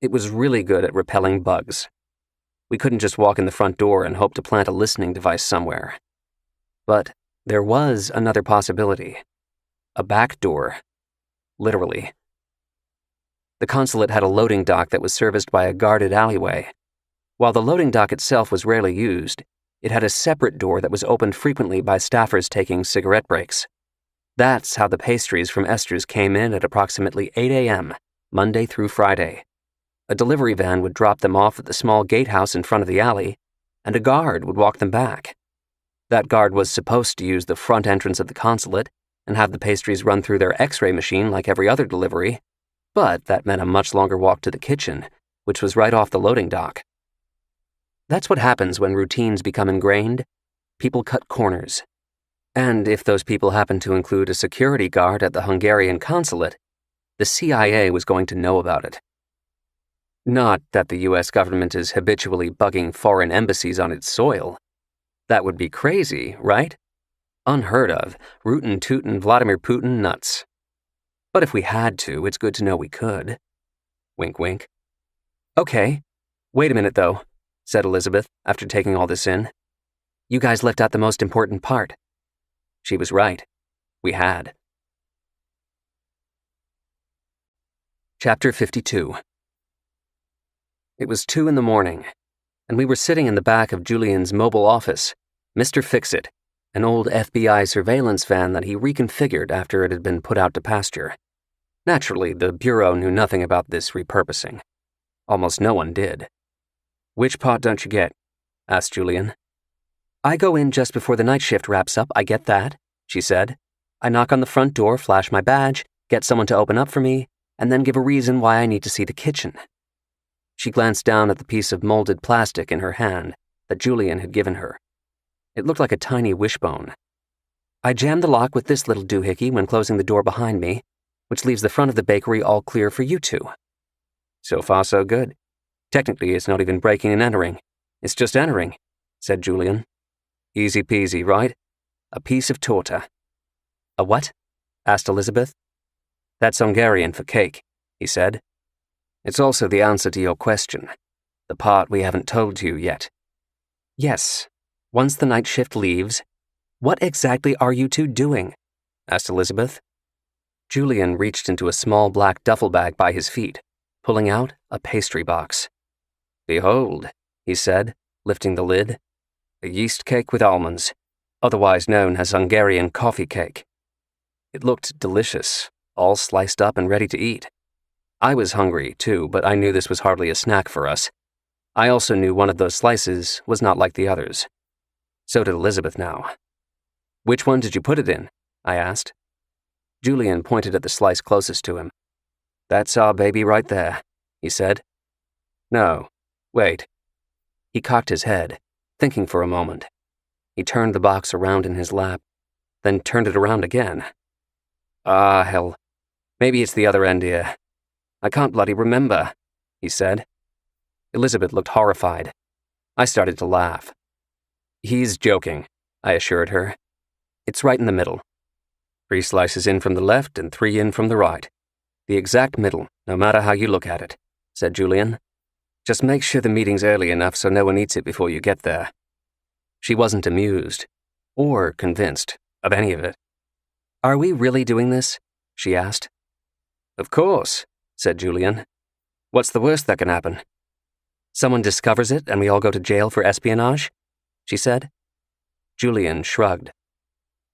It was really good at repelling bugs. We couldn't just walk in the front door and hope to plant a listening device somewhere. But there was another possibility. A back door. Literally. The consulate had a loading dock that was serviced by a guarded alleyway. While the loading dock itself was rarely used, it had a separate door that was opened frequently by staffers taking cigarette breaks. That's how the pastries from Esther's came in at approximately 8 a.m., Monday through Friday. A delivery van would drop them off at the small gatehouse in front of the alley, and a guard would walk them back. That guard was supposed to use the front entrance of the consulate and have the pastries run through their X-ray machine like every other delivery, but that meant a much longer walk to the kitchen, which was right off the loading dock. That's what happens when routines become ingrained. People cut corners. And if those people happen to include a security guard at the Hungarian consulate, the CIA was going to know about it. Not that the U.S. government is habitually bugging foreign embassies on its soil. That would be crazy, right? Unheard of, rootin' tootin' Vladimir Putin nuts. But if we had to, it's good to know we could. Wink, wink. Okay, wait a minute though, said Elizabeth after taking all this in. You guys left out the most important part. She was right. We had. Chapter 52. It was 2 a.m, and we were sitting in the back of Julian's mobile office, Mr. Fix-It, an old FBI surveillance van that he reconfigured after it had been put out to pasture. Naturally, the Bureau knew nothing about this repurposing. Almost no one did. Which part don't you get? Asked Julian. I go in just before the night shift wraps up, I get that, she said. I knock on the front door, flash my badge, get someone to open up for me, and then give a reason why I need to see the kitchen. She glanced down at the piece of molded plastic in her hand that Julian had given her. It looked like a tiny wishbone. I jam the lock with this little doohickey when closing the door behind me, which leaves the front of the bakery all clear for you two. So far, so good. Technically, it's not even breaking and entering. It's just entering, said Julian. Easy peasy, right? A piece of torta. A what? Asked Elizabeth. That's Hungarian for cake, he said. It's also the answer to your question, the part we haven't told you yet. Yes. Once the night shift leaves, what exactly are you two doing? Asked Elizabeth. Julian reached into a small black duffel bag by his feet, pulling out a pastry box. Behold, he said, lifting the lid, a yeast cake with almonds, otherwise known as Hungarian coffee cake. It looked delicious, all sliced up and ready to eat. I was hungry, too, but I knew this was hardly a snack for us. I also knew one of those slices was not like the others. So did Elizabeth now. Which one did you put it in? I asked. Julian pointed at the slice closest to him. That's our baby right there, he said. No, wait. He cocked his head, thinking for a moment. He turned the box around in his lap, then turned it around again. Ah, hell. Maybe it's the other end here. I can't bloody remember, he said. Elizabeth looked horrified. I started to laugh. He's joking, I assured her. It's right in the middle. 3 slices in from the left and 3 in from the right. The exact middle, no matter how you look at it, said Julian. Just make sure the meeting's early enough so no one eats it before you get there. She wasn't amused, or convinced, of any of it. Are we really doing this? She asked. Of course, said Julian. What's the worst that can happen? Someone discovers it and we all go to jail for espionage? She said. Julian shrugged.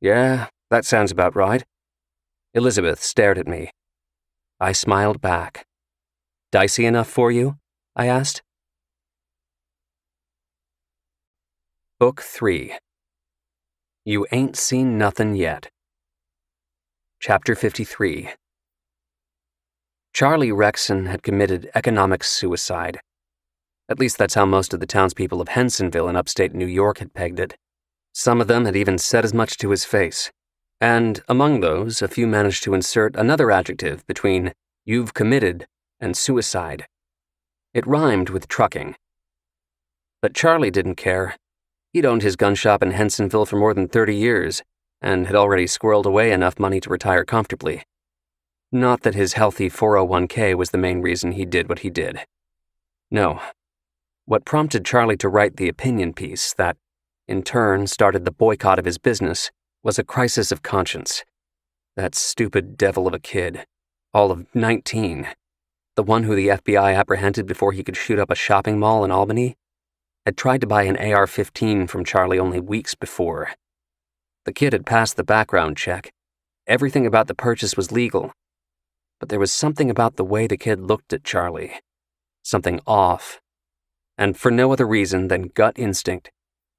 Yeah, that sounds about right. Elizabeth stared at me. I smiled back. Dicey enough for you? I asked. Book 3. You Ain't Seen Nothin' Yet. Chapter 53. Charlie Rexon had committed economic suicide. At least that's how most of the townspeople of Hensonville in upstate New York had pegged it. Some of them had even said as much to his face. And among those, a few managed to insert another adjective between you've committed and suicide. It rhymed with trucking. But Charlie didn't care. He'd owned his gun shop in Hensonville for more than 30 years and had already squirreled away enough money to retire comfortably. Not that his healthy 401k was the main reason he did what he did. No. What prompted Charlie to write the opinion piece that, in turn, started the boycott of his business was a crisis of conscience. That stupid devil of a kid, all of 19, the one who the FBI apprehended before he could shoot up a shopping mall in Albany, had tried to buy an AR-15 from Charlie only weeks before. The kid had passed the background check. Everything about the purchase was legal. But there was something about the way the kid looked at Charlie. Something off. And for no other reason than gut instinct,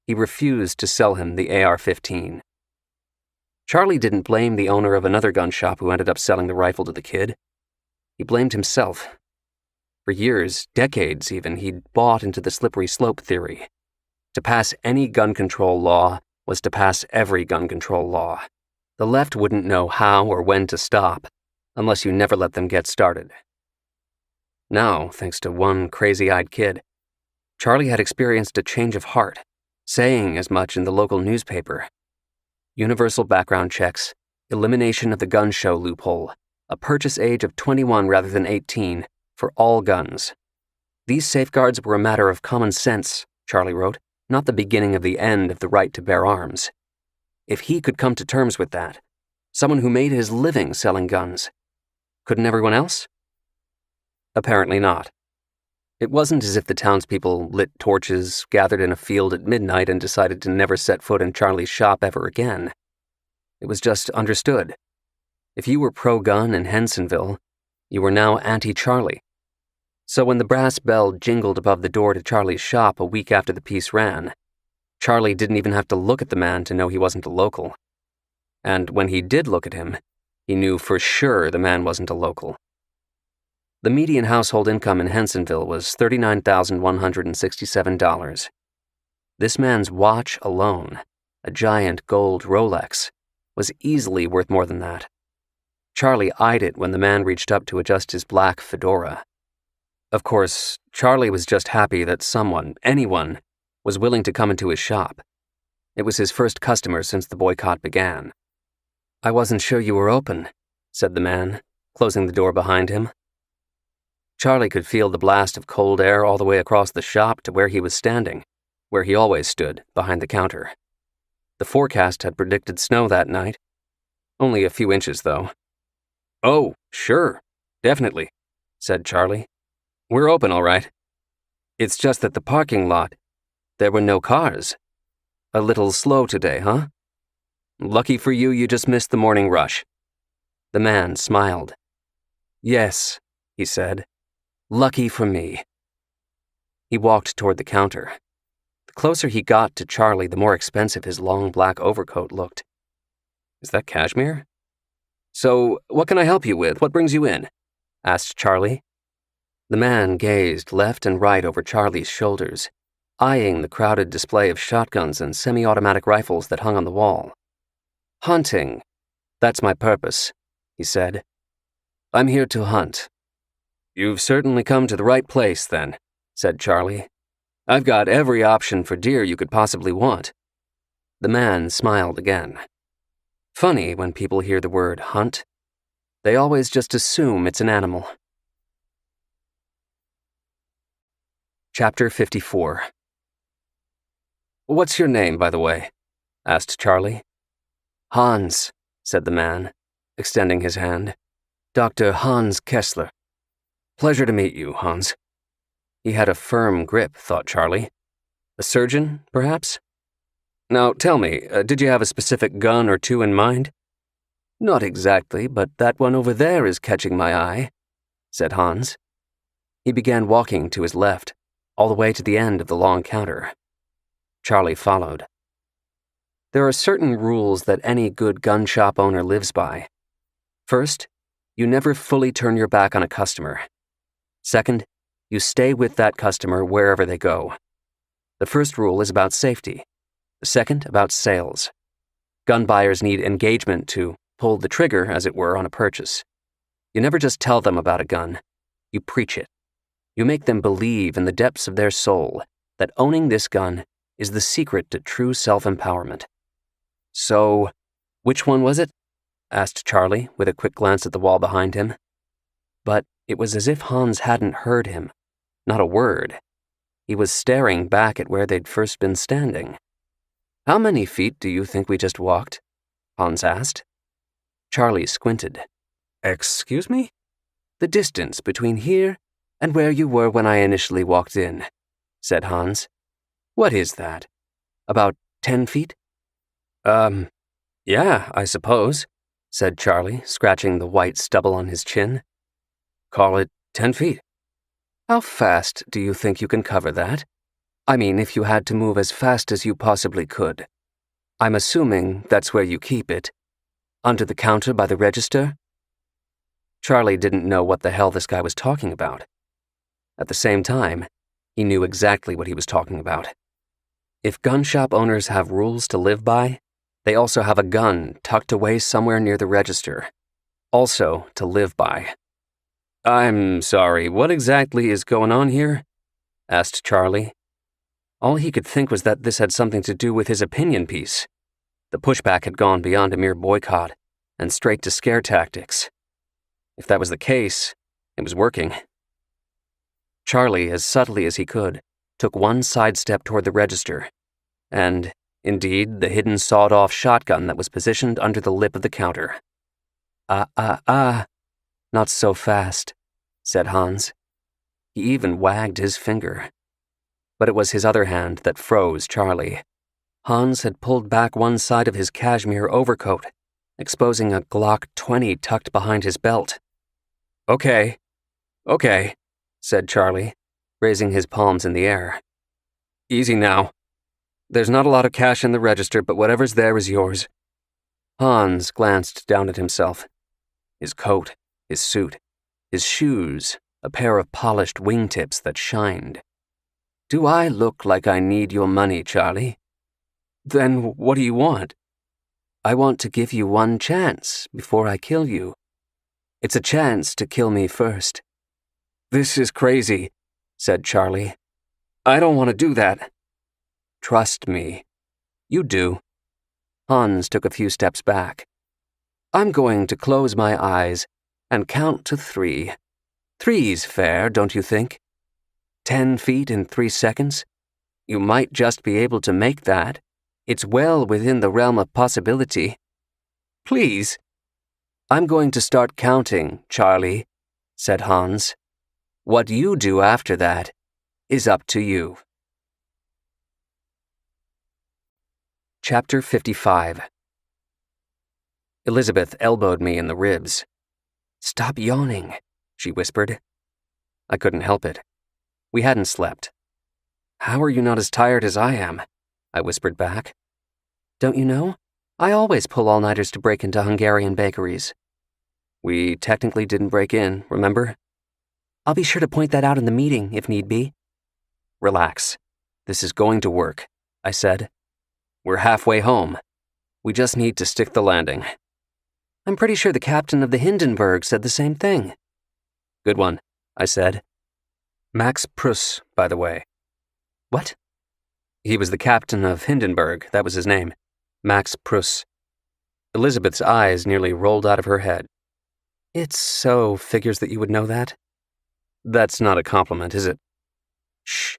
he refused to sell him the AR-15. Charlie didn't blame the owner of another gun shop who ended up selling the rifle to the kid. He blamed himself. For years, decades even, he'd bought into the slippery slope theory. To pass any gun control law was to pass every gun control law. The left wouldn't know how or when to stop, unless you never let them get started. Now, thanks to one crazy-eyed kid, Charlie had experienced a change of heart, saying as much in the local newspaper. Universal background checks, elimination of the gun show loophole, a purchase age of 21 rather than 18 for all guns. These safeguards were a matter of common sense, Charlie wrote, not the beginning of the end of the right to bear arms. If he could come to terms with that, someone who made his living selling guns, couldn't everyone else? Apparently not. It wasn't as if the townspeople lit torches, gathered in a field at midnight, and decided to never set foot in Charlie's shop ever again. It was just understood. If you were pro-gun in Hensonville, you were now anti-Charlie. So when the brass bell jingled above the door to Charlie's shop a week after the piece ran, Charlie didn't even have to look at the man to know he wasn't a local. And when he did look at him, he knew for sure the man wasn't a local. The median household income in Hensonville was $39,167. This man's watch alone, a giant gold Rolex, was easily worth more than that. Charlie eyed it when the man reached up to adjust his black fedora. Of course, Charlie was just happy that someone, anyone, was willing to come into his shop. It was his first customer since the boycott began. "I wasn't sure you were open," said the man, closing the door behind him. Charlie could feel the blast of cold air all the way across the shop to where he was standing, where he always stood, behind the counter. The forecast had predicted snow that night. Only a few inches, though. "Oh, sure, definitely," said Charlie. "We're open, all right. It's just that the parking lot, there were no cars. A little slow today, huh? Lucky for you, you just missed the morning rush." The man smiled. "Yes," he said. "Lucky for me." He walked toward the counter. The closer he got to Charlie, the more expensive his long black overcoat looked. "Is that cashmere?" "So, what can I help you with? What brings you in?" asked Charlie. The man gazed left and right over Charlie's shoulders, eyeing the crowded display of shotguns and semi-automatic rifles that hung on the wall. "Hunting. That's my purpose," he said. "I'm here to hunt." "You've certainly come to the right place, then," said Charlie. "I've got every option for deer you could possibly want." The man smiled again. Funny when people hear the word hunt. They always just assume it's an animal. Chapter 54. "What's your name, by the way?" asked Charlie. "Hans," said the man, extending his hand. "Dr. Hans Kessler. Pleasure to meet you, Hans." He had a firm grip, thought Charlie. A surgeon, perhaps? "Now, tell me, did you have a specific gun or two in mind?" "Not exactly, but that one over there is catching my eye," said Hans. He began walking to his left, all the way to the end of the long counter. Charlie followed. There are certain rules that any good gun shop owner lives by. First, you never fully turn your back on a customer. Second, you stay with that customer wherever they go. The first rule is about safety. The second, about sales. Gun buyers need engagement to pull the trigger, as it were, on a purchase. You never just tell them about a gun. You preach it. You make them believe in the depths of their soul that owning this gun is the secret to true self-empowerment. "So, which one was it?" asked Charlie, with a quick glance at the wall behind him. But it was as if Hans hadn't heard him. Not a word. He was staring back at where they'd first been standing. "How many feet do you think we just walked?" Hans asked. Charlie squinted. "Excuse me?" "The distance between here and where you were when I initially walked in," said Hans. "What is that? About 10 feet?" Yeah, I suppose," said Charlie, scratching the white stubble on his chin. "Call it 10 feet. How fast do you think you can cover that? I mean, if you had to move as fast as you possibly could. I'm assuming that's where you keep it. Under the counter by the register?" Charlie didn't know what the hell this guy was talking about. At the same time, he knew exactly what he was talking about. If gun shop owners have rules to live by, they also have a gun tucked away somewhere near the register, also to live by. "I'm sorry, what exactly is going on here?" asked Charlie. All he could think was that this had something to do with his opinion piece. The pushback had gone beyond a mere boycott and straight to scare tactics. If that was the case, it was working. Charlie, as subtly as he could, took one sidestep toward the register, and, indeed, the hidden sawed-off shotgun that was positioned under the lip of the counter. Not so fast," said Hans. He even wagged his finger. But it was his other hand that froze Charlie. Hans had pulled back one side of his cashmere overcoat, exposing a Glock 20 tucked behind his belt. Okay, said Charlie, raising his palms in the air. Easy now. There's not a lot of cash in the register, but whatever's there is yours. Hans glanced down at himself. His coat, his suit, his shoes, a pair of polished wingtips that shined. Do I look like I need your money, Charlie? Then what do you want? I want to give you one chance before I kill you. It's a chance to kill me first. This is crazy, said Charlie. I don't want to do that. Trust me. You do. Hans took a few steps back. I'm going to close my eyes and count to 3. 3's fair, don't you think? 10 feet in 3 seconds? You might just be able to make that. It's well within the realm of possibility. Please. I'm going to start counting, Charlie, said Hans. What you do after that is up to you. Chapter 55. Elizabeth elbowed me in the ribs. Stop yawning, she whispered. I couldn't help it. We hadn't slept. How are you not as tired as I am? I whispered back. Don't you know? I always pull all-nighters to break into Hungarian bakeries. We technically didn't break in, remember? I'll be sure to point that out in the meeting, if need be. Relax. This is going to work, I said. We're halfway home. We just need to stick the landing. I'm pretty sure the captain of the Hindenburg said the same thing. Good one, I said. Max Pruss, by the way. What? He was the captain of Hindenburg, that was his name. Max Pruss. Elizabeth's eyes nearly rolled out of her head. It so figures that you would know that. That's not a compliment, is it? Shh.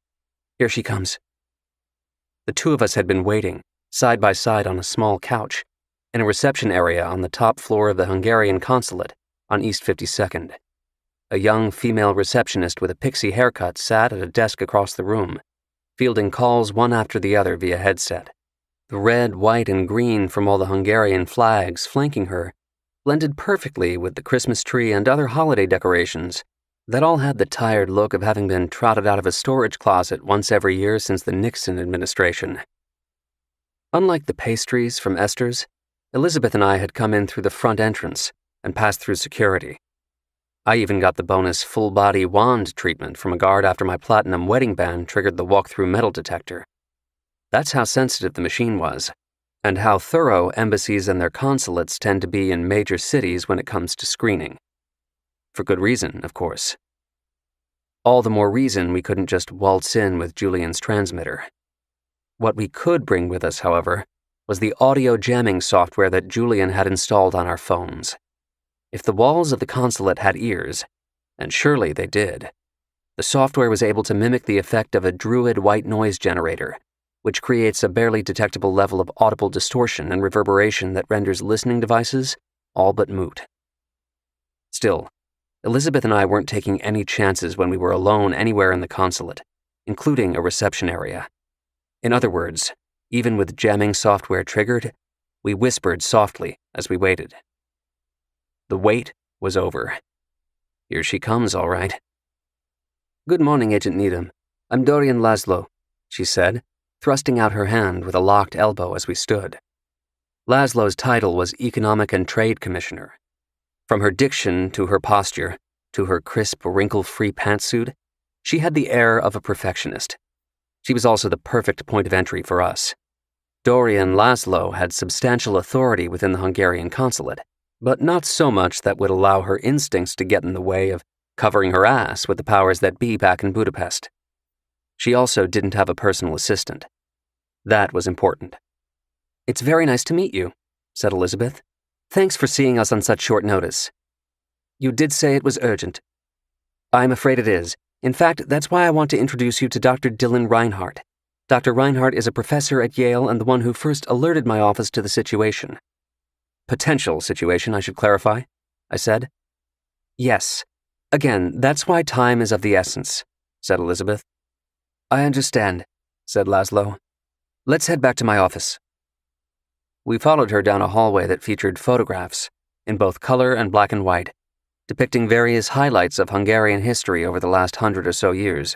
Here she comes. The two of us had been waiting, side by side on a small couch, in a reception area on the top floor of the Hungarian consulate on East 52nd. A young female receptionist with a pixie haircut sat at a desk across the room, fielding calls one after the other via headset. The red, white, and green from all the Hungarian flags flanking her blended perfectly with the Christmas tree and other holiday decorations that all had the tired look of having been trotted out of a storage closet once every year since the Nixon administration. Unlike the pastries from Esther's, Elizabeth and I had come in through the front entrance and passed through security. I even got the bonus full-body wand treatment from a guard after my platinum wedding band triggered the walk-through metal detector. That's how sensitive the machine was, and how thorough embassies and their consulates tend to be in major cities when it comes to screening. For good reason, of course. All the more reason we couldn't just waltz in with Julian's transmitter. What we could bring with us, however, was the audio jamming software that Julian had installed on our phones. If the walls of the consulate had ears, and surely they did, the software was able to mimic the effect of a Druid white noise generator, which creates a barely detectable level of audible distortion and reverberation that renders listening devices all but moot. Still, Elizabeth and I weren't taking any chances when we were alone anywhere in the consulate, including a reception area. In other words, even with jamming software triggered, we whispered softly as we waited. The wait was over. Here she comes, all right. Good morning, Agent Needham. I'm Dorian Laszlo, she said, thrusting out her hand with a locked elbow as we stood. Laszlo's title was Economic and Trade Commissioner. From her diction to her posture, to her crisp, wrinkle-free pantsuit, she had the air of a perfectionist. She was also the perfect point of entry for us. Dorian Laszlo had substantial authority within the Hungarian consulate, but not so much that would allow her instincts to get in the way of covering her ass with the powers that be back in Budapest. She also didn't have a personal assistant. That was important. It's very nice to meet you, said Elizabeth. Thanks for seeing us on such short notice. You did say it was urgent. I'm afraid it is. In fact, that's why I want to introduce you to Dr. Dylan Reinhardt. Dr. Reinhardt is a professor at Yale and the one who first alerted my office to the situation. Potential situation, I should clarify, I said. Yes. Again, that's why time is of the essence, said Elizabeth. I understand, said Laszlo. Let's head back to my office. We followed her down a hallway that featured photographs, in both color and black and white, depicting various highlights of Hungarian history over the last 100 or so years.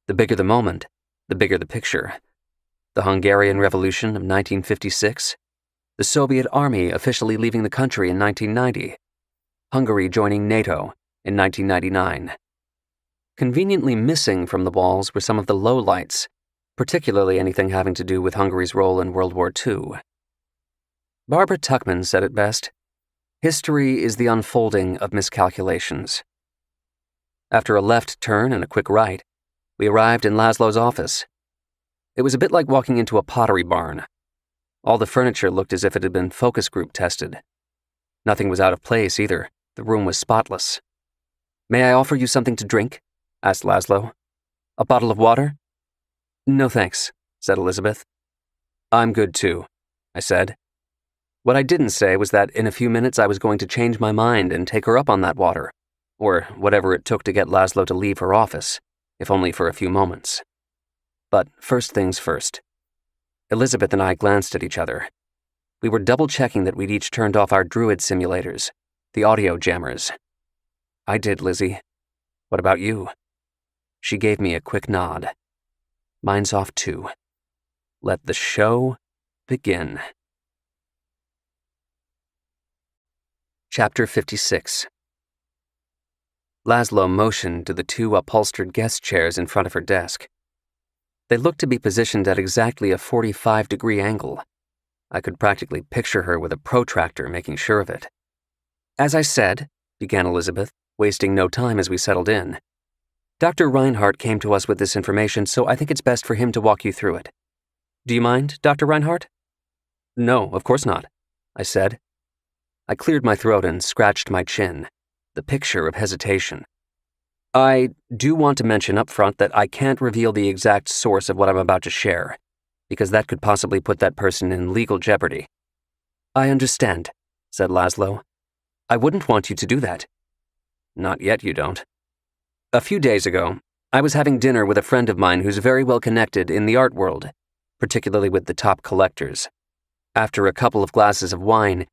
The bigger the moment, the bigger the picture. The Hungarian Revolution of 1956, the Soviet Army officially leaving the country in 1990, Hungary joining NATO in 1999. Conveniently missing from the walls were some of the lowlights, particularly anything having to do with Hungary's role in World War II. Barbara Tuchman said it best: "History is the unfolding of miscalculations." After a left turn and a quick right, we arrived in Laszlo's office. It was a bit like walking into a pottery barn. All the furniture looked as if it had been focus group tested. Nothing was out of place either. The room was spotless. "May I offer you something to drink?" asked Laszlo. "A bottle of water?" "No thanks," said Elizabeth. "I'm good too," I said. What I didn't say was that in a few minutes I was going to change my mind and take her up on that water, or whatever it took to get Laszlo to leave her office, if only for a few moments. But first things first. Elizabeth and I glanced at each other. We were double-checking that we'd each turned off our Druid simulators, the audio jammers. "I did, Lizzie. What about you?" She gave me a quick nod. "Mine's off too. Let the show begin." Chapter 56. Laszlo motioned to the two upholstered guest chairs in front of her desk. They looked to be positioned at exactly a 45-degree angle. I could practically picture her with a protractor making sure of it. "As I said," began Elizabeth, wasting no time as we settled in, "Dr. Reinhardt came to us with this information, so I think it's best for him to walk you through it. Do you mind, Dr. Reinhardt?" "No, of course not," I said. I cleared my throat and scratched my chin, the picture of hesitation. "I do want to mention up front that I can't reveal the exact source of what I'm about to share, because that could possibly put that person in legal jeopardy." "I understand," said Laszlo. "I wouldn't want you to do that." "Not yet, you don't." "A few days ago, I was having dinner with a friend of mine who's very well connected in the art world, particularly with the top collectors. After a couple of glasses of wine,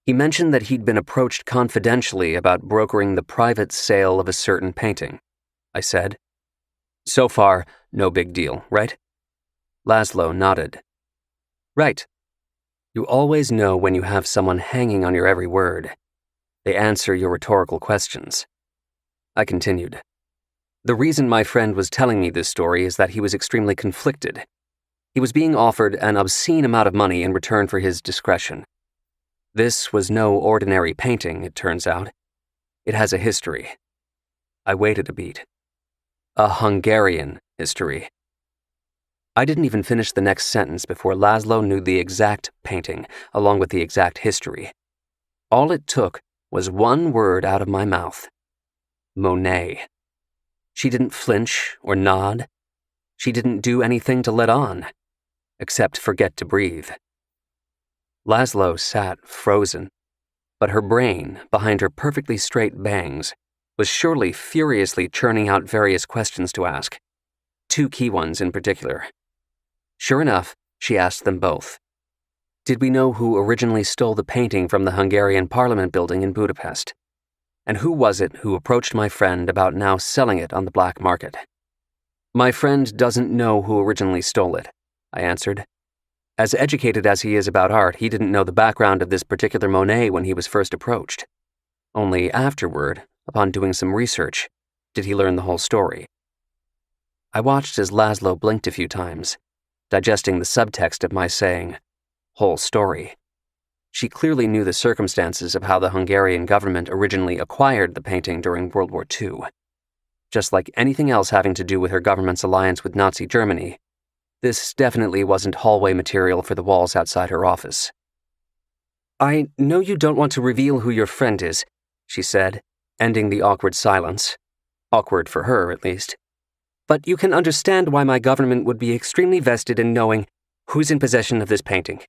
he mentioned that he'd been approached confidentially about brokering the private sale of a certain painting. I said, "So far, no big deal, right?" Laszlo nodded. "Right. You always know when you have someone hanging on your every word. They answer your rhetorical questions." I continued. "The reason my friend was telling me this story is that he was extremely conflicted. He was being offered an obscene amount of money in return for his discretion. This was no ordinary painting, it turns out. It has a history." I waited a beat. "A Hungarian history." I didn't even finish the next sentence before Laszlo knew the exact painting, along with the exact history. All it took was one word out of my mouth. Monet. She didn't flinch or nod. She didn't do anything to let on, except forget to breathe. Laszlo sat frozen, but her brain, behind her perfectly straight bangs, was surely furiously churning out various questions to ask. Two key ones in particular. Sure enough, she asked them both. Did we know who originally stole the painting from the Hungarian Parliament building in Budapest? And who was it who approached my friend about now selling it on the black market? "My friend doesn't know who originally stole it," I answered. As educated as he is about art, he didn't know the background of this particular Monet when he was first approached. Only afterward, upon doing some research, did he learn the whole story. I watched as Laszlo blinked a few times, digesting the subtext of my saying, "whole story." She clearly knew the circumstances of how the Hungarian government originally acquired the painting during World War II. Just like anything else having to do with her government's alliance with Nazi Germany, this definitely wasn't hallway material for the walls outside her office. "I know you don't want to reveal who your friend is," she said, ending the awkward silence. Awkward for her, at least. "But you can understand why my government would be extremely vested in knowing who's in possession of this painting."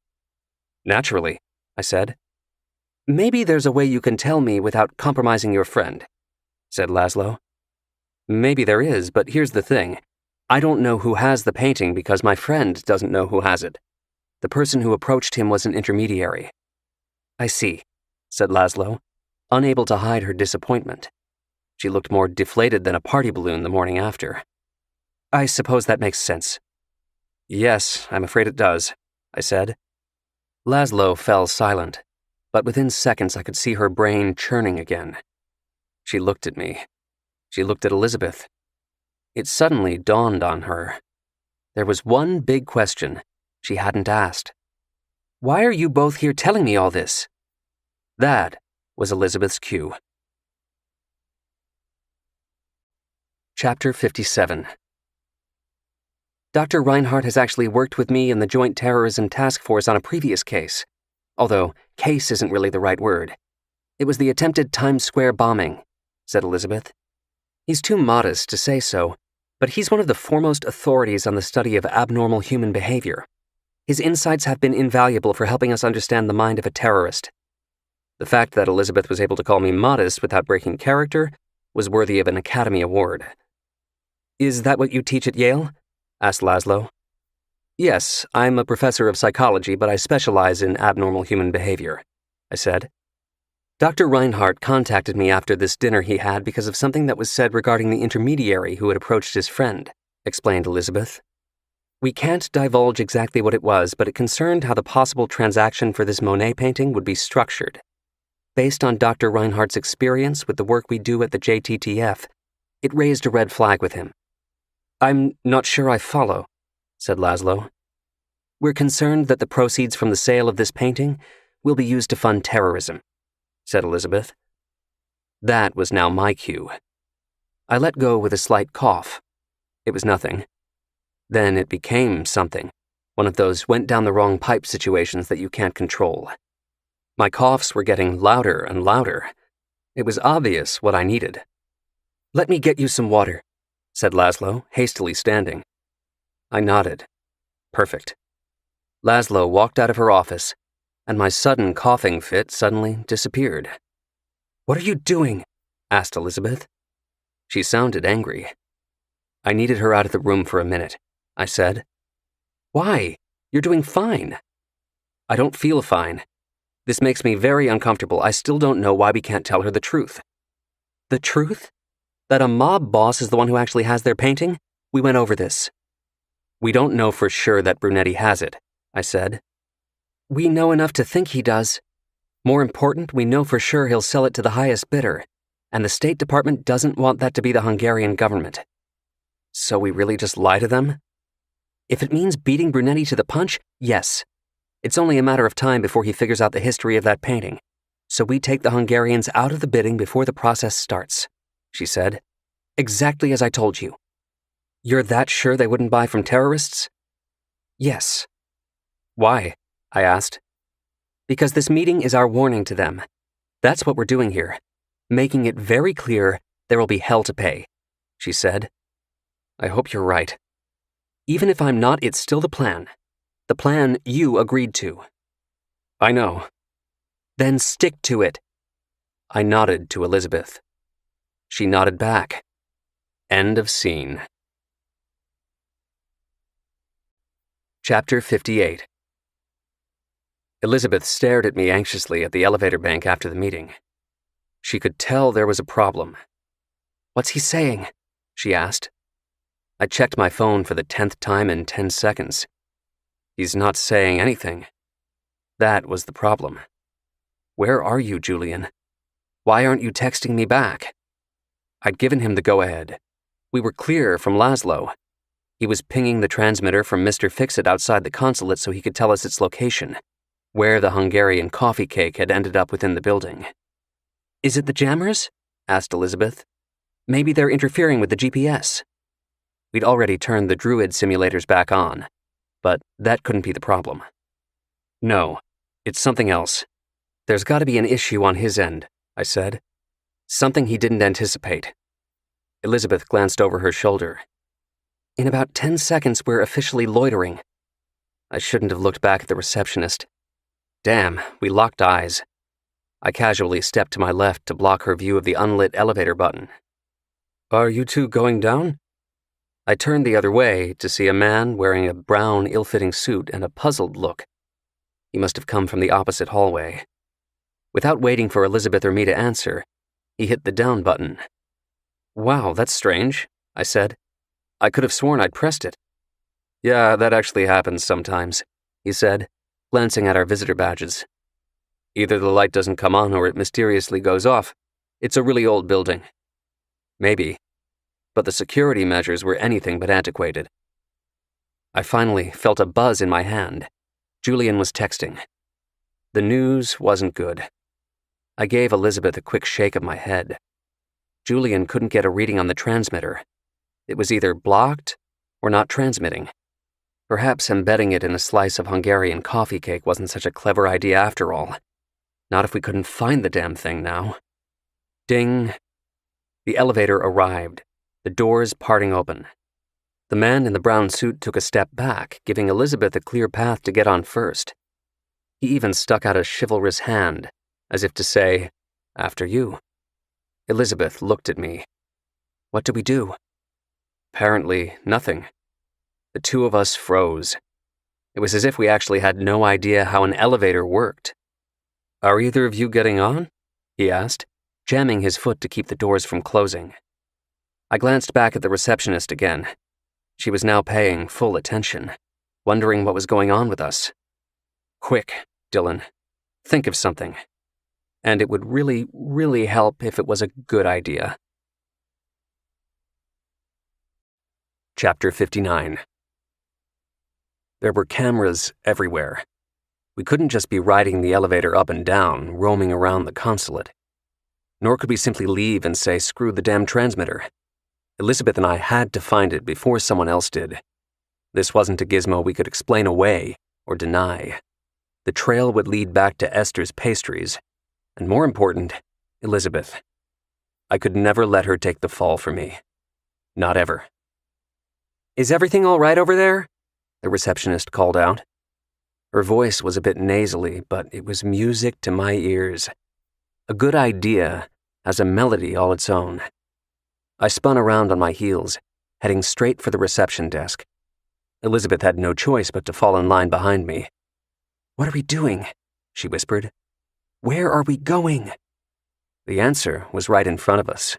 "Naturally," I said. "Maybe there's a way you can tell me without compromising your friend," said Laszlo. "Maybe there is, but here's the thing. I don't know who has the painting because my friend doesn't know who has it. The person who approached him was an intermediary." "I see," said Laszlo. unable to hide her disappointment. She looked more deflated than a party balloon the morning after. I suppose that makes sense. Yes, I'm afraid it does, I said. Laszlo fell silent, but within seconds I could see her brain churning again. She looked at me. She looked at Elizabeth. It suddenly dawned on her. There was one big question she hadn't asked. Why are you both here telling me all this? That was Elizabeth's cue. Chapter 57. Dr. Reinhardt has actually worked with me in the Joint Terrorism Task Force on a previous case, although case isn't really the right word. It was the attempted Times Square bombing, said Elizabeth. He's too modest to say so, but he's one of the foremost authorities on the study of abnormal human behavior. His insights have been invaluable for helping us understand the mind of a terrorist. The fact that Elizabeth was able to call me modest without breaking character was worthy of an Academy Award. Is that what you teach at Yale? Asked Laszlo. Yes, I'm a professor of psychology, but I specialize in abnormal human behavior, I said. Dr. Reinhardt contacted me after this dinner he had because of something that was said regarding the intermediary who had approached his friend, explained Elizabeth. We can't divulge exactly what it was, but it concerned how the possible transaction for this Monet painting would be structured. Based on Dr. Reinhardt's experience with the work we do at the JTTF, it raised a red flag with him. I'm not sure I follow, said Laszlo. We're concerned that the proceeds from the sale of this painting will be used to fund terrorism, said Elizabeth. That was now my cue. I let go with a slight cough. It was nothing. Then it became something, one of those went down the wrong pipe situations that you can't control. My coughs were getting louder and louder. It was obvious what I needed. Let me get you some water, said Laszlo, hastily standing. I nodded. Perfect. Laszlo walked out of her office, and my sudden coughing fit suddenly disappeared. What are you doing? Asked Elizabeth. She sounded angry. I needed her out of the room for a minute, I said. Why? You're doing fine. I don't feel fine. This makes me very uncomfortable. I still don't know why we can't tell her the truth. The truth? That a mob boss is the one who actually has their painting? We went over this. We don't know for sure that Brunetti has it, I said. We know enough to think he does. More important, we know for sure he'll sell it to the highest bidder, and the State Department doesn't want that to be the Hungarian government. So we really just lie to them? If it means beating Brunetti to the punch, yes. It's only a matter of time before he figures out the history of that painting. So we take the Hungarians out of the bidding before the process starts, she said. Exactly as I told you. You're that sure they wouldn't buy from terrorists? Yes. Why? I asked. Because this meeting is our warning to them. That's what we're doing here. Making it very clear there will be hell to pay, she said. I hope you're right. Even if I'm not, it's still the plan. The plan you agreed to. I know. Then stick to it. I nodded to Elizabeth. She nodded back. End of scene. Chapter 58. Elizabeth stared at me anxiously at the elevator bank after the meeting. She could tell there was a problem. What's he saying? She asked. I checked my phone for the 10th time in 10 seconds. He's not saying anything. That was the problem. Where are you, Julian? Why aren't you texting me back? I'd given him the go-ahead. We were clear from Laszlo. He was pinging the transmitter from Mr. Fix-It outside the consulate so he could tell us its location, where the Hungarian coffee cake had ended up within the building. Is it the jammers? Asked Elizabeth. Maybe they're interfering with the GPS. We'd already turned the Druid simulators back on, but that couldn't be the problem. No, it's something else. There's got to be an issue on his end, I said. Something he didn't anticipate. Elizabeth glanced over her shoulder. In about 10 seconds, we're officially loitering. I shouldn't have looked back at the receptionist. Damn, we locked eyes. I casually stepped to my left to block her view of the unlit elevator button. Are you two going down? I turned the other way to see a man wearing a brown, ill-fitting suit and a puzzled look. He must have come from the opposite hallway. Without waiting for Elizabeth or me to answer, he hit the down button. "Wow, that's strange," I said. "I could have sworn I'd pressed it." "Yeah, that actually happens sometimes," he said, glancing at our visitor badges. "Either the light doesn't come on or it mysteriously goes off. It's a really old building." Maybe, but the security measures were anything but antiquated. I finally felt a buzz in my hand. Julian was texting. The news wasn't good. I gave Elizabeth a quick shake of my head. Julian couldn't get a reading on the transmitter. It was either blocked or not transmitting. Perhaps embedding it in a slice of Hungarian coffee cake wasn't such a clever idea after all. Not if we couldn't find the damn thing now. Ding. The elevator arrived, the doors parting open. The man in the brown suit took a step back, giving Elizabeth a clear path to get on first. He even stuck out a chivalrous hand, as if to say, "After you." Elizabeth looked at me. What do we do? Apparently, nothing. The two of us froze. It was as if we actually had no idea how an elevator worked. "Are either of you getting on?" he asked, jamming his foot to keep the doors from closing. I glanced back at the receptionist again. She was now paying full attention, wondering what was going on with us. "Quick, Dylan. Think of something. And it would really, really help if it was a good idea." Chapter 59. There were cameras everywhere. We couldn't just be riding the elevator up and down, roaming around the consulate. Nor could we simply leave and say, "Screw the damn transmitter." Elizabeth and I had to find it before someone else did. This wasn't a gizmo we could explain away or deny. The trail would lead back to Esther's pastries, and more important, Elizabeth. I could never let her take the fall for me. Not ever. "Is everything all right over there?" the receptionist called out. Her voice was a bit nasally, but it was music to my ears. A good idea has a melody all its own. I spun around on my heels, heading straight for the reception desk. Elizabeth had no choice but to fall in line behind me. "What are we doing?" she whispered. "Where are we going?" The answer was right in front of us.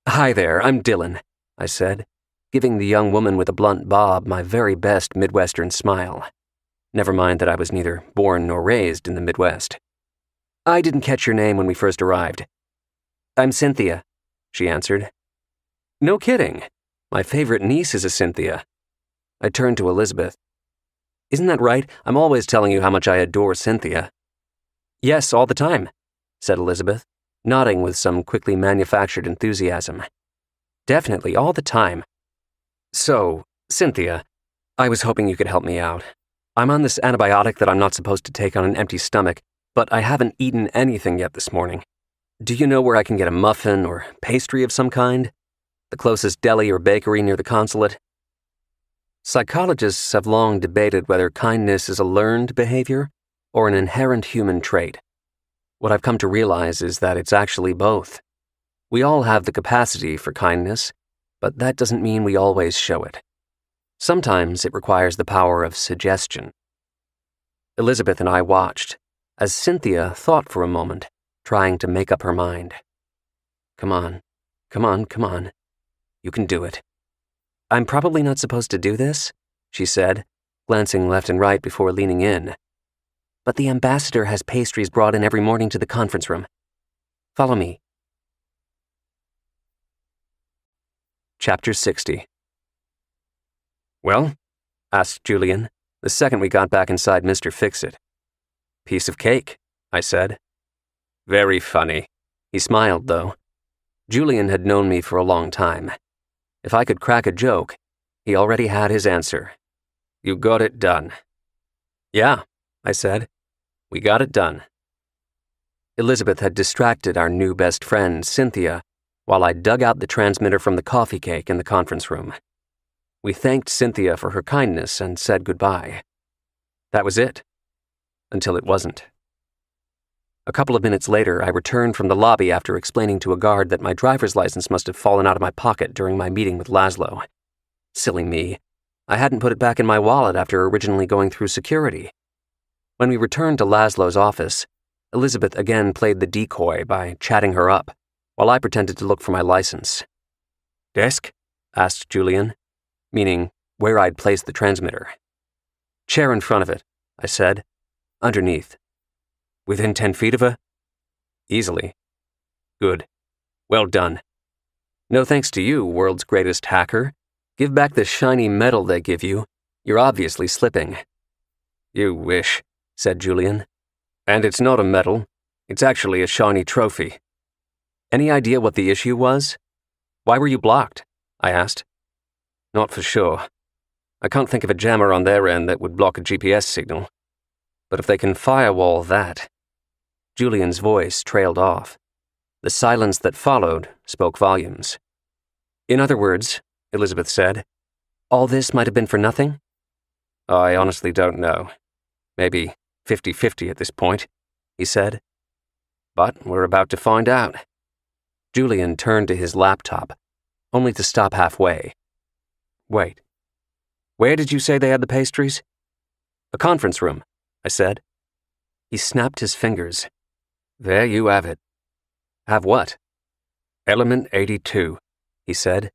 "Hi there, I'm Dylan," I said, giving the young woman with a blunt bob my very best Midwestern smile. Never mind that I was neither born nor raised in the Midwest. "I didn't catch your name when we first arrived." "I'm Cynthia," she answered. "No kidding. My favorite niece is a Cynthia." I turned to Elizabeth. "Isn't that right? I'm always telling you how much I adore Cynthia." "Yes, all the time," said Elizabeth, nodding with some quickly manufactured enthusiasm. "Definitely, all the time. So, Cynthia, I was hoping you could help me out. I'm on this antibiotic that I'm not supposed to take on an empty stomach, but I haven't eaten anything yet this morning. Do you know where I can get a muffin or pastry of some kind? The closest deli or bakery near the consulate?" Psychologists have long debated whether kindness is a learned behavior or an inherent human trait. What I've come to realize is that it's actually both. We all have the capacity for kindness, but that doesn't mean we always show it. Sometimes it requires the power of suggestion. Elizabeth and I watched as Cynthia thought for a moment, trying to make up her mind. Come on. You can do it." "I'm probably not supposed to do this," she said, glancing left and right before leaning in. "But the ambassador has pastries brought in every morning to the conference room. Follow me." Chapter 60. "Well?" asked Julian, the second we got back inside Mr. Fix-It. "Piece of cake," I said. "Very funny." He smiled, though. Julian had known me for a long time. If I could crack a joke, he already had his answer. "You got it done." "Yeah," I said. "We got it done." Elizabeth had distracted our new best friend, Cynthia, while I dug out the transmitter from the coffee cake in the conference room. We thanked Cynthia for her kindness and said goodbye. That was it. Until it wasn't. A couple of minutes later, I returned from the lobby after explaining to a guard that my driver's license must have fallen out of my pocket during my meeting with Laszlo. Silly me. I hadn't put it back in my wallet after originally going through security. When we returned to Laszlo's office, Elizabeth again played the decoy by chatting her up, while I pretended to look for my license. "Desk?" asked Julian, meaning where I'd placed the transmitter. "Chair in front of it," I said. "Underneath." "Within 10 feet of her?" "Easily." "Good. Well done. No thanks to you, world's greatest hacker. Give back the shiny medal they give you. You're obviously slipping." "You wish," said Julian. "And it's not a medal. It's actually a shiny trophy." "Any idea what the issue was? Why were you blocked?" I asked. "Not for sure. I can't think of a jammer on their end that would block a GPS signal. But if they can firewall that..." Julian's voice trailed off. The silence that followed spoke volumes. "In other words," Elizabeth said, "all this might have been for nothing?" "I honestly don't know. Maybe 50-50 at this point," he said. "But we're about to find out." Julian turned to his laptop, only to stop halfway. "Wait. Where did you say they had the pastries?" "A conference room," I said. He snapped his fingers. "There you have it." "Have what?" "Element 82, he said.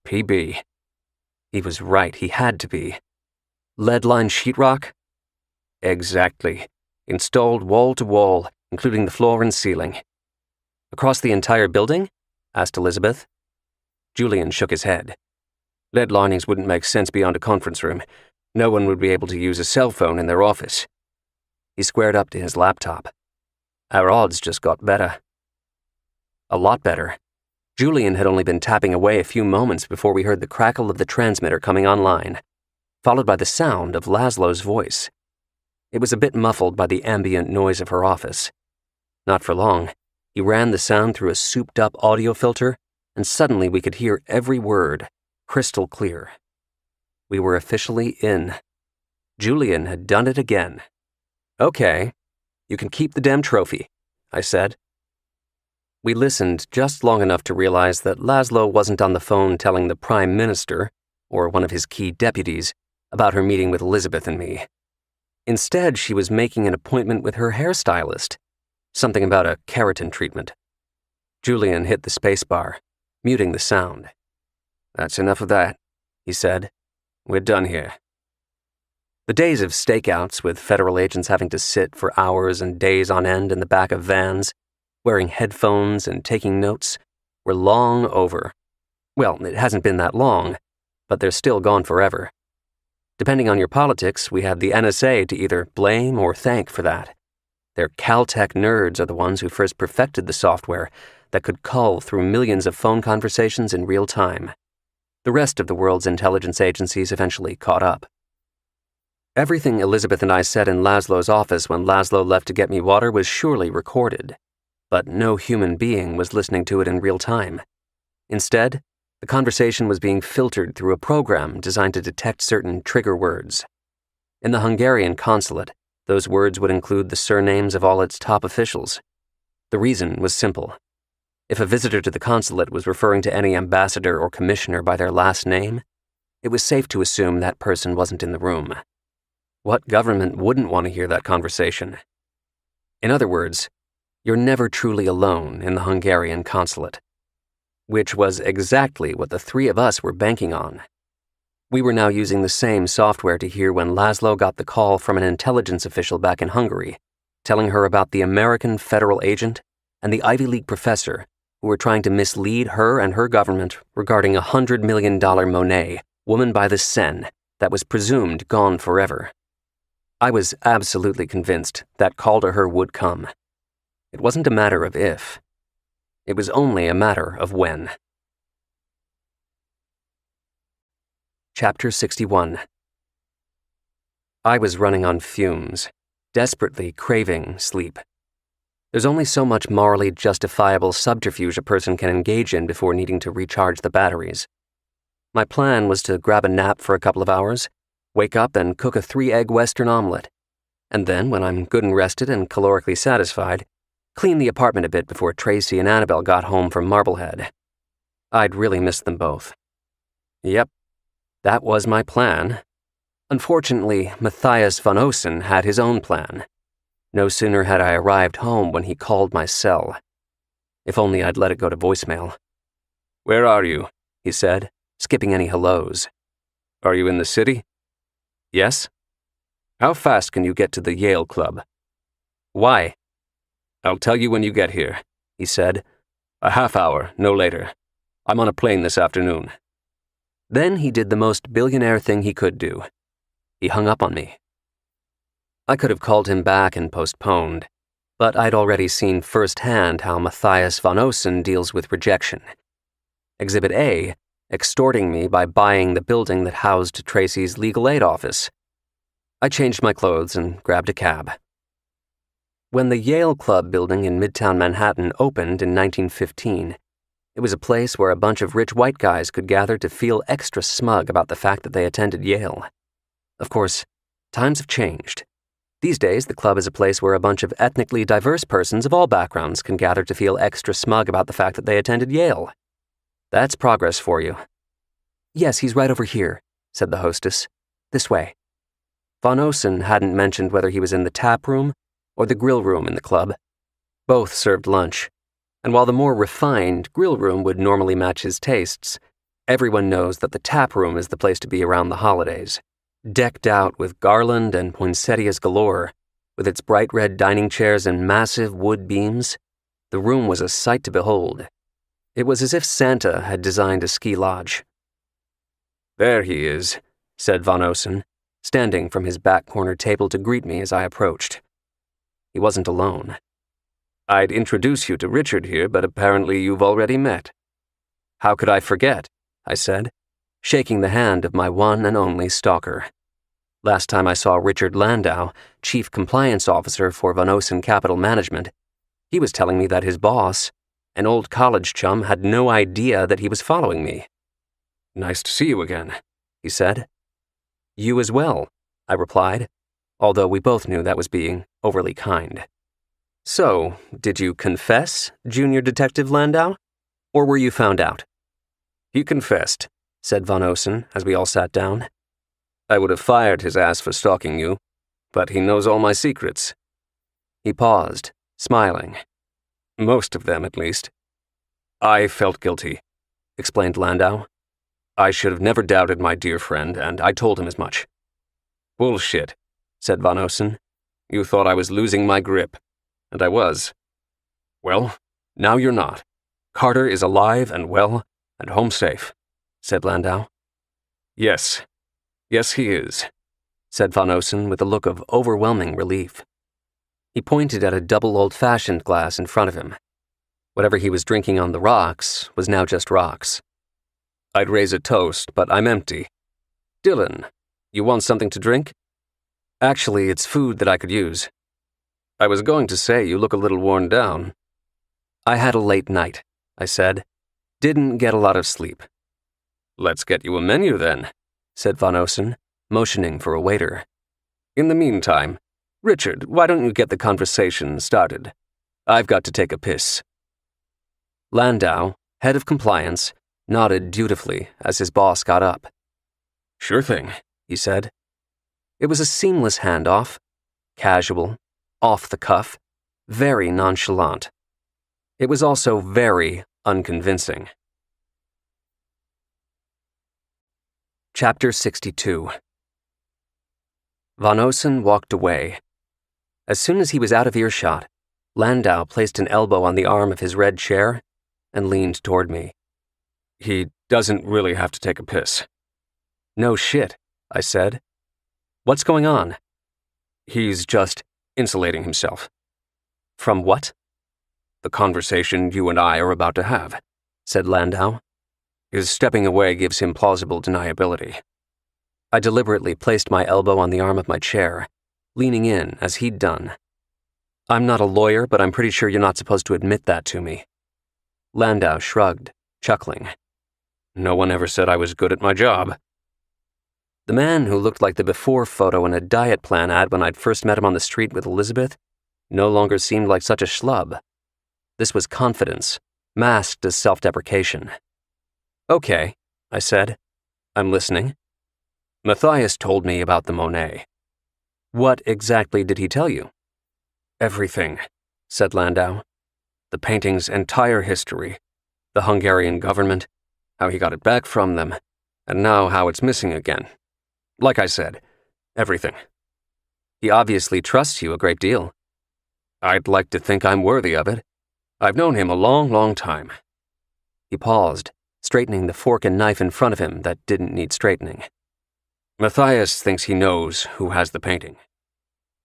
PB. He was right, he had to be. Lead-lined sheetrock? Exactly. Installed wall to wall, including the floor and ceiling. Across the entire building? Asked Elizabeth. Julian shook his head. Lead linings wouldn't make sense beyond a conference room. No one would be able to use a cell phone in their office. He squared up to his laptop. Our odds just got better. A lot better. Julian had only been tapping away a few moments before we heard the crackle of the transmitter coming online, followed by the sound of Laszlo's voice. It was a bit muffled by the ambient noise of her office. Not for long, he ran the sound through a souped-up audio filter, and suddenly we could hear every word, crystal clear. We were officially in. Julian had done it again. "Okay, you can keep the damn trophy," I said. We listened just long enough to realize that Laszlo wasn't on the phone telling the Prime Minister, or one of his key deputies, about her meeting with Elizabeth and me. Instead, she was making an appointment with her hairstylist, something about a keratin treatment. Julian hit the spacebar, muting the sound. "That's enough of that," he said. "We're done here." The days of stakeouts with federal agents having to sit for hours and days on end in the back of vans, wearing headphones and taking notes, were long over. Well, it hasn't been that long, but they're still gone forever. Depending on your politics, we have the NSA to either blame or thank for that. Their Caltech nerds are the ones who first perfected the software that could cull through millions of phone conversations in real time. The rest of the world's intelligence agencies eventually caught up. Everything Elizabeth and I said in Laszlo's office when Laszlo left to get me water was surely recorded, but no human being was listening to it in real time. Instead, the conversation was being filtered through a program designed to detect certain trigger words. In the Hungarian consulate, those words would include the surnames of all its top officials. The reason was simple. If a visitor to the consulate was referring to any ambassador or commissioner by their last name, it was safe to assume that person wasn't in the room. What government wouldn't want to hear that conversation? In other words, you're never truly alone in the Hungarian consulate. Which was exactly what the three of us were banking on. We were now using the same software to hear when Laszlo got the call from an intelligence official back in Hungary, telling her about the American federal agent and the Ivy League professor who were trying to mislead her and her government regarding a $100 million Monet, woman by the Seine, that was presumed gone forever. I was absolutely convinced that call to her would come. It wasn't a matter of if. It was only a matter of when. Chapter 61. I was running on fumes, desperately craving sleep. There's only so much morally justifiable subterfuge a person can engage in before needing to recharge the batteries. My plan was to grab a nap for a couple of hours, wake up and cook a 3-egg Western omelet, and then, when I'm good and rested and calorically satisfied, clean the apartment a bit before Tracy and Annabelle got home from Marblehead. I'd really missed them both. Yep, that was my plan. Unfortunately, Matthias von Osen had his own plan. No sooner had I arrived home when he called my cell. If only I'd let it go to voicemail. "Where are you?" he said, skipping any hellos. "Are you in the city?" "Yes." "How fast can you get to the Yale Club?" "Why?" "I'll tell you when you get here," he said. "A half hour, no later. I'm on a plane this afternoon." Then he did the most billionaire thing he could do. He hung up on me. I could have called him back and postponed, but I'd already seen firsthand how Matthias von Osen deals with rejection. Exhibit A, extorting me by buying the building that housed Tracy's legal aid office. I changed my clothes and grabbed a cab. When the Yale Club building in Midtown Manhattan opened in 1915, it was a place where a bunch of rich white guys could gather to feel extra smug about the fact that they attended Yale. Of course, times have changed. These days, the club is a place where a bunch of ethnically diverse persons of all backgrounds can gather to feel extra smug about the fact that they attended Yale. That's progress for you. "Yes, he's right over here," said the hostess. "This way." Von Osen hadn't mentioned whether he was in the tap room or the grill room in the club. Both served lunch, and while the more refined grill room would normally match his tastes, everyone knows that the tap room is the place to be around the holidays. Decked out with garland and poinsettias galore, with its bright red dining chairs and massive wood beams, the room was a sight to behold. It was as if Santa had designed a ski lodge. "There he is," said Von Osen, standing from his back corner table to greet me as I approached. He wasn't alone. "I'd introduce you to Richard here, but apparently you've already met." "How could I forget?" I said, shaking the hand of my one and only stalker. Last time I saw Richard Landau, Chief Compliance Officer for Von Osen Capital Management, he was telling me that his boss, an old college chum, had no idea that he was following me. "Nice to see you again," he said. "You as well," I replied, although we both knew that was being overly kind. "So, did you confess, Junior Detective Landau? Or were you found out?" "He confessed," said Von Osen as we all sat down. "I would have fired his ass for stalking you, but he knows all my secrets." He paused, smiling. "Most of them, at least." "I felt guilty," explained Landau. "I should have never doubted my dear friend, and I told him as much." "Bullshit," said Von Osen. "You thought I was losing my grip, and I was." "Well, now you're not. Carter is alive and well and home safe," said Landau. "Yes, he is," said Von Osen with a look of overwhelming relief. He pointed at a double old-fashioned glass in front of him. Whatever he was drinking on the rocks was now just rocks. "I'd raise a toast, but I'm empty. Dylan, you want something to drink?" "Actually, it's food that I could use." "I was going to say you look a little worn down." "I had a late night," I said. "Didn't get a lot of sleep." "Let's get you a menu then," said Von Osen, motioning for a waiter. "In the meantime, Richard, why don't you get the conversation started? I've got to take a piss." Landau, head of compliance, nodded dutifully as his boss got up. "Sure thing," he said. It was a seamless handoff, casual, off the cuff, very nonchalant. It was also very unconvincing. Chapter 62. Von Osen walked away. As soon as he was out of earshot, Landau placed an elbow on the arm of his red chair and leaned toward me. "He doesn't really have to take a piss." "No shit," I said. "What's going on?" "He's just insulating himself." "From what?" "The conversation you and I are about to have," said Landau. "His stepping away gives him plausible deniability." I deliberately placed my elbow on the arm of my chair, leaning in as he'd done. "I'm not a lawyer, but I'm pretty sure you're not supposed to admit that to me." Landau shrugged, chuckling. "No one ever said I was good at my job." The man who looked like the before photo in a diet plan ad when I'd first met him on the street with Elizabeth no longer seemed like such a schlub. This was confidence, masked as self-deprecation. "Okay," I said. "I'm listening." "Matthias told me about the Monet." "What exactly did he tell you?" Everything, said Landau. The painting's entire history, the Hungarian government, how he got it back from them, and now how it's missing again. Like I said, everything. He obviously trusts you a great deal. I'd like to think I'm worthy of it. I've known him a long, long time. He paused, straightening the fork and knife in front of him that didn't need straightening. Matthias thinks he knows who has the painting.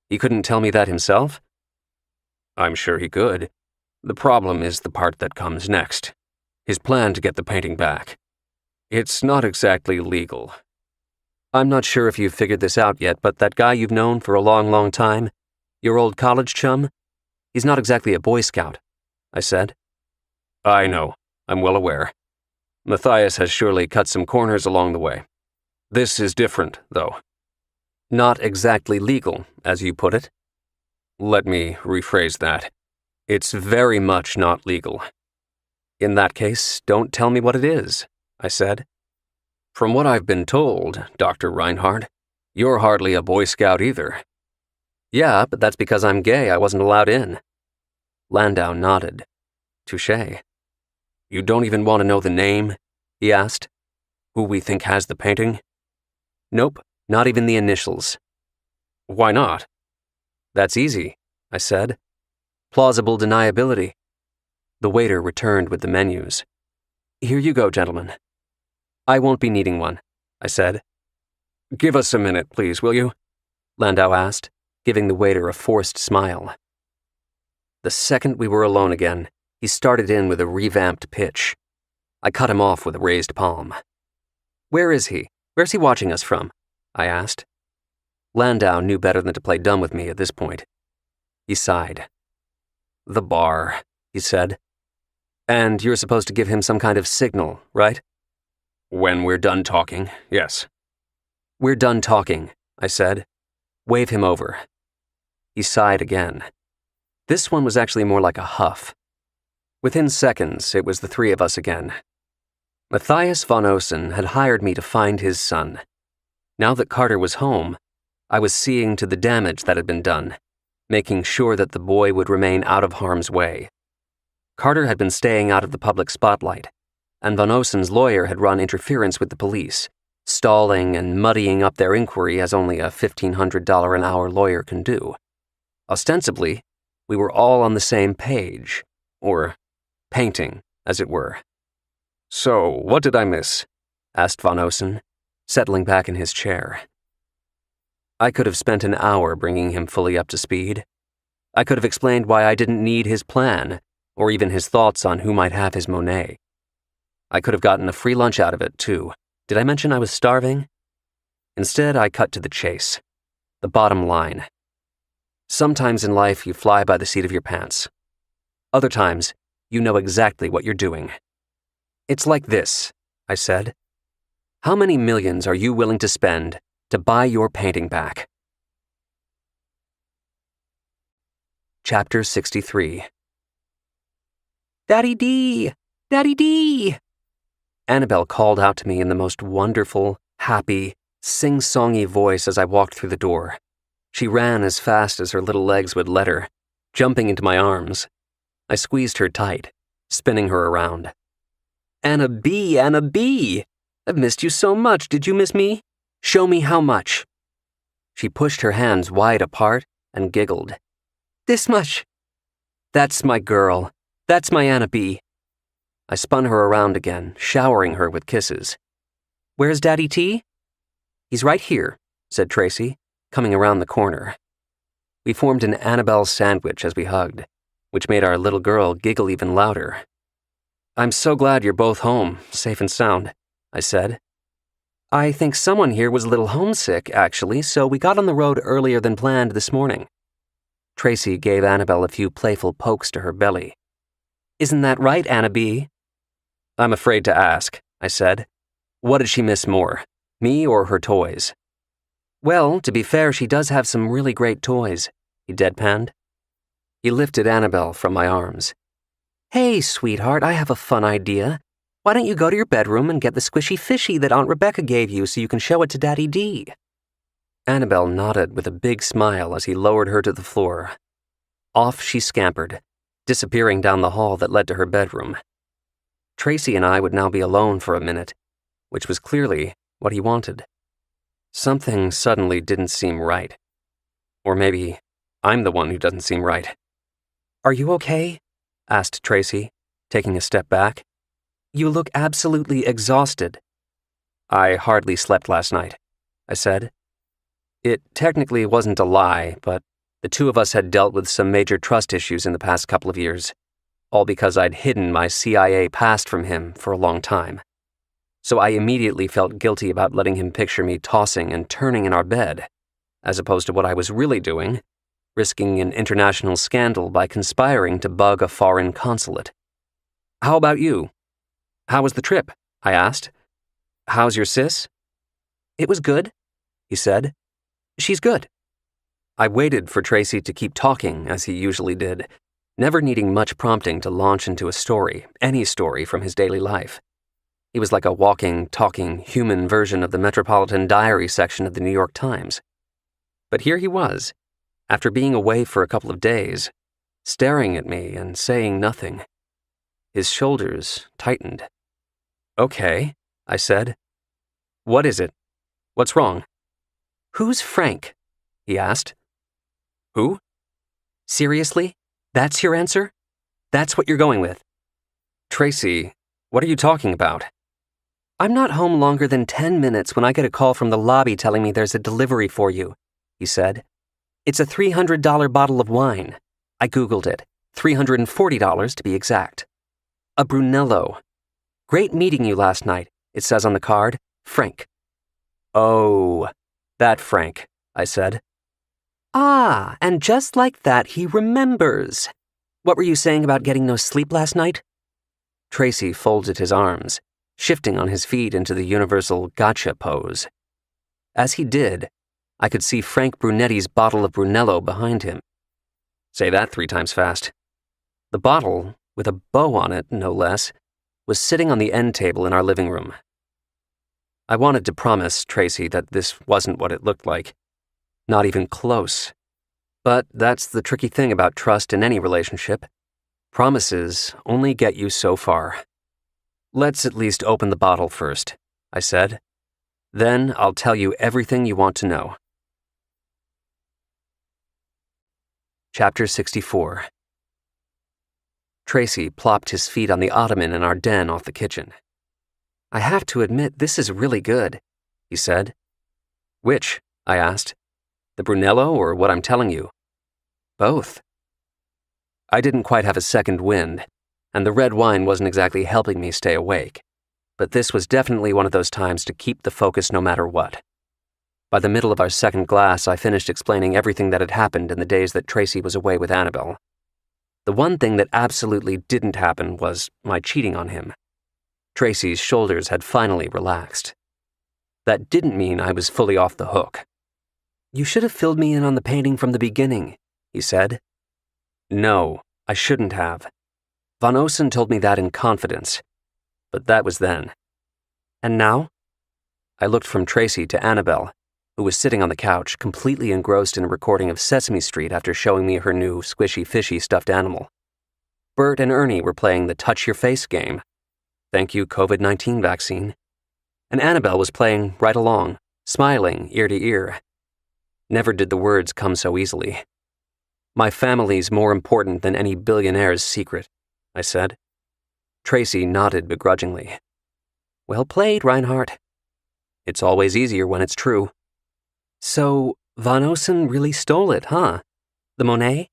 He couldn't tell me that himself? I'm sure he could. The problem is the part that comes next. His plan to get the painting back. It's not exactly legal. I'm not sure if you've figured this out yet, but that guy you've known for a long, long time, your old college chum, he's not exactly a Boy Scout, I said. I know. I'm well aware. Matthias has surely cut some corners along the way. This is different, though. Not exactly legal, as you put it. Let me rephrase that. It's very much not legal. In that case, don't tell me what it is, I said. From what I've been told, Dr. Reinhardt, you're hardly a Boy Scout either. Yeah, but that's because I'm gay. I wasn't allowed in. Landau nodded. Touché. You don't even want to know the name? He asked. Who we think has the painting? Nope, not even the initials. Why not? That's easy, I said. Plausible deniability. The waiter returned with the menus. Here you go, gentlemen. I won't be needing one, I said. Give us a minute, please, will you? Landau asked, giving the waiter a forced smile. The second we were alone again, he started in with a revamped pitch. I cut him off with a raised palm. Where is he? Where's he watching us from? I asked. Landau knew better than to play dumb with me at this point. He sighed. The bar, he said. And you're supposed to give him some kind of signal, right? When we're done talking, yes. We're done talking, I said. Wave him over. He sighed again. This one was actually more like a huff. Within seconds, it was the three of us again. Matthias von Osen had hired me to find his son. Now that Carter was home, I was seeing to the damage that had been done, making sure that the boy would remain out of harm's way. Carter had been staying out of the public spotlight, and von Osen's lawyer had run interference with the police, stalling and muddying up their inquiry as only a $1,500 an hour lawyer can do. Ostensibly, we were all on the same page, or painting, as it were. So, what did I miss? Asked von Osen, settling back in his chair. I could have spent an hour bringing him fully up to speed. I could have explained why I didn't need his plan, or even his thoughts on who might have his Monet. I could have gotten a free lunch out of it, too. Did I mention I was starving? Instead, I cut to the chase. The bottom line. Sometimes in life, you fly by the seat of your pants. Other times, you know exactly what you're doing. It's like this, I said. How many millions are you willing to spend to buy your painting back? Chapter 63. Daddy D! Daddy D! Annabelle called out to me in the most wonderful, happy, sing-songy voice as I walked through the door. She ran as fast as her little legs would let her, jumping into my arms. I squeezed her tight, spinning her around. Anna B! Anna B! I've missed you so much. Did you miss me? Show me how much. She pushed her hands wide apart and giggled. This much. That's my girl. That's my Anna B. I spun her around again, showering her with kisses. Where's Daddy T? He's right here, said Tracy, coming around the corner. We formed an Annabelle sandwich as we hugged, which made our little girl giggle even louder. I'm so glad you're both home, safe and sound, I said. I think someone here was a little homesick, actually, so we got on the road earlier than planned this morning. Tracy gave Annabelle a few playful pokes to her belly. Isn't that right, Anna B? I'm afraid to ask, I said. What did she miss more, me or her toys? Well, to be fair, she does have some really great toys, he deadpanned. He lifted Annabelle from my arms. Hey, sweetheart, I have a fun idea. Why don't you go to your bedroom and get the squishy fishy that Aunt Rebecca gave you so you can show it to Daddy D? Annabelle nodded with a big smile as he lowered her to the floor. Off she scampered, disappearing down the hall that led to her bedroom. Tracy and I would now be alone for a minute, which was clearly what he wanted. Something suddenly didn't seem right. Or maybe I'm the one who doesn't seem right. "Are you okay?" asked Tracy, taking a step back. "You look absolutely exhausted." "I hardly slept last night," I said. It technically wasn't a lie, but the two of us had dealt with some major trust issues in the past couple of years, all because I'd hidden my CIA past from him for a long time. So I immediately felt guilty about letting him picture me tossing and turning in our bed, as opposed to what I was really doing, risking an international scandal by conspiring to bug a foreign consulate. "How about you? How was the trip?" I asked. "How's your sis?" "It was good," he said. "She's good." I waited for Tracy to keep talking, as he usually did, never needing much prompting to launch into a story, any story from his daily life. He was like a walking, talking, human version of the Metropolitan Diary section of the New York Times. But here he was, after being away for a couple of days, staring at me and saying nothing. His shoulders tightened. "Okay," I said. "What is it? What's wrong?" "Who's Frank?" he asked. "Who?" "Seriously? That's your answer? That's what you're going with?" "Tracy, what are you talking about?" "I'm not home longer than 10 minutes when I get a call from the lobby telling me there's a delivery for you," he said. "It's a $300 bottle of wine. I Googled it. $340 to be exact. A Brunello. Great meeting you last night, it says on the card. Frank." "Oh, that Frank," I said. "Ah, and just like that, he remembers. What were you saying about getting no sleep last night?" Tracy folded his arms, shifting on his feet into the universal gotcha pose. As he did, I could see Frank Brunetti's bottle of Brunello behind him. Say that 3 times fast. The bottle, with a bow on it, no less, was sitting on the end table in our living room. I wanted to promise Tracy that this wasn't what it looked like. Not even close. But that's the tricky thing about trust in any relationship. Promises only get you so far. "Let's at least open the bottle first," I said. "Then I'll tell you everything you want to know." Chapter 64. Tracy plopped his feet on the ottoman in our den off the kitchen. "I have to admit, this is really good," he said. "Which?" I asked. "The Brunello or what I'm telling you?" "Both." I didn't quite have a second wind, and the red wine wasn't exactly helping me stay awake. But this was definitely one of those times to keep the focus no matter what. By the middle of our second glass, I finished explaining everything that had happened in the days that Tracy was away with Annabelle. The one thing that absolutely didn't happen was my cheating on him. Tracy's shoulders had finally relaxed. That didn't mean I was fully off the hook. "You should have filled me in on the painting from the beginning," he said. "No, I shouldn't have. Von Osen told me that in confidence. But that was then." "And now?" I looked from Tracy to Annabelle, who was sitting on the couch, completely engrossed in a recording of Sesame Street after showing me her new squishy fishy stuffed animal. Bert and Ernie were playing the Touch Your Face game. Thank you, COVID-19 vaccine. And Annabelle was playing right along, smiling ear to ear. Never did the words come so easily. "My family's more important than any billionaire's secret," I said. Tracy nodded begrudgingly. "Well played, Reinhardt." "It's always easier when it's true." "So, Von Osen really stole it, huh? The Monet?"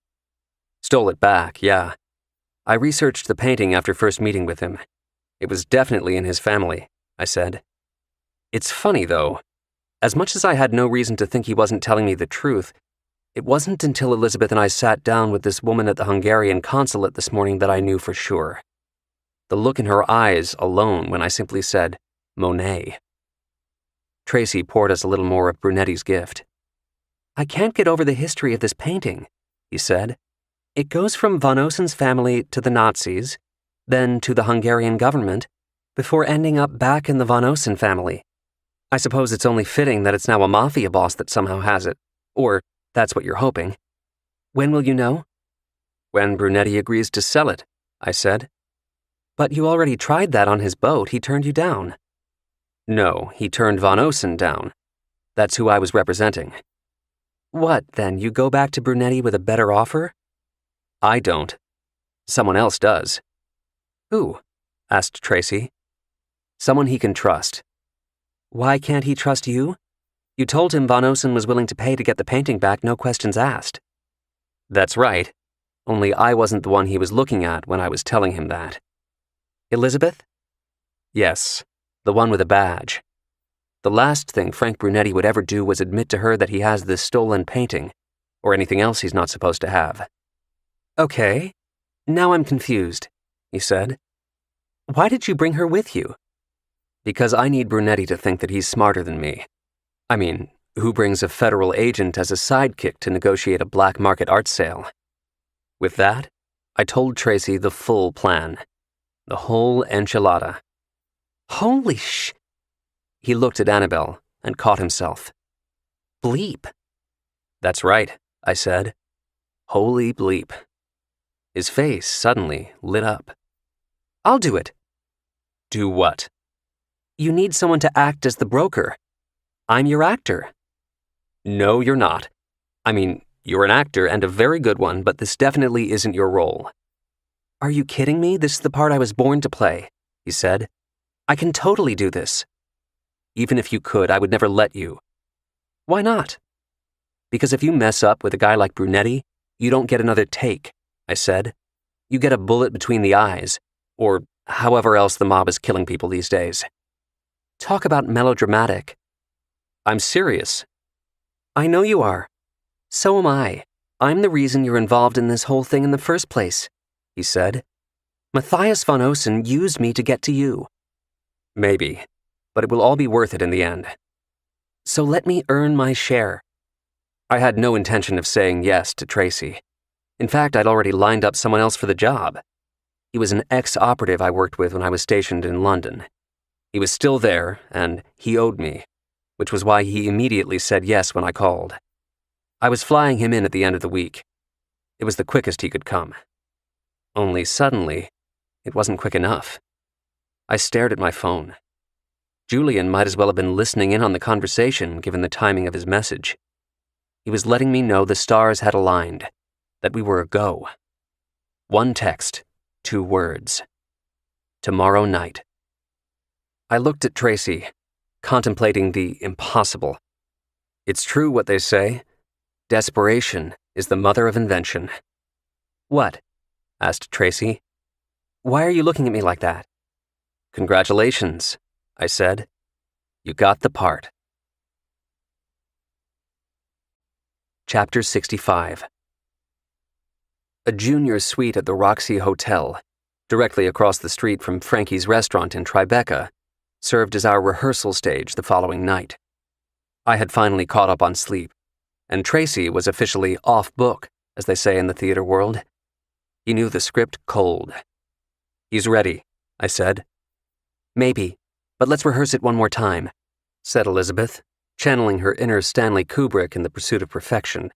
"Stole it back, yeah. I researched the painting after first meeting with him. It was definitely in his family," I said. "It's funny, though. As much as I had no reason to think he wasn't telling me the truth, it wasn't until Elizabeth and I sat down with this woman at the Hungarian consulate this morning that I knew for sure. The look in her eyes alone when I simply said, Monet." Tracy poured us a little more of Brunetti's gift. "I can't get over the history of this painting," he said. "It goes from Von Osen's family to the Nazis, then to the Hungarian government, before ending up back in the Von Osen family. I suppose it's only fitting that it's now a mafia boss that somehow has it. Or that's what you're hoping. When will you know?" When Brunetti agrees to sell it, I said. But you already tried that on his boat. He turned you down. No, he turned Von Osen down. That's who I was representing. What, then, you go back to Brunetti with a better offer? I don't. Someone else does. Who? Asked Tracy. Someone he can trust. Why can't he trust you? You told him Von Osen was willing to pay to get the painting back, no questions asked. That's right. Only I wasn't the one he was looking at when I was telling him that. Elizabeth? Yes, the one with a badge. The last thing Frank Brunetti would ever do was admit to her that he has this stolen painting, or anything else he's not supposed to have. Okay, now I'm confused, he said. Why did you bring her with you? Because I need Brunetti to think that he's smarter than me. I mean, who brings a federal agent as a sidekick to negotiate a black market art sale? With that, I told Tracy the full plan. The whole enchilada. Holy sh... He looked at Annabelle and caught himself. Bleep. That's right, I said. Holy bleep. His face suddenly lit up. I'll do it. Do what? You need someone to act as the broker. I'm your actor. No, you're not. I mean, you're an actor and a very good one, but this definitely isn't your role. Are you kidding me? This is the part I was born to play, he said. I can totally do this. Even if you could, I would never let you. Why not? Because if you mess up with a guy like Brunetti, you don't get another take, I said. You get a bullet between the eyes, or however else the mob is killing people these days. Talk about melodramatic. I'm serious. I know you are. So am I. I'm the reason you're involved in this whole thing in the first place, he said. Matthias von Osen used me to get to you. Maybe, but it will all be worth it in the end. So let me earn my share. I had no intention of saying yes to Tracy. In fact, I'd already lined up someone else for the job. He was an ex-operative I worked with when I was stationed in London. He was still there, and he owed me, which was why he immediately said yes when I called. I was flying him in at the end of the week. It was the quickest he could come. Only suddenly, it wasn't quick enough. I stared at my phone. Julian might as well have been listening in on the conversation given the timing of his message. He was letting me know the stars had aligned, that we were a go. One text, 2 words. Tomorrow night. I looked at Tracy, contemplating the impossible. It's true what they say. Desperation is the mother of invention. What? Asked Tracy. Why are you looking at me like that? Congratulations, I said. You got the part. Chapter 65. A junior suite at the Roxy Hotel, directly across the street from Frankie's restaurant in Tribeca, served as our rehearsal stage the following night. I had finally caught up on sleep, and Tracy was officially off book, as they say in the theater world. He knew the script cold. He's ready, I said. Maybe, but let's rehearse it one more time, said Elizabeth, channeling her inner Stanley Kubrick in the pursuit of perfection.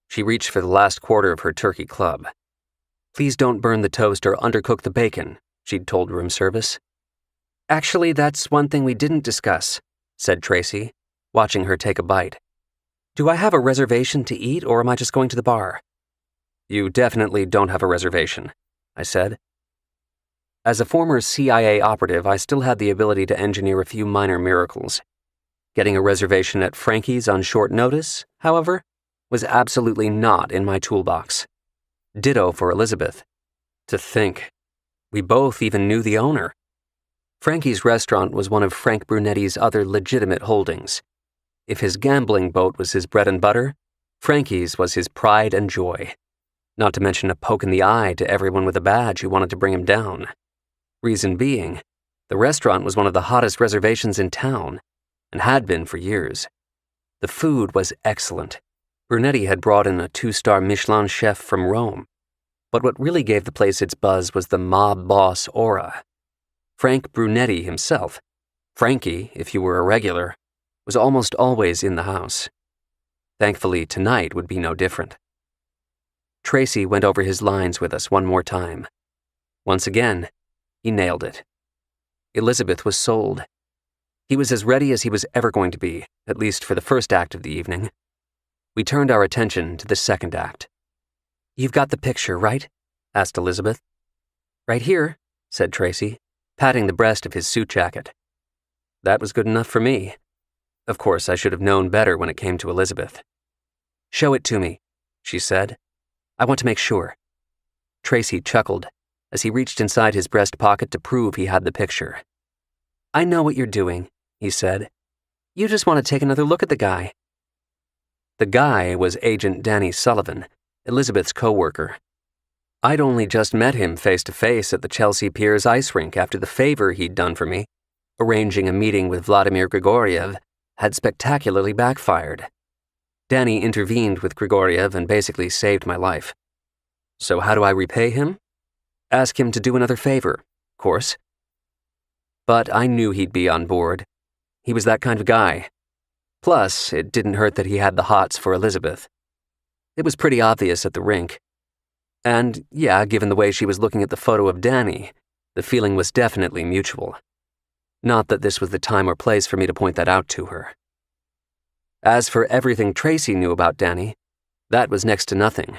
She reached for the last quarter of her turkey club. Please don't burn the toast or undercook the bacon, she'd told room service. Actually, that's one thing we didn't discuss, said Tracy, watching her take a bite. Do I have a reservation to eat, or am I just going to the bar? You definitely don't have a reservation, I said. As a former CIA operative, I still had the ability to engineer a few minor miracles. Getting a reservation at Frankie's on short notice, however, was absolutely not in my toolbox. Ditto for Elizabeth. To think, we both even knew the owner. Frankie's restaurant was one of Frank Brunetti's other legitimate holdings. If his gambling boat was his bread and butter, Frankie's was his pride and joy. Not to mention a poke in the eye to everyone with a badge who wanted to bring him down. Reason being, the restaurant was one of the hottest reservations in town, and had been for years. The food was excellent. Brunetti had brought in a 2-star Michelin chef from Rome. But what really gave the place its buzz was the mob boss aura. Frank Brunetti himself, Frankie, if you were a regular, was almost always in the house. Thankfully, tonight would be no different. Tracy went over his lines with us one more time. Once again, he nailed it. Elizabeth was sold. He was as ready as he was ever going to be, at least for the first act of the evening. We turned our attention to the second act. "You've got the picture, right?" asked Elizabeth. "Right here," said Tracy, patting the breast of his suit jacket. That was good enough for me. Of course, I should have known better when it came to Elizabeth. "Show it to me," she said. "I want to make sure." Tracy chuckled as he reached inside his breast pocket to prove he had the picture. "I know what you're doing," he said. "You just want to take another look at the guy." The guy was Agent Danny Sullivan, Elizabeth's co-worker. I'd only just met him face-to-face at the Chelsea Piers ice rink after the favor he'd done for me. Arranging a meeting with Vladimir Grigoriev had spectacularly backfired. Danny intervened with Grigoriev and basically saved my life. So how do I repay him? Ask him to do another favor, of course. But I knew he'd be on board. He was that kind of guy. Plus, it didn't hurt that he had the hots for Elizabeth. It was pretty obvious at the rink. And, yeah, given the way she was looking at the photo of Danny, the feeling was definitely mutual. Not that this was the time or place for me to point that out to her. As for everything Tracy knew about Danny, that was next to nothing.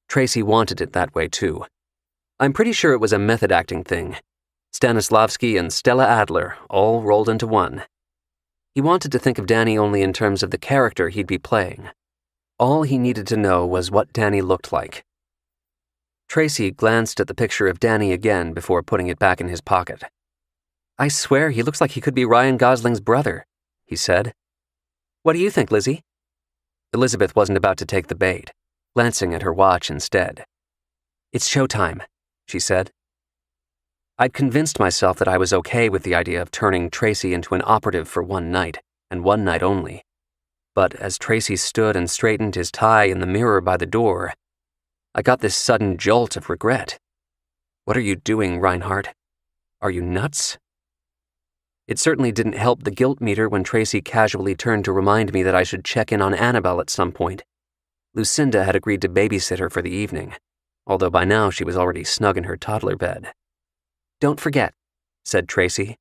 Tracy wanted it that way, too. I'm pretty sure it was a method acting thing. Stanislavski and Stella Adler all rolled into one. He wanted to think of Danny only in terms of the character he'd be playing. All he needed to know was what Danny looked like. Tracy glanced at the picture of Danny again before putting it back in his pocket. "I swear he looks like he could be Ryan Gosling's brother," he said. "What do you think, Lizzie?" Elizabeth wasn't about to take the bait, glancing at her watch instead. "It's showtime," she said. I'd convinced myself that I was okay with the idea of turning Tracy into an operative for one night, and one night only. But as Tracy stood and straightened his tie in the mirror by the door, I got this sudden jolt of regret. What are you doing, Reinhardt? Are you nuts? It certainly didn't help the guilt meter when Tracy casually turned to remind me that I should check in on Annabelle at some point. Lucinda had agreed to babysit her for the evening, although by now she was already snug in her toddler bed. "Don't forget," said Tracy.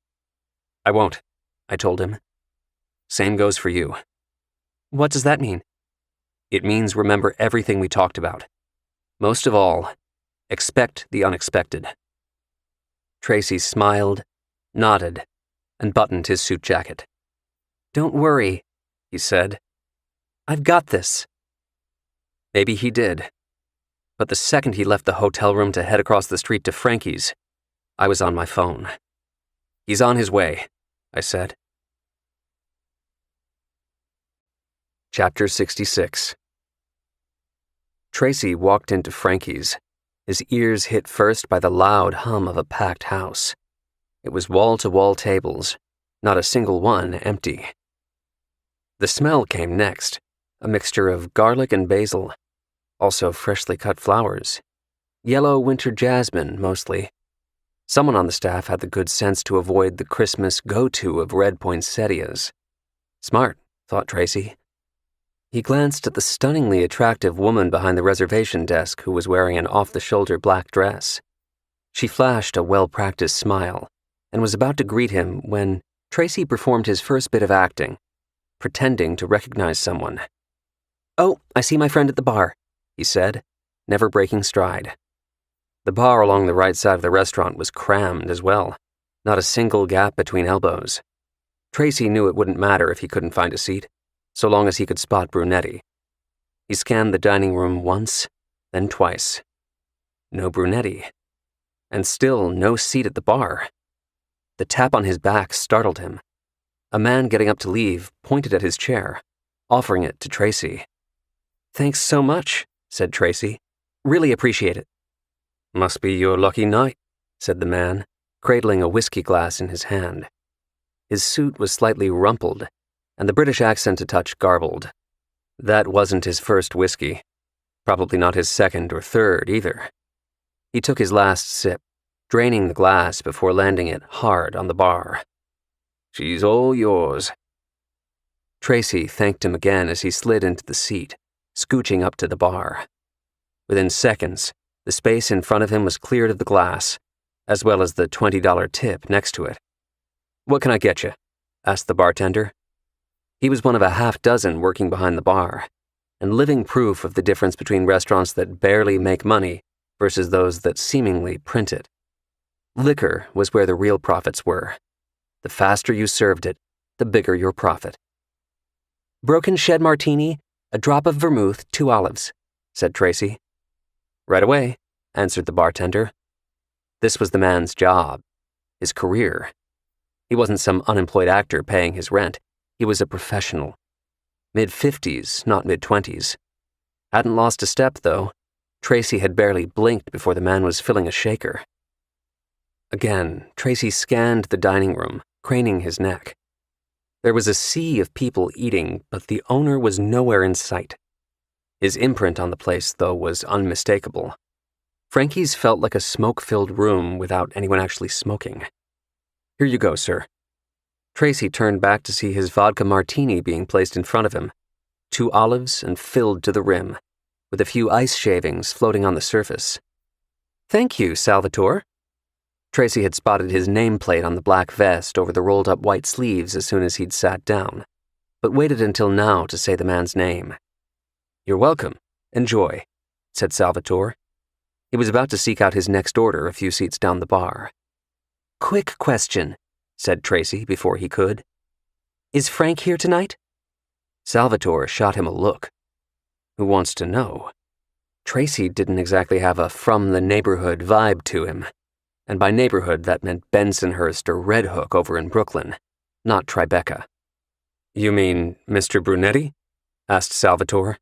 "I won't," I told him. "Same goes for you." "What does that mean?" "It means remember everything we talked about. Most of all, expect the unexpected." Tracy smiled, nodded, and buttoned his suit jacket. "Don't worry," he said. "I've got this." Maybe he did. But the second he left the hotel room to head across the street to Frankie's, I was on my phone. "He's on his way," I said. Chapter 66. Tracy walked into Frankie's, his ears hit first by the loud hum of a packed house. It was wall-to-wall tables, not a single one empty. The smell came next, a mixture of garlic and basil, also freshly cut flowers. Yellow winter jasmine, mostly. Someone on the staff had the good sense to avoid the Christmas go-to of red poinsettias. Smart, thought Tracy. He glanced at the stunningly attractive woman behind the reservation desk who was wearing an off-the-shoulder black dress. She flashed a well-practiced smile and was about to greet him when Tracy performed his first bit of acting, pretending to recognize someone. "Oh, I see my friend at the bar," he said, never breaking stride. The bar along the right side of the restaurant was crammed as well, not a single gap between elbows. Tracy knew it wouldn't matter if he couldn't find a seat, so long as he could spot Brunetti. He scanned the dining room once, then twice. No Brunetti. And still no seat at the bar. The tap on his back startled him. A man getting up to leave pointed at his chair, offering it to Tracy. "Thanks so much," said Tracy. "Really appreciate it." "Must be your lucky night," said the man, cradling a whiskey glass in his hand. His suit was slightly rumpled, and the British accent a touch garbled. That wasn't his first whiskey. Probably not his second or third, either. He took his last sip, draining the glass before landing it hard on the bar. "She's all yours." Tracy thanked him again as he slid into the seat, scooching up to the bar. Within seconds, the space in front of him was cleared of the glass, as well as the $20 tip next to it. "What can I get you?" asked the bartender. He was one of a half-dozen working behind the bar, and living proof of the difference between restaurants that barely make money versus those that seemingly print it. Liquor was where the real profits were. The faster you served it, the bigger your profit. "Broken shed martini, a drop of vermouth, 2 olives," said Tracy. "Right away," answered the bartender. This was the man's job, his career. He wasn't some unemployed actor paying his rent. He was a professional. Mid-50s, not mid-20s. Hadn't lost a step, though. Tracy had barely blinked before the man was filling a shaker. Again, Tracy scanned the dining room, craning his neck. There was a sea of people eating, but the owner was nowhere in sight. His imprint on the place, though, was unmistakable. Frankie's felt like a smoke-filled room without anyone actually smoking. "Here you go, sir." Tracy turned back to see his vodka martini being placed in front of him, 2 olives and filled to the rim, with a few ice shavings floating on the surface. "Thank you, Salvatore." Tracy had spotted his nameplate on the black vest over the rolled-up white sleeves as soon as he'd sat down, but waited until now to say the man's name. "You're welcome. Enjoy," said Salvatore. He was about to seek out his next order a few seats down the bar. "Quick question," said Tracy before he could. "Is Frank here tonight?" Salvatore shot him a look. Who wants to know? Tracy didn't exactly have a from-the-neighborhood vibe to him, and by neighborhood that meant Bensonhurst or Red Hook over in Brooklyn, not Tribeca. "You mean Mr. Brunetti?" asked Salvatore.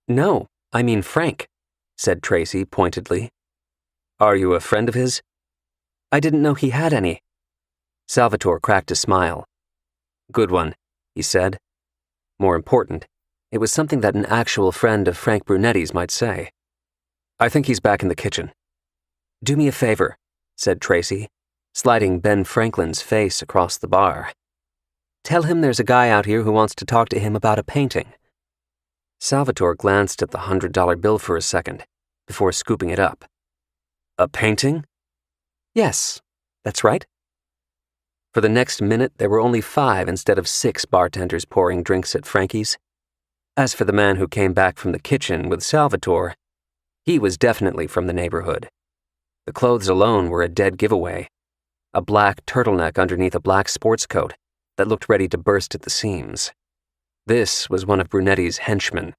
"No, I mean Frank," said Tracy pointedly. "Are you a friend of his?" "I didn't know he had any." Salvatore cracked a smile. "Good one," he said. More important, it was something that an actual friend of Frank Brunetti's might say. "I think he's back in the kitchen." "Do me a favor," said Tracy, sliding Ben Franklin's face across the bar. "Tell him there's a guy out here who wants to talk to him about a painting." Salvatore glanced at the $100 bill for a second, before scooping it up. "A painting?" "Yes, that's right." For the next minute, there were only 5 instead of 6 bartenders pouring drinks at Frankie's. As for the man who came back from the kitchen with Salvatore, he was definitely from the neighborhood. The clothes alone were a dead giveaway. A black turtleneck underneath a black sports coat that looked ready to burst at the seams. This was one of Brunetti's henchmen.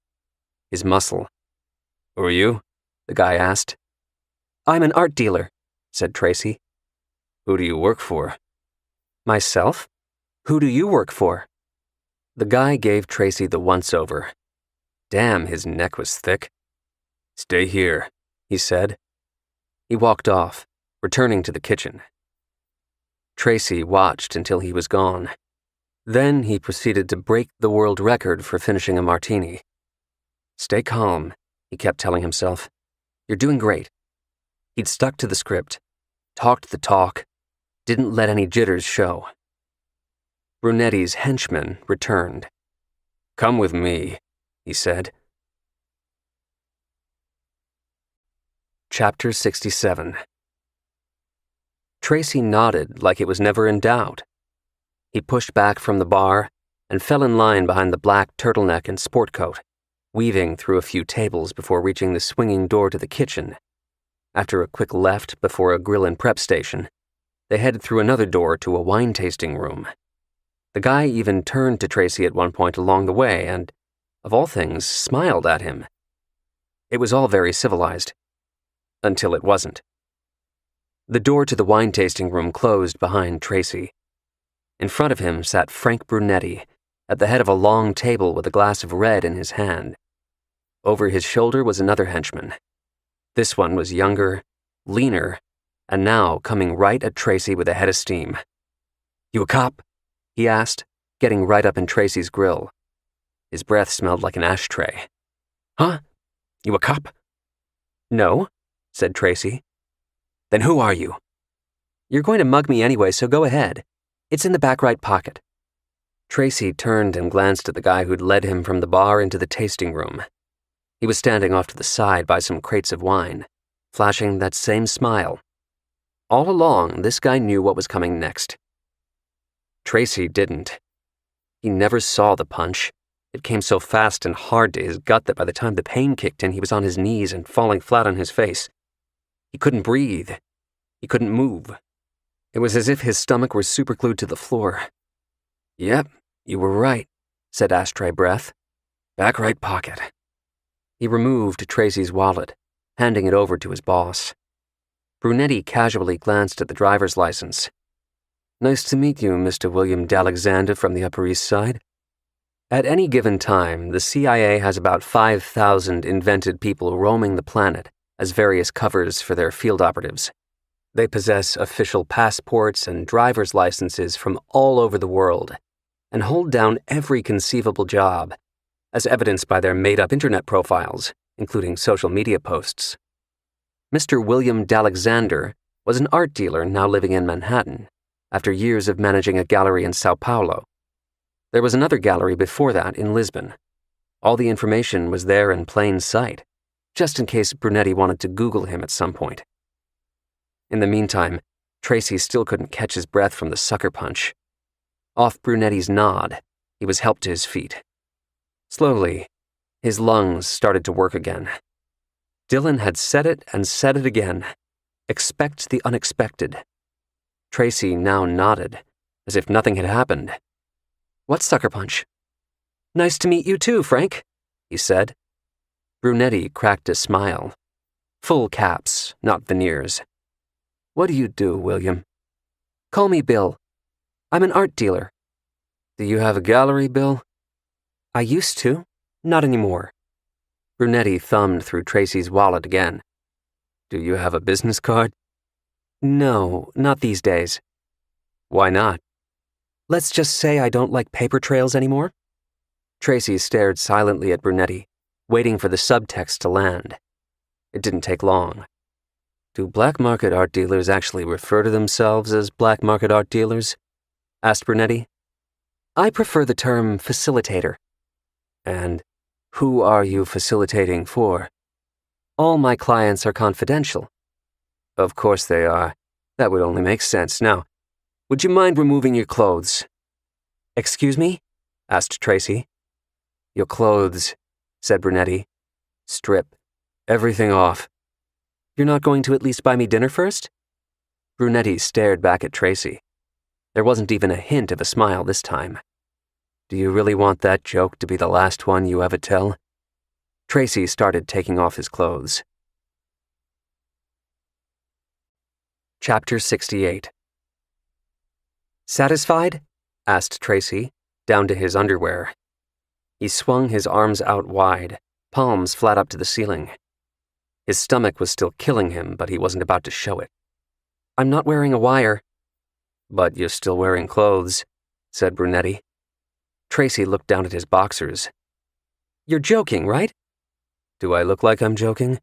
His muscle. "Who are you?" the guy asked. "I'm an art dealer," said Tracy. "Who do you work for?" "Myself? Who do you work for?" The guy gave Tracy the once-over. Damn, his neck was thick. "Stay here," he said. He walked off, returning to the kitchen. Tracy watched until he was gone. Then he proceeded to break the world record for finishing a martini. "Stay calm," he kept telling himself. "You're doing great." He'd stuck to the script, talked the talk, didn't let any jitters show. Brunetti's henchman returned. "Come with me," he said. Chapter 67. Tracy nodded like it was never in doubt. He pushed back from the bar and fell in line behind the black turtleneck and sport coat, weaving through a few tables before reaching the swinging door to the kitchen. After a quick left before a grill and prep station, they headed through another door to a wine tasting room. The guy even turned to Tracy at one point along the way and, of all things, smiled at him. It was all very civilized. Until it wasn't. The door to the wine tasting room closed behind Tracy. In front of him sat Frank Brunetti, at the head of a long table with a glass of red in his hand. Over his shoulder was another henchman. This one was younger, leaner, and now coming right at Tracy with a head of steam. "You a cop?" he asked, getting right up in Tracy's grill. His breath smelled like an ashtray. "Huh? You a cop?" "No," said Tracy. "Then who are you?" "You're going to mug me anyway, so go ahead. It's in the back right pocket." Tracy turned and glanced at the guy who'd led him from the bar into the tasting room. He was standing off to the side by some crates of wine, flashing that same smile. All along, this guy knew what was coming next. Tracy didn't. He never saw the punch. It came so fast and hard to his gut that by the time the pain kicked in, he was on his knees and falling flat on his face. He couldn't breathe. He couldn't move. It was as if his stomach were superglued to the floor. "Yep, you were right," said Ashtray Breath. "Back right pocket." He removed Tracy's wallet, handing it over to his boss. Brunetti casually glanced at the driver's license. "Nice to meet you, Mr. William D'Alexander from the Upper East Side." At any given time, the CIA has about 5,000 invented people roaming the planet as various covers for their field operatives. They possess official passports and driver's licenses from all over the world and hold down every conceivable job, as evidenced by their made-up internet profiles, including social media posts. Mr. William D'Alexander was an art dealer now living in Manhattan, after years of managing a gallery in Sao Paulo. There was another gallery before that in Lisbon. All the information was there in plain sight, just in case Brunetti wanted to Google him at some point. In the meantime, Tracy still couldn't catch his breath from the sucker punch. Off Brunetti's nod, he was helped to his feet. Slowly, his lungs started to work again. Dylan had said it and said it again. Expect the unexpected. Tracy now nodded, as if nothing had happened. "What sucker punch?" "Nice to meet you too, Frank," he said. Brunetti cracked a smile. Full caps, not veneers. "What do you do, William?" "Call me Bill. I'm an art dealer." "Do you have a gallery, Bill?" "I used to. Not anymore." Brunetti thumbed through Tracy's wallet again. "Do you have a business card?" "No, not these days." "Why not?" "Let's just say I don't like paper trails anymore." Tracy stared silently at Brunetti, waiting for the subtext to land. It didn't take long. "Do black market art dealers actually refer to themselves as black market art dealers?" asked Brunetti. "I prefer the term facilitator." "And who are you facilitating for?" "All my clients are confidential." "Of course they are. That would only make sense. Now, would you mind removing your clothes?" "Excuse me?" asked Tracy. "Your clothes," said Brunetti. "Strip everything off." "You're not going to at least buy me dinner first?" Brunetti stared back at Tracy. There wasn't even a hint of a smile this time. "Do you really want that joke to be the last one you ever tell?" Tracy started taking off his clothes. Chapter 68. "Satisfied?" asked Tracy, down to his underwear. He swung his arms out wide, palms flat up to the ceiling. His stomach was still killing him, but he wasn't about to show it. "I'm not wearing a wire." "But you're still wearing clothes," said Brunetti. Tracy looked down at his boxers. "You're joking, right?" "Do I look like I'm joking?"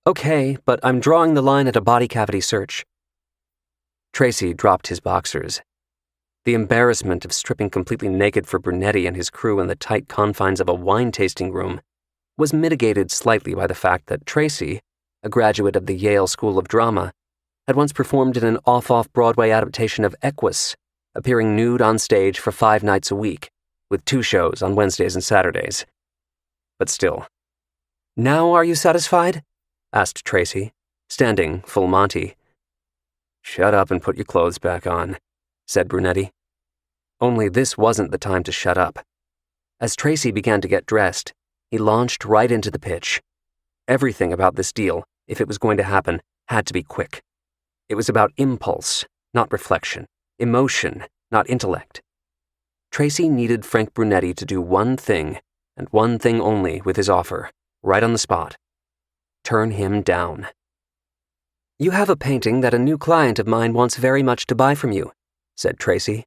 "Okay, but I'm drawing the line at a body cavity search." Tracy dropped his boxers. The embarrassment of stripping completely naked for Brunetti and his crew in the tight confines of a wine-tasting room was mitigated slightly by the fact that Tracy, a graduate of the Yale School of Drama, had once performed in an off-Broadway adaptation of Equus, appearing nude on stage for 5 nights a week, with 2 shows on Wednesdays and Saturdays. But still. "Now are you satisfied?" asked Tracy, standing full Monty. "Shut up and put your clothes back on," said Brunetti. Only this wasn't the time to shut up. As Tracy began to get dressed, he launched right into the pitch. Everything about this deal, if it was going to happen, had to be quick. It was about impulse, not reflection, emotion, not intellect. Tracy needed Frank Brunetti to do one thing, and one thing only, with his offer, right on the spot. Turn him down. "You have a painting that a new client of mine wants very much to buy from you," said Tracy.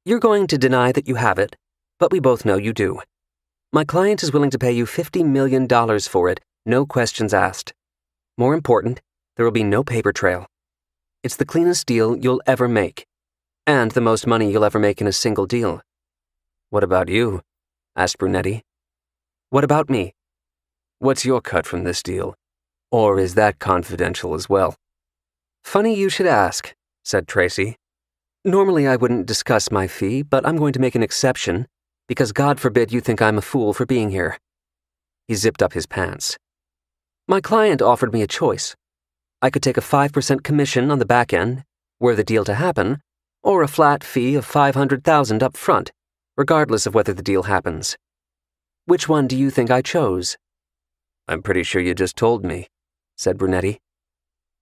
"You're going to deny that you have it, but we both know you do. My client is willing to pay you $50 million for it, no questions asked. More important, there will be no paper trail. It's the cleanest deal you'll ever make, and the most money you'll ever make in a single deal." "What about you?" asked Brunetti. "What about me?" What's your cut from this deal? Or is that confidential as well?" "Funny you should ask," said Tracy. "Normally I wouldn't discuss my fee, but I'm going to make an exception, because God forbid you think I'm a fool for being here." He zipped up his pants. "My client offered me a choice. I could take a 5% commission on the back end, were the deal to happen, or a flat fee of $500,000 up front, regardless of whether the deal happens. Which one do you think I chose?" "I'm pretty sure you just told me," said Brunetti.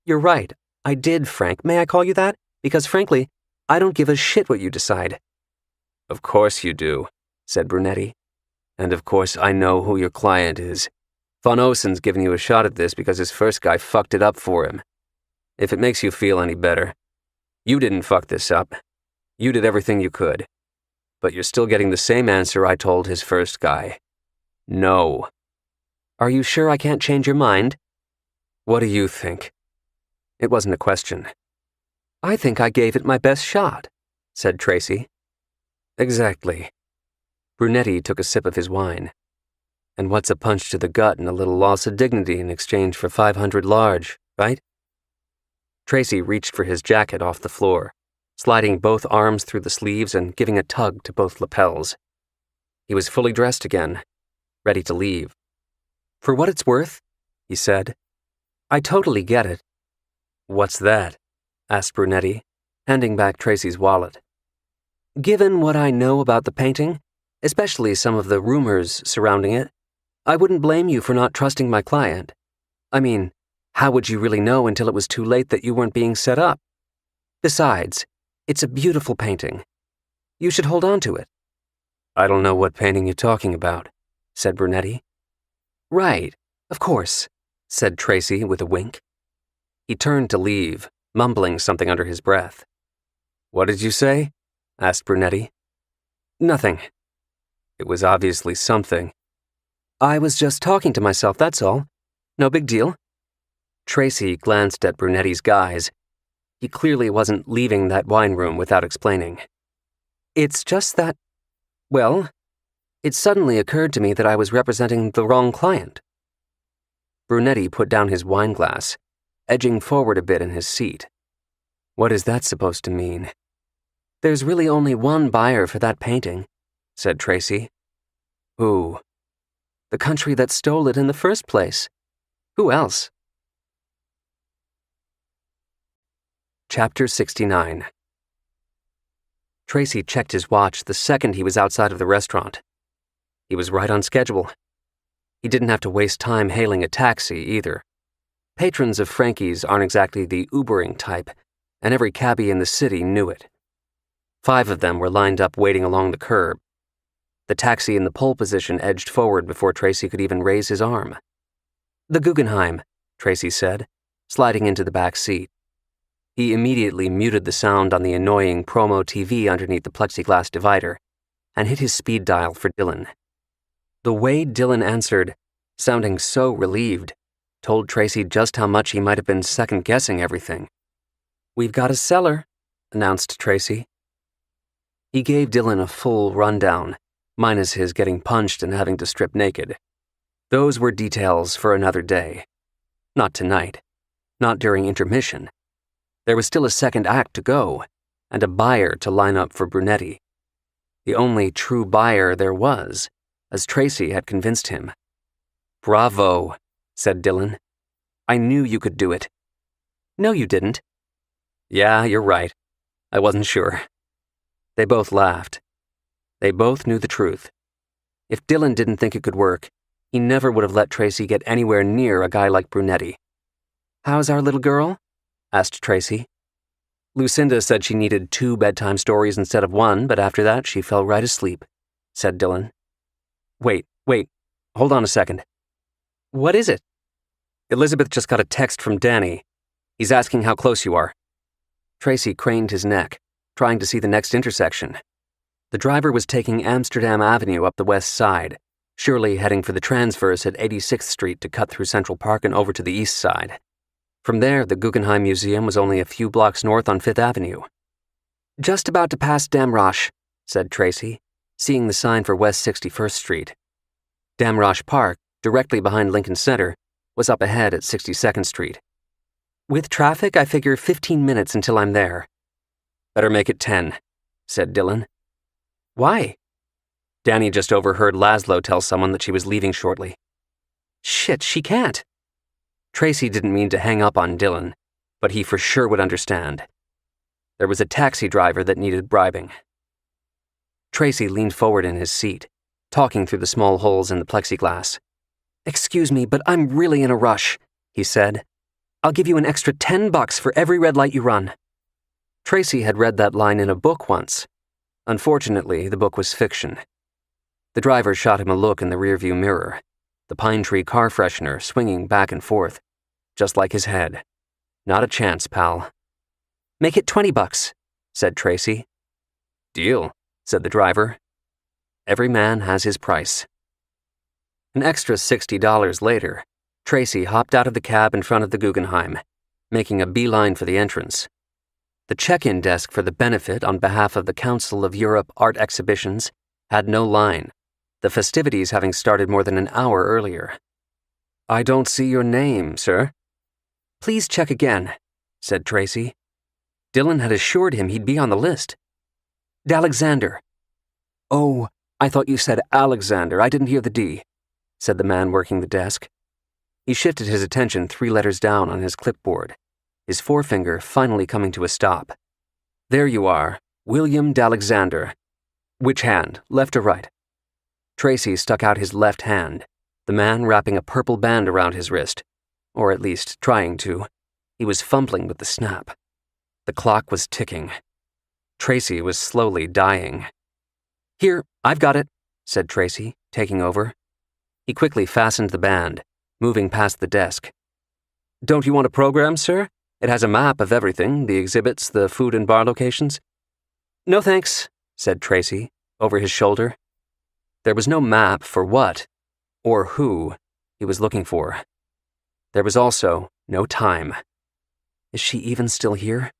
"You're right. I did, Frank. May I call you that? Because frankly, I don't give a shit what you decide." "Of course you do," said Brunetti. "And of course I know who your client is. Von Osen's giving you a shot at this because his first guy fucked it up for him. If it makes you feel any better, you didn't fuck this up. You did everything you could. But you're still getting the same answer I told his first guy. No." "Are you sure I can't change your mind?" "What do you think?" It wasn't a question. "I think I gave it my best shot," said Tracy. "Exactly." Brunetti took a sip of his wine. "And what's a punch to the gut and a little loss of dignity in exchange for 500 large, right?" Tracy reached for his jacket off the floor, sliding both arms through the sleeves and giving a tug to both lapels. He was fully dressed again, ready to leave. "For what it's worth," he said, "I totally get it." "What's that?" asked Brunetti, handing back Tracy's wallet. "Given what I know about the painting, especially some of the rumors surrounding it, I wouldn't blame you for not trusting my client. I mean, how would you really know until it was too late that you weren't being set up? Besides, it's a beautiful painting. You should hold on to it." "I don't know what painting you're talking about," said Brunetti. "Right, of course," said Tracy with a wink. He turned to leave, mumbling something under his breath. "What did you say?" asked Brunetti. "Nothing." It was obviously something. "I was just talking to myself, that's all. No big deal." Tracy glanced at Brunetti's guys. He clearly wasn't leaving that wine room without explaining. "It's just that, well, it suddenly occurred to me that I was representing the wrong client." Brunetti put down his wine glass, edging forward a bit in his seat. "What is that supposed to mean?" "There's really only one buyer for that painting," said Tracy. "Who?" "The country that stole it in the first place. Who else?" Chapter 69. Tracy checked his watch the second he was outside of the restaurant. He was right on schedule. He didn't have to waste time hailing a taxi, either. Patrons of Frankie's aren't exactly the Ubering type, and every cabbie in the city knew it. 5 of them were lined up waiting along the curb. The taxi in the pole position edged forward before Tracy could even raise his arm. "The Guggenheim," Tracy said, sliding into the back seat. He immediately muted the sound on the annoying promo TV underneath the plexiglass divider and hit his speed dial for Dylan. The way Dylan answered, sounding so relieved, told Tracy just how much he might have been second-guessing everything. "We've got a seller," announced Tracy. He gave Dylan a full rundown, minus his getting punched and having to strip naked. Those were details for another day. Not tonight. Not during intermission. There was still a second act to go, and a buyer to line up for Brunetti. The only true buyer there was, as Tracy had convinced him. "Bravo," said Dylan. "I knew you could do it." "No, you didn't." "Yeah, you're right. I wasn't sure." They both laughed. They both knew the truth. If Dylan didn't think it could work, he never would have let Tracy get anywhere near a guy like Brunetti. "How's our little girl?" asked Tracy. "Lucinda said she needed 2 bedtime stories instead of 1, but after that she fell right asleep," said Dylan. Wait, hold on a second." "What is it?" "Elizabeth just got a text from Danny. He's asking how close you are." Tracy craned his neck, trying to see the next intersection. The driver was taking Amsterdam Avenue up the west side, surely heading for the transverse at 86th Street to cut through Central Park and over to the east side. From there, the Guggenheim Museum was only a few blocks north on 5th Avenue. "Just about to pass Damrosch," said Tracy, seeing the sign for West 61st Street. Damrosch Park, directly behind Lincoln Center, was up ahead at 62nd Street. "With traffic, I figure 15 minutes until I'm there." "Better make it 10, said Dylan. "Why?" Danny just overheard Laszlo tell someone that she was leaving shortly. "Shit, she can't." Tracy didn't mean to hang up on Dylan, but he for sure would understand. There was a taxi driver that needed bribing. Tracy leaned forward in his seat, talking through the small holes in the plexiglass. "Excuse me, but I'm really in a rush," he said. "I'll give you an extra $10 for every red light you run." Tracy had read that line in a book once. Unfortunately, the book was fiction. The driver shot him a look in the rearview mirror, the pine tree car freshener swinging back and forth, just like his head. "Not a chance, pal." "Make it $20, said Tracy. "Deal," said the driver. Every man has his price. An extra $60 later, Tracy hopped out of the cab in front of the Guggenheim, making a beeline for the entrance. The check-in desk for the benefit on behalf of the Council of Europe Art Exhibitions had no line, the festivities having started more than an hour earlier. "I don't see your name, sir." "Please check again," said Tracy. Dylan had assured him he'd be on the list. "D'Alexander." "Oh, I thought you said Alexander. I didn't hear the D," said the man working the desk. He shifted his attention 3 letters down on his clipboard, his forefinger finally coming to a stop. "There you are, William D'Alexander. Which hand, left or right?" Tracy stuck out his left hand, the man wrapping a purple band around his wrist, or at least trying to. He was fumbling with the snap. The clock was ticking. Tracy was slowly dying. "Here, I've got it," said Tracy, taking over. He quickly fastened the band, moving past the desk. "Don't you want a program, sir? It has a map of everything, the exhibits, the food and bar locations." "No thanks," said Tracy, over his shoulder. There was no map for what, or who, he was looking for. There was also no time. Is she even still here?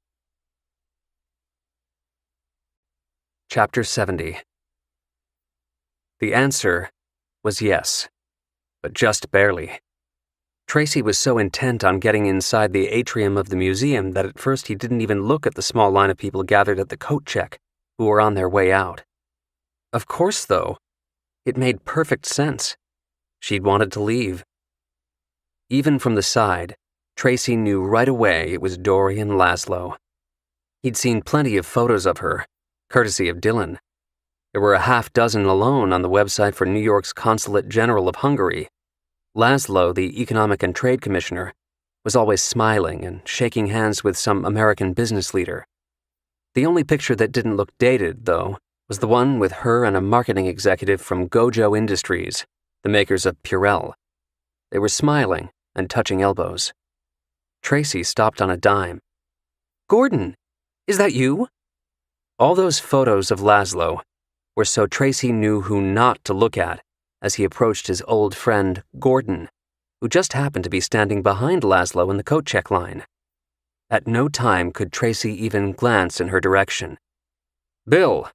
Chapter 70. The answer was yes, but just barely. Tracy was so intent on getting inside the atrium of the museum that at first he didn't even look at the small line of people gathered at the coat check who were on their way out. Of course, though, it made perfect sense. She'd wanted to leave. Even from the side, Tracy knew right away it was Dorian Laszlo. He'd seen plenty of photos of her, courtesy of Dylan. There were a half dozen alone on the website for New York's Consulate General of Hungary. Laszlo, the Economic and Trade Commissioner, was always smiling and shaking hands with some American business leader. The only picture that didn't look dated, though, was the one with her and a marketing executive from Gojo Industries, the makers of Purell. They were smiling and touching elbows. Tracy stopped on a dime. "Gordon, is that you?" All those photos of Laszlo were so Tracy knew who not to look at as he approached his old friend, Gordon, who just happened to be standing behind Laszlo in the coat check line. At no time could Tracy even glance in her direction. "Bill,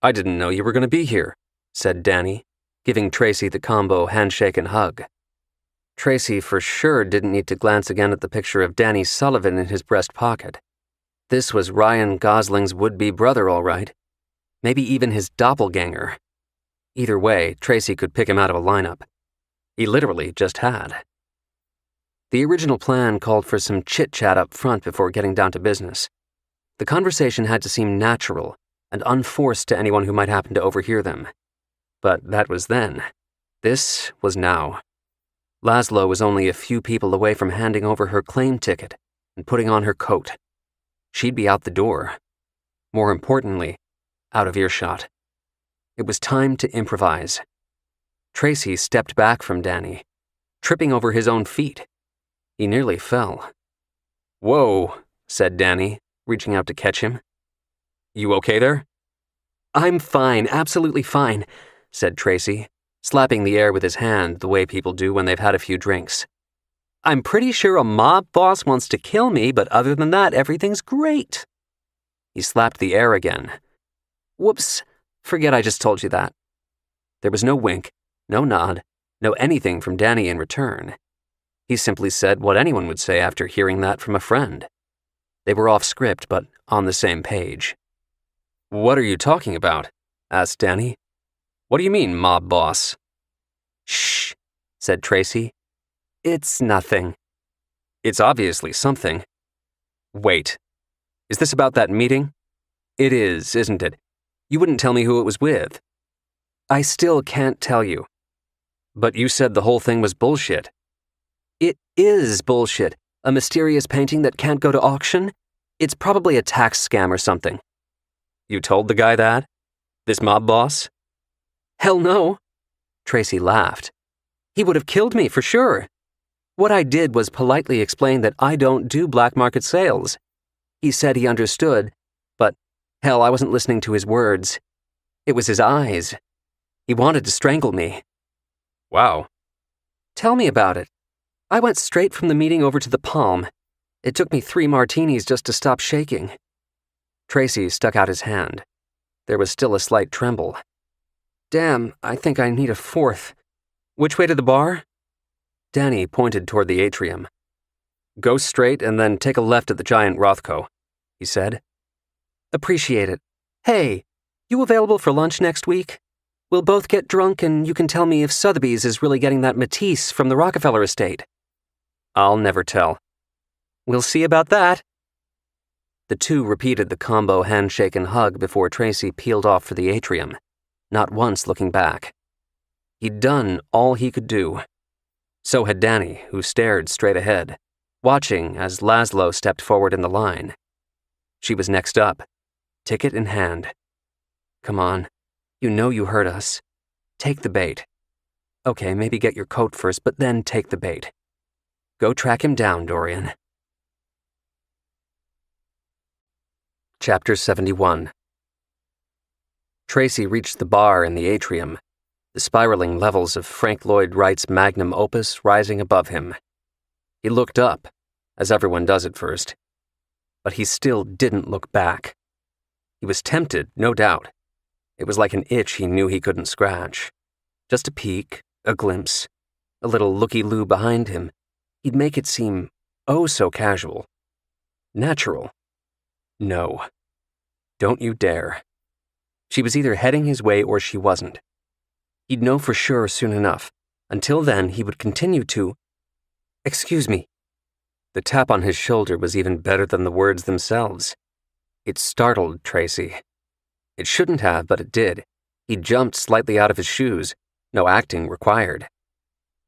I didn't know you were going to be here," said Danny, giving Tracy the combo handshake and hug. Tracy for sure didn't need to glance again at the picture of Danny Sullivan in his breast pocket. This was Ryan Gosling's would-be brother, all right. Maybe even his doppelganger. Either way, Tracy could pick him out of a lineup. He literally just had. The original plan called for some chit-chat up front before getting down to business. The conversation had to seem natural and unforced to anyone who might happen to overhear them. But that was then. This was now. Laszlo was only a few people away from handing over her claim ticket and putting on her coat. She'd be out the door. More importantly, out of earshot. It was time to improvise. Tracy stepped back from Danny, tripping over his own feet. He nearly fell. "Whoa," said Danny, reaching out to catch him. "You okay there?" "I'm fine, absolutely fine," said Tracy, slapping the air with his hand the way people do when they've had a few drinks. "I'm pretty sure a mob boss wants to kill me, but other than that, everything's great." He slapped the air again. "Whoops, forget I just told you that." There was no wink, no nod, know anything from Danny in return. He simply said what anyone would say after hearing that from a friend. They were off script, but on the same page. "What are you talking about?" asked Danny. "What do you mean, mob boss?" "Shh," said Tracy. "It's nothing." "It's obviously something." "Wait. Is this about that meeting?" "It is, isn't it? You wouldn't tell me who it was with." "I still can't tell you." "But you said the whole thing was bullshit." "It is bullshit. A mysterious painting that can't go to auction? It's probably a tax scam or something." "You told the guy that? This mob boss?" "Hell no." Tracy laughed. "He would have killed me for sure. What I did was politely explain that I don't do black market sales. He said he understood, but hell, I wasn't listening to his words. It was his eyes. He wanted to strangle me." "Wow." "Tell me about it. I went straight from the meeting over to the Palm. It took me 3 martinis just to stop shaking." Tracy stuck out his hand. There was still a slight tremble. "Damn, I think I need a 4th. Which way to the bar?" Danny pointed toward the atrium. "Go straight and then take a left at the giant Rothko," he said. "Appreciate it. Hey, you available for lunch next week? We'll both get drunk and you can tell me if Sotheby's is really getting that Matisse from the Rockefeller estate." "I'll never tell." "We'll see about that." The two repeated the combo handshake and hug before Tracy peeled off for the atrium, not once looking back. He'd done all he could do. So had Danny, who stared straight ahead, watching as Laszlo stepped forward in the line. She was next up, ticket in hand. "Come on. You know you hurt us. Take the bait. Okay, maybe get your coat first, but then take the bait. Go track him down, Dorian." Chapter 71. Tracy reached the bar in the atrium, the spiraling levels of Frank Lloyd Wright's magnum opus rising above him. He looked up, as everyone does at first, but he still didn't look back. He was tempted, no doubt. It was like an itch he knew he couldn't scratch. Just a peek, a glimpse, a little looky-loo behind him. He'd make it seem oh so casual. Natural. No. Don't you dare. She was either heading his way or she wasn't. He'd know for sure soon enough. Until then, he would continue to... "Excuse me." The tap on his shoulder was even better than the words themselves. It startled Tracy. It shouldn't have, but it did. He jumped slightly out of his shoes, no acting required.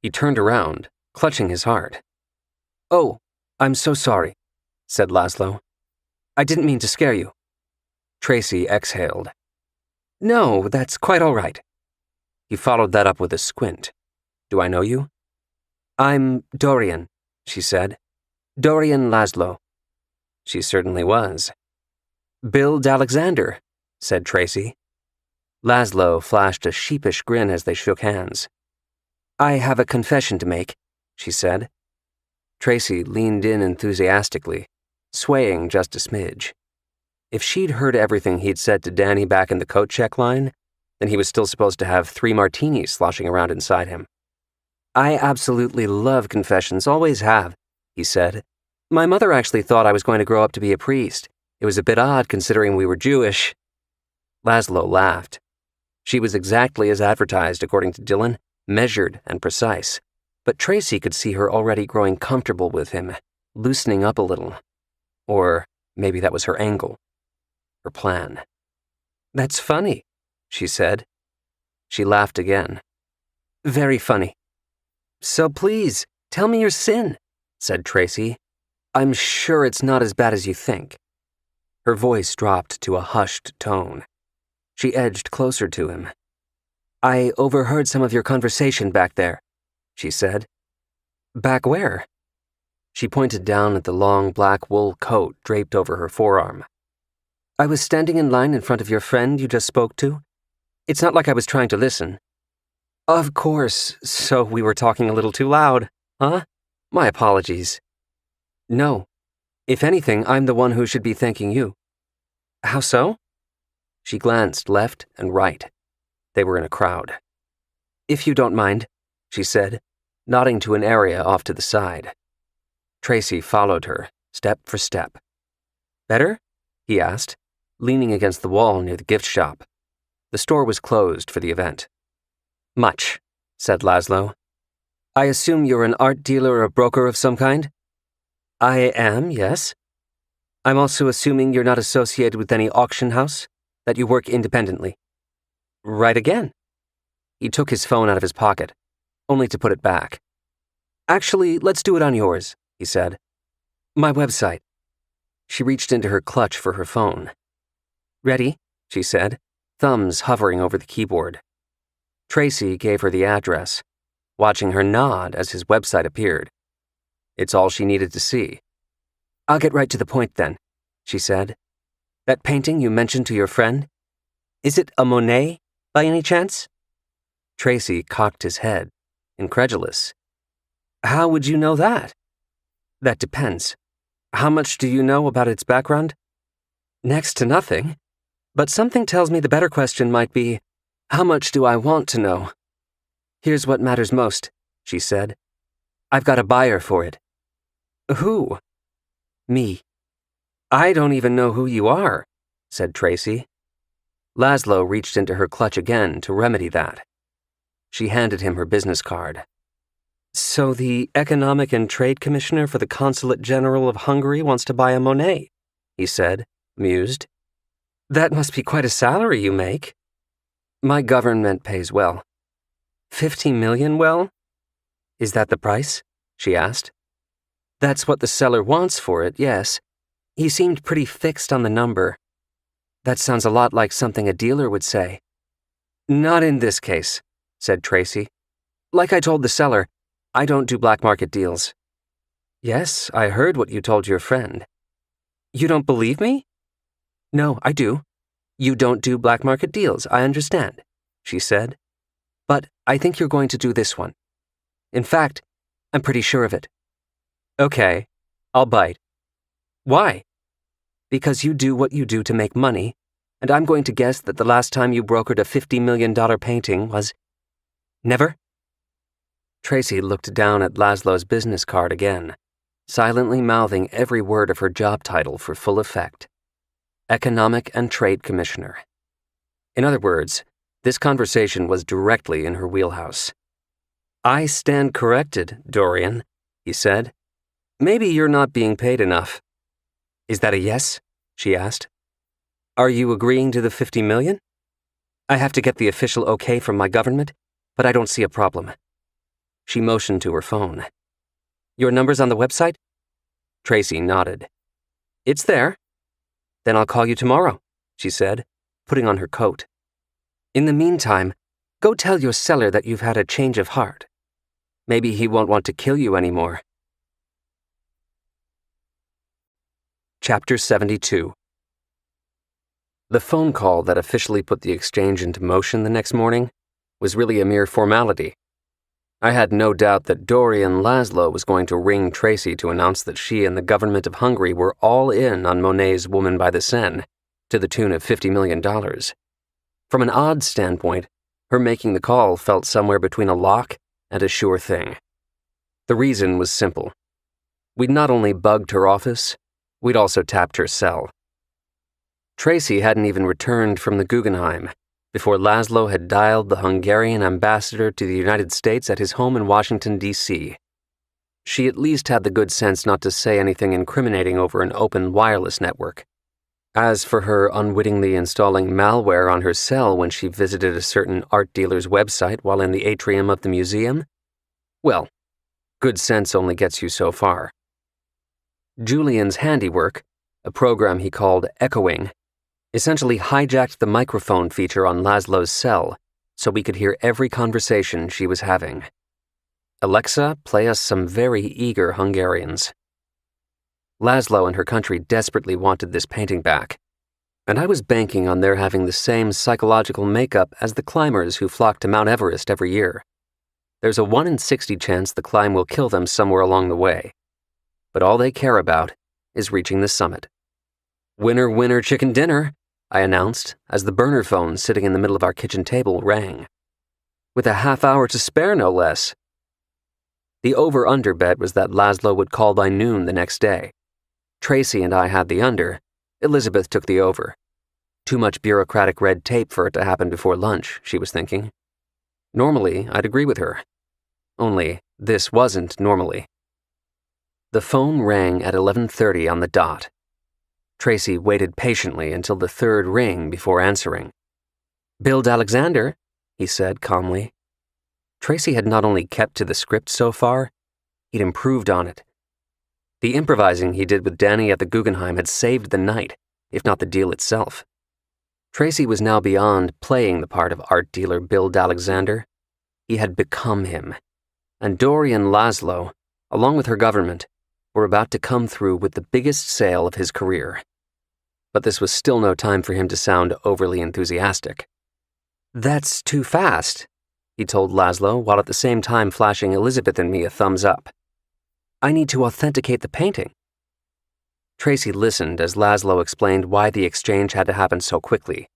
He turned around, clutching his heart. "Oh, I'm so sorry," said Laszlo. "I didn't mean to scare you." Tracy exhaled. "No, that's quite all right." He followed that up with a squint. "Do I know you?" "I'm Dorian," she said. "Dorian Laszlo." She certainly was. "Bill d'Alexander," said Tracy. Laszlo flashed a sheepish grin as they shook hands. "I have a confession to make," she said. Tracy leaned in enthusiastically, swaying just a smidge. If she'd heard everything he'd said to Danny back in the coat check line, then he was still supposed to have 3 martinis sloshing around inside him. "I absolutely love confessions, always have," he said. "My mother actually thought I was going to grow up to be a priest. It was a bit odd considering we were Jewish." Laszlo laughed. She was exactly as advertised, according to Dylan, measured and precise. But Tracy could see her already growing comfortable with him, loosening up a little. Or maybe that was her angle. Her plan. "That's funny," she said. She laughed again. "Very funny." "So please, tell me your sin," said Tracy. "I'm sure it's not as bad as you think." Her voice dropped to a hushed tone. She edged closer to him. "I overheard some of your conversation back there," she said. "Back where?" She pointed down at the long black wool coat draped over her forearm. "I was standing in line in front of your friend you just spoke to. It's not like I was trying to listen." "Of course, so we were talking a little too loud, huh? My apologies." "No. If anything, I'm the one who should be thanking you." "How so?" She glanced left and right. They were in a crowd. "If you don't mind." she said, nodding to an area off to the side. Tracy followed her, step for step. Better? He asked, leaning against the wall near the gift shop. The store was closed for the event. Much, said Laszlo. I assume you're an art dealer or a broker of some kind? I am, yes. I'm also assuming you're not associated with any auction house, that you work independently. Right again. He took his phone out of his pocket, only to put it back. Actually, let's do it on yours, he said. My website. She reached into her clutch for her phone. Ready, she said, thumbs hovering over the keyboard. Tracy gave her the address, watching her nod as his website appeared. It's all she needed to see. I'll get right to the point then, she said. That painting you mentioned to your friend? Is it a Monet, by any chance? Tracy cocked his head, incredulous. How would you know that? That depends. How much do you know about its background? Next to nothing. But something tells me the better question might be, how much do I want to know? Here's what matters most, she said. I've got a buyer for it. Who? Me. I don't even know who you are, said Tracy. Laszlo reached into her clutch again to remedy that. She handed him her business card. So the Economic and Trade Commissioner for the Consulate General of Hungary wants to buy a Monet, he said, amused. That must be quite a salary you make. My government pays well. 50 million well? Is that the price? She asked. That's what the seller wants for it, yes. He seemed pretty fixed on the number. That sounds a lot like something a dealer would say. Not in this case, said Tracy. Like I told the seller, I don't do black market deals. Yes, I heard what you told your friend. You don't believe me? No, I do. You don't do black market deals, I understand, she said. But I think you're going to do this one. In fact, I'm pretty sure of it. Okay, I'll bite. Why? Because you do what you do to make money, and I'm going to guess that the last time you brokered a $50 million painting was... Never? Tracy looked down at Laszlo's business card again, silently mouthing every word of her job title for full effect. Economic and Trade Commissioner. In other words, this conversation was directly in her wheelhouse. I stand corrected, Dorian, he said. Maybe you're not being paid enough. Is that a yes? She asked. Are you agreeing to the 50 million? I have to get the official okay from my government, but I don't see a problem. She motioned to her phone. Your number's on the website? Tracy nodded. It's there. Then I'll call you tomorrow, she said, putting on her coat. In the meantime, go tell your seller that you've had a change of heart. Maybe he won't want to kill you anymore. Chapter 72. The phone call that officially put the exchange into motion the next morning was really a mere formality. I had no doubt that Dorian Laszlo was going to ring Tracy to announce that she and the government of Hungary were all in on Monet's Woman by the Seine, to the tune of $50 million. From an odds standpoint, her making the call felt somewhere between a lock and a sure thing. The reason was simple. We'd not only bugged her office, we'd also tapped her cell. Tracy hadn't even returned from the Guggenheim before Laszlo had dialed the Hungarian ambassador to the United States at his home in Washington, D.C. She at least had the good sense not to say anything incriminating over an open wireless network. As for her unwittingly installing malware on her cell when she visited a certain art dealer's website while in the atrium of the museum, well, good sense only gets you so far. Julian's handiwork, a program he called Echoing, essentially hijacked the microphone feature on Laszlo's cell so we could hear every conversation she was having. Alexa, play us some very eager Hungarians. Laszlo and her country desperately wanted this painting back, and I was banking on their having the same psychological makeup as the climbers who flock to Mount Everest every year. There's a 1 in 60 chance the climb will kill them somewhere along the way, but all they care about is reaching the summit. Winner, winner, chicken dinner, I announced as the burner phone sitting in the middle of our kitchen table rang. With a half-hour to spare, no less. The over-under bet was that Laszlo would call by noon the next day. Tracy and I had the under. Elizabeth took the over. Too much bureaucratic red tape for it to happen before lunch, she was thinking. Normally, I'd agree with her. Only, this wasn't normally. The phone rang at 11:30 on the dot. Tracy waited patiently until the third ring before answering. "Bill Alexander," he said calmly. Tracy had not only kept to the script so far, he'd improved on it. The improvising he did with Danny at the Guggenheim had saved the night, if not the deal itself. Tracy was now beyond playing the part of art dealer Bill Alexander. He had become him. And Dory and Laszlo, along with her government, were about to come through with the biggest sale of his career. But this was still no time for him to sound overly enthusiastic. "That's too fast," he told Laszlo, while at the same time flashing Elizabeth and me a thumbs up. "I need to authenticate the painting." Tracy listened as Laszlo explained why the exchange had to happen so quickly.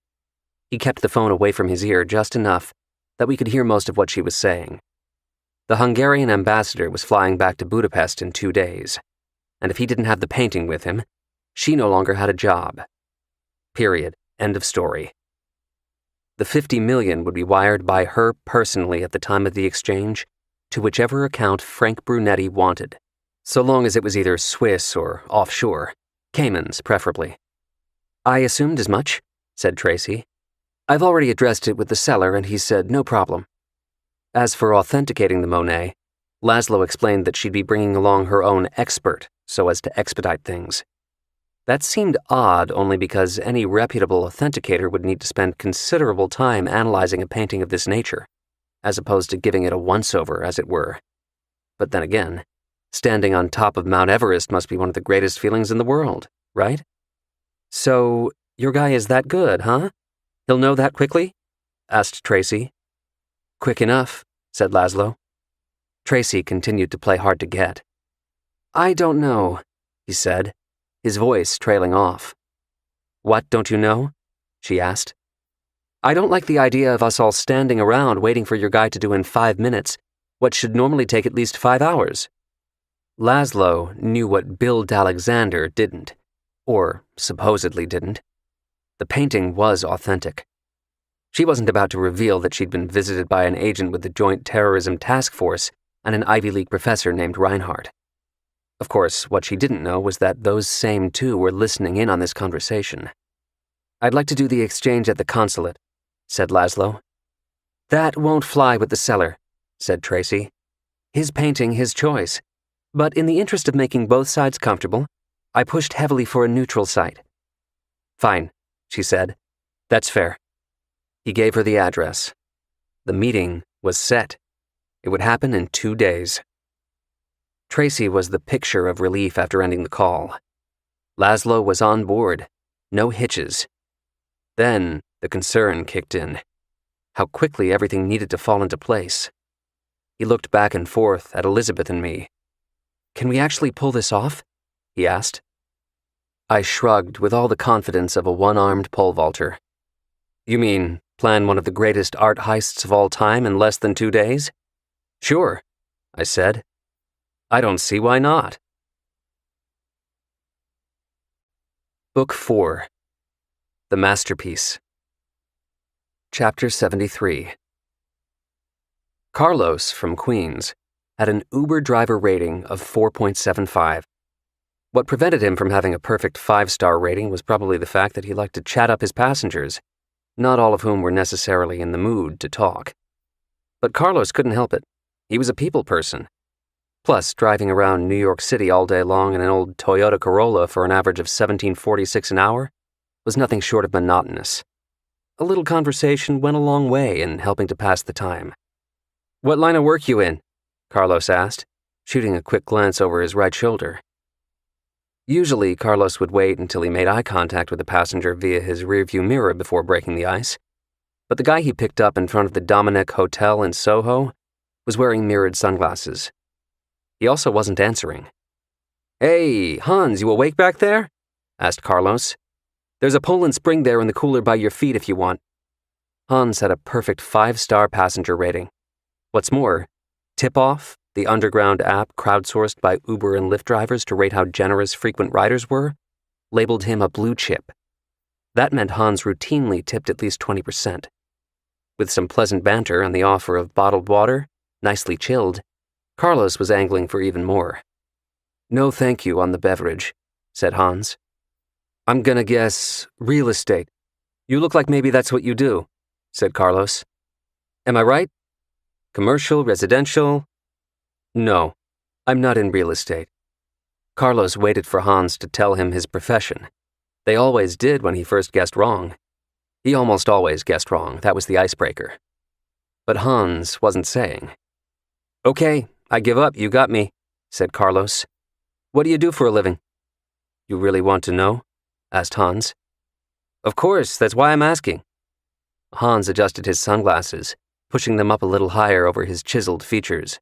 He kept the phone away from his ear just enough that we could hear most of what she was saying. The Hungarian ambassador was flying back to Budapest in 2 days, and if he didn't have the painting with him, she no longer had a job. Period. End of story. The $50 million would be wired by her personally at the time of the exchange to whichever account Frank Brunetti wanted, so long as it was either Swiss or offshore, Caymans preferably. "I assumed as much," said Tracy. "I've already addressed it with the seller and he said no problem." As for authenticating the Monet, Laszlo explained that she'd be bringing along her own expert so as to expedite things. That seemed odd only because any reputable authenticator would need to spend considerable time analyzing a painting of this nature, as opposed to giving it a once-over, as it were. But then again, standing on top of Mount Everest must be one of the greatest feelings in the world, right? "So, your guy is that good, huh? He'll know that quickly?" asked Tracy. "Quick enough," said Laszlo. Tracy continued to play hard to get. "I don't know," he said, his voice trailing off. "What don't you know?" she asked. "I don't like the idea of us all standing around waiting for your guy to do in 5 minutes what should normally take at least 5 hours. Laszlo knew what Bill Alexander didn't, or supposedly didn't. The painting was authentic. She wasn't about to reveal that she'd been visited by an agent with the Joint Terrorism Task Force and an Ivy League professor named Reinhardt. Of course, what she didn't know was that those same two were listening in on this conversation. "I'd like to do the exchange at the consulate," said Laszlo. "That won't fly with the seller," said Tracy. "His painting, his choice. But in the interest of making both sides comfortable, I pushed heavily for a neutral site." "Fine," she said. "That's fair." He gave her the address. The meeting was set. It would happen in 2 days. Tracy was the picture of relief after ending the call. Laszlo was on board. No hitches. Then the concern kicked in. How quickly everything needed to fall into place. He looked back and forth at Elizabeth and me. "Can we actually pull this off?" he asked. I shrugged with all the confidence of a one-armed pole vaulter. "You mean plan one of the greatest art heists of all time in less than 2 days?" "Sure," I said. "I don't see why not." Book 4. The Masterpiece. Chapter 73. Carlos, from Queens, had an Uber driver rating of 4.75. What prevented him from having a perfect 5-star rating was probably the fact that he liked to chat up his passengers, not all of whom were necessarily in the mood to talk. But Carlos couldn't help it. He was a people person. Plus, driving around New York City all day long in an old Toyota Corolla for an average of $17.46 an hour was nothing short of monotonous. A little conversation went a long way in helping to pass the time. "What line of work you in?" Carlos asked, shooting a quick glance over his right shoulder. Usually, Carlos would wait until he made eye contact with the passenger via his rearview mirror before breaking the ice. But the guy he picked up in front of the Dominic Hotel in Soho was wearing mirrored sunglasses. He also wasn't answering. "Hey, Hans, you awake back there?" asked Carlos. "There's a Poland Spring there in the cooler by your feet if you want." Hans had a perfect 5-star passenger rating. What's more, Tip-Off, the underground app crowdsourced by Uber and Lyft drivers to rate how generous frequent riders were, labeled him a blue chip. That meant Hans routinely tipped at least 20%. With some pleasant banter and the offer of bottled water, nicely chilled, Carlos was angling for even more. "No thank you on the beverage," said Hans. "I'm gonna guess real estate. You look like maybe that's what you do," said Carlos. "Am I right? Commercial, residential?" "No, I'm not in real estate." Carlos waited for Hans to tell him his profession. They always did when he first guessed wrong. He almost always guessed wrong, that was the icebreaker. But Hans wasn't saying. "Okay, I give up, you got me," said Carlos. "What do you do for a living?" "You really want to know?" asked Hans. "Of course, that's why I'm asking." Hans adjusted his sunglasses, pushing them up a little higher over his chiseled features.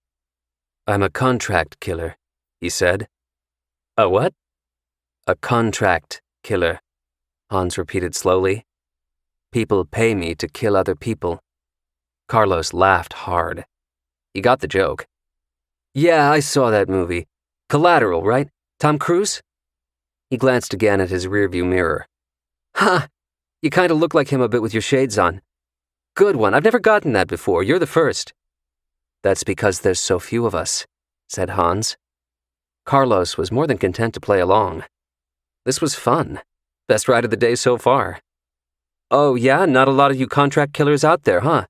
"I'm a contract killer," he said. "A what?" "A contract killer," Hans repeated slowly. "People pay me to kill other people." Carlos laughed hard. He got the joke. "Yeah, I saw that movie. Collateral, right? Tom Cruise?" He glanced again at his rearview mirror. "Ha! You kind of look like him a bit with your shades on. Good one, I've never gotten that before. You're the first." "That's because there's so few of us," said Hans. Carlos was more than content to play along. This was fun. Best ride of the day so far. "Oh yeah, not a lot of you contract killers out there, huh?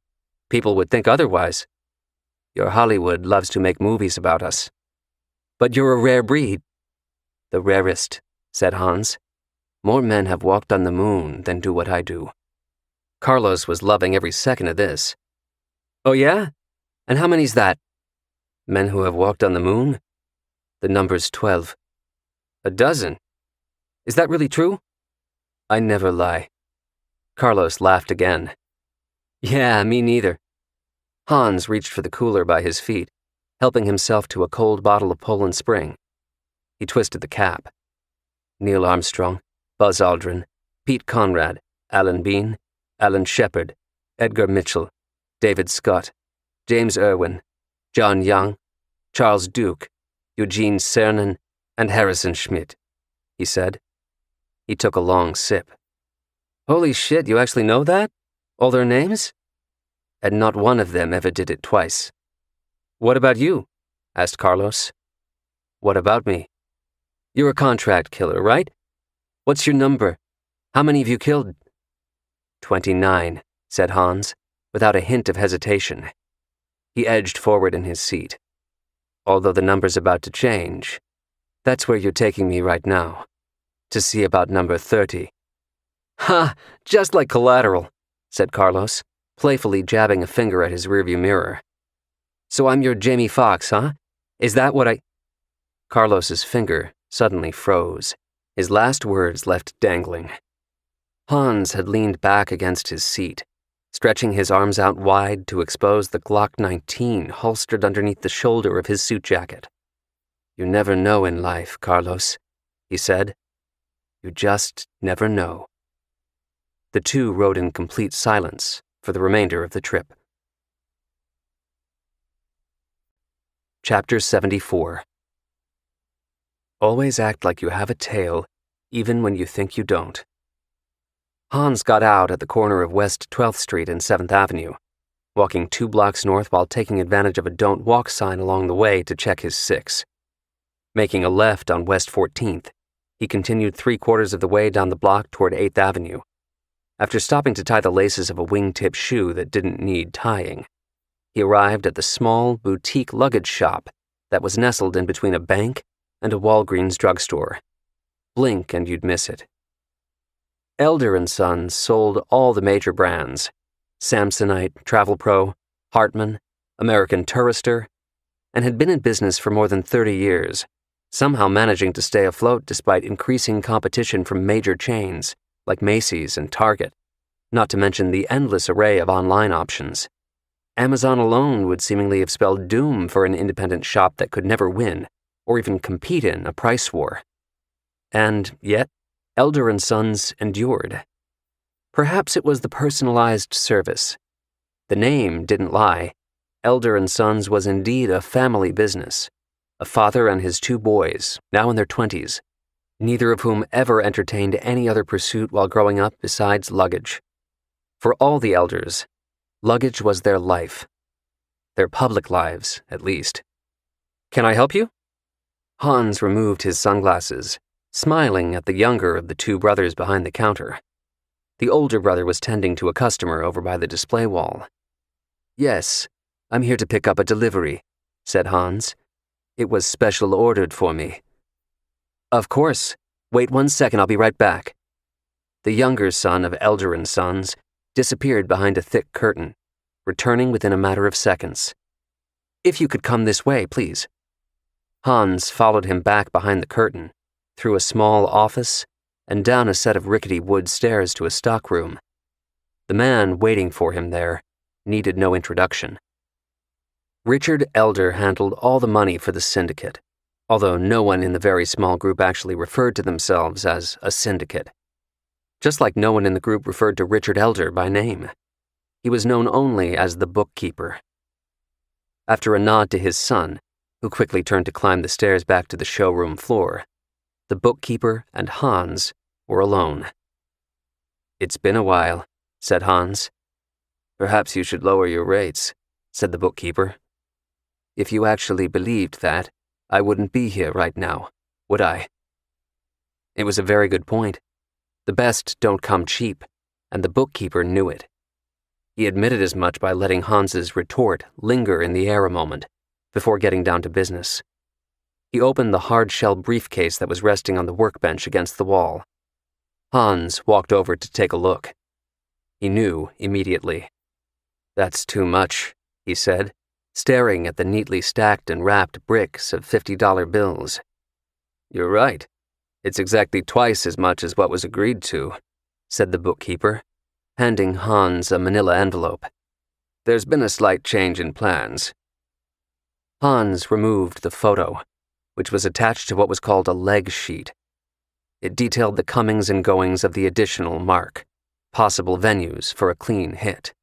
People would think otherwise. Your Hollywood loves to make movies about us. But you're a rare breed." "The rarest," said Hans. "More men have walked on the moon than do what I do." Carlos was loving every second of this. "Oh yeah? And how many's that?" "Men who have walked on the moon? The number's 12. "A dozen? Is that really true?" "I never lie." Carlos laughed again. "Yeah, me neither." Hans reached for the cooler by his feet, helping himself to a cold bottle of Poland Spring. He twisted the cap. Neil Armstrong, Buzz Aldrin, Pete Conrad, Alan Bean, Alan Shepard, Edgar Mitchell, David Scott, James Irwin, John Young, Charles Duke, Eugene Cernan, and Harrison Schmidt, he said. He took a long sip. "Holy shit, you actually know that? All their names?" "And not one of them ever did it twice." "What about you?" asked Carlos. "What about me?" "You're a contract killer, right? What's your number? How many have you killed?" 29, said Hans, without a hint of hesitation. He edged forward in his seat. "Although the number's about to change. That's where you're taking me right now. To see about number 30. "Ha! Just like Collateral," said Carlos, playfully jabbing a finger at his rearview mirror. "So I'm your Jamie Foxx, huh? Is that what I—" Carlos's finger suddenly froze, his last words left dangling. Hans had leaned back against his seat, stretching his arms out wide to expose the Glock 19 holstered underneath the shoulder of his suit jacket. "You never know in life, Carlos," he said. "You just never know." The two rode in complete silence for the remainder of the trip. Chapter 74. Always act like you have a tail, even when you think you don't. Hans got out at the corner of West 12th Street and 7th Avenue, walking 2 blocks north while taking advantage of a "Don't Walk" sign along the way to check his 6. Making a left on West 14th, he continued 3/4 of the way down the block toward 8th Avenue. After stopping to tie the laces of a wingtip shoe that didn't need tying, he arrived at the small, boutique luggage shop that was nestled in between a bank and a Walgreens drugstore. Blink and you'd miss it. Elder & Sons sold all the major brands: Samsonite, Travel Pro, Hartman, American Tourister, and had been in business for more than 30 years, somehow managing to stay afloat despite increasing competition from major chains like Macy's and Target, not to mention the endless array of online options. Amazon alone would seemingly have spelled doom for an independent shop that could never win or even compete in a price war. And yet, Elder & Sons endured. Perhaps it was the personalized service. The name didn't lie. Elder & Sons was indeed a family business. A father and his 2 boys, now in their 20s, neither of whom ever entertained any other pursuit while growing up besides luggage. For all the elders, luggage was their life. Their public lives, at least. "Can I help you?" Hans removed his sunglasses, smiling at the younger of the 2 brothers behind the counter. The older brother was tending to a customer over by the display wall. "Yes, I'm here to pick up a delivery," said Hans. "It was special ordered for me." "Of course. Wait 1 second, I'll be right back." The younger son of Elder & Sons disappeared behind a thick curtain, returning within a matter of seconds. "If you could come this way, please." Hans followed him back behind the curtain, through a small office, and down a set of rickety wood stairs to a stockroom. The man waiting for him there needed no introduction. Richard Elder handled all the money for the syndicate, although no one in the very small group actually referred to themselves as a syndicate. Just like no one in the group referred to Richard Elder by name. He was known only as the bookkeeper. After a nod to his son, who quickly turned to climb the stairs back to the showroom floor, the bookkeeper and Hans were alone. "It's been a while," said Hans. "Perhaps you should lower your rates," said the bookkeeper. "If you actually believed that, I wouldn't be here right now, would I?" It was a very good point. The best don't come cheap, and the bookkeeper knew it. He admitted as much by letting Hans's retort linger in the air a moment, before getting down to business. He opened the hard-shell briefcase that was resting on the workbench against the wall. Hans walked over to take a look. He knew immediately. "That's too much," he said, staring at the neatly stacked and wrapped bricks of $50 bills. "You're right. It's exactly twice as much as what was agreed to," said the bookkeeper, handing Hans a manila envelope. "There's been a slight change in plans." Hans removed the photo, which was attached to what was called a leg sheet. It detailed the comings and goings of the additional mark, possible venues for a clean hit.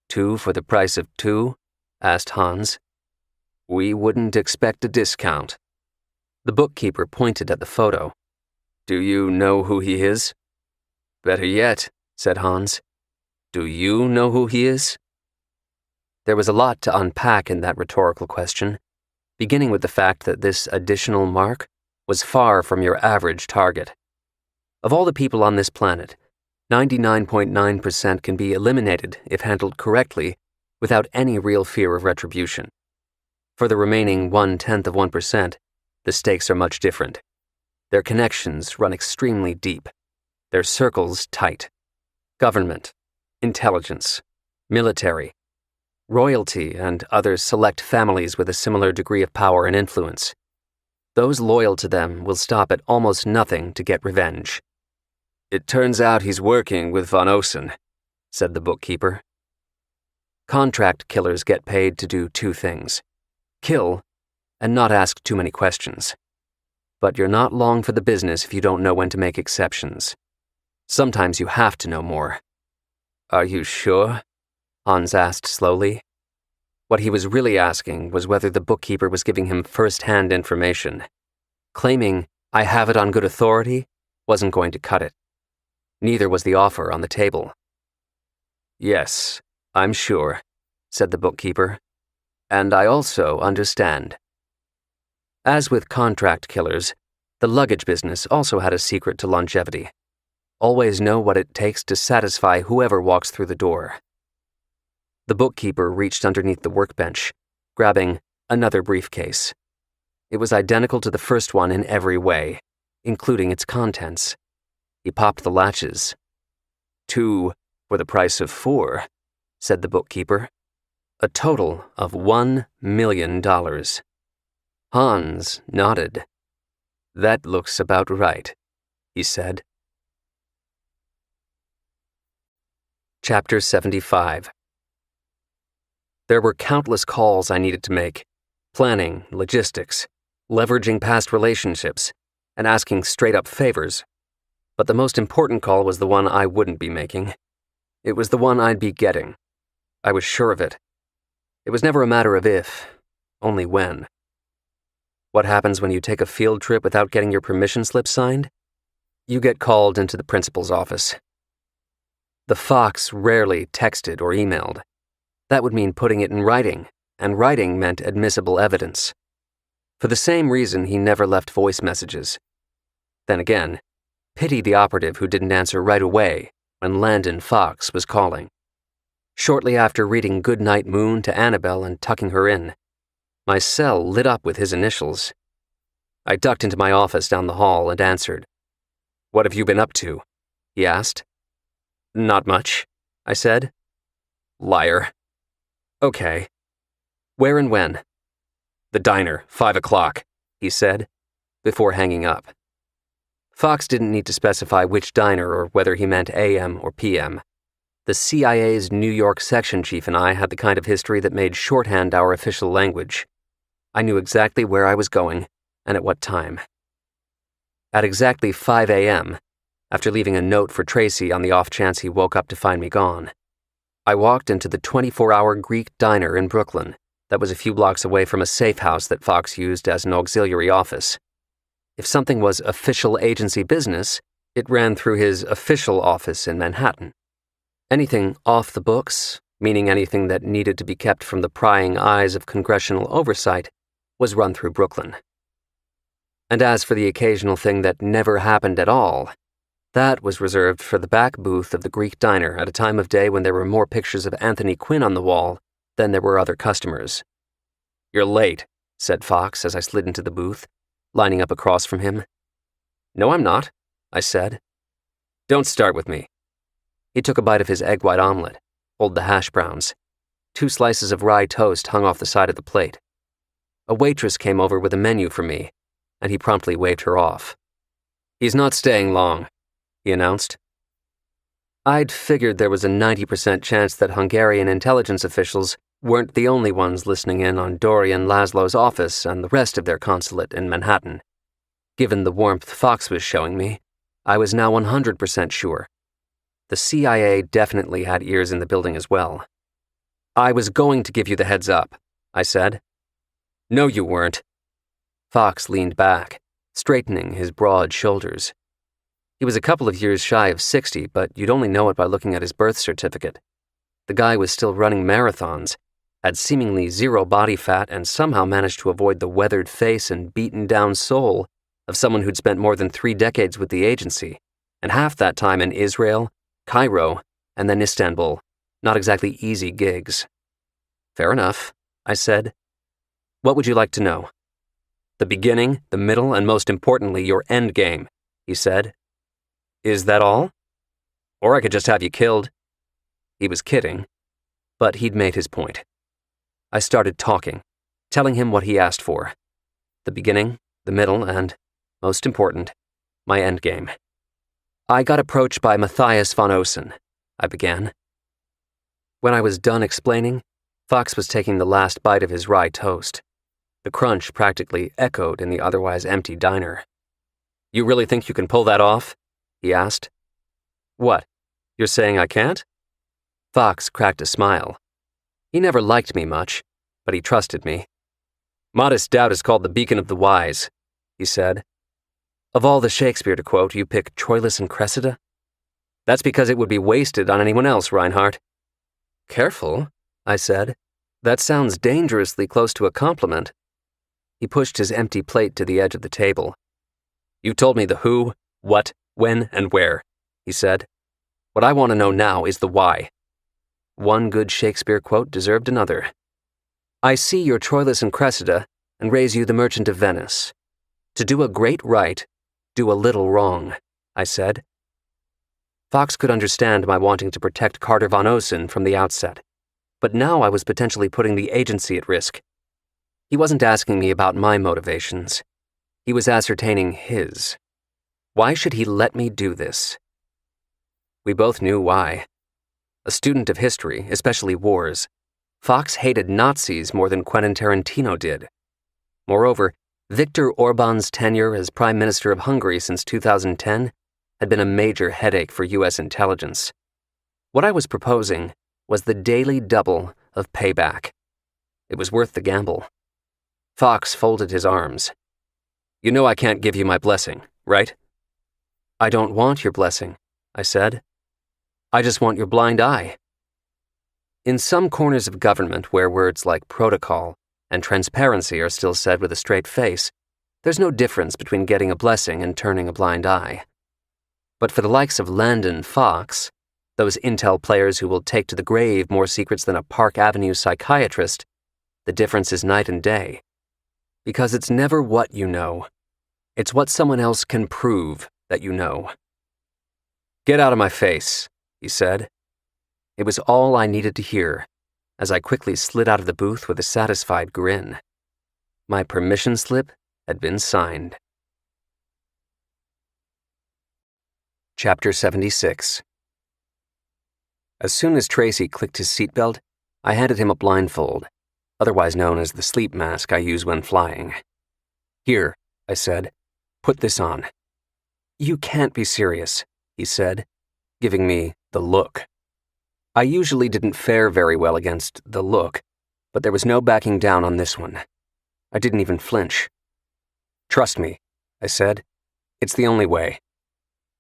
"2 for the price of 2? Asked Hans. "We wouldn't expect a discount." The bookkeeper pointed at the photo. "Do you know who he is?" "Better yet," said Hans. "Do you know who he is?" There was a lot to unpack in that rhetorical question, beginning with the fact that this additional mark was far from your average target. Of all the people on this planet, 99.9% can be eliminated if handled correctly without any real fear of retribution. For the remaining 0.1%, the stakes are much different. Their connections run extremely deep, their circles tight. Government, intelligence, military, royalty, and other select families with a similar degree of power and influence. Those loyal to them will stop at almost nothing to get revenge. "It turns out he's working with Von Osen," said the bookkeeper. Contract killers get paid to do 2 things: kill and not ask too many questions. But you're not long for the business if you don't know when to make exceptions. Sometimes you have to know more. "Are you sure?" Hans asked slowly. What he was really asking was whether the bookkeeper was giving him first-hand information. Claiming, "I have it on good authority," wasn't going to cut it. Neither was the offer on the table. "Yes, I'm sure," said the bookkeeper. "And I also understand." As with contract killers, the luggage business also had a secret to longevity. Always know what it takes to satisfy whoever walks through the door. The bookkeeper reached underneath the workbench, grabbing another briefcase. It was identical to the first one in every way, including its contents. He popped the latches. "2 for the price of 4, said the bookkeeper. "A total of $1 million. Hans nodded. "That looks about right," he said. Chapter 75. There were countless calls I needed to make, planning, logistics, leveraging past relationships, and asking straight-up favors. But the most important call was the one I wouldn't be making. It was the one I'd be getting. I was sure of it. It was never a matter of if, only when. What happens when you take a field trip without getting your permission slip signed? You get called into the principal's office. The fox rarely texted or emailed. That would mean putting it in writing, and writing meant admissible evidence. For the same reason, he never left voice messages. Then again, pity the operative who didn't answer right away when Landon Fox was calling. Shortly after reading Goodnight Moon to Annabelle and tucking her in, my cell lit up with his initials. I ducked into my office down the hall and answered. "What have you been up to?" he asked. "Not much," I said. Liar. "Okay. Where and when?" "The diner, 5 o'clock, he said, before hanging up. Fox didn't need to specify which diner or whether he meant AM or PM. The CIA's New York section chief and I had the kind of history that made shorthand our official language. I knew exactly where I was going and at what time. At exactly 5 a.m., after leaving a note for Tracy on the off chance he woke up to find me gone, I walked into the 24-hour Greek diner in Brooklyn that was a few blocks away from a safe house that Fox used as an auxiliary office. If something was official agency business, it ran through his official office in Manhattan. Anything off the books, meaning anything that needed to be kept from the prying eyes of congressional oversight, was run through Brooklyn. And as for the occasional thing that never happened at all, that was reserved for the back booth of the Greek diner at a time of day when there were more pictures of Anthony Quinn on the wall than there were other customers. "You're late," said Fox as I slid into the booth, lining up across from him. "No, I'm not," I said. "Don't start with me." He took a bite of his egg white omelet, pulled the hash browns. 2 slices of rye toast hung off the side of the plate. A waitress came over with a menu for me, and he promptly waved her off. "He's not staying long," he announced. I'd figured there was a 90% chance that Hungarian intelligence officials weren't the only ones listening in on Dorian Laszlo's office and the rest of their consulate in Manhattan. Given the warmth Fox was showing me, I was now 100% sure. The CIA definitely had ears in the building as well. "I was going to give you the heads up," I said. "No, you weren't." Fox leaned back, straightening his broad shoulders. He was a couple of years shy of 60, but you'd only know it by looking at his birth certificate. The guy was still running marathons, had seemingly zero body fat, and somehow managed to avoid the weathered face and beaten-down soul of someone who'd spent more than 3 decades with the agency, and half that time in Israel, Cairo, and then Istanbul. Not exactly easy gigs. "Fair enough," I said. "What would you like to know?" "The beginning, the middle, and most importantly, your end game," he said. "Is that all? Or I could just have you killed." He was kidding, but he'd made his point. I started talking, telling him what he asked for. The beginning, the middle, and, most important, my endgame. "I got approached by Matthias von Osen," I began. When I was done explaining, Fox was taking the last bite of his rye toast. The crunch practically echoed in the otherwise empty diner. "You really think you can pull that off?" he asked. "What? You're saying I can't?" Fox cracked a smile. He never liked me much, but he trusted me. "Modest doubt is called the beacon of the wise," he said. "Of all the Shakespeare to quote, you pick Troilus and Cressida?" "That's because it would be wasted on anyone else, Reinhardt." "Careful," I said. "That sounds dangerously close to a compliment." He pushed his empty plate to the edge of the table. "You told me the who, what, when, and where," he said. "What I want to know now is the why." One good Shakespeare quote deserved another. "I see your Troilus and Cressida and raise you the Merchant of Venice. To do a great right, do a little wrong," I said. Fox could understand my wanting to protect Carter von Osen from the outset, but now I was potentially putting the agency at risk. He wasn't asking me about my motivations. He was ascertaining his. Why should he let me do this? We both knew why. A student of history, especially wars, Fox hated Nazis more than Quentin Tarantino did. Moreover, Viktor Orban's tenure as Prime Minister of Hungary since 2010 had been a major headache for U.S. intelligence. What I was proposing was the daily double of payback. It was worth the gamble. Fox folded his arms. "You know I can't give you my blessing, right?" "I don't want your blessing," I said. "I just want your blind eye." In some corners of government where words like protocol and transparency are still said with a straight face, there's no difference between getting a blessing and turning a blind eye. But for the likes of Landon Fox, those intel players who will take to the grave more secrets than a Park Avenue psychiatrist, the difference is night and day. Because it's never what you know. It's what someone else can prove that you know. "Get out of my face," he said. It was all I needed to hear, as I quickly slid out of the booth with a satisfied grin. My permission slip had been signed. Chapter 76. As soon as Tracy clicked his seatbelt, I handed him a blindfold, otherwise known as the sleep mask I use when flying. "Here," I said, "put this on." "You can't be serious," he said, giving me the look. I usually didn't fare very well against the look, but there was no backing down on this one. I didn't even flinch. "Trust me," I said. "It's the only way."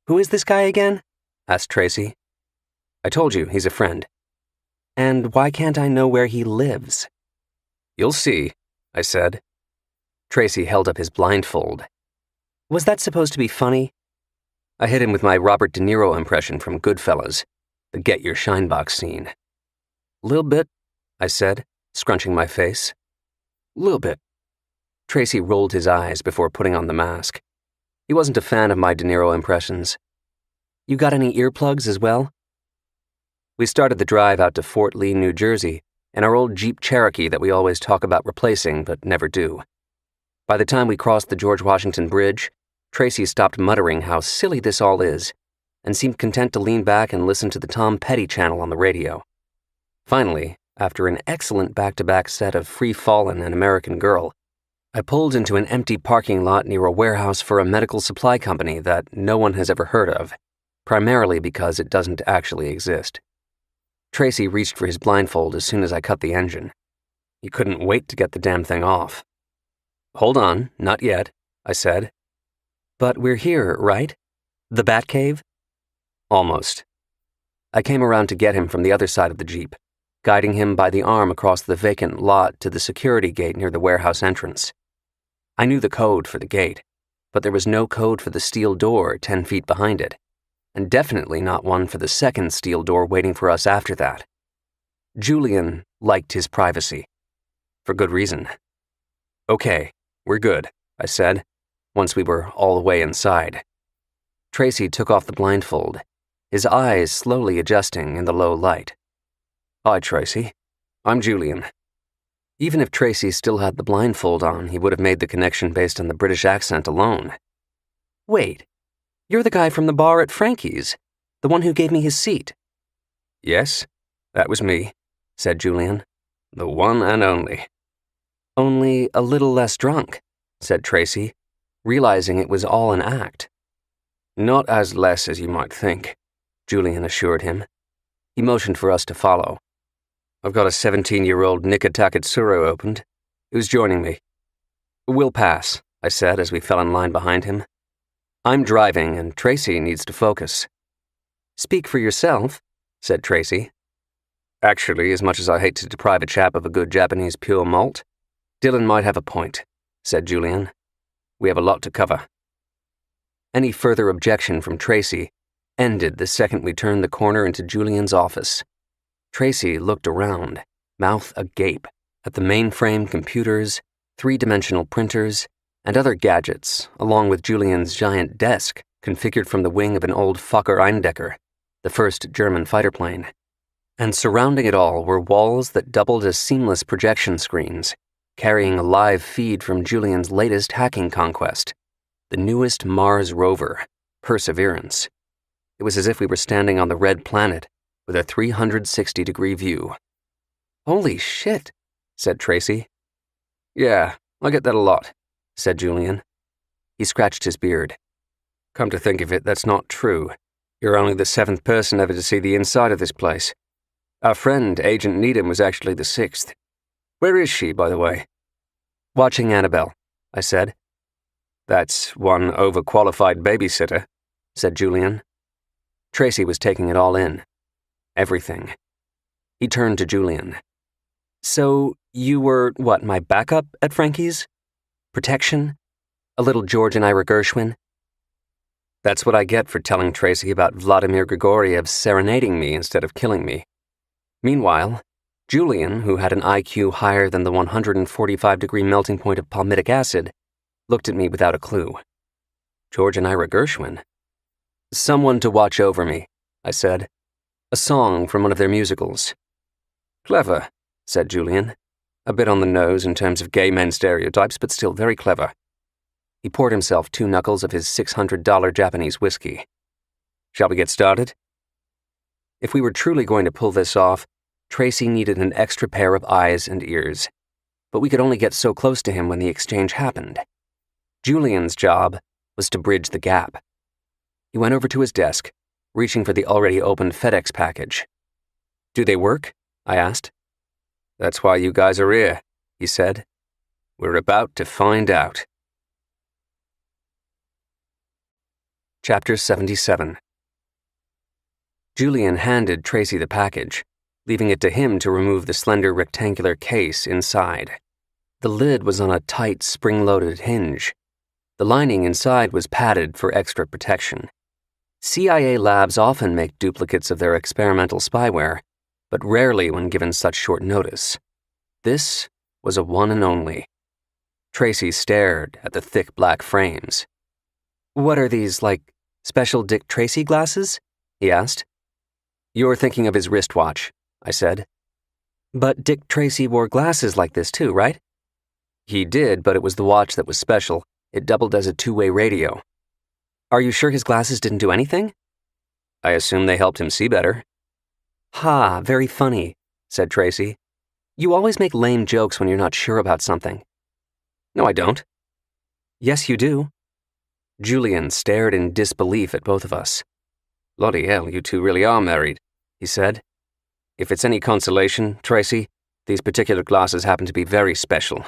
"Who is this guy again?" asked Tracy. "I told you, he's a friend." "And why can't I know where he lives?" "You'll see," I said. Tracy held up his blindfold. "Was that supposed to be funny?" I hit him with my Robert De Niro impression from Goodfellas, the Get Your Shine Box scene. "Lil' bit," I said, scrunching my face. "Lil' bit." Tracy rolled his eyes before putting on the mask. He wasn't a fan of my De Niro impressions. "You got any earplugs as well?" We started the drive out to Fort Lee, New Jersey, in our old Jeep Cherokee that we always talk about replacing but never do. By the time we crossed the George Washington Bridge, Tracy stopped muttering how silly this all is, and seemed content to lean back and listen to the Tom Petty channel on the radio. Finally, after an excellent back-to-back set of Free Fallin' and American Girl, I pulled into an empty parking lot near a warehouse for a medical supply company that no one has ever heard of, primarily because it doesn't actually exist. Tracy reached for his blindfold as soon as I cut the engine. He couldn't wait to get the damn thing off. "Hold on, not yet," I said. "But we're here, right? The Batcave?" "Almost." I came around to get him from the other side of the Jeep, guiding him by the arm across the vacant lot to the security gate near the warehouse entrance. I knew the code for the gate, but there was no code for the steel door 10 feet behind it, and definitely not one for the second steel door waiting for us after that. Julian liked his privacy. For good reason. "Okay, we're good," I said, once we were all the way inside. Tracy took off the blindfold, his eyes slowly adjusting in the low light. "Hi, Tracy. I'm Julian." Even if Tracy still had the blindfold on, he would have made the connection based on the British accent alone. "Wait, you're the guy from the bar at Frankie's, the one who gave me his seat." "Yes, that was me," said Julian. "The one and only." "Only a little less drunk," said Tracy, realizing it was all an act. "Not as less as you might think," Julian assured him. He motioned for us to follow. "I've got a 17-year-old Nikita opened. Who's joining me?" "We'll pass," I said as we fell in line behind him. "I'm driving and Tracy needs to focus." "Speak for yourself," said Tracy. "Actually, as much as I hate to deprive a chap of a good Japanese pure malt, Dylan might have a point," said Julian. "We have a lot to cover." Any further objection from Tracy ended the second we turned the corner into Julian's office. Tracy looked around, mouth agape, at the mainframe computers, three-dimensional printers, and other gadgets, along with Julian's giant desk configured from the wing of an old Fokker Eindecker, the first German fighter plane. And surrounding it all were walls that doubled as seamless projection screens, carrying a live feed from Julian's latest hacking conquest, the newest Mars rover, Perseverance. It was as if we were standing on the red planet with a 360-degree view. "Holy shit," said Tracy. "Yeah, I get that a lot," said Julian. He scratched his beard. Come to think of it, that's not true. You're only the 7th person ever to see the inside of this place. Our friend, Agent Needham, was actually the 6th. Where is she, by the way? Watching Annabelle, I said. That's one overqualified babysitter, said Julian. Tracy was taking it all in. Everything. He turned to Julian. So, you were, my backup at Frankie's? Protection? A little George and Ira Gershwin? That's what I get for telling Tracy about Vladimir Grigoriev serenading me instead of killing me. Meanwhile, Julian, who had an IQ higher than the 145-degree melting point of palmitic acid, looked at me without a clue. George and Ira Gershwin? Someone to watch over me, I said. A song from one of their musicals. Clever, said Julian. A bit on the nose in terms of gay men stereotypes, but still very clever. He poured himself 2 knuckles of his $600 Japanese whiskey. Shall we get started? If we were truly going to pull this off, Tracy needed an extra pair of eyes and ears. But we could only get so close to him when the exchange happened. Julian's job was to bridge the gap. He went over to his desk, reaching for the already opened FedEx package. Do they work? I asked. That's why you guys are here, he said. We're about to find out. Chapter 77. Julian handed Tracy the package, leaving it to him to remove the slender rectangular case inside. The lid was on a tight, spring-loaded hinge. The lining inside was padded for extra protection. CIA labs often make duplicates of their experimental spyware, but rarely when given such short notice. This was a one and only. Tracy stared at the thick black frames. What are these, special Dick Tracy glasses? He asked. You're thinking of his wristwatch, I said. But Dick Tracy wore glasses like this too, right? He did, but it was the watch that was special. It doubled as a 2-way radio. Are you sure his glasses didn't do anything? I assume they helped him see better. Ha, very funny, said Tracy. You always make lame jokes when you're not sure about something. No, I don't. Yes, you do. Julian stared in disbelief at both of us. Bloody hell, you two really are married, he said. If it's any consolation, Tracy, these particular glasses happen to be very special.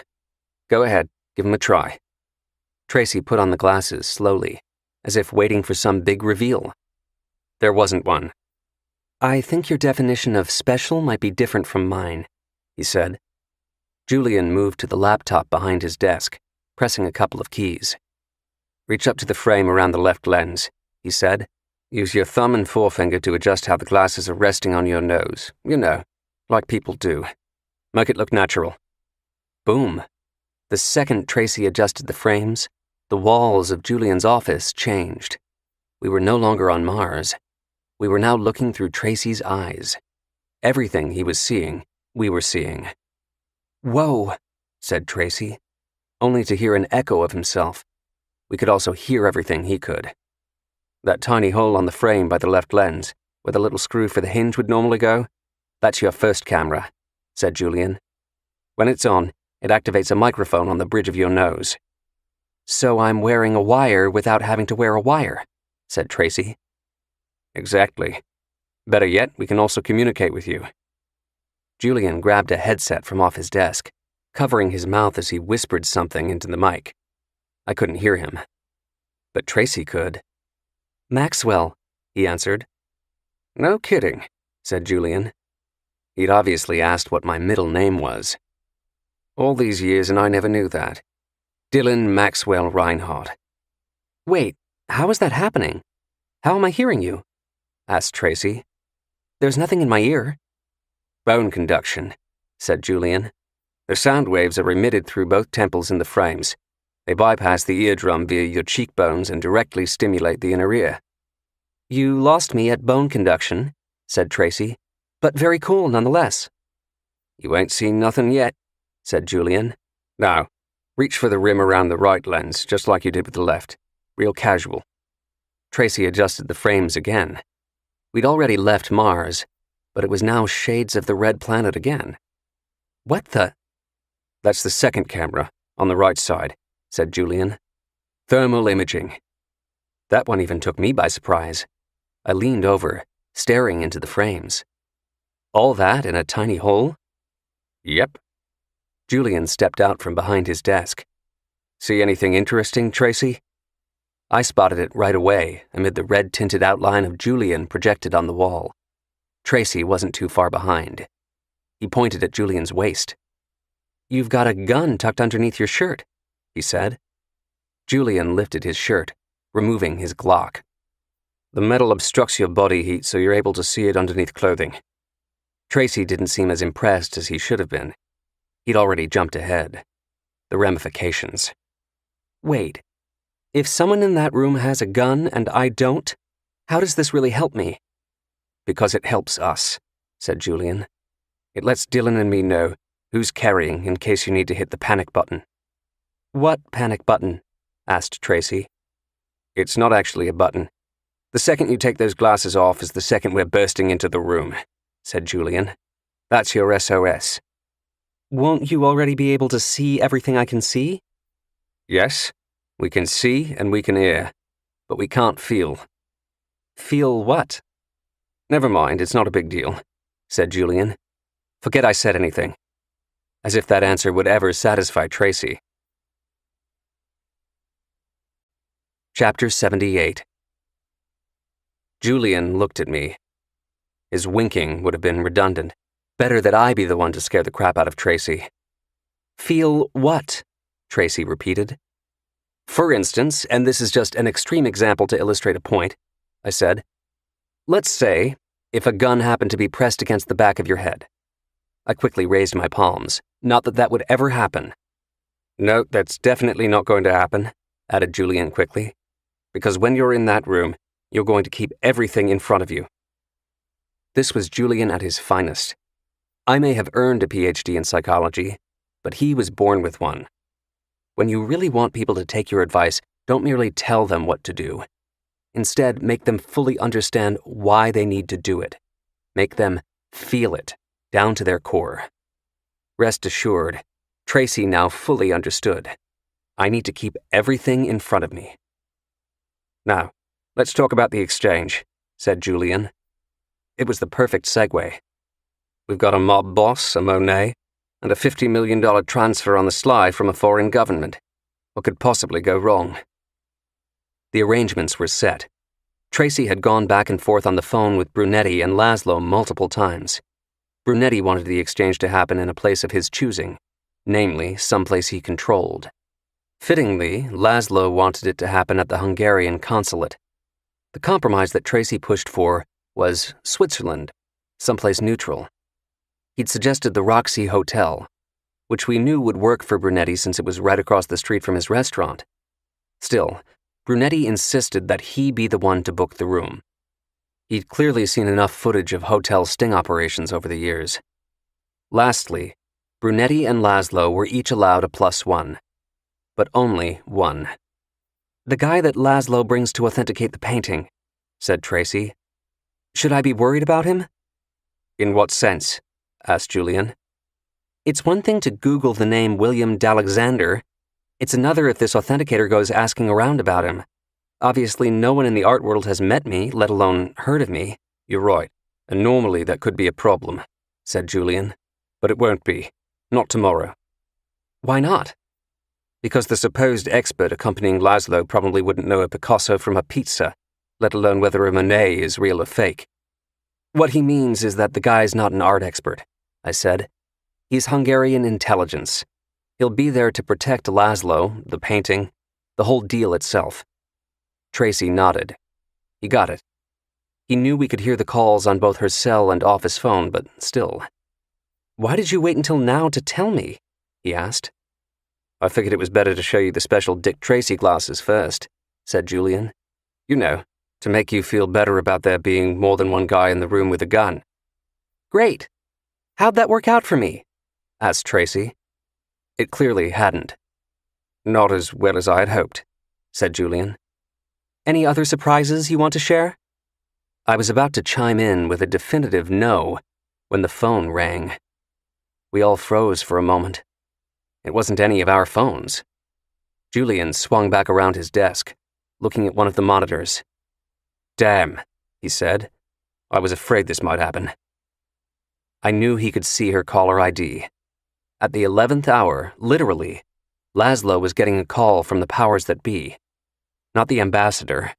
Go ahead, give them a try. Tracy put on the glasses slowly, as if waiting for some big reveal. There wasn't one. I think your definition of special might be different from mine, he said. Julian moved to the laptop behind his desk, pressing a couple of keys. Reach up to the frame around the left lens, he said. Use your thumb and forefinger to adjust how the glasses are resting on your nose. You know, like people do. Make it look natural. Boom. The second Tracy adjusted the frames, the walls of Julian's office changed. We were no longer on Mars. We were now looking through Tracy's eyes. Everything he was seeing, we were seeing. Whoa, said Tracy, only to hear an echo of himself. We could also hear everything he could. That tiny hole on the frame by the left lens, where the little screw for the hinge would normally go, that's your first camera, said Julian. When it's on, it activates a microphone on the bridge of your nose. So I'm wearing a wire without having to wear a wire, said Tracy. Exactly. Better yet, we can also communicate with you. Julian grabbed a headset from off his desk, covering his mouth as he whispered something into the mic. I couldn't hear him, but Tracy could. Maxwell, he answered. No kidding, said Julian. He'd obviously asked what my middle name was. All these years and I never knew that. Dylan Maxwell Reinhardt. Wait, how is that happening? How am I hearing you? Asked Tracy. There's nothing in my ear. Bone conduction, said Julian. The sound waves are emitted through both temples in the frames. They bypass the eardrum via your cheekbones and directly stimulate the inner ear. You lost me at bone conduction, said Tracy, but very cool nonetheless. You ain't seen nothing yet, said Julian. Now, reach for the rim around the right lens, just like you did with the left. Real casual. Tracy adjusted the frames again. We'd already left Mars, but it was now shades of the red planet again. What the? That's the second camera, on the right side, said Julian. Thermal imaging. That one even took me by surprise. I leaned over, staring into the frames. All that in a tiny hole? Yep. Julian stepped out from behind his desk. See anything interesting, Tracy? I spotted it right away amid the red-tinted outline of Julian projected on the wall. Tracy wasn't too far behind. He pointed at Julian's waist. You've got a gun tucked underneath your shirt, he said. Julian lifted his shirt, removing his Glock. The metal obstructs your body heat so you're able to see it underneath clothing. Tracy didn't seem as impressed as he should have been. He'd already jumped ahead. The ramifications. Wait, if someone in that room has a gun and I don't, how does this really help me? Because it helps us, said Julian. It lets Dylan and me know who's carrying in case you need to hit the panic button. What panic button? Asked Tracy. It's not actually a button. The second you take those glasses off is the second we're bursting into the room, said Julian. That's your SOS. Won't you already be able to see everything I can see? Yes, we can see and we can hear, but we can't feel. Feel what? Never mind, it's not a big deal, said Julian. Forget I said anything. As if that answer would ever satisfy Tracy. Chapter 78. Julian looked at me. His winking would have been redundant. Better that I be the one to scare the crap out of Tracy. Feel what? Tracy repeated. For instance, and this is just an extreme example to illustrate a point, I said, let's say, if a gun happened to be pressed against the back of your head. I quickly raised my palms. Not that that would ever happen. No, that's definitely not going to happen, added Julian quickly. Because when you're in that room, you're going to keep everything in front of you. This was Julian at his finest. I may have earned a PhD in psychology, but he was born with one. When you really want people to take your advice, don't merely tell them what to do. Instead, make them fully understand why they need to do it. Make them feel it, down to their core. Rest assured, Tracy now fully understood. I need to keep everything in front of me. Now, let's talk about the exchange, said Julian. It was the perfect segue. We've got a mob boss, a Monet, and a $50 million transfer on the sly from a foreign government. What could possibly go wrong? The arrangements were set. Tracy had gone back and forth on the phone with Brunetti and Laszlo multiple times. Brunetti wanted the exchange to happen in a place of his choosing, namely, someplace he controlled. Fittingly, Laszlo wanted it to happen at the Hungarian consulate. The compromise that Tracy pushed for was Switzerland, someplace neutral. He'd suggested the Roxy Hotel, which we knew would work for Brunetti since it was right across the street from his restaurant. Still, Brunetti insisted that he be the one to book the room. He'd clearly seen enough footage of hotel sting operations over the years. Lastly, Brunetti and Laszlo were each allowed a +1. But only one. The guy that Laszlo brings to authenticate the painting, said Tracy. Should I be worried about him? In what sense? Asked Julian. It's one thing to Google the name William d'Alexander. It's another if this authenticator goes asking around about him. Obviously, no one in the art world has met me, let alone heard of me. You're right, and normally that could be a problem, said Julian. But it won't be. Not tomorrow. Why not? Because the supposed expert accompanying Laszlo probably wouldn't know a Picasso from a pizza, let alone whether a Monet is real or fake. What he means is that the guy's not an art expert, I said. He's Hungarian intelligence. He'll be there to protect Laszlo, the painting, the whole deal itself. Tracy nodded. He got it. He knew we could hear the calls on both her cell and office phone, but still. Why did you wait until now to tell me? He asked. I figured it was better to show you the special Dick Tracy glasses first, said Julian. You know, to make you feel better about there being more than one guy in the room with a gun. Great. How'd that work out for me? Asked Tracy. It clearly hadn't. Not as well as I had hoped, said Julian. Any other surprises you want to share? I was about to chime in with a definitive no when the phone rang. We all froze for a moment. It wasn't any of our phones. Julian swung back around his desk. looking at one of the monitors. "Damn," he said. "I was afraid this might happen." I knew he could see her caller ID. At the 11th hour, literally, Laszlo was getting a call from the powers that be. Not the ambassador,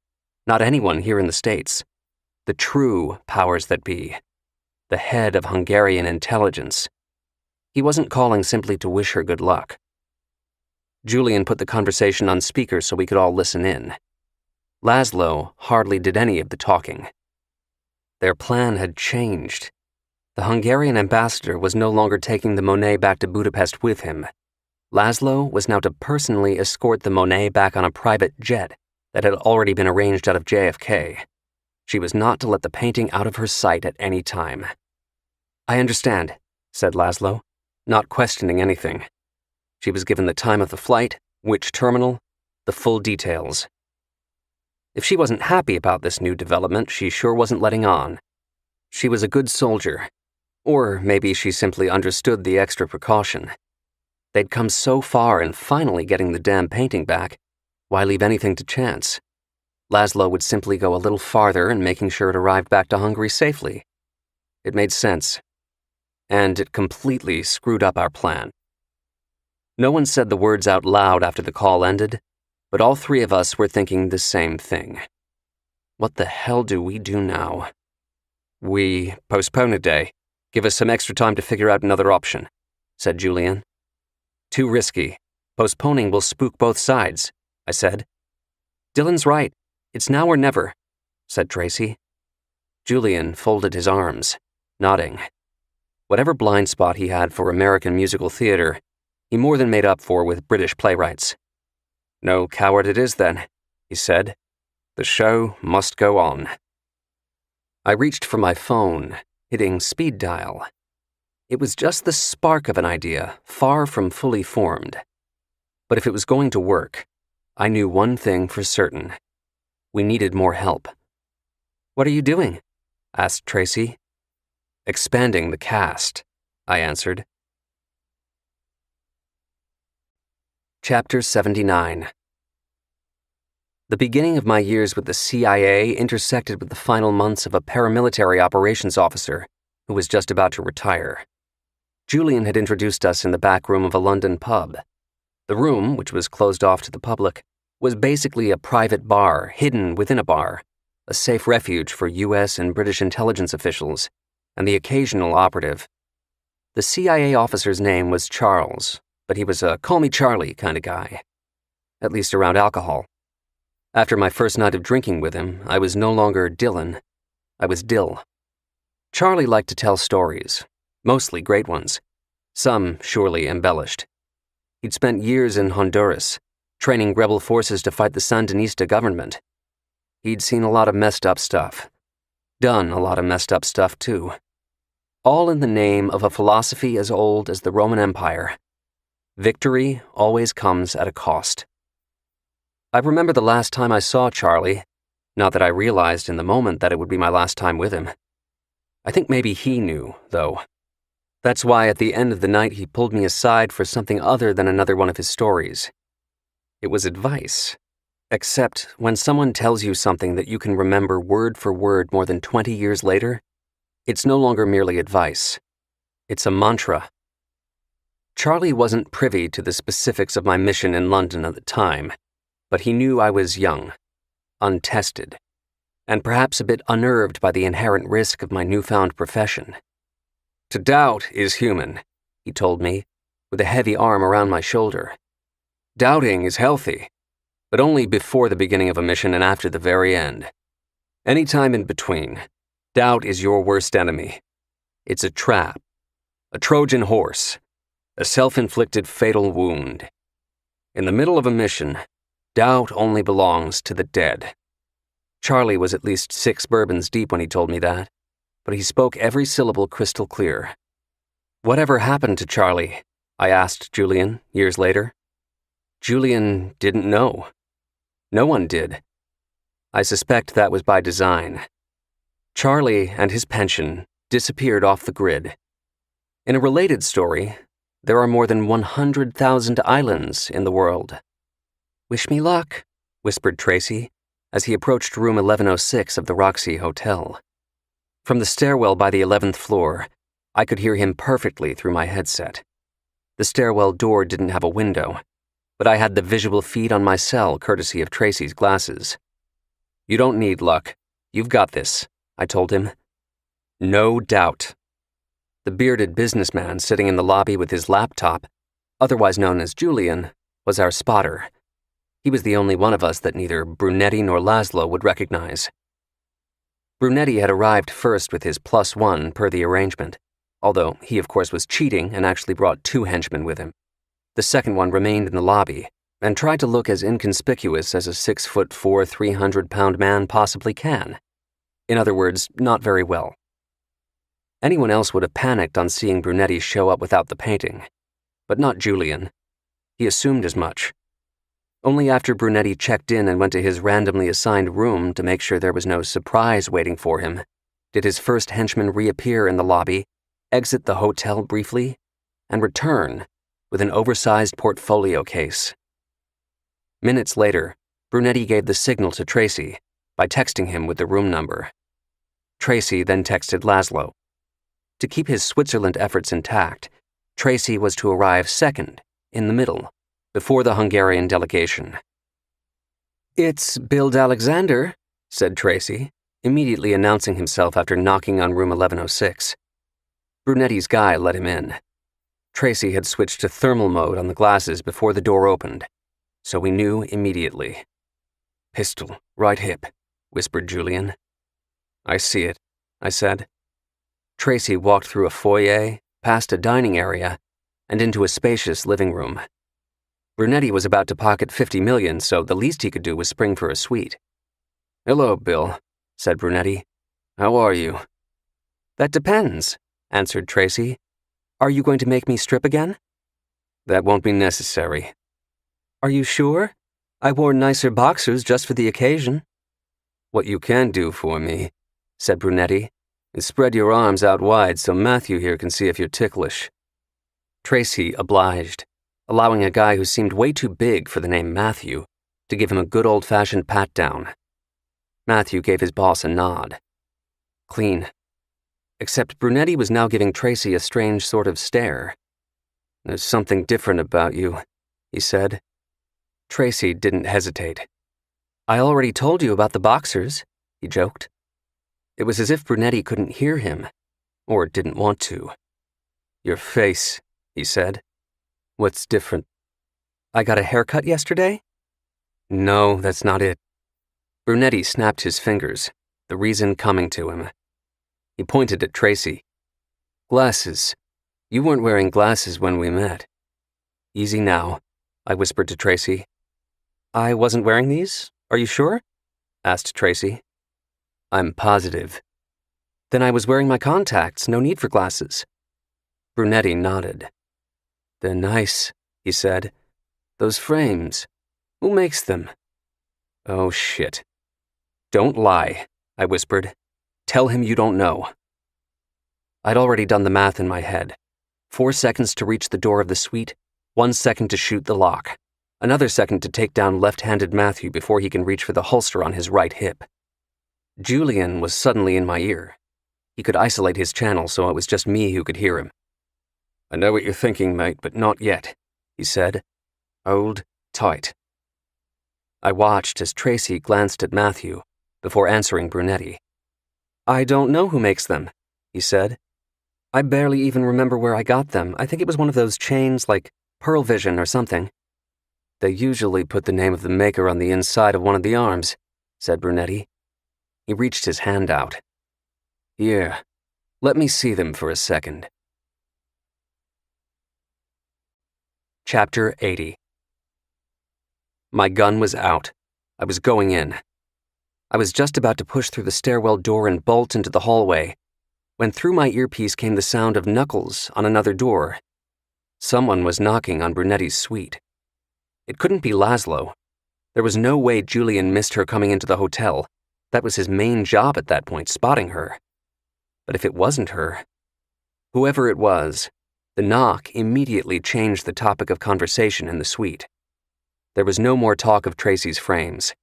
not anyone here in the States. The true powers that be. The head of Hungarian intelligence. He wasn't calling simply to wish her good luck. Julian put the conversation on speaker so we could all listen in. Laszlo hardly did any of the talking. Their plan had changed. The Hungarian ambassador was no longer taking the Monet back to Budapest with him. Laszlo was now to personally escort the Monet back on a private jet that had already been arranged out of JFK. She was not to let the painting out of her sight at any time. "I understand," said Laszlo, not questioning anything. She was given the time of the flight, which terminal, the full details. If she wasn't happy about this new development, she sure wasn't letting on. She was a good soldier. Or maybe she simply understood the extra precaution. They'd come so far in finally getting the damn painting back, why leave anything to chance? Laszlo would simply go a little farther in making sure it arrived back to Hungary safely. It made sense. And it completely screwed up our plan. No one said the words out loud after the call ended, but all three of us were thinking the same thing. What the hell do we do now? "We postpone a day. Give us some extra time to figure out another option," said Julian. "Too risky. Postponing will spook both sides," I said. "Dylan's right. It's now or never," said Tracy. Julian folded his arms, nodding. Whatever blind spot he had for American musical theater, he more than made up for with British playwrights. "No coward it is then," he said. "The show must go on." I reached for my phone, hitting speed dial. It was just the spark of an idea, far from fully formed. But if it was going to work, I knew one thing for certain. We needed more help. "What are you doing?" asked Tracy. "Expanding the cast," I answered. Chapter 79. The beginning of my years with the CIA intersected with the final months of a paramilitary operations officer who was just about to retire. Julian had introduced us in the back room of a London pub. The room, which was closed off to the public, was basically a private bar hidden within a bar, a safe refuge for U.S. and British intelligence officials, and the occasional operative. The CIA officer's name was Charles, but he was a call-me-Charlie kind of guy, at least around alcohol. After my first night of drinking with him, I was no longer Dylan. I was Dill. Charlie liked to tell stories, mostly great ones, some surely embellished. He'd spent years in Honduras, training rebel forces to fight the Sandinista government. He'd seen a lot of messed up stuff. Done a lot of messed up stuff, too. All in the name of a philosophy as old as the Roman Empire. Victory always comes at a cost. I remember the last time I saw Charlie, not that I realized in the moment that it would be my last time with him. I think maybe he knew, though. That's why at the end of the night he pulled me aside for something other than another one of his stories. It was advice. Except when someone tells you something that you can remember word for word more than 20 years later, it's no longer merely advice. It's a mantra. Charlie wasn't privy to the specifics of my mission in London at the time, but he knew I was young, untested, and perhaps a bit unnerved by the inherent risk of my newfound profession. "To doubt is human," he told me, with a heavy arm around my shoulder. "Doubting is healthy, but only before the beginning of a mission and after the very end. Any time in between, doubt is your worst enemy. It's a trap, a Trojan horse, a self-inflicted fatal wound. In the middle of a mission, doubt only belongs to the dead." Charlie was at least 6 bourbons deep when he told me that, but he spoke every syllable crystal clear. "Whatever happened to Charlie?" I asked Julian years later. Julian didn't know. No one did. I suspect that was by design. Charlie and his pension disappeared off the grid. In a related story, there are more than 100,000 islands in the world. "Wish me luck," whispered Tracy, as he approached room 1106 of the Roxy Hotel. From the stairwell by the 11th floor, I could hear him perfectly through my headset. The stairwell door didn't have a window, but I had the visual feed on my cell courtesy of Tracy's glasses. "You don't need luck. You've got this," I told him. "No doubt." The bearded businessman sitting in the lobby with his laptop, otherwise known as Julian, was our spotter. He was the only one of us that neither Brunetti nor Laszlo would recognize. Brunetti had arrived first with his +1 per the arrangement, although he of course was cheating and actually brought 2 henchmen with him. The second one remained in the lobby and tried to look as inconspicuous as a 6'4", 300-pound man possibly can. In other words, not very well. Anyone else would have panicked on seeing Brunetti show up without the painting, but not Julian. He assumed as much. Only after Brunetti checked in and went to his randomly assigned room to make sure there was no surprise waiting for him did his first henchman reappear in the lobby, exit the hotel briefly, and return with an oversized portfolio case. Minutes later, Brunetti gave the signal to Tracy by texting him with the room number. Tracy then texted Laszlo. To keep his Switzerland efforts intact, Tracy was to arrive second, in the middle, before the Hungarian delegation. "It's Bill Alexander," said Tracy, immediately announcing himself after knocking on room 1106. Brunetti's guy let him in. Tracy had switched to thermal mode on the glasses before the door opened, so we knew immediately. "Pistol, right hip," whispered Julian. "I see it," I said. Tracy walked through a foyer, past a dining area, and into a spacious living room. Brunetti was about to pocket $50 million, so the least he could do was spring for a suite. "Hello, Bill," said Brunetti. "How are you?" "That depends," answered Tracy. "Are you going to make me strip again?" "That won't be necessary." "Are you sure? I wore nicer boxers just for the occasion." "What you can do for me," said Brunetti, "is spread your arms out wide so Matthew here can see if you're ticklish." Tracy obliged, allowing a guy who seemed way too big for the name Matthew to give him a good old-fashioned pat-down. Matthew gave his boss a nod. Clean. Except Brunetti was now giving Tracy a strange sort of stare. "There's something different about you," he said. Tracy didn't hesitate. "I already told you about the boxers," he joked. It was as if Brunetti couldn't hear him, or didn't want to. "Your face," he said. "What's different?" "I got a haircut yesterday?" "No, that's not it." Brunetti snapped his fingers, the reason coming to him. He pointed at Tracy. "Glasses. You weren't wearing glasses when we met." "Easy now," I whispered to Tracy. "I wasn't wearing these? Are you sure?" asked Tracy. "I'm positive." "Then I was wearing my contacts, no need for glasses." Brunetti nodded. "They're nice," he said. "Those frames. Who makes them?" "Oh, shit." "Don't lie," I whispered. "Tell him you don't know." I'd already done the math in my head. 4 seconds to reach the door of the suite, 1 second to shoot the lock, another second to take down left-handed Matthew before he can reach for the holster on his right hip. Julian was suddenly in my ear. He could isolate his channel so it was just me who could hear him. "I know what you're thinking, mate, but not yet," he said. "Hold tight." I watched as Tracy glanced at Matthew before answering Brunetti. "I don't know who makes them," he said. "I barely even remember where I got them. I think it was one of those chains like Pearl Vision or something." "They usually put the name of the maker on the inside of one of the arms," said Brunetti. He reached his hand out. "Here, let me see them for a second." Chapter 80. My gun was out. I was going in. I was just about to push through the stairwell door and bolt into the hallway, when through my earpiece came the sound of knuckles on another door. Someone was knocking on Brunetti's suite. It couldn't be Laszlo. There was no way Julian missed her coming into the hotel. That was his main job at that point, spotting her. But if it wasn't her, whoever it was, the knock immediately changed the topic of conversation in the suite. There was no more talk of Tracy's frames.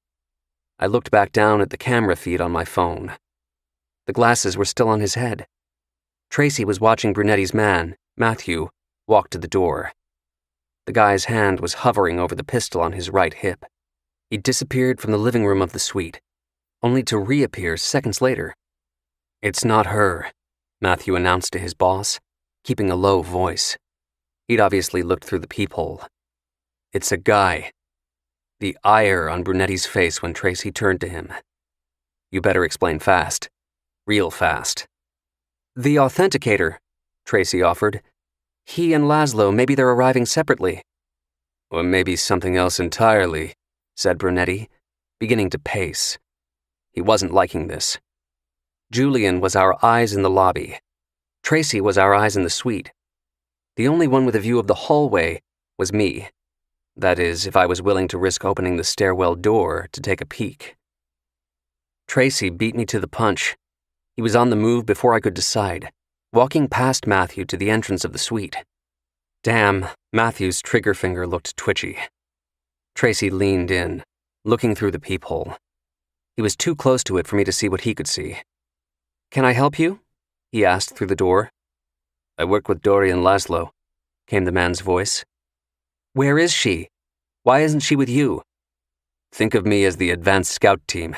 I looked back down at the camera feed on my phone. The glasses were still on his head. Tracy was watching Brunetti's man, Matthew, walk to the door. The guy's hand was hovering over the pistol on his right hip. He disappeared from the living room of the suite, only to reappear seconds later. "It's not her," Matthew announced to his boss, keeping a low voice. He'd obviously looked through the peephole. "It's a guy." The ire on Brunetti's face when Tracy turned to him. "You better explain fast. Real fast." "The authenticator," Tracy offered. "He and Laszlo, maybe they're arriving separately." "Or maybe something else entirely," said Brunetti, beginning to pace. He wasn't liking this. Julian was our eyes in the lobby. Tracy was our eyes in the suite. The only one with a view of the hallway was me. That is, if I was willing to risk opening the stairwell door to take a peek. Tracy beat me to the punch. He was on the move before I could decide, walking past Matthew to the entrance of the suite. Damn, Matthew's trigger finger looked twitchy. Tracy leaned in, looking through the peephole. He was too close to it for me to see what he could see. "Can I help you?" he asked through the door. "I work with Dory and Laszlo," came the man's voice. "Where is she? Why isn't she with you?" "Think of me as the advanced scout team."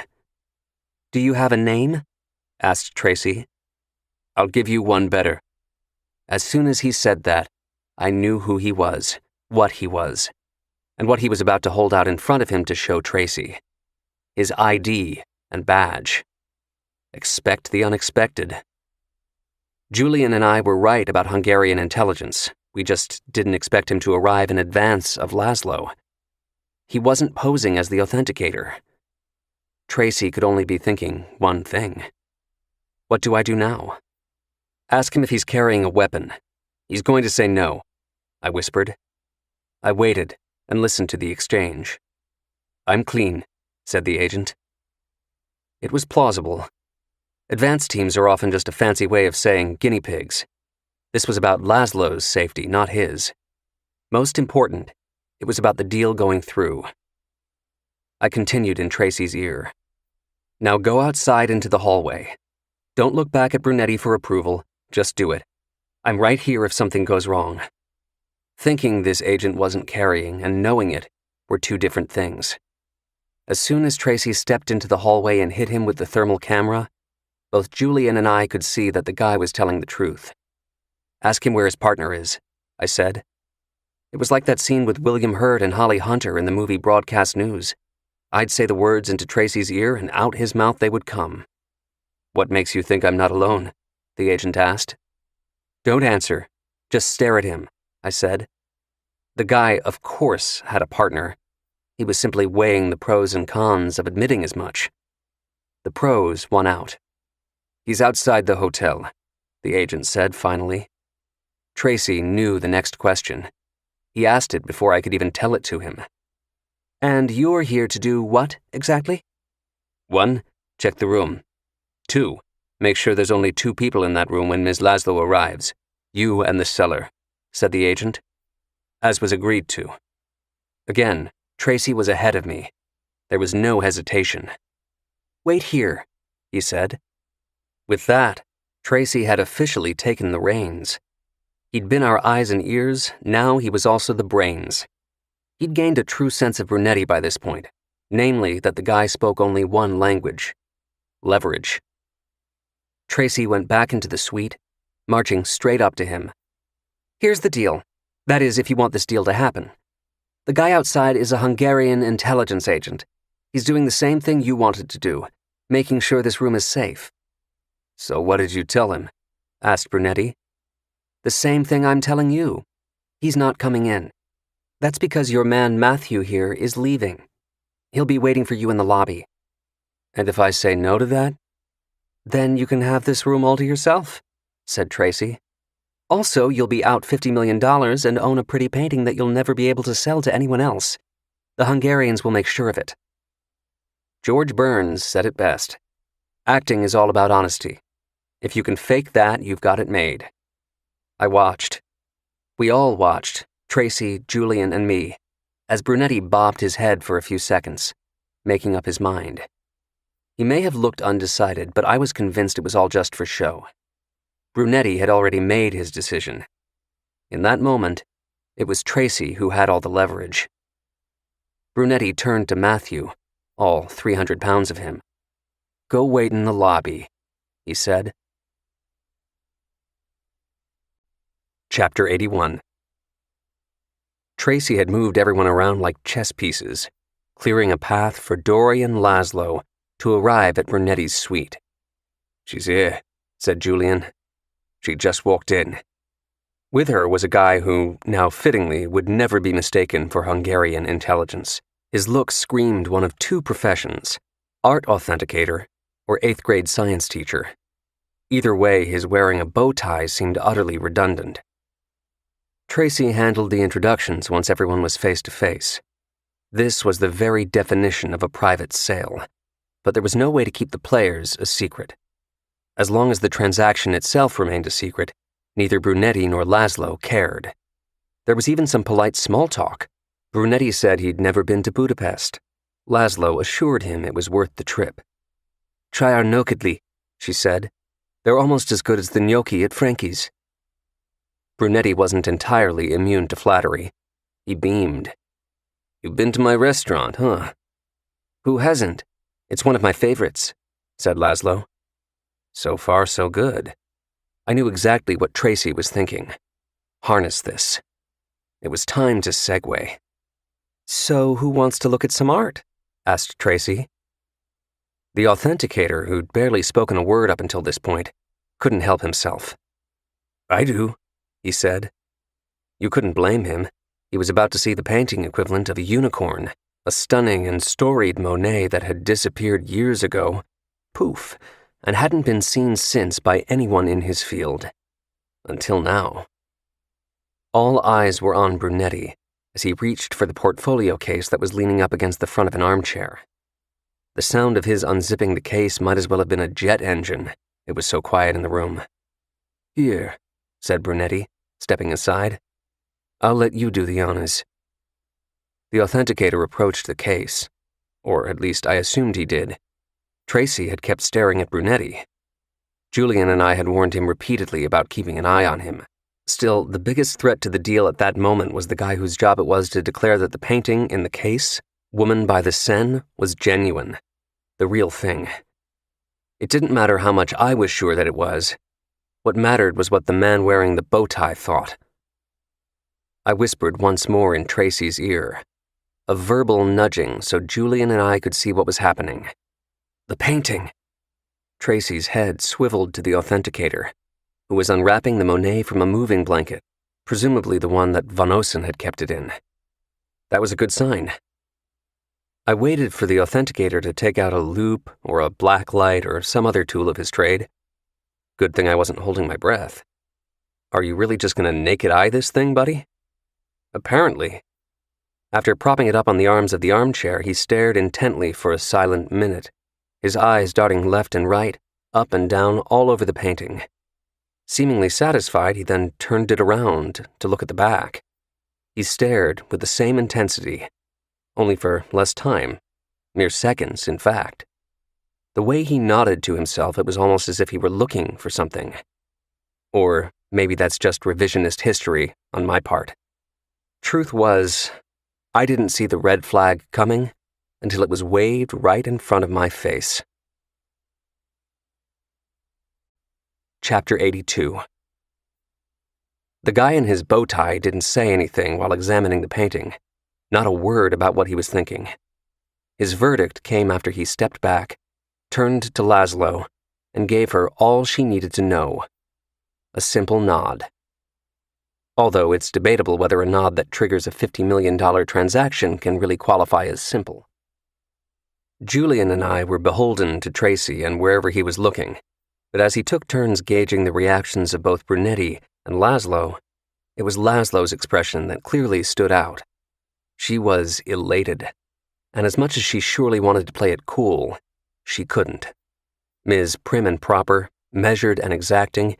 "Do you have a name?" asked Tracy. "I'll give you one better." As soon as he said that, I knew who he was, what he was, and what he was about to hold out in front of him to show Tracy. His ID and badge. Expect the unexpected. Julian and I were right about Hungarian intelligence. We just didn't expect him to arrive in advance of Laszlo. He wasn't posing as the authenticator. Tracy could only be thinking one thing. What do I do now? Ask him if he's carrying a weapon. He's going to say no, I whispered. I waited and listened to the exchange. "I'm clean," said the agent. It was plausible. Advanced teams are often just a fancy way of saying guinea pigs. This was about Laszlo's safety, not his. Most important, it was about the deal going through. I continued in Tracy's ear. "Now go outside into the hallway. Don't look back at Brunetti for approval, just do it. I'm right here if something goes wrong." Thinking this agent wasn't carrying and knowing it were two different things. As soon as Tracy stepped into the hallway and hit him with the thermal camera, both Julian and I could see that the guy was telling the truth. "Ask him where his partner is," I said. It was like that scene with William Hurt and Holly Hunter in the movie Broadcast News. I'd say the words into Tracy's ear and out his mouth they would come. "What makes you think I'm not alone?" the agent asked. "Don't answer. Just stare at him," I said. The guy, of course, had a partner. He was simply weighing the pros and cons of admitting as much. The pros won out. "He's outside the hotel," the agent said finally. Tracy knew the next question. He asked it before I could even tell it to him. "And you're here to do what, exactly?" 1. Check the room. 2. Make sure there's only 2 people in that room when Ms. Laszlo arrives. You and the seller," said the agent. As was agreed to. Again, Tracy was ahead of me. There was no hesitation. "Wait here," he said. With that, Tracy had officially taken the reins. He'd been our eyes and ears, now he was also the brains. He'd gained a true sense of Brunetti by this point, namely that the guy spoke only one language: leverage. Tracy went back into the suite, marching straight up to him. "Here's the deal. That is, if you want this deal to happen. The guy outside is a Hungarian intelligence agent. He's doing the same thing you wanted to do, making sure this room is safe." "So what did you tell him?" asked Brunetti. "The same thing I'm telling you. He's not coming in. That's because your man Matthew here is leaving. He'll be waiting for you in the lobby." "And if I say no to that?" "Then you can have this room all to yourself," said Tracy. "Also, you'll be out $50 million and own a pretty painting that you'll never be able to sell to anyone else. The Hungarians will make sure of it." George Burns said it best. Acting is all about honesty. If you can fake that, you've got it made. I watched. We all watched, Tracy, Julian, and me, as Brunetti bobbed his head for a few seconds, making up his mind. He may have looked undecided, but I was convinced it was all just for show. Brunetti had already made his decision. In that moment, it was Tracy who had all the leverage. Brunetti turned to Matthew, all 300 pounds of him. "Go wait in the lobby," he said. Chapter 81. Tracy had moved everyone around like chess pieces, clearing a path for Dorian Laszlo to arrive at Brunetti's suite. "She's here," said Julian. "She just walked in." With her was a guy who, now fittingly, would never be mistaken for Hungarian intelligence. His look screamed one of two professions, art authenticator or 8th grade science teacher. Either way, his wearing a bow tie seemed utterly redundant. Tracy handled the introductions once everyone was face to face. This was the very definition of a private sale, but there was no way to keep the players a secret. As long as the transaction itself remained a secret, neither Brunetti nor Laszlo cared. There was even some polite small talk. Brunetti said he'd never been to Budapest. Laszlo assured him it was worth the trip. "Try our gnocchi," she said. "They're almost as good as the gnocchi at Frankie's." Brunetti wasn't entirely immune to flattery. He beamed. "You've been to my restaurant, huh?" "Who hasn't? It's one of my favorites," said Laszlo. So far, so good. I knew exactly what Tracy was thinking. Harness this. It was time to segue. "So who wants to look at some art?" asked Tracy. The authenticator, who'd barely spoken a word up until this point, couldn't help himself. "I do," he said. You couldn't blame him. He was about to see the painting equivalent of a unicorn, a stunning and storied Monet that had disappeared years ago, poof, and hadn't been seen since by anyone in his field. Until now. All eyes were on Brunetti as he reached for the portfolio case that was leaning up against the front of an armchair. The sound of his unzipping the case might as well have been a jet engine. It was so quiet in the room. "Here," said Brunetti, stepping aside. "I'll let you do the honors." The authenticator approached the case, or at least I assumed he did. Tracy had kept staring at Brunetti. Julian and I had warned him repeatedly about keeping an eye on him. Still, the biggest threat to the deal at that moment was the guy whose job it was to declare that the painting in the case, Woman by the Seine, was genuine, the real thing. It didn't matter how much I was sure that it was. What mattered was what the man wearing the bow tie thought. I whispered once more in Tracy's ear, a verbal nudging so Julian and I could see what was happening. "The painting!" Tracy's head swiveled to the authenticator, who was unwrapping the Monet from a moving blanket, presumably the one that Van Ossen had kept it in. That was a good sign. I waited for the authenticator to take out a loupe or a black light or some other tool of his trade. Good thing I wasn't holding my breath. "Are you really just going to naked eye this thing, buddy?" Apparently. After propping it up on the arms of the armchair, he stared intently for a silent minute, his eyes darting left and right, up and down all over the painting. Seemingly satisfied, he then turned it around to look at the back. He stared with the same intensity, only for less time, mere seconds, in fact. The way he nodded to himself, it was almost as if he were looking for something. Or maybe that's just revisionist history on my part. Truth was, I didn't see the red flag coming until it was waved right in front of my face. Chapter 82. The guy in his bow tie didn't say anything while examining the painting, not a word about what he was thinking. His verdict came after he stepped back, turned to Laszlo, and gave her all she needed to know. A simple nod. Although it's debatable whether a nod that triggers a $50 million transaction can really qualify as simple. Julian and I were beholden to Tracy and wherever he was looking, but as he took turns gauging the reactions of both Brunetti and Laszlo, it was Laszlo's expression that clearly stood out. She was elated, and as much as she surely wanted to play it cool, she couldn't. Ms. Prim and Proper, measured and exacting,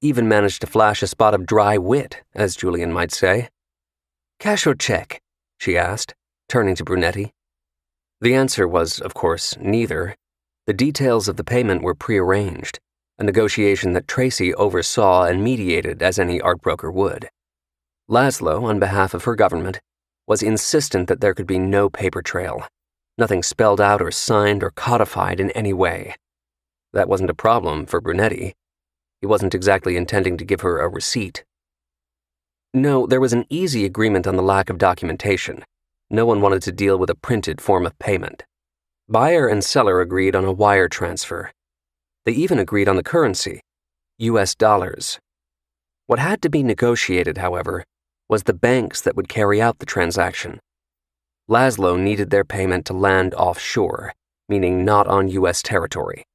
even managed to flash a spot of dry wit, as Julian might say. "Cash or check?" she asked, turning to Brunetti. The answer was, of course, neither. The details of the payment were prearranged, a negotiation that Tracy oversaw and mediated as any art broker would. Laszlo, on behalf of her government, was insistent that there could be no paper trail, nothing spelled out or signed or codified in any way. That wasn't a problem for Brunetti. He wasn't exactly intending to give her a receipt. No, there was an easy agreement on the lack of documentation. No one wanted to deal with a printed form of payment. Buyer and seller agreed on a wire transfer. They even agreed on the currency, US dollars. What had to be negotiated, however, was the banks that would carry out the transaction. Laszlo needed their payment to land offshore, meaning not on US territory.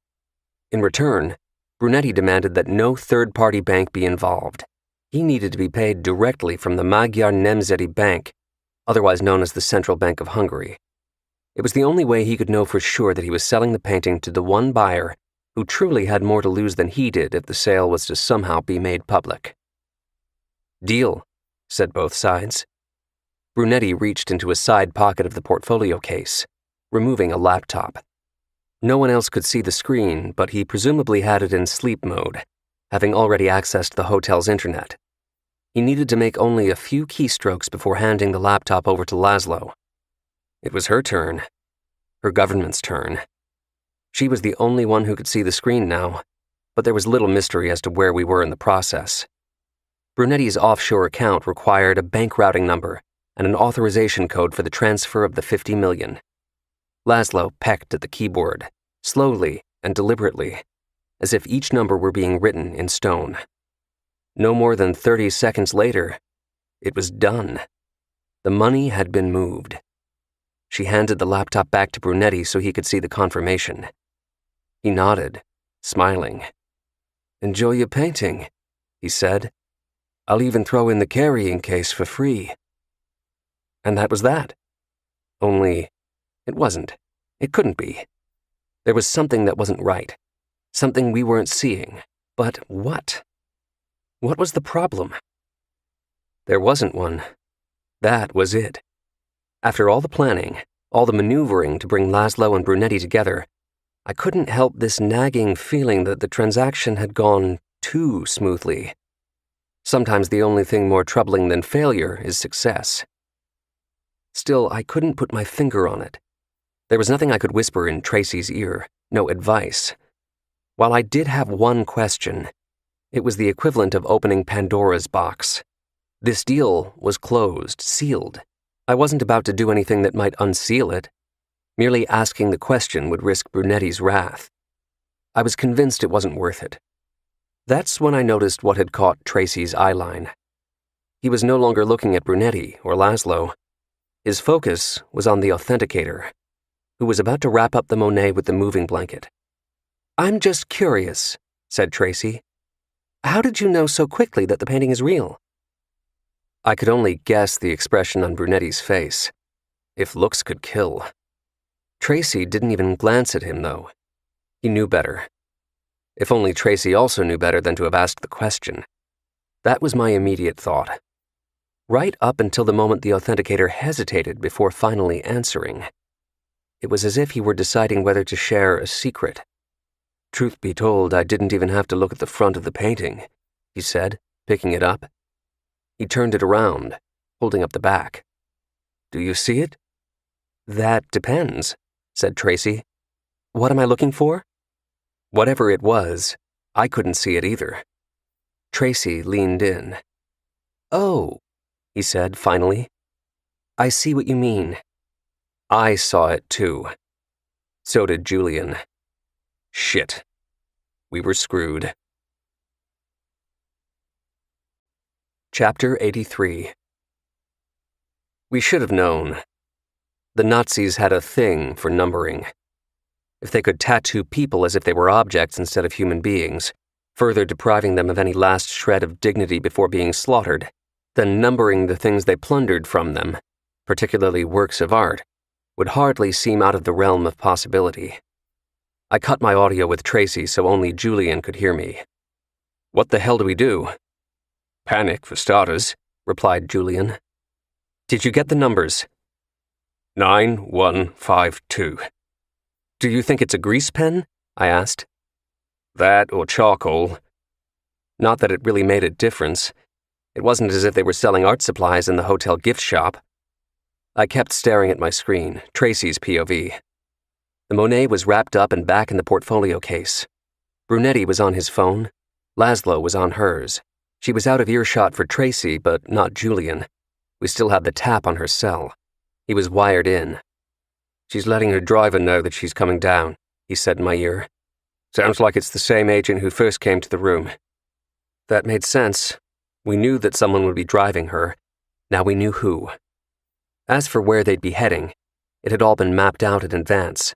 In return, Brunetti demanded that no third-party bank be involved. He needed to be paid directly from the Magyar Nemzeti Bank, otherwise known as the Central Bank of Hungary. It was the only way he could know for sure that he was selling the painting to the one buyer who truly had more to lose than he did if the sale was to somehow be made public. "Deal," said both sides. Brunetti reached into a side pocket of the portfolio case, removing a laptop. No one else could see the screen, but he presumably had it in sleep mode, having already accessed the hotel's internet. He needed to make only a few keystrokes before handing the laptop over to Laszlo. It was her turn. Her government's turn. She was the only one who could see the screen now, but there was little mystery as to where we were in the process. Brunetti's offshore account required a bank routing number and an authorization code for the transfer of the $50 million. Laszlo pecked at the keyboard, slowly and deliberately, as if each number were being written in stone. No more than 30 seconds later, it was done. The money had been moved. She handed the laptop back to Brunetti so he could see the confirmation. He nodded, smiling. "Enjoy your painting," he said. "I'll even throw in the carrying case for free." And that was that. Only, it wasn't. It couldn't be. There was something that wasn't right. Something we weren't seeing. But what? What was the problem? There wasn't one. That was it. After all the planning, all the maneuvering to bring Laszlo and Brunetti together, I couldn't help this nagging feeling that the transaction had gone too smoothly. Sometimes the only thing more troubling than failure is success. Still, I couldn't put my finger on it. There was nothing I could whisper in Tracy's ear, no advice. While I did have one question, it was the equivalent of opening Pandora's box. This deal was closed, sealed. I wasn't about to do anything that might unseal it. Merely asking the question would risk Brunetti's wrath. I was convinced it wasn't worth it. That's when I noticed what had caught Tracy's eyeline. He was no longer looking at Brunetti or Laszlo. His focus was on the authenticator, who was about to wrap up the Monet with the moving blanket. "I'm just curious," said Tracy. "How did you know so quickly that the painting is real?" I could only guess the expression on Brunetti's face. If looks could kill. Tracy didn't even glance at him, though. He knew better. If only Tracy also knew better than to have asked the question. That was my immediate thought. Right up until the moment the authenticator hesitated before finally answering. It was as if he were deciding whether to share a secret. "Truth be told, I didn't even have to look at the front of the painting," he said, picking it up. He turned it around, holding up the back. "Do you see it?" "That depends," said Tracy. "What am I looking for?" Whatever it was, I couldn't see it either. Tracy leaned in. "Oh," he said finally. "I see what you mean." I saw it too. So did Julian. Shit. We were screwed. Chapter 83. We should have known. The Nazis had a thing for numbering. If they could tattoo people as if they were objects instead of human beings, further depriving them of any last shred of dignity before being slaughtered, then numbering the things they plundered from them, particularly works of art, would hardly seem out of the realm of possibility. I cut my audio with Tracy so only Julian could hear me. "What the hell do we do?" "Panic, for starters," replied Julian. "Did you get the numbers?" 9152. Do you think it's a grease pen? I asked. That or charcoal. Not that it really made a difference. It wasn't as if they were selling art supplies in the hotel gift shop. I kept staring at my screen, Tracy's POV. The Monet was wrapped up and back in the portfolio case. Brunetti was on his phone. Laszlo was on hers. She was out of earshot for Tracy, but not Julian. We still had the tap on her cell. He was wired in. She's letting her driver know that she's coming down, he said in my ear. Sounds like it's the same agent who first came to the room. That made sense. We knew that someone would be driving her. Now we knew who. As for where they'd be heading, it had all been mapped out in advance.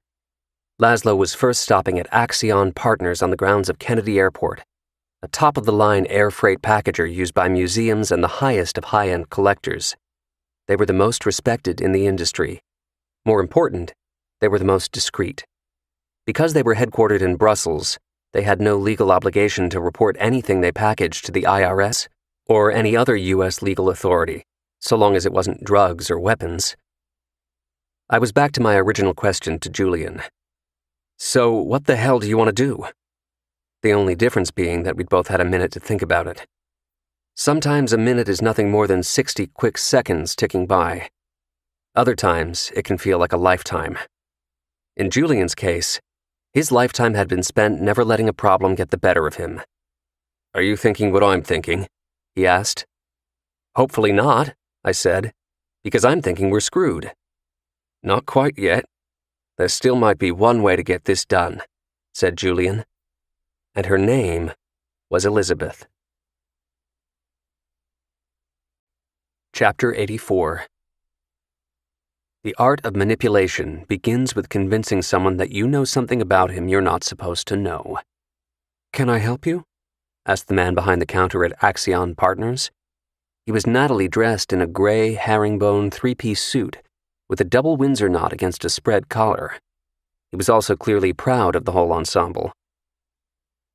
Laszlo was first stopping at Axion Partners on the grounds of Kennedy Airport, a top-of-the-line air freight packager used by museums and the highest of high-end collectors. They were the most respected in the industry. More important, they were the most discreet. Because they were headquartered in Brussels, they had no legal obligation to report anything they packaged to the IRS or any other U.S. legal authority, so long as it wasn't drugs or weapons. I was back to my original question to Julian. So what the hell do you want to do? The only difference being that we'd both had a minute to think about it. Sometimes a minute is nothing more than 60 quick seconds ticking by. Other times, it can feel like a lifetime. In Julian's case, his lifetime had been spent never letting a problem get the better of him. Are you thinking what I'm thinking? He asked. Hopefully not, I said, because I'm thinking we're screwed. Not quite yet. There still might be one way to get this done, said Julian. And her name was Elizabeth. Chapter 84. The art of manipulation begins with convincing someone that you know something about him you're not supposed to know. Can I help you? Asked the man behind the counter at Axion Partners. He was nattily dressed in a gray, herringbone three-piece suit with a double Windsor knot against a spread collar. He was also clearly proud of the whole ensemble.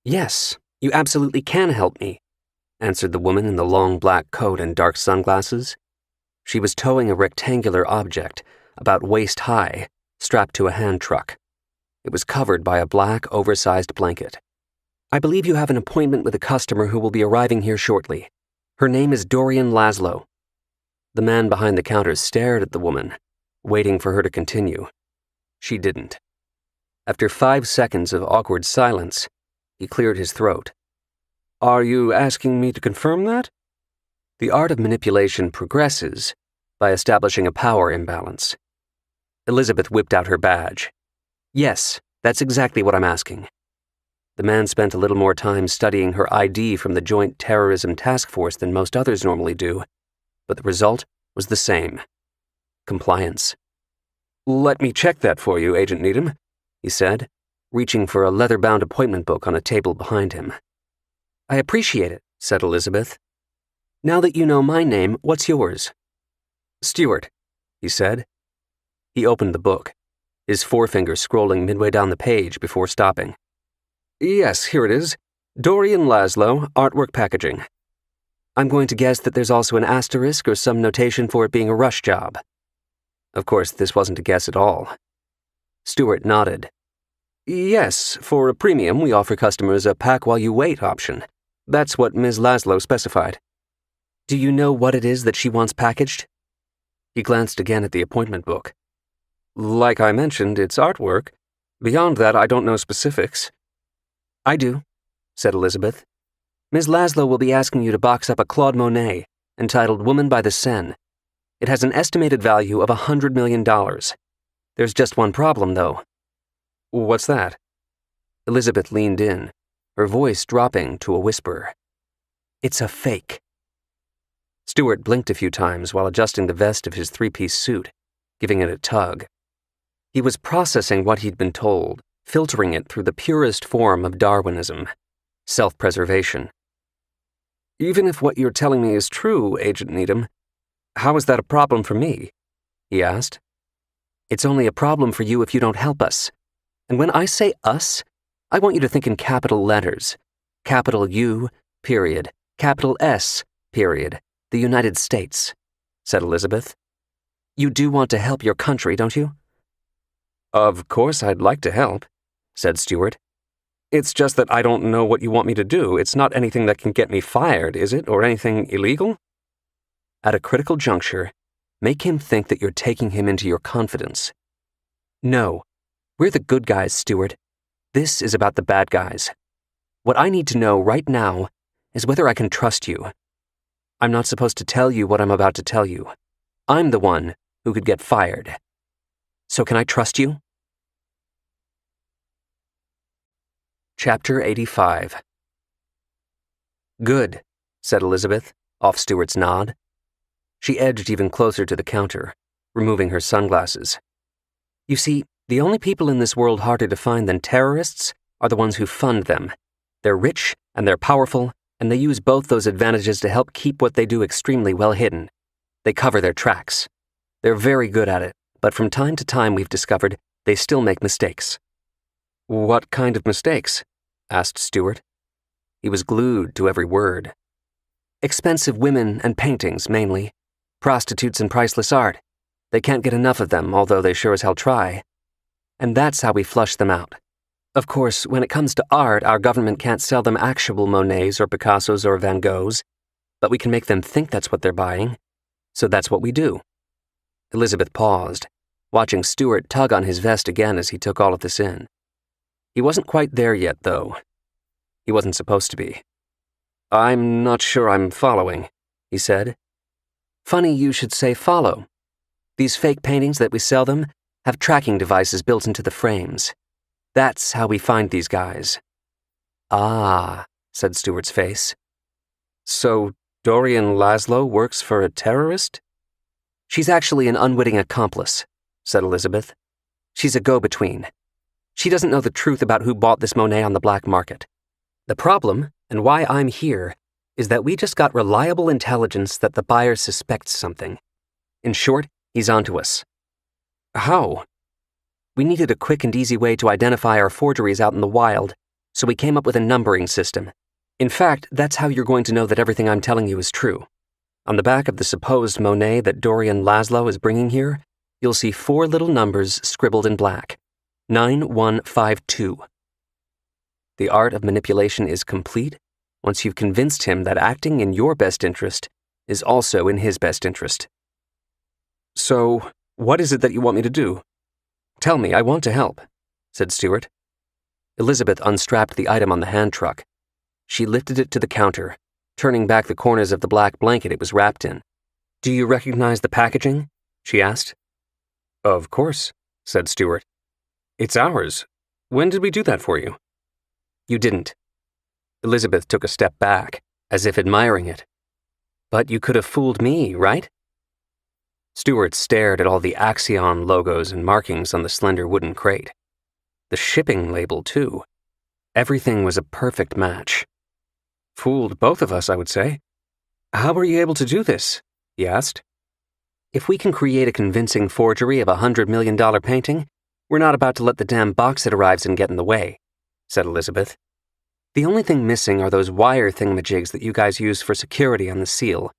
Yes, you absolutely can help me, answered the woman in the long black coat and dark sunglasses. She was towing a rectangular object, about waist-high, strapped to a hand truck. It was covered by a black, oversized blanket. I believe you have an appointment with a customer who will be arriving here shortly. Her name is Dorian Laszlo. The man behind the counter stared at the woman, waiting for her to continue. She didn't. After 5 seconds of awkward silence, he cleared his throat. Are you asking me to confirm that? The art of manipulation progresses by establishing a power imbalance. Elizabeth whipped out her badge. Yes, that's exactly what I'm asking. The man spent a little more time studying her ID from the Joint Terrorism Task Force than most others normally do, but the result was the same. Compliance. Let me check that for you, Agent Needham, he said, reaching for a leather-bound appointment book on a table behind him. I appreciate it, said Elizabeth. Now that you know my name, what's yours? Stewart, he said. He opened the book, his forefinger scrolling midway down the page before stopping. Yes, here it is. Dorian Laszlo, Artwork Packaging. I'm going to guess that there's also an asterisk or some notation for it being a rush job. Of course, this wasn't a guess at all. Stewart nodded. Yes, for a premium, we offer customers a pack-while-you-wait option. That's what Ms. Laszlo specified. Do you know what it is that she wants packaged? He glanced again at the appointment book. Like I mentioned, it's artwork. Beyond that, I don't know specifics. I do, said Elizabeth. Ms. Laszlo will be asking you to box up a Claude Monet entitled Woman by the Seine. It has an estimated value of $100 million. There's just one problem, though. What's that? Elizabeth leaned in, her voice dropping to a whisper. It's a fake. Stewart blinked a few times while adjusting the vest of his three-piece suit, giving it a tug. He was processing what he'd been told, filtering it through the purest form of Darwinism, self-preservation. Even if what you're telling me is true, Agent Needham, how is that a problem for me? He asked. It's only a problem for you if you don't help us. And when I say us, I want you to think in capital letters. Capital U, period. Capital S, period. The United States, said Elizabeth. You do want to help your country, don't you? Of course I'd like to help, said Stewart. It's just that I don't know what you want me to do. It's not anything that can get me fired, is it? Or anything illegal? At a critical juncture, make him think that you're taking him into your confidence. No, we're the good guys, Stewart. This is about the bad guys. What I need to know right now is whether I can trust you. I'm not supposed to tell you what I'm about to tell you. I'm the one who could get fired. So can I trust you? Chapter 85. Good, said Elizabeth, off Stewart's nod. She edged even closer to the counter, removing her sunglasses. You see, the only people in this world harder to find than terrorists are the ones who fund them. They're rich and they're powerful, and they use both those advantages to help keep what they do extremely well hidden. They cover their tracks. They're very good at it, but from time to time we've discovered they still make mistakes. What kind of mistakes? Asked Stewart. He was glued to every word. Expensive women and paintings, mainly. Prostitutes and priceless art. They can't get enough of them, although they sure as hell try. And that's how we flush them out. Of course, when it comes to art, our government can't sell them actual Monets or Picassos or Van Goghs, but we can make them think that's what they're buying. So that's what we do. Elizabeth paused, watching Stewart tug on his vest again as he took all of this in. He wasn't quite there yet, though. He wasn't supposed to be. I'm not sure I'm following, he said. Funny you should say follow. These fake paintings that we sell them have tracking devices built into the frames. That's how we find these guys. Ah, said Stewart's face. So Dorian Laszlo works for a terrorist? She's actually an unwitting accomplice, said Elizabeth. She's a go-between. She doesn't know the truth about who bought this Monet on the black market. The problem, and why I'm here, is that we just got reliable intelligence that the buyer suspects something. In short, he's onto us. How? We needed a quick and easy way to identify our forgeries out in the wild, so we came up with a numbering system. In fact, that's how you're going to know that everything I'm telling you is true. On the back of the supposed Monet that Dorian Laszlo is bringing here, you'll see 4 little numbers scribbled in black. 9152. The art of manipulation is complete once you've convinced him that acting in your best interest is also in his best interest. So, what is it that you want me to do? Tell me, I want to help, said Stewart. Elizabeth unstrapped the item on the hand truck. She lifted it to the counter, turning back the corners of the black blanket it was wrapped in. Do you recognize the packaging? She asked. Of course, said Stewart. It's ours. When did we do that for you? You didn't. Elizabeth took a step back, as if admiring it. But you could have fooled me, right? Stewart stared at all the Axion logos and markings on the slender wooden crate. The shipping label, too. Everything was a perfect match. Fooled both of us, I would say. How were you able to do this? He asked. If we can create a convincing forgery of a $100 million painting, we're not about to let the damn box it arrives in get in the way, said Elizabeth. The only thing missing are those wire thingamajigs that you guys use for security on the seal.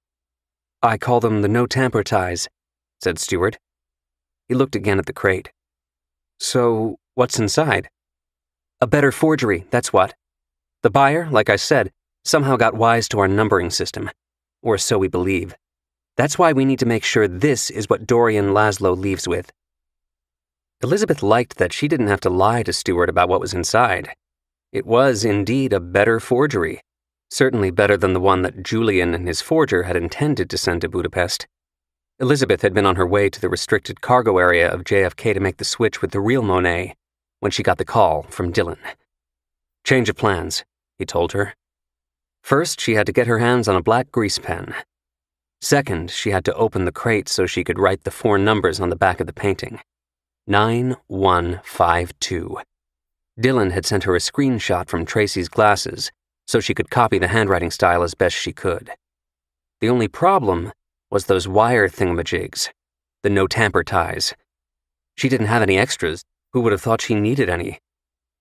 I call them the no-tamper ties, said Stewart. He looked again at the crate. So, what's inside? A better forgery, that's what. The buyer, like I said, somehow got wise to our numbering system. Or so we believe. That's why we need to make sure this is what Dorian Laszlo leaves with. Elizabeth liked that she didn't have to lie to Stewart about what was inside. It was indeed a better forgery, certainly better than the one that Julian and his forger had intended to send to Budapest. Elizabeth had been on her way to the restricted cargo area of JFK to make the switch with the real Monet when she got the call from Dylan. Change of plans, he told her. First, she had to get her hands on a black grease pen. Second, she had to open the crate so she could write the 4 numbers on the back of the painting. 9152. Dylan had sent her a screenshot from Tracy's glasses so she could copy the handwriting style as best she could. The only problem was those wire thingamajigs, the no-tamper ties. She didn't have any extras. Who would have thought she needed any?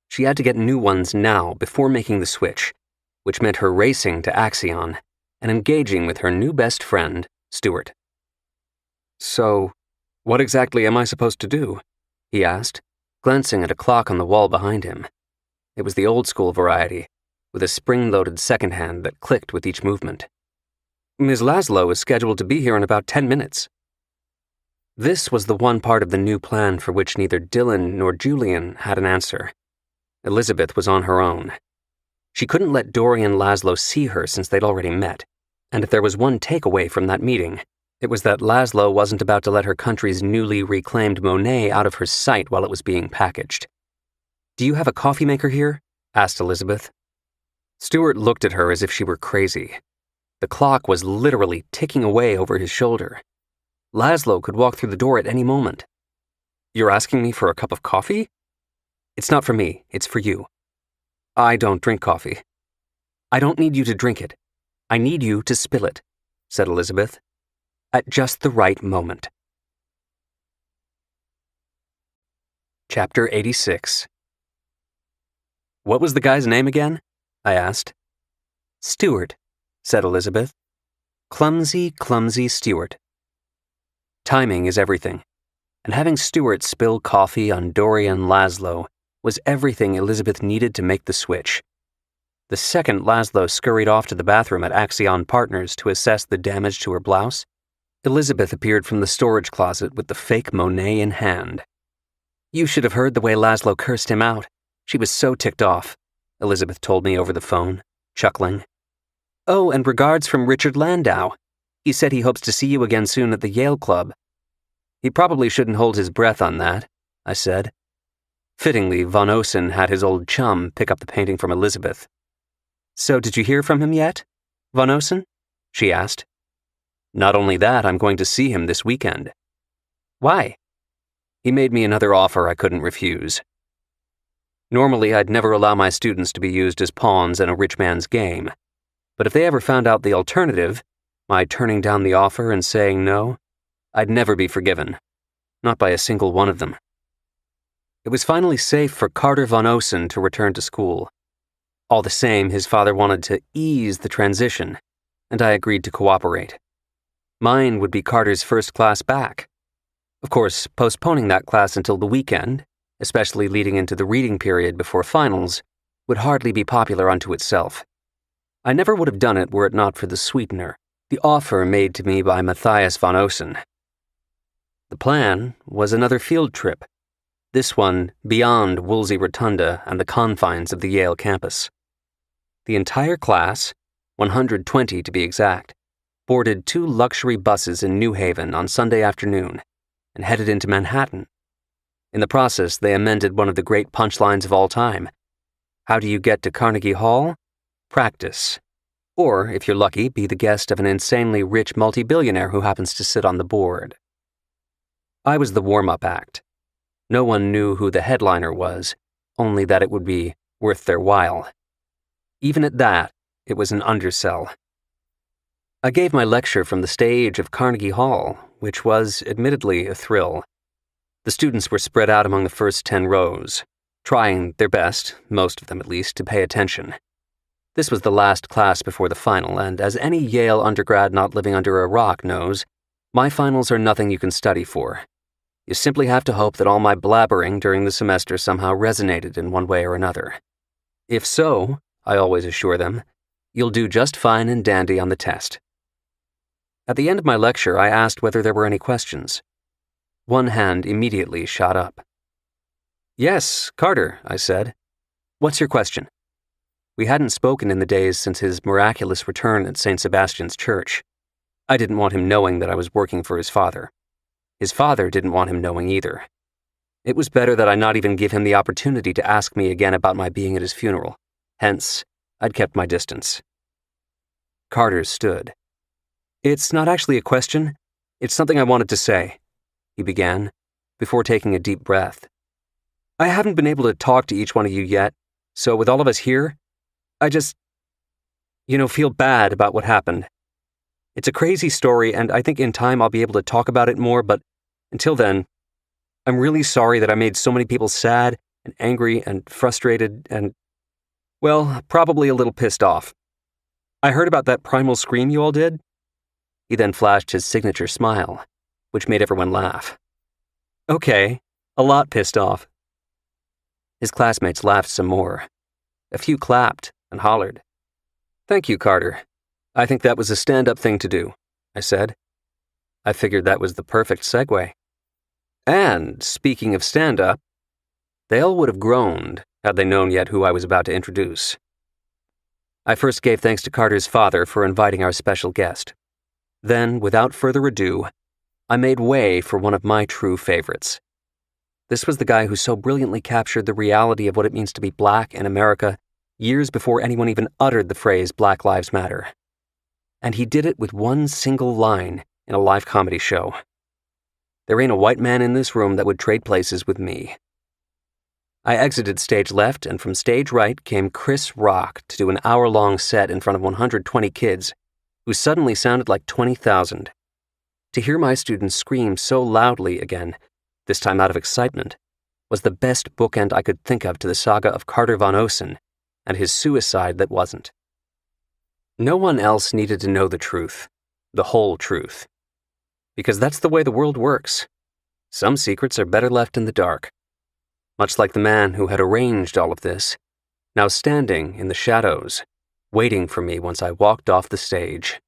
She had to get new ones now before making the switch, which meant her racing to Axion and engaging with her new best friend, Stewart. So, What exactly am I supposed to do? He asked, glancing at a clock on the wall behind him. It was the old-school variety, with a spring-loaded second hand that clicked with each movement. Ms. Laszlo is scheduled to be here in about 10 minutes. This was the one part of the new plan for which neither Dylan nor Julian had an answer. Elizabeth was on her own. She couldn't let Dorian Laszlo see her since they'd already met, and if there was one takeaway from that meeting, it was that Laszlo wasn't about to let her country's newly reclaimed Monet out of her sight while it was being packaged. "Do you have a coffee maker here?" asked Elizabeth. Stuart looked at her as if she were crazy. The clock was literally ticking away over his shoulder. Laszlo could walk through the door at any moment. "You're asking me for a cup of coffee?" "It's not for me, it's for you." "I don't drink coffee." "I don't need you to drink it. I need you to spill it," said Elizabeth, "at just the right moment." Chapter 86. "What was the guy's name again?" I asked. "Stuart," said Elizabeth. "Clumsy, clumsy Stuart." Timing is everything, and having Stuart spill coffee on Dorian Laszlo was everything Elizabeth needed to make the switch. The second Laszlo scurried off to the bathroom at Axion Partners to assess the damage to her blouse, Elizabeth appeared from the storage closet with the fake Monet in hand. "You should have heard the way Laszlo cursed him out. She was so ticked off," Elizabeth told me over the phone, chuckling. "Oh, and regards from Richard Landau. He said he hopes to see you again soon at the Yale Club." "He probably shouldn't hold his breath on that," I said. Fittingly, Von Osen had his old chum pick up the painting from Elizabeth. "So did you hear from him yet, Von Osen?" she asked. "Not only that, I'm going to see him this weekend." "Why?" "He made me another offer I couldn't refuse." Normally, I'd never allow my students to be used as pawns in a rich man's game. But if they ever found out the alternative, my turning down the offer and saying no, I'd never be forgiven. Not by a single one of them. It was finally safe for Carter Von Osen to return to school. All the same, his father wanted to ease the transition, and I agreed to cooperate. Mine would be Carter's first class back. Of course, postponing that class until the weekend, especially leading into the reading period before finals, would hardly be popular unto itself. I never would have done it were it not for the sweetener, the offer made to me by Matthias Von Osen. The plan was another field trip, this one beyond Woolsey Rotunda and the confines of the Yale campus. The entire class, 120 to be exact, boarded 2 luxury buses in New Haven on Sunday afternoon and headed into Manhattan. In the process, they amended one of the great punchlines of all time. How do you get to Carnegie Hall? Practice. Or, if you're lucky, be the guest of an insanely rich multi-billionaire who happens to sit on the board. I was the warm-up act. No one knew who the headliner was, only that it would be worth their while. Even at that, it was an undersell. I gave my lecture from the stage of Carnegie Hall, which was, admittedly, a thrill. The students were spread out among the first 10 rows, trying their best, most of them at least, to pay attention. This was the last class before the final, and as any Yale undergrad not living under a rock knows, my finals are nothing you can study for. You simply have to hope that all my blabbering during the semester somehow resonated in one way or another. If so, I always assure them, you'll do just fine and dandy on the test. At the end of my lecture, I asked whether there were any questions. One hand immediately shot up. "Yes, Carter," I said. "What's your question?" We hadn't spoken in the days since his miraculous return at St. Sebastian's Church. I didn't want him knowing that I was working for his father. His father didn't want him knowing either. It was better that I not even give him the opportunity to ask me again about my being at his funeral. Hence, I'd kept my distance. Carter stood. "It's not actually a question. It's something I wanted to say," he began, before taking a deep breath. "I haven't been able to talk to each one of you yet, so with all of us here, I just, feel bad about what happened. It's a crazy story, and I think in time I'll be able to talk about it more, but until then, I'm really sorry that I made so many people sad and angry and frustrated and, well, probably a little pissed off. I heard about that primal scream you all did." He then flashed his signature smile, which made everyone laugh. Okay, a lot pissed off." His classmates laughed some more. A few clapped and hollered. "Thank you, Carter. I think that was a stand-up thing to do," I said. I figured that was the perfect segue. And, speaking of stand-up, they all would have groaned had they known yet who I was about to introduce. I first gave thanks to Carter's father for inviting our special guest. Then, without further ado, I made way for one of my true favorites. This was the guy who so brilliantly captured the reality of what it means to be black in America years before anyone even uttered the phrase Black Lives Matter. And he did it with one single line in a live comedy show. There ain't a white man in this room that would trade places with me. I exited stage left, and from stage right came Chris Rock to do an hour-long set in front of 120 kids, who suddenly sounded like 20,000. To hear my students scream so loudly again, this time out of excitement, was the best bookend I could think of to the saga of Carter Von Osen and his suicide that wasn't. No one else needed to know the truth, the whole truth. Because that's the way the world works. Some secrets are better left in the dark. Much like the man who had arranged all of this, now standing in the shadows, waiting for me once I walked off the stage.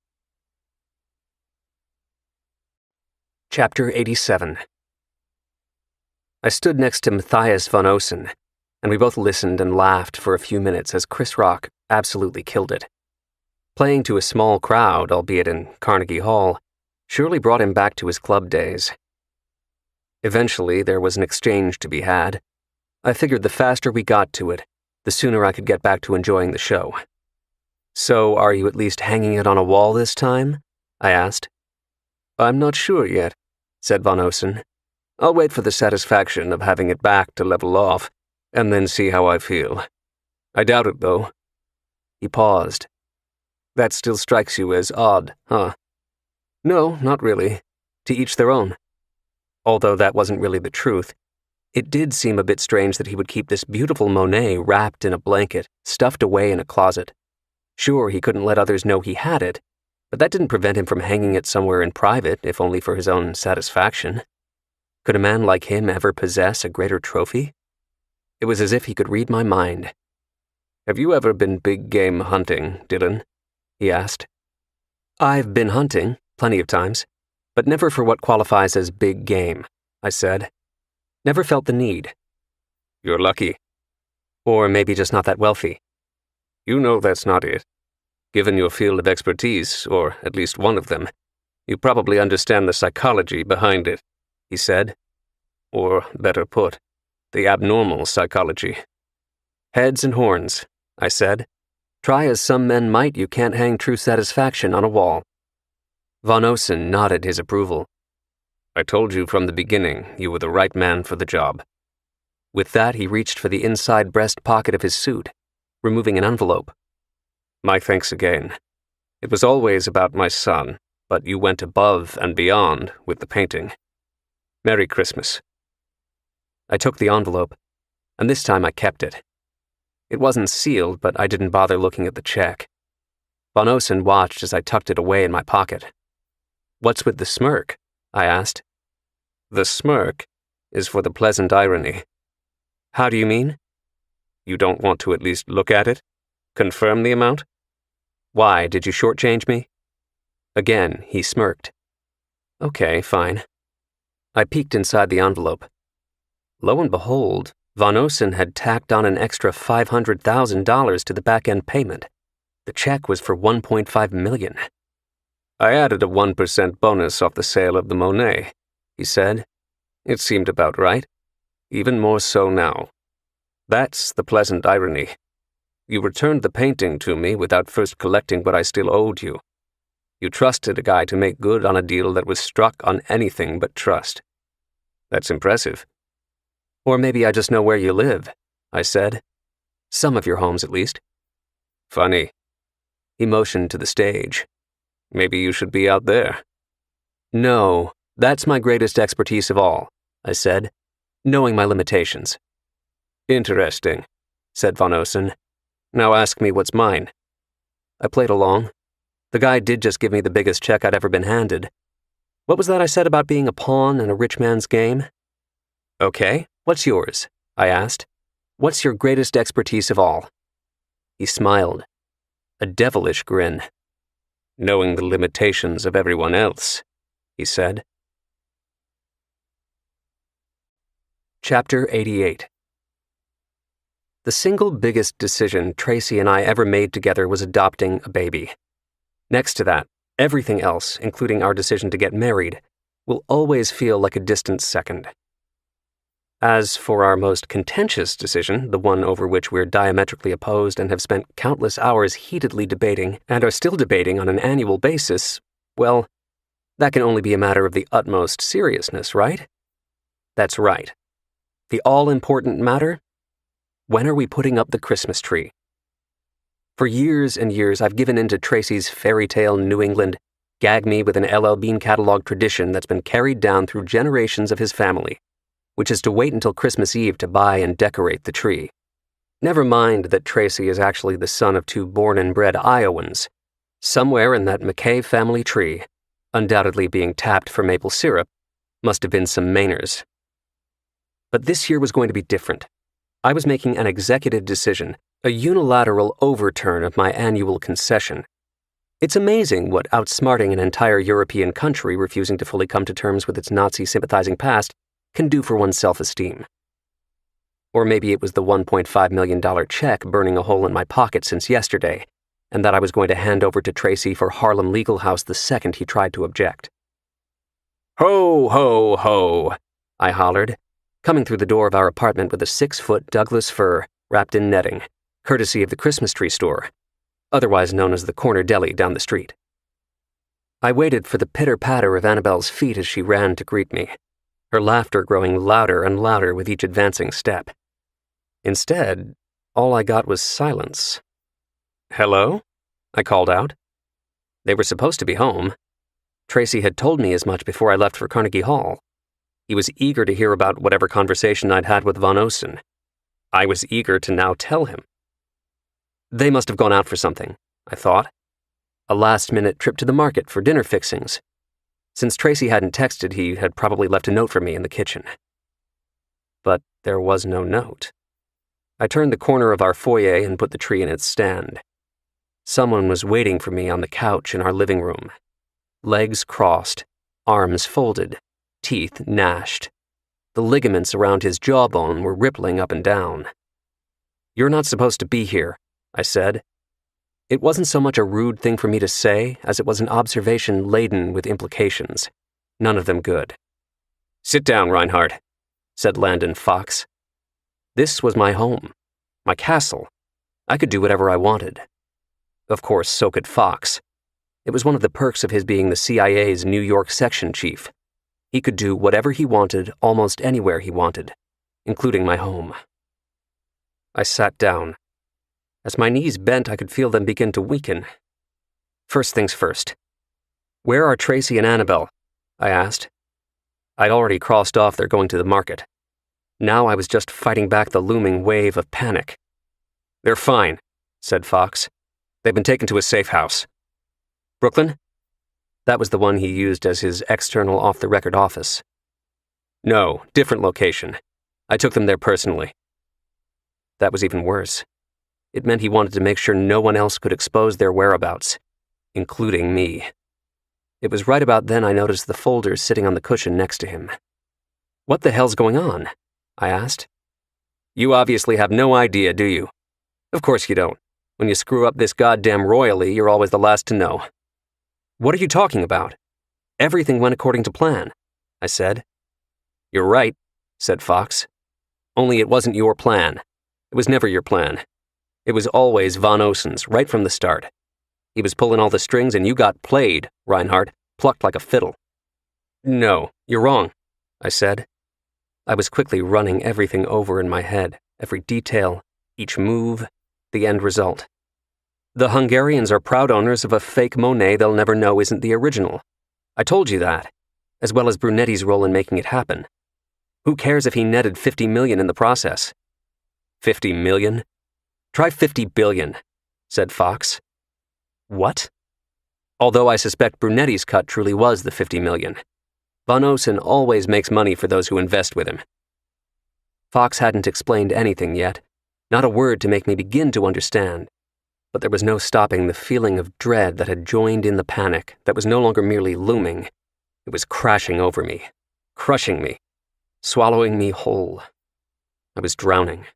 Chapter 87. I stood next to Matthias von Osen, and we both listened and laughed for a few minutes as Chris Rock absolutely killed it. Playing to a small crowd, albeit in Carnegie Hall, surely brought him back to his club days. Eventually, there was an exchange to be had. I figured the faster we got to it, the sooner I could get back to enjoying the show. "So, are you at least hanging it on a wall this time?" I asked. "I'm not sure yet," said Von Osen. "I'll wait for the satisfaction of having it back to level off, and then see how I feel. I doubt it, though." He paused. "That still strikes you as odd, huh?" "No, not really. To each their own." Although that wasn't really the truth, it did seem a bit strange that he would keep this beautiful Monet wrapped in a blanket, stuffed away in a closet. Sure, he couldn't let others know he had it, but that didn't prevent him from hanging it somewhere in private, if only for his own satisfaction. Could a man like him ever possess a greater trophy? It was as if he could read my mind. "Have you ever been big game hunting, Dylan?" he asked. "I've been hunting, plenty of times, but never for what qualifies as big game," I said. "Never felt the need." "You're lucky." "Or maybe just not that wealthy." "You know that's not it. Given your field of expertise, or at least one of them, you probably understand the psychology behind it," he said. "Or, better put, the abnormal psychology." "Heads and horns," I said. "Try as some men might, you can't hang true satisfaction on a wall." Von Osen nodded his approval. "I told you from the beginning you were the right man for the job." With that, he reached for the inside breast pocket of his suit, removing an envelope. "My thanks again. It was always about my son, but you went above and beyond with the painting. Merry Christmas." I took the envelope, and this time I kept it. It wasn't sealed, but I didn't bother looking at the check. Von Osen watched as I tucked it away in my pocket. "What's with the smirk?" I asked. "The smirk is for the pleasant irony." "How do you mean?" "You don't want to at least look at it? Confirm the amount?" "Why, did you shortchange me?" Again, he smirked. "Okay, fine." I peeked inside the envelope. Lo and behold, Von Osen had tacked on an extra $500,000 to the back-end payment. The check was for $1.5 million. "I added a 1% bonus off the sale of the Monet," he said. "It seemed about right. Even more so now. That's the pleasant irony. You returned the painting to me without first collecting what I still owed you. You trusted a guy to make good on a deal that was struck on anything but trust. That's impressive." "Or maybe I just know where you live," I said. "Some of your homes, at least." "Funny." He motioned to the stage. "Maybe you should be out there." "No, that's my greatest expertise of all," I said, knowing my limitations. "Interesting," said Von Osen. "Now ask me what's mine." I played along. The guy did just give me the biggest check I'd ever been handed. What was that I said about being a pawn in a rich man's game? Okay, what's yours? I asked. What's your greatest expertise of all? He smiled, a devilish grin. Knowing the limitations of everyone else, he said. Chapter 88. The single biggest decision Tracy and I ever made together was adopting a baby. Next to that, everything else, including our decision to get married, will always feel like a distant second. As for our most contentious decision, the one over which we're diametrically opposed and have spent countless hours heatedly debating and are still debating on an annual basis, well, that can only be a matter of the utmost seriousness, right? That's right. The all-important matter? When are we putting up the Christmas tree? For years and years, I've given in to Tracy's fairy tale New England, gag me with an LL Bean catalog tradition that's been carried down through generations of his family, which is to wait until Christmas Eve to buy and decorate the tree. Never mind that Tracy is actually the son of two born and bred Iowans. Somewhere in that McKay family tree, undoubtedly being tapped for maple syrup, must have been some Mainers. But this year was going to be different. I was making an executive decision, a unilateral overturn of my annual concession. It's amazing what outsmarting an entire European country refusing to fully come to terms with its Nazi-sympathizing past can do for one's self-esteem. Or maybe it was the $1.5 million check burning a hole in my pocket since yesterday, and that I was going to hand over to Tracy for Harlem Legal House the second he tried to object. Ho, ho, ho, I hollered, coming through the door of our apartment with a 6-foot Douglas fir wrapped in netting, courtesy of the Christmas tree store, otherwise known as the corner deli down the street. I waited for the pitter-patter of Annabelle's feet as she ran to greet me, her laughter growing louder and louder with each advancing step. Instead, all I got was silence. Hello? I called out. They were supposed to be home. Tracy had told me as much before I left for Carnegie Hall. He was eager to hear about whatever conversation I'd had with Von Osen. I was eager to now tell him. They must have gone out for something, I thought. A last-minute trip to the market for dinner fixings. Since Tracy hadn't texted, he had probably left a note for me in the kitchen. But there was no note. I turned the corner of our foyer and put the tree in its stand. Someone was waiting for me on the couch in our living room. Legs crossed, arms folded, teeth gnashed. The ligaments around his jawbone were rippling up and down. You're not supposed to be here, I said. It wasn't so much a rude thing for me to say as it was an observation laden with implications, none of them good. Sit down, Reinhardt, said Landon Fox. This was my home, my castle. I could do whatever I wanted. Of course, so could Fox. It was one of the perks of his being the CIA's New York section chief. He could do whatever he wanted almost anywhere he wanted, including my home. I sat down. As my knees bent, I could feel them begin to weaken. First things first. Where are Tracy and Annabelle? I asked. I'd already crossed off their going to the market. Now I was just fighting back the looming wave of panic. They're fine, said Fox. They've been taken to a safe house. Brooklyn? That was the one he used as his external off-the-record office. No, different location. I took them there personally. That was even worse. It meant he wanted to make sure no one else could expose their whereabouts, including me. It was right about then I noticed the folders sitting on the cushion next to him. What the hell's going on? I asked. You obviously have no idea, do you? Of course you don't. When you screw up this goddamn royally, you're always the last to know. What are you talking about? Everything went according to plan, I said. You're right, said Fox. Only it wasn't your plan. It was never your plan. It was always Von Osen's, right from the start. He was pulling all the strings and you got played, Reinhardt, plucked like a fiddle. No, you're wrong, I said. I was quickly running everything over in my head, every detail, each move, the end result. The Hungarians are proud owners of a fake Monet they'll never know isn't the original. I told you that, as well as Brunetti's role in making it happen. Who cares if he netted $50 million in the process? $50 million? Try $50 billion, said Fox. What? Although I suspect Brunetti's cut truly was the $50 million. Von Osen always makes money for those who invest with him. Fox hadn't explained anything yet, not a word to make me begin to understand. But there was no stopping the feeling of dread that had joined in the panic that was no longer merely looming. It was crashing over me, crushing me, swallowing me whole. I was drowning.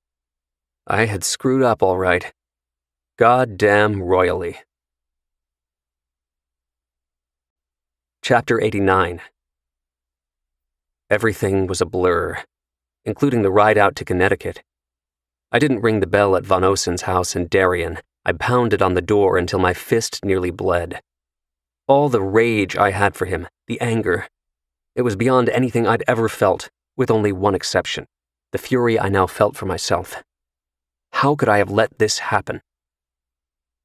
I had screwed up all right. Goddamn royally. Chapter 89. Everything was a blur, including the ride out to Connecticut. I didn't ring the bell at Von Osen's house in Darien. I pounded on the door until my fist nearly bled. All the rage I had for him, the anger. It was beyond anything I'd ever felt, with only one exception, the fury I now felt for myself. How could I have let this happen?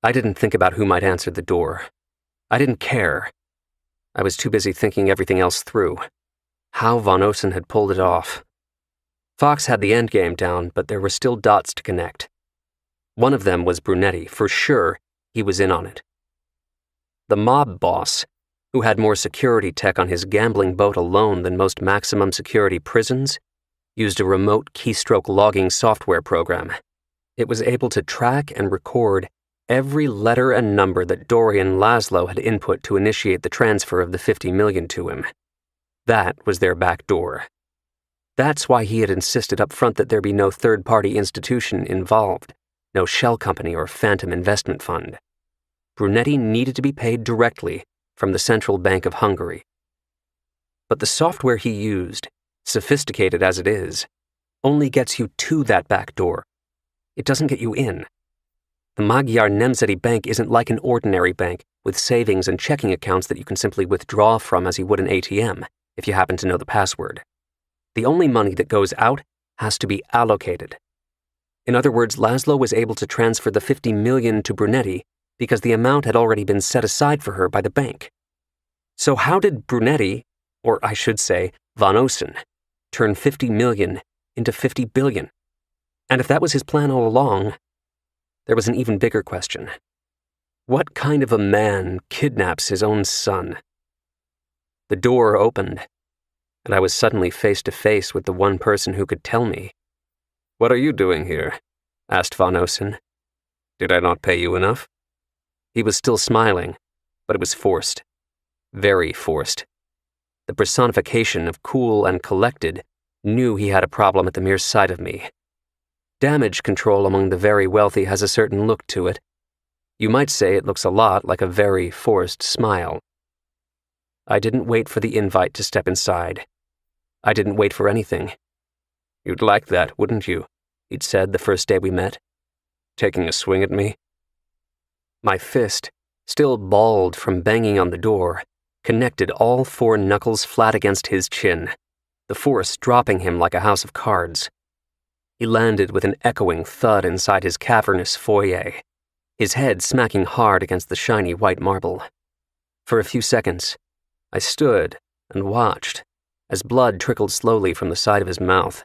I didn't think about who might answer the door. I didn't care. I was too busy thinking everything else through. How Von Osen had pulled it off. Fox had the endgame down, but there were still dots to connect. One of them was Brunetti. For sure, he was in on it. The mob boss, who had more security tech on his gambling boat alone than most maximum security prisons, used a remote keystroke logging software program. It was able to track and record every letter and number that Dorian Laszlo had input to initiate the transfer of the $50 million to him. That was their back door. That's why he had insisted up front that there be no third-party institution involved, no shell company or phantom investment fund. Brunetti needed to be paid directly from the Central Bank of Hungary. But the software he used, sophisticated as it is, only gets you to that back door. It doesn't get you in. The Magyar Nemzeti Bank isn't like an ordinary bank with savings and checking accounts that you can simply withdraw from as you would an ATM if you happen to know the password. The only money that goes out has to be allocated. In other words, Laszlo was able to transfer the $50 million to Brunetti because the amount had already been set aside for her by the bank. So how did Brunetti, or I should say, Von Osen, turn $50 million into $50 billion? And if that was his plan all along, there was an even bigger question. What kind of a man kidnaps his own son? The door opened, and I was suddenly face to face with the one person who could tell me. "What are you doing here?" asked Von Osen. "Did I not pay you enough?" He was still smiling, but it was forced. Very forced. The personification of cool and collected knew he had a problem at the mere sight of me. Damage control among the very wealthy has a certain look to it. You might say it looks a lot like a very forced smile. I didn't wait for the invite to step inside. I didn't wait for anything. "You'd like that, wouldn't you?" he'd said the first day we met. "Taking a swing at me?" My fist, still balled from banging on the door, connected all four knuckles flat against his chin, the force dropping him like a house of cards. He landed with an echoing thud inside his cavernous foyer, his head smacking hard against the shiny white marble. For a few seconds, I stood and watched as blood trickled slowly from the side of his mouth.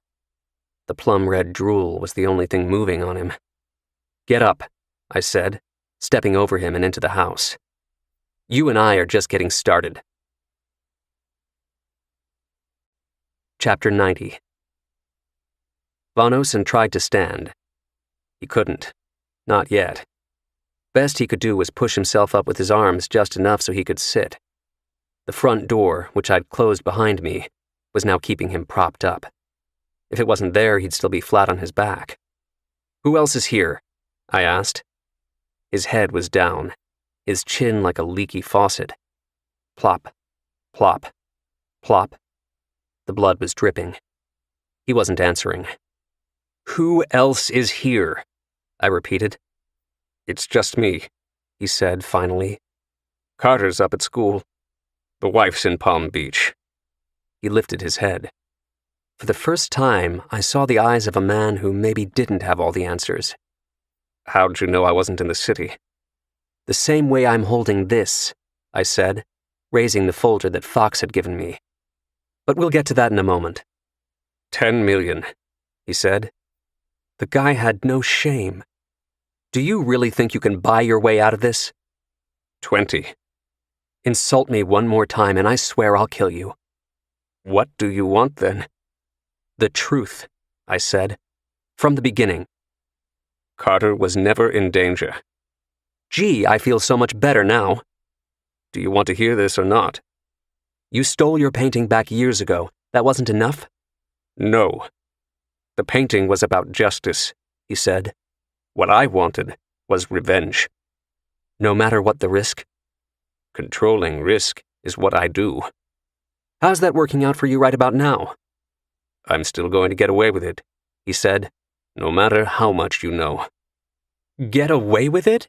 The plum-red drool was the only thing moving on him. "Get up," I said, stepping over him and into the house. "You and I are just getting started." Chapter 90. Von Osen tried to stand. He couldn't. Not yet. Best he could do was push himself up with his arms just enough so he could sit. The front door, which I'd closed behind me, was now keeping him propped up. If it wasn't there, he'd still be flat on his back. "Who else is here?" I asked. His head was down, his chin like a leaky faucet. Plop, plop, plop. The blood was dripping. He wasn't answering. "Who else is here?" I repeated. "It's just me," he said finally. "Carter's up at school. The wife's in Palm Beach." He lifted his head. For the first time, I saw the eyes of a man who maybe didn't have all the answers. "How'd you know I wasn't in the city?" "The same way I'm holding this," I said, raising the folder that Fox had given me. "But we'll get to that in a moment." $10 million, he said. The guy had no shame. "Do you really think you can buy your way out of this?" 20. "Insult me one more time and I swear I'll kill you." "What do you want then?" "The truth," I said. From the beginning. Carter was never in danger. Gee, I feel so much better now. Do you want to hear this or not? You stole your painting back years ago. That wasn't enough? No. The painting was about justice, he said. What I wanted was revenge. No matter what the risk? Controlling risk is what I do. How's that working out for you right about now? I'm still going to get away with it, he said, no matter how much you know. Get away with it?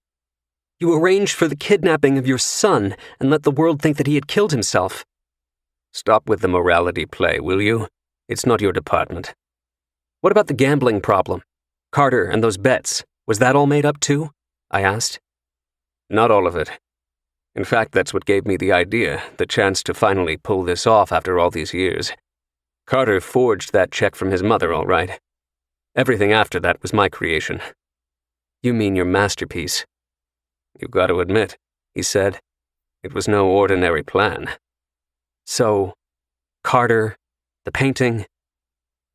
You arranged for the kidnapping of your son and let the world think that he had killed himself. Stop with the morality play, will you? It's not your department. What about the gambling problem? Carter and those bets, was that all made up too? I asked. Not all of it. In fact, that's what gave me the idea, the chance to finally pull this off after all these years. Carter forged that check from his mother, all right. Everything after that was my creation. You mean your masterpiece? You've got to admit, he said, it was no ordinary plan. So, Carter, the painting?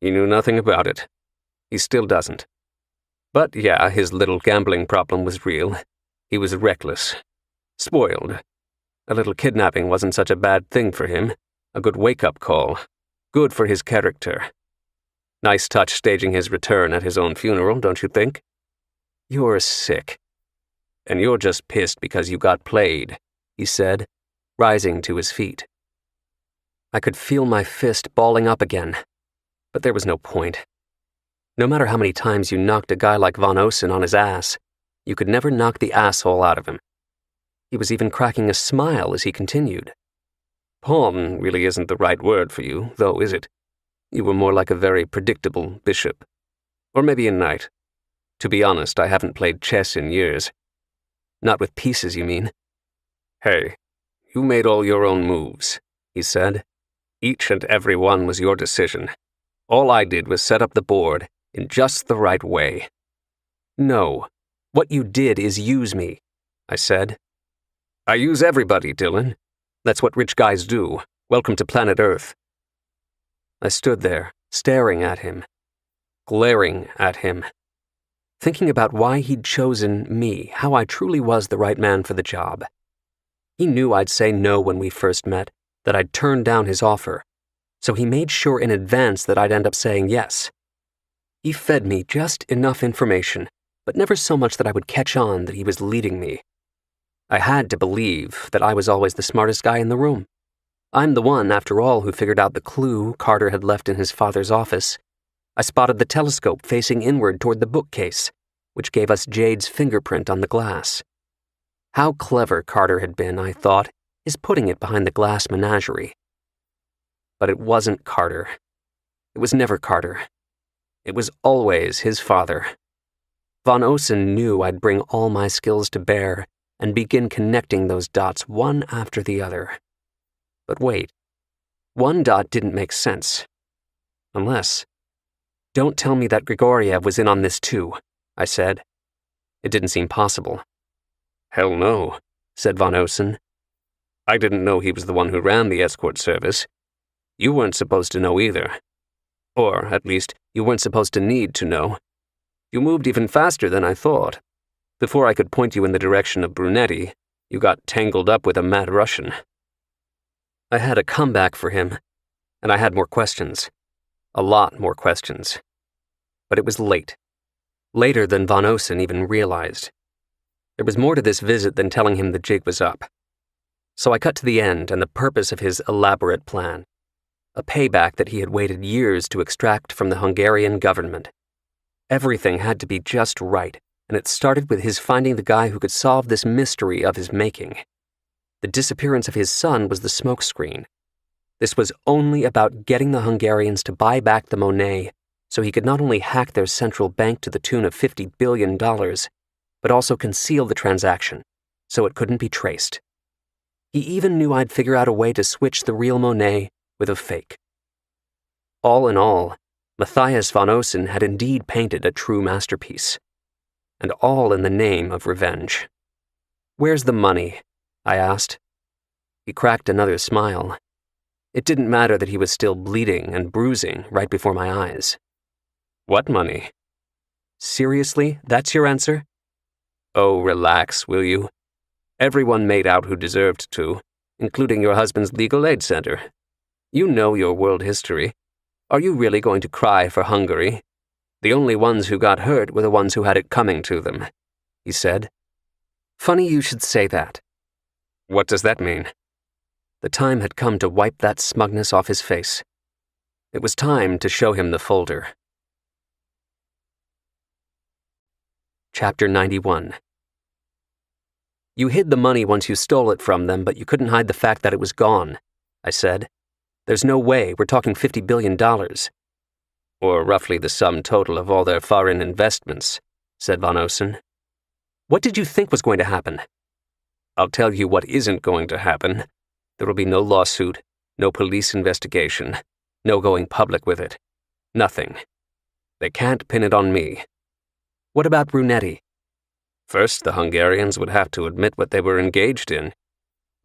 He knew nothing about it. He still doesn't. But yeah, his little gambling problem was real. He was reckless. Spoiled. A little kidnapping wasn't such a bad thing for him. A good wake-up call. Good for his character. Nice touch staging his return at his own funeral, don't you think? You're sick. And you're just pissed because you got played, he said, rising to his feet. I could feel my fist balling up again, but there was no point. No matter how many times you knocked a guy like Von Osen on his ass, you could never knock the asshole out of him. He was even cracking a smile as he continued. Pawn really isn't the right word for you, though, is it? You were more like a very predictable bishop. Or maybe a knight. To be honest, I haven't played chess in years. Not with pieces, you mean? Hey, you made all your own moves, he said. Each and every one was your decision. All I did was set up the board in just the right way. No, what you did is use me, I said. I use everybody, Dylan. That's what rich guys do. Welcome to planet Earth. I stood there, staring at him, glaring at him, thinking about why he'd chosen me, how I truly was the right man for the job. He knew I'd say no when we first met, that I'd turn down his offer, so he made sure in advance that I'd end up saying yes. He fed me just enough information, but never so much that I would catch on that he was leading me. I had to believe that I was always the smartest guy in the room. I'm the one, after all, who figured out the clue Carter had left in his father's office. I spotted the telescope facing inward toward the bookcase, which gave us Jade's fingerprint on the glass. How clever Carter had been, I thought, is putting it behind the glass menagerie. But it wasn't Carter. It was never Carter. It was always his father. Von Osen knew I'd bring all my skills to bear and begin connecting those dots one after the other. But wait, one dot didn't make sense. Unless... Don't tell me that Grigoriev was in on this too, I said. It didn't seem possible. Hell no, said Von Osen. I didn't know he was the one who ran the escort service. You weren't supposed to know either. Or, at least, you weren't supposed to need to know. You moved even faster than I thought. Before I could point you in the direction of Brunetti, you got tangled up with a mad Russian. I had a comeback for him, and I had more questions. A lot more questions. But it was late. Later than Von Osen even realized. There was more to this visit than telling him the jig was up. So I cut to the end and the purpose of his elaborate plan. A payback that he had waited years to extract from the Hungarian government. Everything had to be just right, and it started with his finding the guy who could solve this mystery of his making. The disappearance of his son was the smokescreen. This was only about getting the Hungarians to buy back the Monet so he could not only hack their central bank to the tune of $50 billion, but also conceal the transaction so it couldn't be traced. He even knew I'd figure out a way to switch the real Monet with a fake. All in all, Matthias von Osen had indeed painted a true masterpiece. And all in the name of revenge. "Where's the money?" I asked. He cracked another smile. It didn't matter that he was still bleeding and bruising right before my eyes. What money? Seriously, that's your answer? Oh, relax, will you? Everyone made out who deserved to, including your husband's legal aid center. You know your world history. Are you really going to cry for Hungary? The only ones who got hurt were the ones who had it coming to them, he said. Funny you should say that. What does that mean? The time had come to wipe that smugness off his face. It was time to show him the folder. Chapter 91. You hid the money once you stole it from them, but you couldn't hide the fact that it was gone, I said. There's no way, we're talking $50 billion. Or roughly the sum total of all their foreign investments, said Van Osen. What did you think was going to happen? I'll tell you what isn't going to happen. There will be no lawsuit, no police investigation, no going public with it. Nothing. They can't pin it on me. What about Brunetti? First, the Hungarians would have to admit what they were engaged in.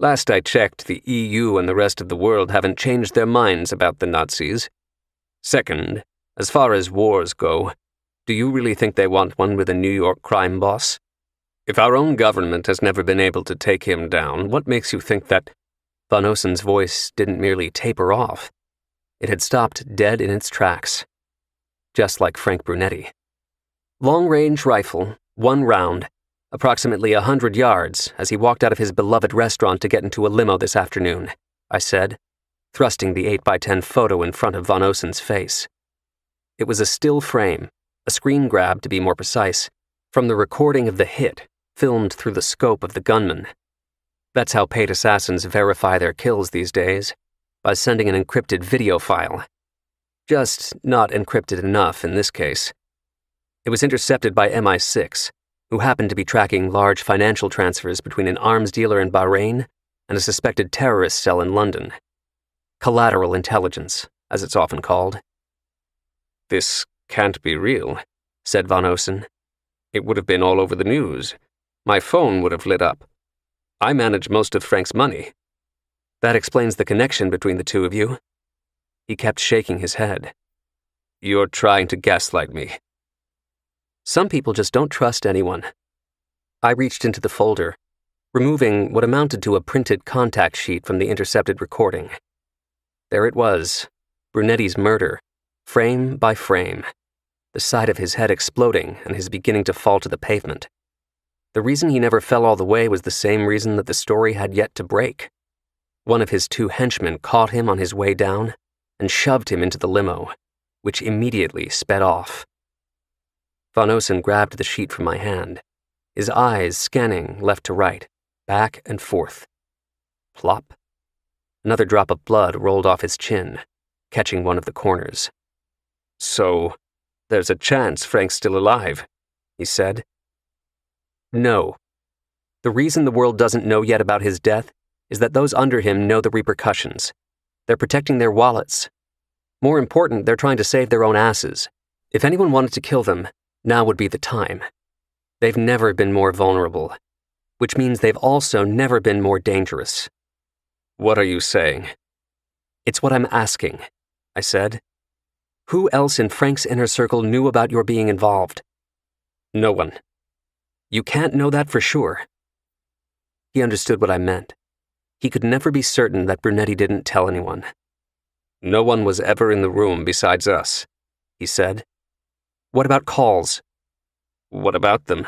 Last I checked, the EU and the rest of the world haven't changed their minds about the Nazis. Second, as far as wars go, do you really think they want one with a New York crime boss? If our own government has never been able to take him down, what makes you think that... Van Osen's voice didn't merely taper off. It had stopped dead in its tracks. Just like Frank Brunetti. Long-range rifle, 1 round, approximately 100 yards as he walked out of his beloved restaurant to get into a limo this afternoon, I said, thrusting the 8x10 photo in front of Van Osen's face. It was a still frame, a screen grab to be more precise, from the recording of the hit, filmed through the scope of the gunman. That's how paid assassins verify their kills these days, by sending an encrypted video file. Just not encrypted enough in this case. It was intercepted by MI6, who happened to be tracking large financial transfers between an arms dealer in Bahrain and a suspected terrorist cell in London. Collateral intelligence, as it's often called. This can't be real, said Van Osen. It would have been all over the news. My phone would have lit up. I manage most of Frank's money. That explains the connection between the two of you. He kept shaking his head. You're trying to gaslight me. Some people just don't trust anyone. I reached into the folder, removing what amounted to a printed contact sheet from the intercepted recording. There it was, Brunetti's murder, frame by frame, the side of his head exploding and his beginning to fall to the pavement. The reason he never fell all the way was the same reason that the story had yet to break. One of his 2 henchmen caught him on his way down and shoved him into the limo, which immediately sped off. Van Osen grabbed the sheet from my hand, his eyes scanning left to right, back and forth. Plop. Another drop of blood rolled off his chin, catching one of the corners. So, there's a chance Frank's still alive, he said. No. The reason the world doesn't know yet about his death is that those under him know the repercussions. They're protecting their wallets. More important, they're trying to save their own asses. If anyone wanted to kill them, now would be the time. They've never been more vulnerable, which means they've also never been more dangerous. What are you saying? It's what I'm asking, I said. Who else in Frank's inner circle knew about your being involved? No one. You can't know that for sure. He understood what I meant. He could never be certain that Brunetti didn't tell anyone. No one was ever in the room besides us, he said. What about calls? What about them?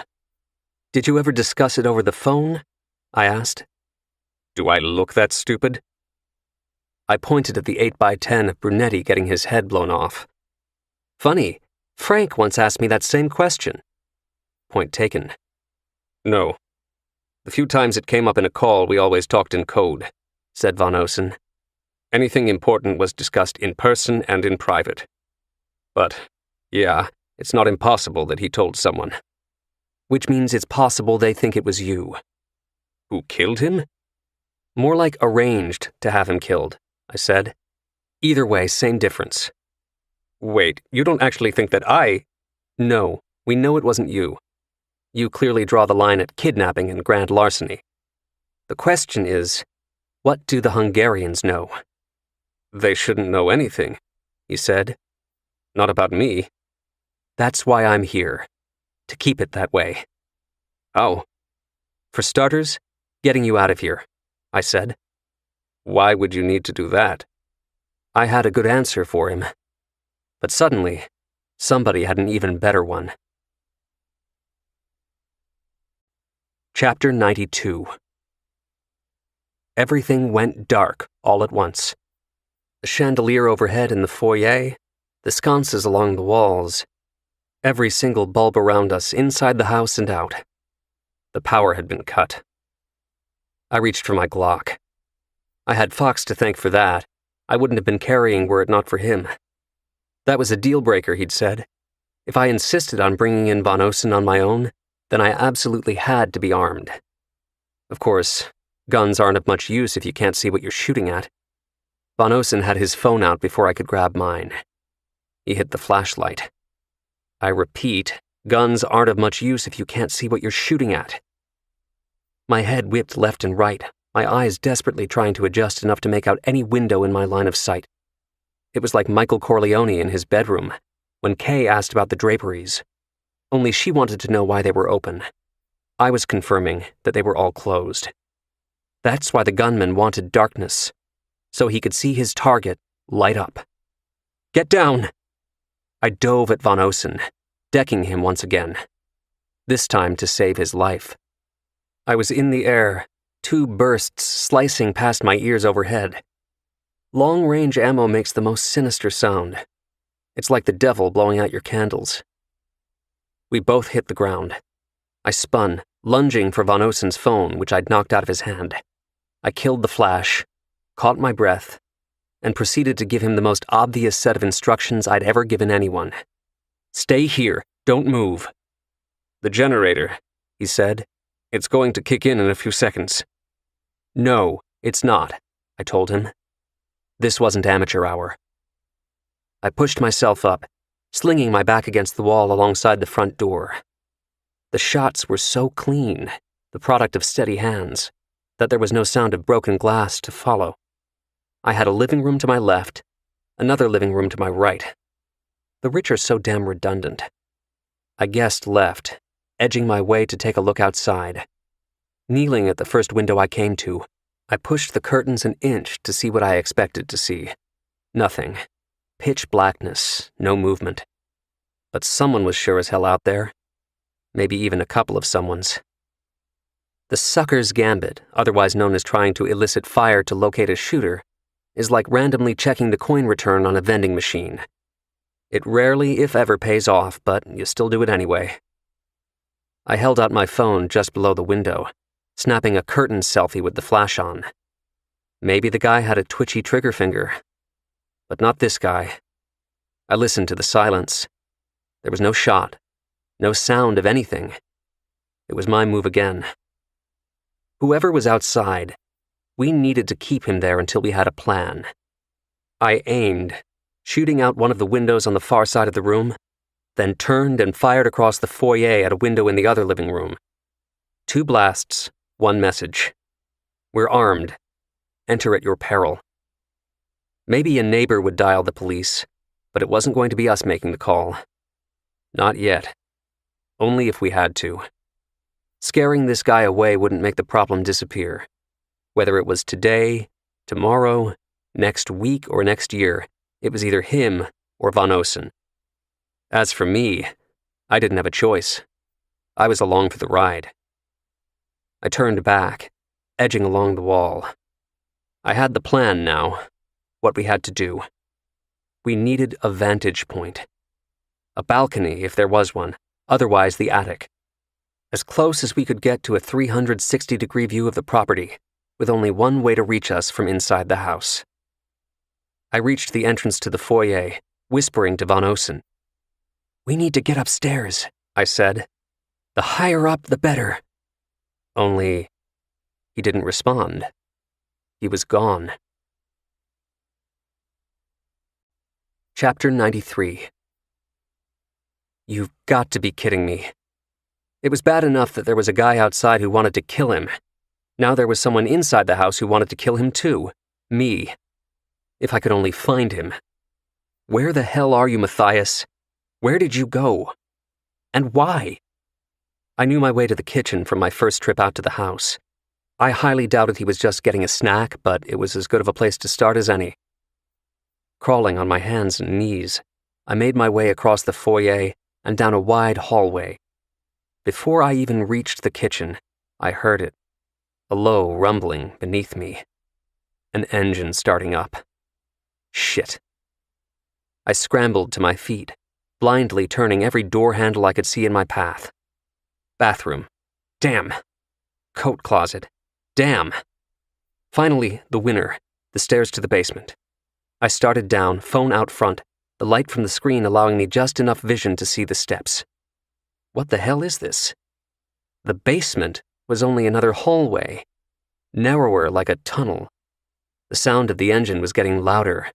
Did you ever discuss it over the phone? I asked. Do I look that stupid? I pointed at the 8x10 of Brunetti getting his head blown off. Funny, Frank once asked me that same question. Point taken. No. The few times it came up in a call, we always talked in code, said Van Osen. Anything important was discussed in person and in private. But, yeah, it's not impossible that he told someone. Which means it's possible they think it was you. Who killed him? More like arranged to have him killed, I said. Either way, same difference. Wait, you don't actually think that I... No, we know it wasn't you. You clearly draw the line at kidnapping and grand larceny. The question is, what do the Hungarians know? They shouldn't know anything, he said. Not about me. That's why I'm here. To keep it that way. Oh. For starters, getting you out of here, I said. Why would you need to do that? I had a good answer for him. But suddenly, somebody had an even better one. Chapter 92. Everything went dark all at once. The chandelier overhead in the foyer, the sconces along the walls, every single bulb around us inside the house and out. The power had been cut. I reached for my Glock. I had Fox to thank for that. I wouldn't have been carrying were it not for him. That was a deal-breaker, he'd said. If I insisted on bringing in Von Osen on my own, then I absolutely had to be armed. Of course, guns aren't of much use if you can't see what you're shooting at. Von Osen had his phone out before I could grab mine. He hit the flashlight. I repeat, guns aren't of much use if you can't see what you're shooting at. My head whipped left and right, my eyes desperately trying to adjust enough to make out any window in my line of sight. It was like Michael Corleone in his bedroom, when Kay asked about the draperies. Only she wanted to know why they were open. I was confirming that they were all closed. That's why the gunman wanted darkness, so he could see his target light up. Get down! I dove at Von Osen, decking him once again, this time to save his life. I was in the air, 2 bursts slicing past my ears overhead. Long-range ammo makes the most sinister sound. It's like the devil blowing out your candles. We both hit the ground. I spun, lunging for Von Osen's phone, which I'd knocked out of his hand. I killed the flash, caught my breath, and proceeded to give him the most obvious set of instructions I'd ever given anyone. Stay here, don't move. The generator, he said. It's going to kick in a few seconds. No, it's not, I told him. This wasn't amateur hour. I pushed myself up, slinging my back against the wall alongside the front door. The shots were so clean, the product of steady hands, that there was no sound of broken glass to follow. I had a living room to my left, another living room to my right. The rich are so damn redundant. I guessed left, edging my way to take a look outside. Kneeling at the first window I came to, I pushed the curtains an inch to see what I expected to see. Nothing. Pitch blackness, no movement. But someone was sure as hell out there. Maybe even a couple of someones. The sucker's gambit, otherwise known as trying to elicit fire to locate a shooter, is like randomly checking the coin return on a vending machine. It rarely, if ever, pays off, but you still do it anyway. I held out my phone just below the window, snapping a curtain selfie with the flash on. Maybe the guy had a twitchy trigger finger. But not this guy. I listened to the silence. There was no shot, no sound of anything. It was my move again. Whoever was outside, we needed to keep him there until we had a plan. I aimed, shooting out one of the windows on the far side of the room, then turned and fired across the foyer at a window in the other living room. 2 blasts, 1 message. We're armed. Enter at your peril. Maybe a neighbor would dial the police, but it wasn't going to be us making the call. Not yet. Only if we had to. Scaring this guy away wouldn't make the problem disappear. Whether it was today, tomorrow, next week, or next year, it was either him or Von Osen. As for me, I didn't have a choice. I was along for the ride. I turned back, edging along the wall. I had the plan now, what we had to do. We needed a vantage point. A balcony, if there was one, otherwise the attic. As close as we could get to a 360-degree view of the property, with only one way to reach us from inside the house. I reached the entrance to the foyer, whispering to Von Osen. "We need to get upstairs," I said. "The higher up, the better." Only, he didn't respond. He was gone. Chapter 93. You've got to be kidding me. It was bad enough that there was a guy outside who wanted to kill him. Now there was someone inside the house who wanted to kill him too. Me. If I could only find him. Where the hell are you, Matthias? Where did you go? And why? I knew my way to the kitchen from my first trip out to the house. I highly doubted he was just getting a snack, but it was as good of a place to start as any. Crawling on my hands and knees, I made my way across the foyer and down a wide hallway. Before I even reached the kitchen, I heard it, a low rumbling beneath me. An engine starting up. Shit. I scrambled to my feet, blindly turning every door handle I could see in my path. Bathroom. Damn. Coat closet. Damn. Finally, the winner, the stairs to the basement. I started down, phone out front, the light from the screen allowing me just enough vision to see the steps. What the hell is this? The basement was only another hallway, narrower like a tunnel. The sound of the engine was getting louder,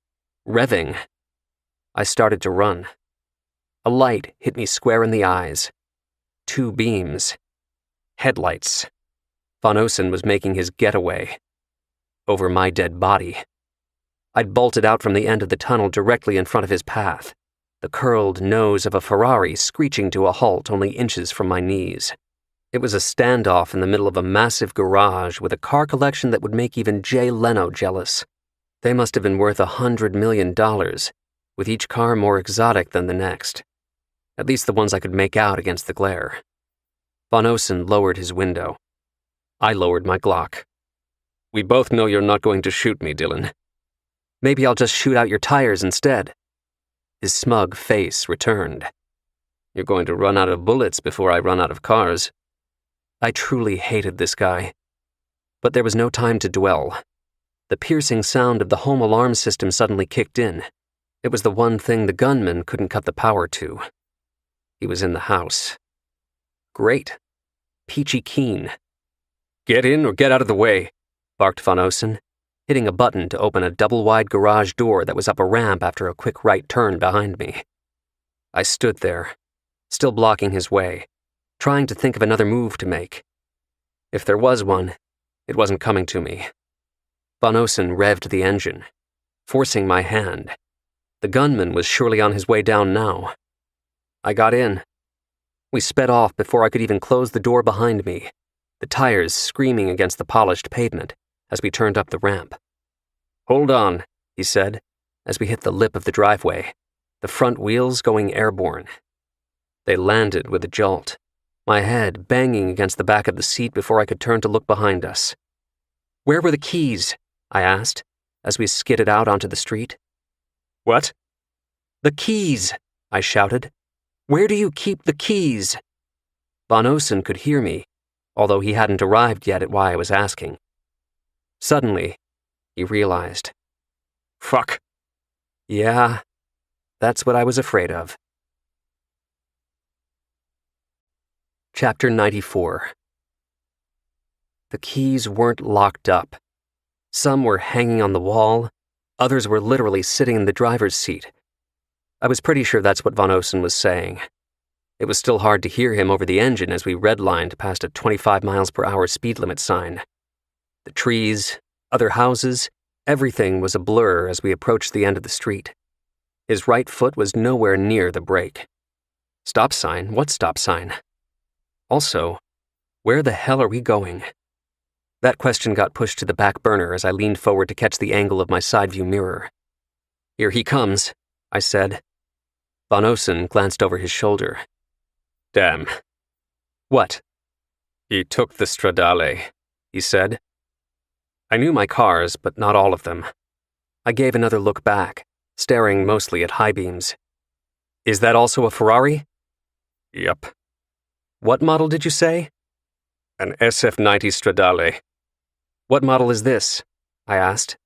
revving. I started to run. A light hit me square in the eyes. 2 beams. Headlights. Von Osen was making his getaway. Over my dead body. I'd bolted out from the end of the tunnel directly in front of his path, the curled nose of a Ferrari screeching to a halt only inches from my knees. It was a standoff in the middle of a massive garage with a car collection that would make even Jay Leno jealous. They must have been worth $100 million, with each car more exotic than the next. At least the ones I could make out against the glare. Von Osen lowered his window. I lowered my Glock. We both know you're not going to shoot me, Dylan. Maybe I'll just shoot out your tires instead. His smug face returned. You're going to run out of bullets before I run out of cars. I truly hated this guy. But there was no time to dwell. The piercing sound of the home alarm system suddenly kicked in. It was the one thing the gunman couldn't cut the power to. He was in the house. Great. Peachy keen. Get in or get out of the way, barked Von Osen, hitting a button to open a double-wide garage door that was up a ramp after a quick right turn behind me. I stood there, still blocking his way, trying to think of another move to make. If there was one, it wasn't coming to me. Von Osen revved the engine, forcing my hand. The gunman was surely on his way down now. I got in. We sped off before I could even close the door behind me, the tires screaming against the polished pavement as we turned up the ramp. Hold on, he said, as we hit the lip of the driveway, the front wheels going airborne. They landed with a jolt, my head banging against the back of the seat before I could turn to look behind us. Where were the keys? I asked, as we skidded out onto the street. What? The keys, I shouted. Where do you keep the keys? Von Osen could hear me, although he hadn't arrived yet at why I was asking. Suddenly, he realized. Fuck. Yeah, that's what I was afraid of. Chapter 94. The keys weren't locked up. Some were hanging on the wall, others were literally sitting in the driver's seat. I was pretty sure that's what Von Osen was saying. It was still hard to hear him over the engine as we redlined past a 25 miles per hour speed limit sign. The trees, other houses, everything was a blur as we approached the end of the street. His right foot was nowhere near the brake. Stop sign? What stop sign? Also, where the hell are we going? That question got pushed to the back burner as I leaned forward to catch the angle of my side view mirror. Here he comes, I said. Von Osen glanced over his shoulder. Damn. What? He took the Stradale, he said. I knew my cars, but not all of them. I gave another look back, staring mostly at high beams. Is that also a Ferrari? Yup. What model did you say? An SF90 Stradale. What model is this? I asked.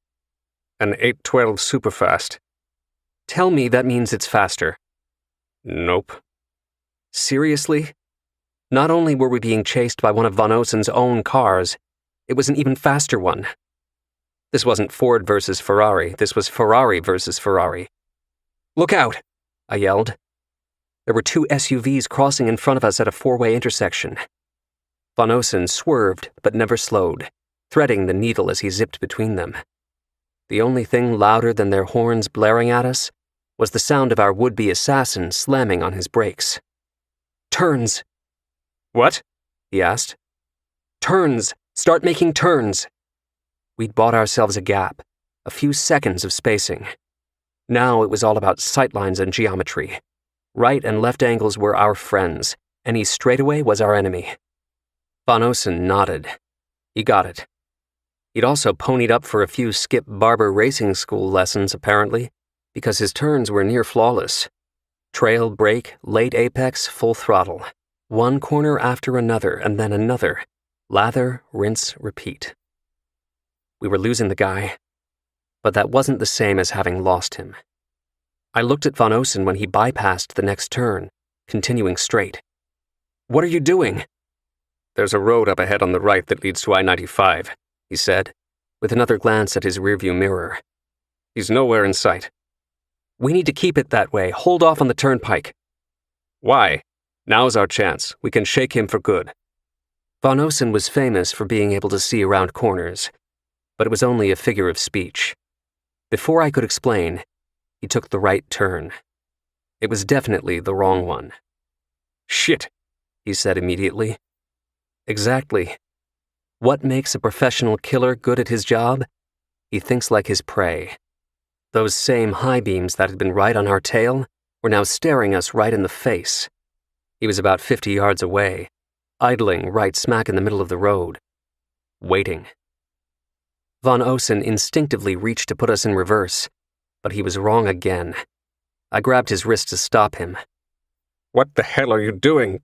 An 812 Superfast. Tell me that means it's faster. Nope. Seriously? Not only were we being chased by one of Von Osen's own cars, it was an even faster one. This wasn't Ford versus Ferrari, this was Ferrari versus Ferrari. Look out! I yelled. There were 2 SUVs crossing in front of us at a 4-way intersection. Von Osen swerved but never slowed, threading the needle as he zipped between them. The only thing louder than their horns blaring at us was the sound of our would-be assassin slamming on his brakes. "Turns." "What?" he asked. "Turns! Start making turns!" We'd bought ourselves a gap, a few seconds of spacing. Now it was all about sightlines and geometry. Right and left angles were our friends. Any straightaway was our enemy. Von Osen nodded. He got it. He'd also ponied up for a few Skip Barber racing school lessons, apparently, because his turns were near flawless. Trail, brake, late apex, full throttle. One corner after another, and then another. Lather, rinse, repeat. We were losing the guy, but that wasn't the same as having lost him. I looked at Von Osen when he bypassed the next turn, continuing straight. "What are you doing?" "There's a road up ahead on the right that leads to I-95, he said, with another glance at his rearview mirror. "He's nowhere in sight." "We need to keep it that way. Hold off on the turnpike." "Why? Now's our chance. We can shake him for good." Von Osen was famous for being able to see around corners, but it was only a figure of speech. Before I could explain, he took the right turn. It was definitely the wrong one. "Shit," he said immediately. "Exactly. What makes a professional killer good at his job? He thinks like his prey. Those same high beams that had been right on our tail were now staring us right in the face. He was about 50 yards away, idling right smack in the middle of the road, waiting. Von Osen instinctively reached to put us in reverse, but he was wrong again. I grabbed his wrist to stop him. "What the hell are you doing?"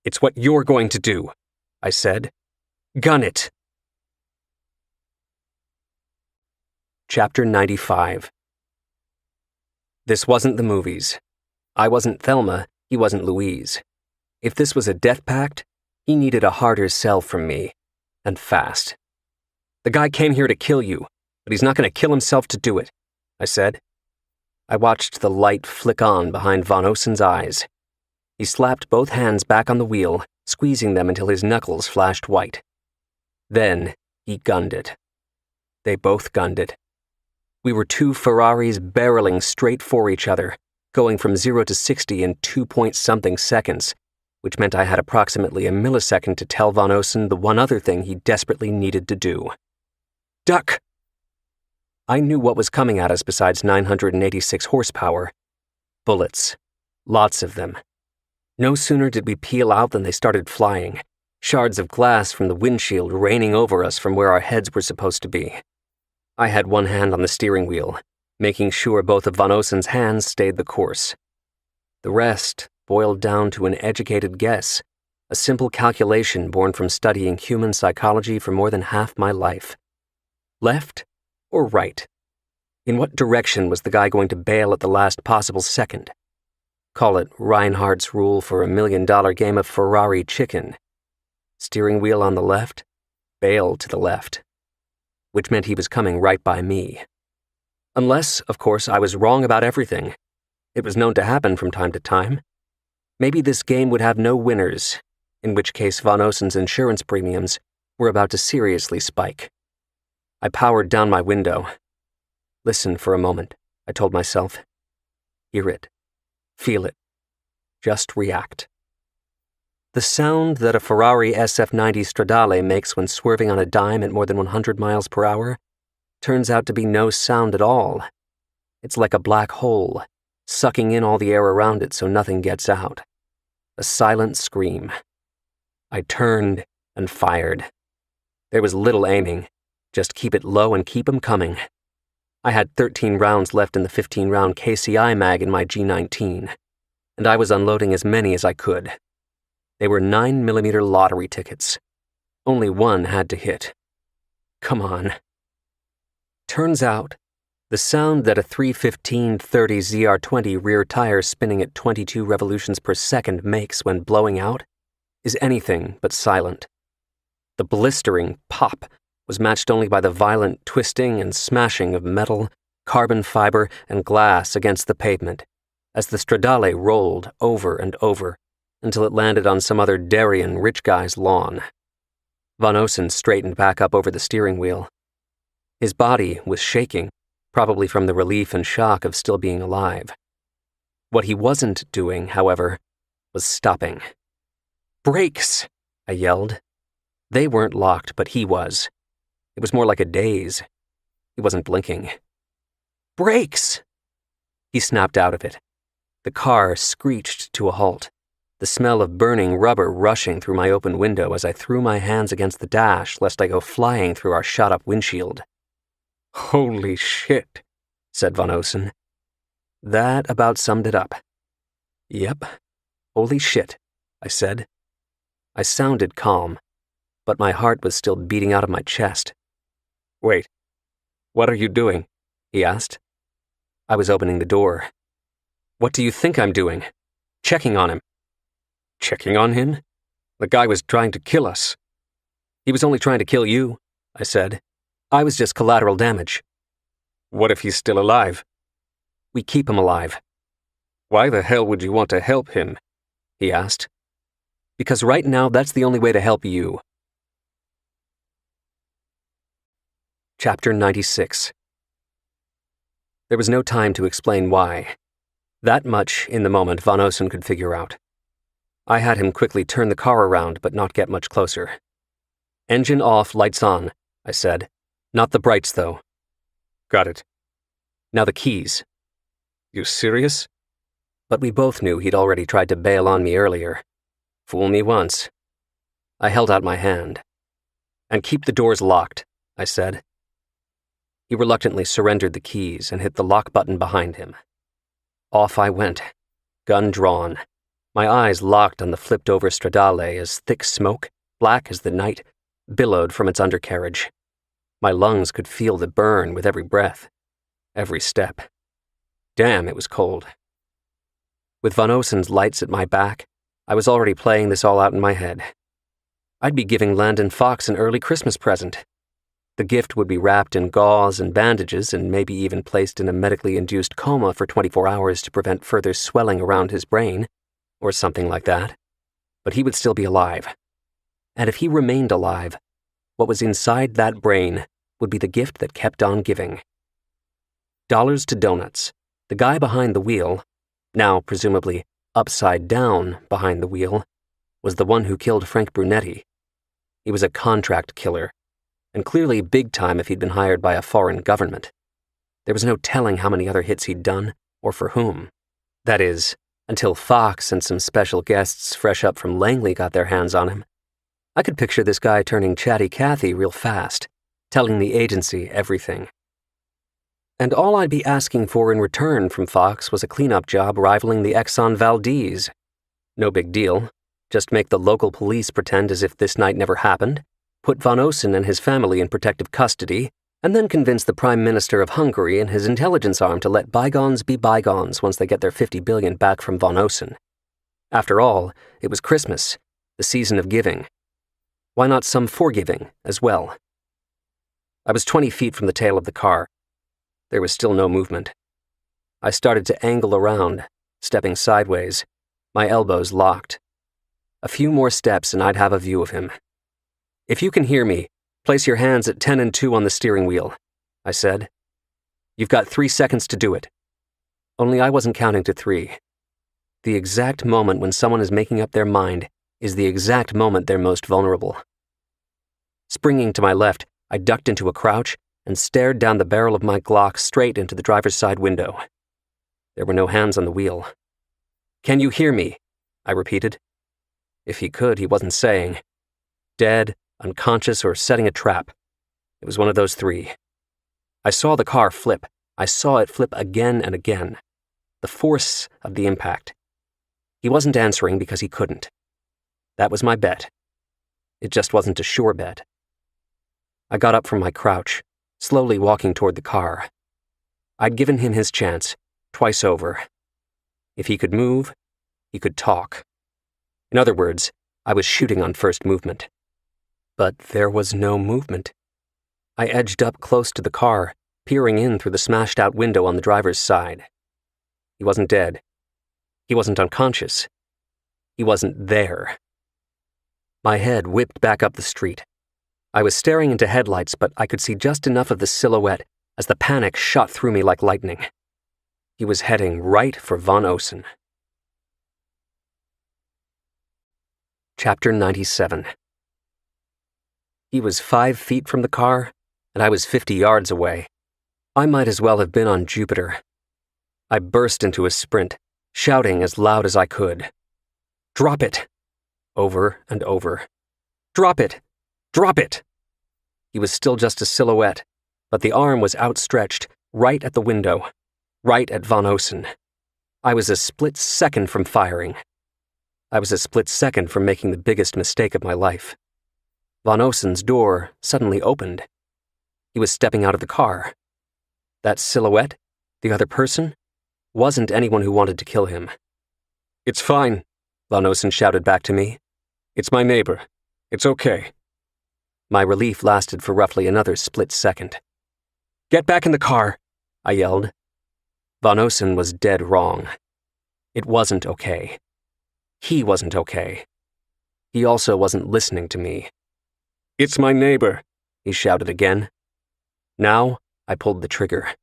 "It's what you're going to do," I said. "Gun it." Chapter 95. This wasn't the movies. I wasn't Thelma, he wasn't Louise. If this was a death pact, he needed a harder sell from me, and fast. "The guy came here to kill you, but he's not going to kill himself to do it," I said. I watched the light flick on behind Von Osen's eyes. He slapped both hands back on the wheel, squeezing them until his knuckles flashed white. Then he gunned it. They both gunned it. We were two Ferraris barreling straight for each other, going from 0 to 60 in 2-point-something seconds, which meant I had approximately a millisecond to tell Von Osen the one other thing he desperately needed to do. "Duck!" I knew what was coming at us besides 986 horsepower. Bullets. Lots of them. No sooner did we peel out than they started flying, shards of glass from the windshield raining over us from where our heads were supposed to be. I had one hand on the steering wheel, making sure both of Von Osen's hands stayed the course. The rest boiled down to an educated guess, a simple calculation born from studying human psychology for more than half my life. Left or right? In what direction was the guy going to bail at the last possible second? Call it Reinhardt's rule for $1 million game of Ferrari chicken. Steering wheel on the left, bail to the left. Which meant he was coming right by me. Unless, of course, I was wrong about everything. It was known to happen from time to time. Maybe this game would have no winners, in which case Von Osen's insurance premiums were about to seriously spike. I powered down my window. Listen for a moment, I told myself. Hear it. Feel it. Just react. The sound that a Ferrari SF90 Stradale makes when swerving on a dime at more than 100 miles per hour turns out to be no sound at all. It's like a black hole, sucking in all the air around it so nothing gets out. A silent scream. I turned and fired. There was little aiming. Just keep it low and keep 'em coming. I had 13 rounds left in the 15-round KCI mag in my G19, and I was unloading as many as I could. They were 9mm lottery tickets. Only one had to hit. Come on. Turns out, the sound that a 315/30 ZR20 rear tire spinning at 22 revolutions per second makes when blowing out is anything but silent. The blistering pop was matched only by the violent twisting and smashing of metal, carbon fiber, and glass against the pavement as the Stradale rolled over and over until it landed on some other Darien rich guy's lawn. Von Osen straightened back up over the steering wheel. His body was shaking, probably from the relief and shock of still being alive. What he wasn't doing, however, was stopping. "Brakes!" I yelled. They weren't locked, but he was. It was more like a daze. He wasn't blinking. "Brakes!" He snapped out of it. The car screeched to a halt, the smell of burning rubber rushing through my open window as I threw my hands against the dash lest I go flying through our shot-up windshield. "Holy shit," said Von Osen. That about summed it up. "Yep, holy shit," I said. I sounded calm, but my heart was still beating out of my chest. "Wait, what are you doing?" he asked. I was opening the door. "What do you think I'm doing?" "Checking on him." "Checking on him? The guy was trying to kill us." "He was only trying to kill you," I said. "I was just collateral damage." "What if he's still alive?" "We keep him alive." "Why the hell would you want to help him?" he asked. "Because right now that's the only way to help you." Chapter 96. There was no time to explain why. That much, in the moment, Von Osen could figure out. I had him quickly turn the car around, but not get much closer. "Engine off, lights on," I said. "Not the brights, though." "Got it." "Now the keys." "You serious?" But we both knew he'd already tried to bail on me earlier. Fool me once. I held out my hand. "And keep the doors locked," I said. He reluctantly surrendered the keys and hit the lock button behind him. Off I went, gun drawn, my eyes locked on the flipped-over stradale as thick smoke, black as the night, billowed from its undercarriage. My lungs could feel the burn with every breath, every step. Damn, it was cold. With Von Osen's lights at my back, I was already playing this all out in my head. I'd be giving Landon Fox an early Christmas present. The gift would be wrapped in gauze and bandages and maybe even placed in a medically induced coma for 24 hours to prevent further swelling around his brain, or something like that. But he would still be alive. And if he remained alive, what was inside that brain would be the gift that kept on giving. Dollars to donuts. The guy behind the wheel, now presumably upside down behind the wheel, was the one who killed Frank Brunetti. He was a contract killer, and clearly big time if he'd been hired by a foreign government. There was no telling how many other hits he'd done, or for whom. That is, until Fox and some special guests fresh up from Langley got their hands on him. I could picture this guy turning chatty Cathy real fast, telling the agency everything. And all I'd be asking for in return from Fox was a cleanup job rivaling the Exxon Valdez. No big deal. Just make the local police pretend as if this night never happened, put Von Osen and his family in protective custody, and then convince the Prime Minister of Hungary and his intelligence arm to let bygones be bygones once they get their $50 billion back from Von Osen. After all, it was Christmas, the season of giving. Why not some forgiving as well? I was 20 feet from the tail of the car. There was still no movement. I started to angle around, stepping sideways, my elbows locked. A few more steps and I'd have a view of him. "If you can hear me, place your hands at 10 and 2 on the steering wheel," I said. "You've got 3 seconds to do it." Only I wasn't counting to 3. The exact moment when someone is making up their mind is the exact moment they're most vulnerable. Springing to my left, I ducked into a crouch and stared down the barrel of my Glock straight into the driver's side window. There were no hands on the wheel. "Can you hear me?" I repeated. If he could, he wasn't saying. Dead, unconscious, or setting a trap. It was one of those three. I saw the car flip. I saw it flip again and again. The force of the impact. He wasn't answering because he couldn't. That was my bet. It just wasn't a sure bet. I got up from my crouch, slowly walking toward the car. I'd given him his chance, twice over. If he could move, he could talk. In other words, I was shooting on first movement. But there was no movement. I edged up close to the car, peering in through the smashed-out window on the driver's side. He wasn't dead. He wasn't unconscious. He wasn't there. My head whipped back up the street. I was staring into headlights, but I could see just enough of the silhouette as the panic shot through me like lightning. He was heading right for Von Osen. Chapter 97. He was 5 feet from the car, and I was 50 yards away. I might as well have been on Jupiter. I burst into a sprint, shouting as loud as I could. "Drop it!" Over and over. "Drop it! Drop it!" He was still just a silhouette, but the arm was outstretched, right at the window, right at Von Osen. I was a split second from firing. I was a split second from making the biggest mistake of my life. Von Osen's door suddenly opened. He was stepping out of the car. That silhouette, the other person, wasn't anyone who wanted to kill him. "It's fine," Von Osen shouted back to me. "It's my neighbor. It's okay." My relief lasted for roughly another split second. "Get back in the car," I yelled. Von Osen was dead wrong. It wasn't okay. He wasn't okay. He also wasn't listening to me. "It's my neighbor," he shouted again. Now, I pulled the trigger.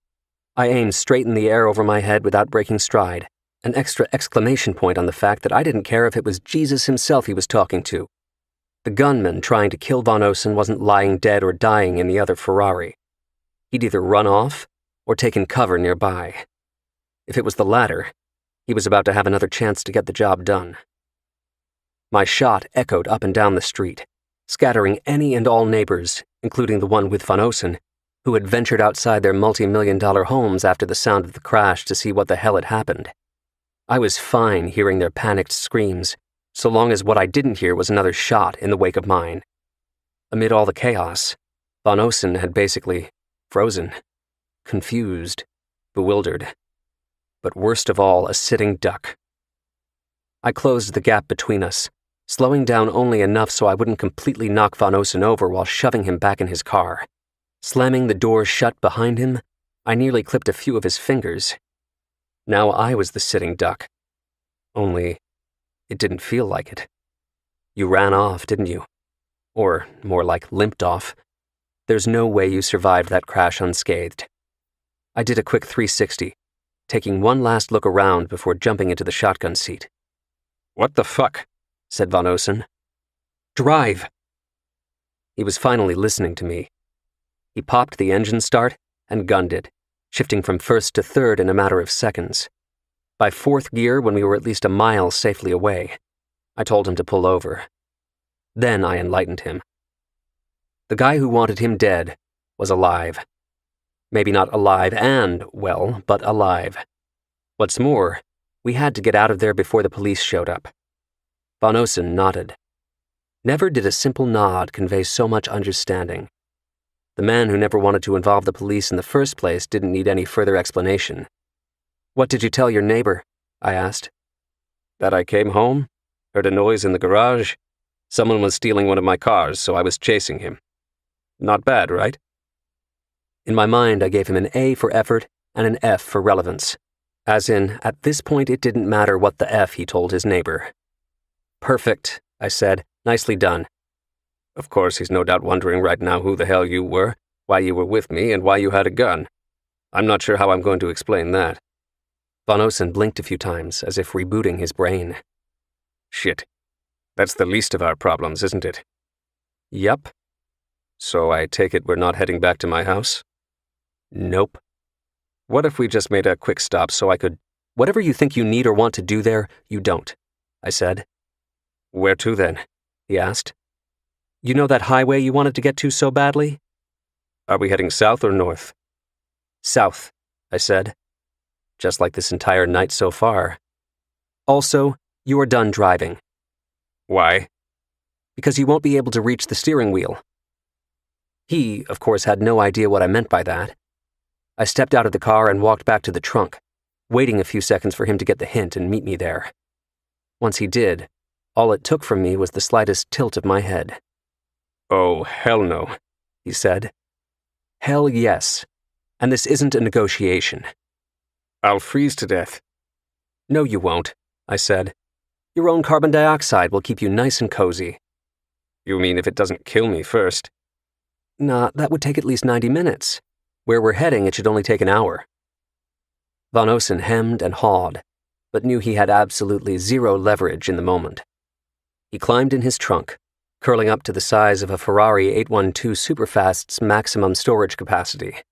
I aimed straight in the air over my head without breaking stride, an extra exclamation point on the fact that I didn't care if it was Jesus himself he was talking to. The gunman trying to kill Von Osen wasn't lying dead or dying in the other Ferrari. He'd either run off or taken cover nearby. If it was the latter, he was about to have another chance to get the job done. My shot echoed up and down the street, scattering any and all neighbors, including the one with Von Osen, who had ventured outside their multi-million-dollar homes after the sound of the crash to see what the hell had happened. I was fine hearing their panicked screams, so long as what I didn't hear was another shot in the wake of mine. Amid all the chaos, Von Osen had basically frozen, confused, bewildered, but worst of all, a sitting duck. I closed the gap between us, slowing down only enough so I wouldn't completely knock Von Osen over while shoving him back in his car. Slamming the door shut behind him, I nearly clipped a few of his fingers. Now I was the sitting duck. Only, it didn't feel like it. You ran off, didn't you? Or, more like, limped off. There's no way you survived that crash unscathed. I did a quick 360, taking one last look around before jumping into the shotgun seat. "What the fuck?" said Von Osen. "Drive!" He was finally listening to me. He popped the engine start and gunned it, shifting from first to third in a matter of seconds. By fourth gear, when we were at least a mile safely away, I told him to pull over. Then I enlightened him. The guy who wanted him dead was alive. Maybe not alive and well, but alive. What's more, we had to get out of there before the police showed up. Von Osen nodded. Never did a simple nod convey so much understanding. The man who never wanted to involve the police in the first place didn't need any further explanation. "What did you tell your neighbor?" I asked. "That I came home, heard a noise in the garage. Someone was stealing one of my cars, so I was chasing him. Not bad, right?" In my mind, I gave him an A for effort and an F for relevance. As in, at this point it didn't matter what the F he told his neighbor. "Perfect," I said. "Nicely done." Of course, he's no doubt wondering right now who the hell you were, why you were with me, and why you had a gun. I'm not sure how I'm going to explain that. Von Osen blinked a few times, as if rebooting his brain. "Shit. That's the least of our problems, isn't it?" "Yup." "So I take it we're not heading back to my house?" "Nope." "What if we just made a quick stop so I could—" "Whatever you think you need or want to do there, you don't," I said. "Where to then?" he asked. "You know that highway you wanted to get to so badly?" "Are we heading south or north?" "South," I said. Just like this entire night so far. "Also, you are done driving." "Why?" "Because you won't be able to reach the steering wheel." He, of course, had no idea what I meant by that. I stepped out of the car and walked back to the trunk, waiting a few seconds for him to get the hint and meet me there. Once he did, all it took from me was the slightest tilt of my head. "Oh, hell no," he said. "Hell yes. And this isn't a negotiation." "I'll freeze to death." "No, you won't," I said. "Your own carbon dioxide will keep you nice and cozy." "You mean if it doesn't kill me first?" "Nah, that would take at least 90 minutes. Where we're heading, it should only take an hour." Von Osen hemmed and hawed, but knew he had absolutely zero leverage in the moment. He climbed in his trunk, curling up to the size of a Ferrari 812 Superfast's maximum storage capacity,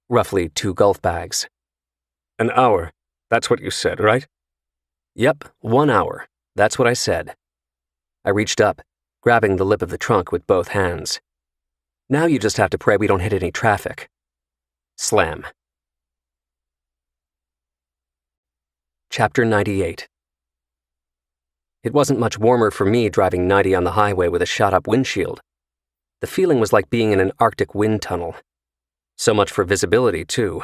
roughly 2 golf bags. "An hour, that's what you said, right?" "Yep, 1 hour. That's what I said." I reached up, grabbing the lip of the trunk with both hands. "Now you just have to pray we don't hit any traffic." Slam. Chapter 98. It wasn't much warmer for me driving 90 on the highway with a shot-up windshield. The feeling was like being in an Arctic wind tunnel. So much for visibility, too.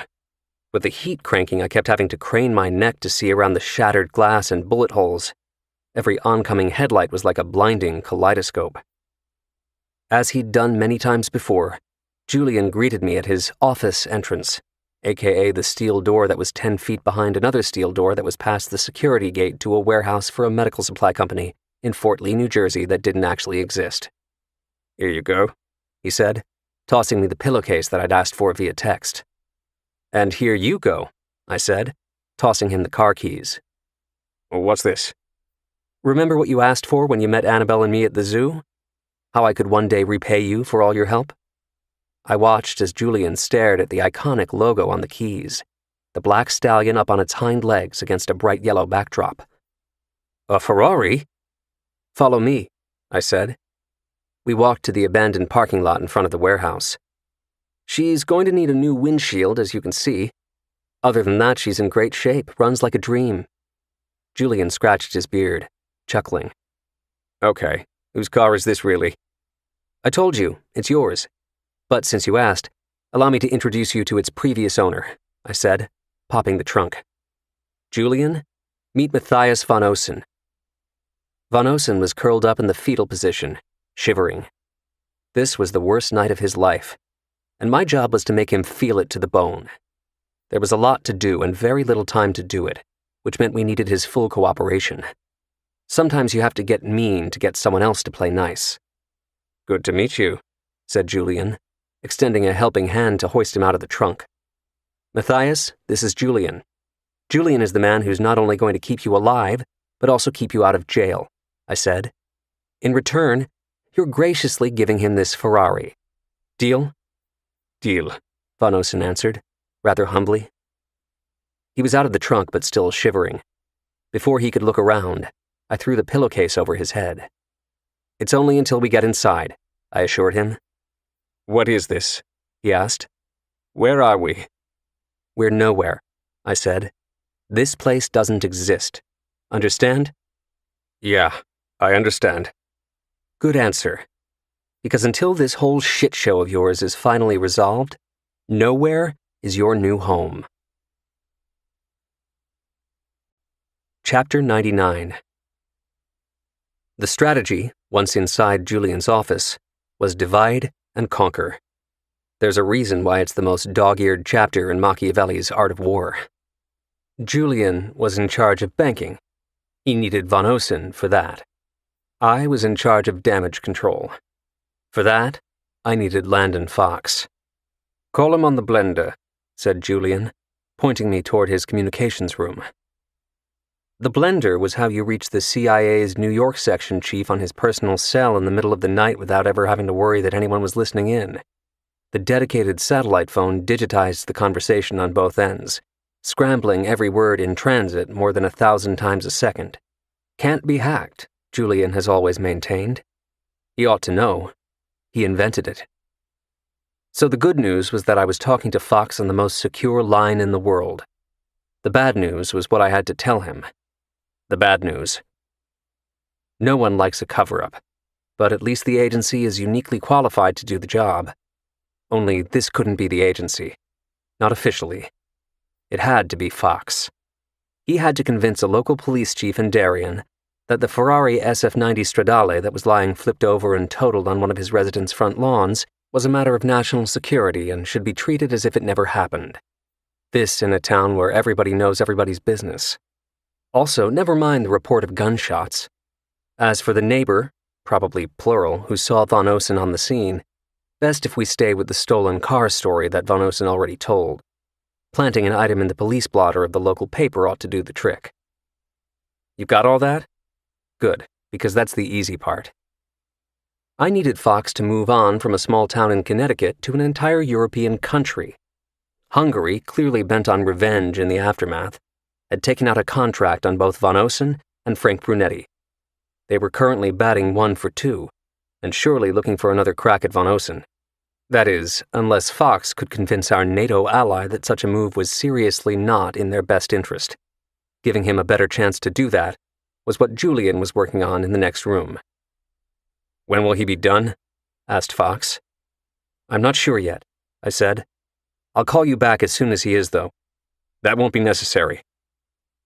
With the heat cranking, I kept having to crane my neck to see around the shattered glass and bullet holes. Every oncoming headlight was like a blinding kaleidoscope. As he'd done many times before, Julian greeted me at his office entrance, aka the steel door that was 10 feet behind another steel door that was past the security gate to a warehouse for a medical supply company in Fort Lee, New Jersey that didn't actually exist. "Here you go," he said, tossing me the pillowcase that I'd asked for via text. "And here you go," I said, tossing him the car keys. "What's this?" "Remember what you asked for when you met Annabelle and me at the zoo? How I could one day repay you for all your help?" I watched as Julian stared at the iconic logo on the keys, the black stallion up on its hind legs against a bright yellow backdrop. "A Ferrari?" "Follow me," I said. We walked to the abandoned parking lot in front of the warehouse. "She's going to need a new windshield, as you can see. Other than that, she's in great shape, runs like a dream." Julian scratched his beard, chuckling. "Okay, whose car is this really?" "I told you, it's yours. But since you asked, allow me to introduce you to its previous owner," I said, popping the trunk. "Julian, meet Matthias von Osen." Von Osen was curled up in the fetal position, shivering. This was the worst night of his life, and my job was to make him feel it to the bone. There was a lot to do and very little time to do it, which meant we needed his full cooperation. Sometimes you have to get mean to get someone else to play nice. "Good to meet you," said Julian, extending a helping hand to hoist him out of the trunk. "Matthias, this is Julian. Julian is the man who's not only going to keep you alive, but also keep you out of jail," I said. "In return, you're graciously giving him this Ferrari. Deal?" "Deal," Von Osen answered, rather humbly. He was out of the trunk but still shivering. Before he could look around, I threw the pillowcase over his head. "It's only until we get inside," I assured him. "What is this?" he asked. "Where are we?" "We're nowhere," I said. "This place doesn't exist. Understand?" "Yeah, I understand." "Good answer. Because until this whole shit show of yours is finally resolved, nowhere is your new home." Chapter 99. The strategy, once inside Julian's office, was divide and conquer. There's a reason why it's the most dog-eared chapter in Machiavelli's Art of War. Julian was in charge of banking. He needed Von Osen for that. I was in charge of damage control. For that, I needed Landon Fox. "Call him on the blender," said Julian, pointing me toward his communications room. The blender was how you reached the CIA's New York section chief on his personal cell in the middle of the night without ever having to worry that anyone was listening in. The dedicated satellite phone digitized the conversation on both ends, scrambling every word in transit more than 1,000 times a second. Can't be hacked, Julian has always maintained. He ought to know. He invented it. So the good news was that I was talking to Fox on the most secure line in the world. The bad news was what I had to tell him. The bad news. No one likes a cover-up, but at least the agency is uniquely qualified to do the job. Only this couldn't be the agency. Not officially. It had to be Fox. He had to convince a local police chief in Darien that the Ferrari SF90 Stradale that was lying flipped over and totaled on one of his residents' front lawns was a matter of national security and should be treated as if it never happened. This in a town where everybody knows everybody's business. Also, never mind the report of gunshots. As for the neighbor, probably plural, who saw Von Osen on the scene, Best if we stay with the stolen car story that Van Osen already told. Planting an item in the police blotter of the local paper ought to do the trick. You got all that? Good, because that's the easy part. I needed Fox to move on from a small town in Connecticut to an entire European country. Hungary, clearly bent on revenge in the aftermath, had taken out a contract on both Van Osen and Frank Brunetti. They were currently batting 1 for 2, and surely looking for another crack at Van Osen. That is, unless Fox could convince our NATO ally that such a move was seriously not in their best interest. Giving him a better chance to do that was what Julian was working on in the next room. "When will he be done?" asked Fox. "I'm not sure yet," I said. "I'll call you back as soon as he is, though." "That won't be necessary."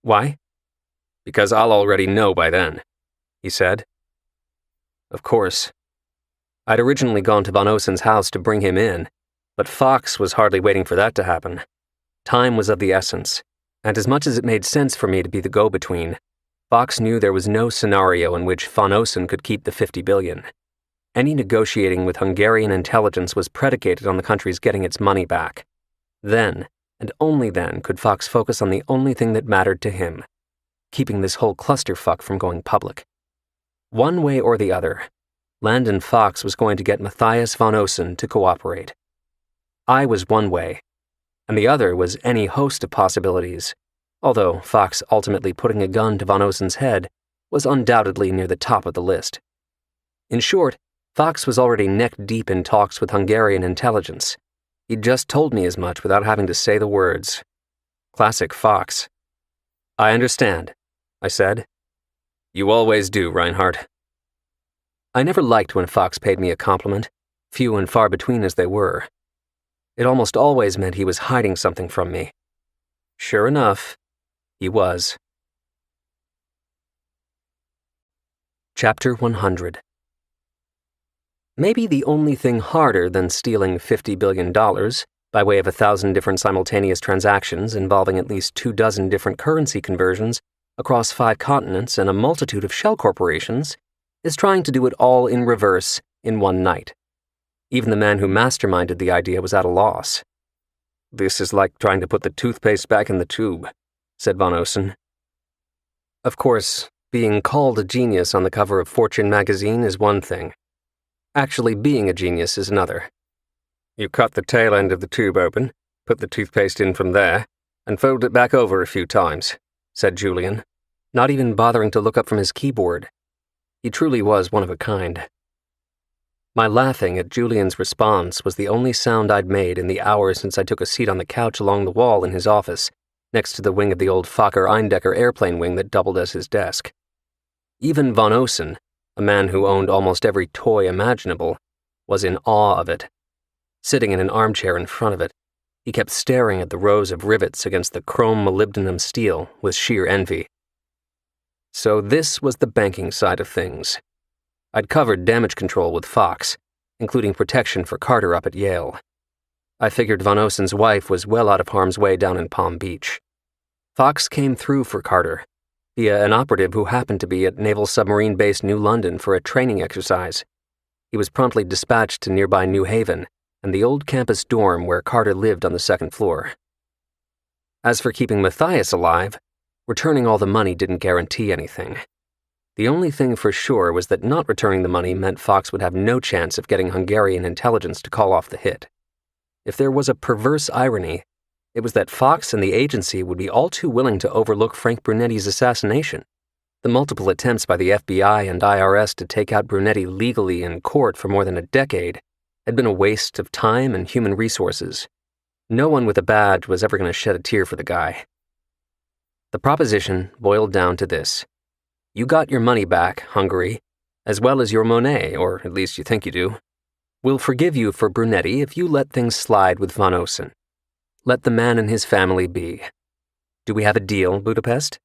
"Why?" "Because I'll already know by then," he said. Of course. I'd originally gone to Van Osen's house to bring him in, but Fox was hardly waiting for that to happen. Time was of the essence, and as much as it made sense for me to be the go-between, Fox knew there was no scenario in which Van Osen could keep the $50 billion. Any negotiating with Hungarian intelligence was predicated on the country's getting its money back. Then, and only then, could Fox focus on the only thing that mattered to him, keeping this whole clusterfuck from going public. One way or the other, Landon Fox was going to get Matthias Van Osen to cooperate. I was one way, and the other was any host of possibilities, although Fox ultimately putting a gun to Van Osen's head was undoubtedly near the top of the list. In short, Fox was already neck-deep in talks with Hungarian intelligence. He'd just told me as much without having to say the words. Classic Fox. "I understand," I said. "You always do, Reinhardt." I never liked when Fox paid me a compliment, few and far between as they were. It almost always meant he was hiding something from me. Sure enough, he was. Chapter 100. Maybe the only thing harder than stealing $50 billion, by way of 1,000 different simultaneous transactions involving at least 24 different currency conversions across 5 continents and a multitude of shell corporations, is trying to do it all in reverse in one night. Even the man who masterminded the idea was at a loss. "This is like trying to put the toothpaste back in the tube," said Van Osen. Of course, being called a genius on the cover of Fortune magazine is one thing. Actually being a genius is another. "You cut the tail end of the tube open, put the toothpaste in from there, and fold it back over a few times," said Julian, not even bothering to look up from his keyboard. He truly was one of a kind. My laughing at Julian's response was the only sound I'd made in the hour since I took a seat on the couch along the wall in his office, next to the wing of the old Fokker-Eindecker airplane wing that doubled as his desk. Even Van Osen, a man who owned almost every toy imaginable, was in awe of it. Sitting in an armchair in front of it, he kept staring at the rows of rivets against the chrome molybdenum steel with sheer envy. So this was the banking side of things. I'd covered damage control with Fox, including protection for Carter up at Yale. I figured Van Osen's wife was well out of harm's way down in Palm Beach. Fox came through for Carter, via an operative who happened to be at Naval Submarine Base New London for a training exercise. He was promptly dispatched to nearby New Haven and the old campus dorm where Carter lived on the 2nd floor. As for keeping Matthias alive, returning all the money didn't guarantee anything. The only thing for sure was that not returning the money meant Fox would have no chance of getting Hungarian intelligence to call off the hit. If there was a perverse irony, it was that Fox and the agency would be all too willing to overlook Frank Brunetti's assassination. The multiple attempts by the FBI and IRS to take out Brunetti legally in court for more than a decade had been a waste of time and human resources. No one with a badge was ever going to shed a tear for the guy. The proposition boiled down to this. You got your money back, Hungary, as well as your monnaie, or at least you think you do. We'll forgive you for Brunetti if you let things slide with Van Osen. Let the man and his family be. Do we have a deal, Budapest?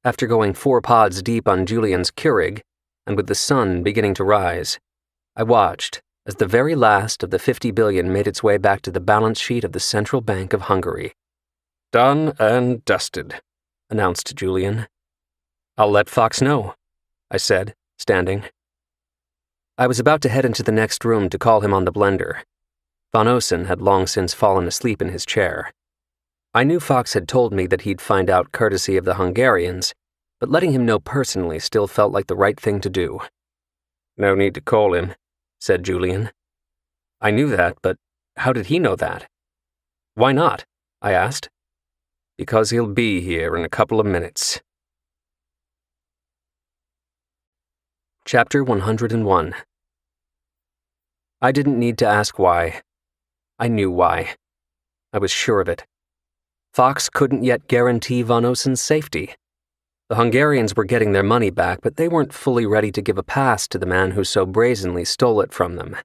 After going 4 pods deep on Julian's Keurig, and with the sun beginning to rise, I watched as the very last of the $50 billion made its way back to the balance sheet of the Central Bank of Hungary. "Done and dusted," announced Julian. "I'll let Fox know," I said, standing. I was about to head into the next room to call him on the blender. Von Osen had long since fallen asleep in his chair. I knew Fox had told me that he'd find out courtesy of the Hungarians, but letting him know personally still felt like the right thing to do. "No need to call him," said Julian. I knew that, but how did he know that? "Why not?" I asked. "Because he'll be here in a couple of minutes." Chapter 101. I didn't need to ask why. I knew why. I was sure of it. Fox couldn't yet guarantee Von Osen's safety. The Hungarians were getting their money back, but they weren't fully ready to give a pass to the man who so brazenly stole it from them.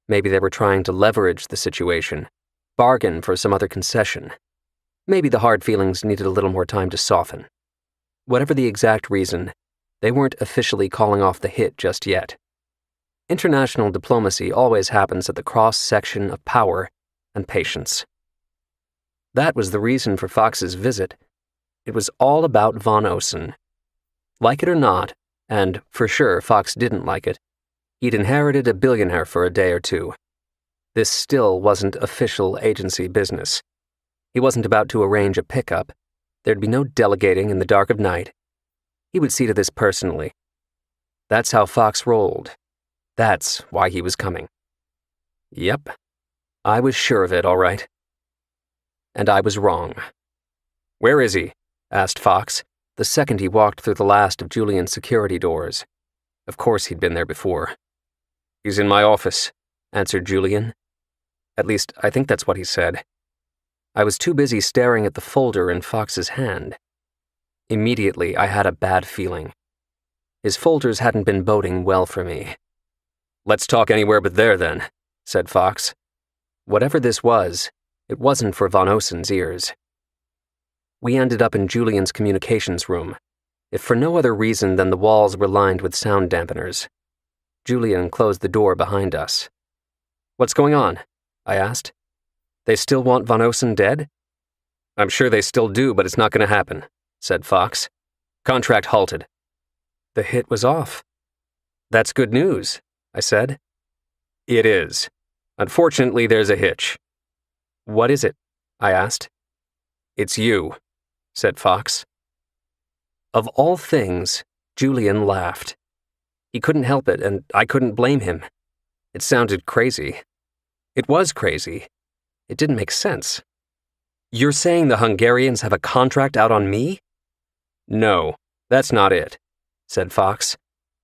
Maybe they were trying to leverage the situation, bargain for some other concession. Maybe the hard feelings needed a little more time to soften. Whatever the exact reason, they weren't officially calling off the hit just yet. International diplomacy always happens at the cross-section of power and patience. That was the reason for Fox's visit. It was all about Von Osen. Like it or not, and for sure Fox didn't like it, he'd inherited a billionaire for a day or two. This still wasn't official agency business. He wasn't about to arrange a pickup. There'd be no delegating in the dark of night. He would see to this personally. That's how Fox rolled. That's why he was coming. Yep, I was sure of it, all right. And I was wrong. "Where is he?" asked Fox, the second he walked through the last of Julian's security doors. Of course he'd been there before. "He's in my office," answered Julian. At least, I think that's what he said. I was too busy staring at the folder in Fox's hand. Immediately, I had a bad feeling. His folders hadn't been boding well for me. "Let's talk anywhere but there, then," said Fox. Whatever this was, it wasn't for Von Osen's ears. We ended up in Julian's communications room, if for no other reason than the walls were lined with sound dampeners. Julian closed the door behind us. "What's going on?" I asked. "They still want Von Osen dead?" "I'm sure they still do, but it's not going to happen," said Fox. "Contract halted." The hit was off. "That's good news," I said. "It is. Unfortunately, there's a hitch." "What is it?" I asked. "It's you," said Fox. Of all things, Julian laughed. He couldn't help it, and I couldn't blame him. It sounded crazy. It was crazy. It didn't make sense. "You're saying the Hungarians have a contract out on me?" "No, that's not it," said Fox.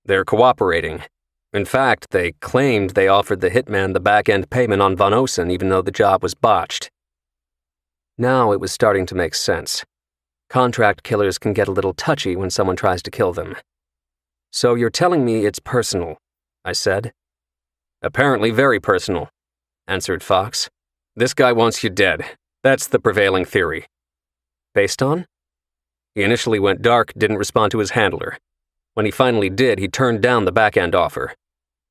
"They're cooperating. In fact, they claimed they offered the hitman the back-end payment on Von Osen even though the job was botched." Now it was starting to make sense. Contract killers can get a little touchy when someone tries to kill them. "So you're telling me it's personal," I said. "Apparently very personal," answered Fox. "This guy wants you dead. That's the prevailing theory." "Based on?" "He initially went dark, didn't respond to his handler. When he finally did, he turned down the back-end offer.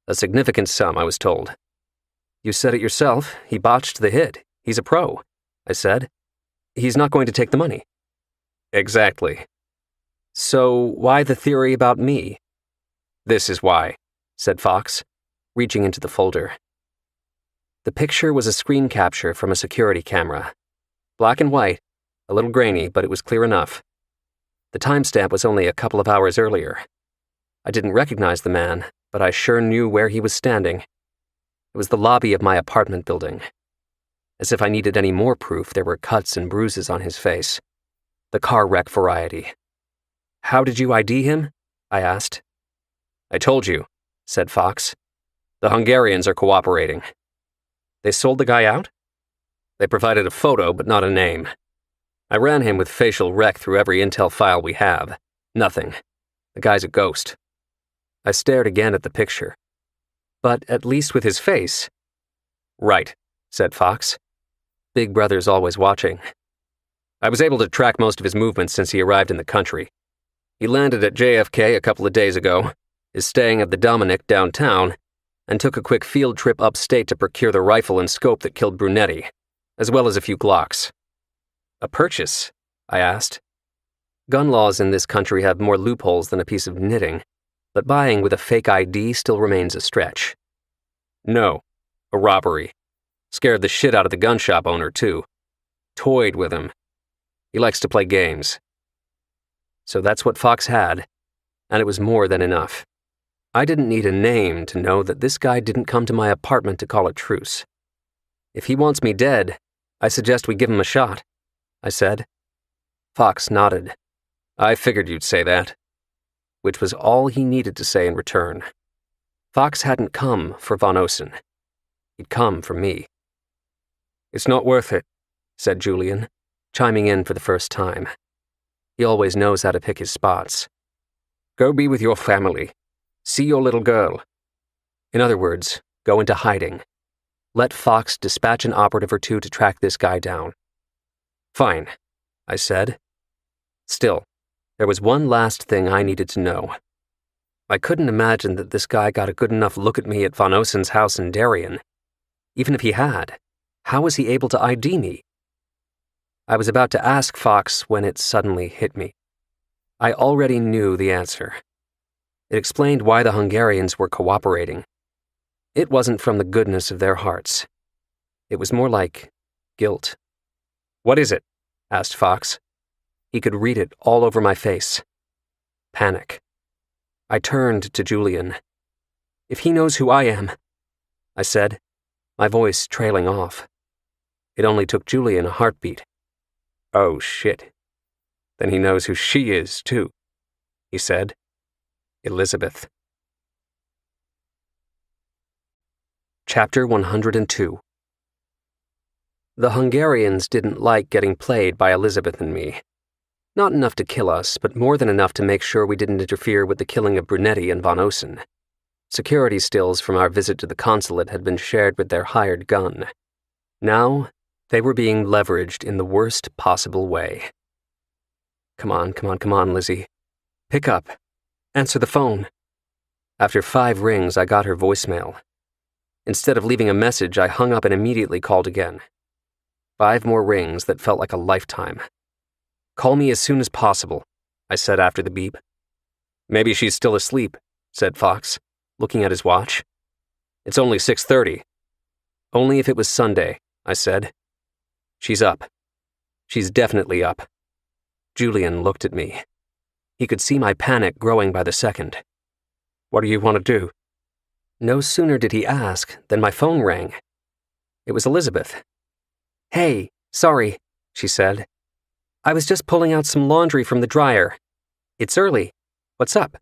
A significant sum, I was told." "You said it yourself. He botched the hit. He's a pro," I said. "He's not going to take the money." "Exactly." "So why the theory about me?" "This is why," said Fox, reaching into the folder. The picture was a screen capture from a security camera. Black and white, a little grainy, but it was clear enough. The timestamp was only a couple of hours earlier. I didn't recognize the man, but I sure knew where he was standing. It was the lobby of my apartment building. As if I needed any more proof, there were cuts and bruises on his face. The car wreck variety. "How did you ID him?" I asked. "I told you," said Fox. "The Hungarians are cooperating." "They sold the guy out?" "They provided a photo, but not a name. I ran him with facial rec through every intel file we have. Nothing. The guy's a ghost." I stared again at the picture. "But at least with his face." "Right," said Fox. Big Brother's always watching. "I was able to track most of his movements since he arrived in the country. He landed at JFK a couple of days ago, is staying at the Dominic downtown, and took a quick field trip upstate to procure the rifle and scope that killed Brunetti, as well as a few Glocks." "A purchase?" I asked. Gun laws in this country have more loopholes than a piece of knitting. but buying with a fake ID still remains a stretch. No, a robbery. Scared the shit out of the gun shop owner, too. Toyed with him. He likes to play games. So that's what Fox had, and it was more than enough. I didn't need a name to know that this guy didn't come to my apartment to call a truce. If he wants me dead, I suggest we give him a shot, I said. Fox nodded. I figured you'd say that. Which was all he needed to say in return. Fox hadn't come for Von Osen. He'd come for me. It's not worth it, said Julian, chiming in for the first time. He always knows how to pick his spots. Go be with your family. See your little girl. In other words, go into hiding. Let Fox dispatch an operative or two to track this guy down. Fine, I said. Still, there was one last thing I needed to know. I couldn't imagine that this guy got a good enough look at me at Von Osen's house in Darien. Even if he had, how was he able to ID me? I was about to ask Fox when it suddenly hit me. I already knew the answer. It explained why the Hungarians were cooperating. It wasn't from the goodness of their hearts. It was more like guilt. What is it? Asked Fox. He could read it all over my face. Panic. I turned to Julian. If he knows who I am, I said, my voice trailing off. It only took Julian a heartbeat. Oh, shit. Then he knows who she is, too, he said. Elizabeth. Chapter 102. The Hungarians didn't like getting played by Elizabeth and me. Not enough to kill us, but more than enough to make sure we didn't interfere with the killing of Brunetti and Von Osen. Security stills from our visit to the consulate had been shared with their hired gun. Now, they were being leveraged in the worst possible way. Come on, Lizzie. Pick up. Answer the phone. After 5 rings, I got her voicemail. Instead of leaving a message, I hung up and immediately called again. 5 more rings that felt like a lifetime. Call me as soon as possible, I said after the beep. Maybe she's still asleep, said Fox, looking at his watch. It's only 6:30. Only if it was Sunday, I said. She's up. She's definitely up. Julian looked at me. He could see my panic growing by the second. What do you want to do? No sooner did he ask than my phone rang. It was Elizabeth. Hey, sorry, she said. I was just pulling out some laundry from the dryer. It's early. What's up?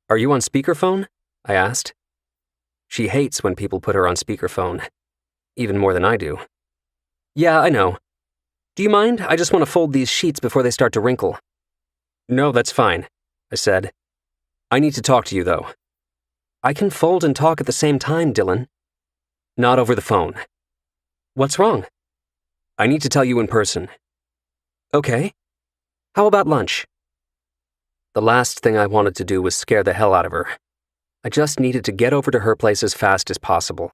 Are you on speakerphone? I asked. She hates when people put her on speakerphone. Even more than I do. Yeah, I know. Do you mind? I just want to fold these sheets before they start to wrinkle. No, that's fine, I said. I need to talk to you, though. I can fold and talk at the same time, Dylan. Not over the phone. What's wrong? I need to tell you in person. Okay. How about lunch? The last thing I wanted to do was scare the hell out of her. I just needed to get over to her place as fast as possible.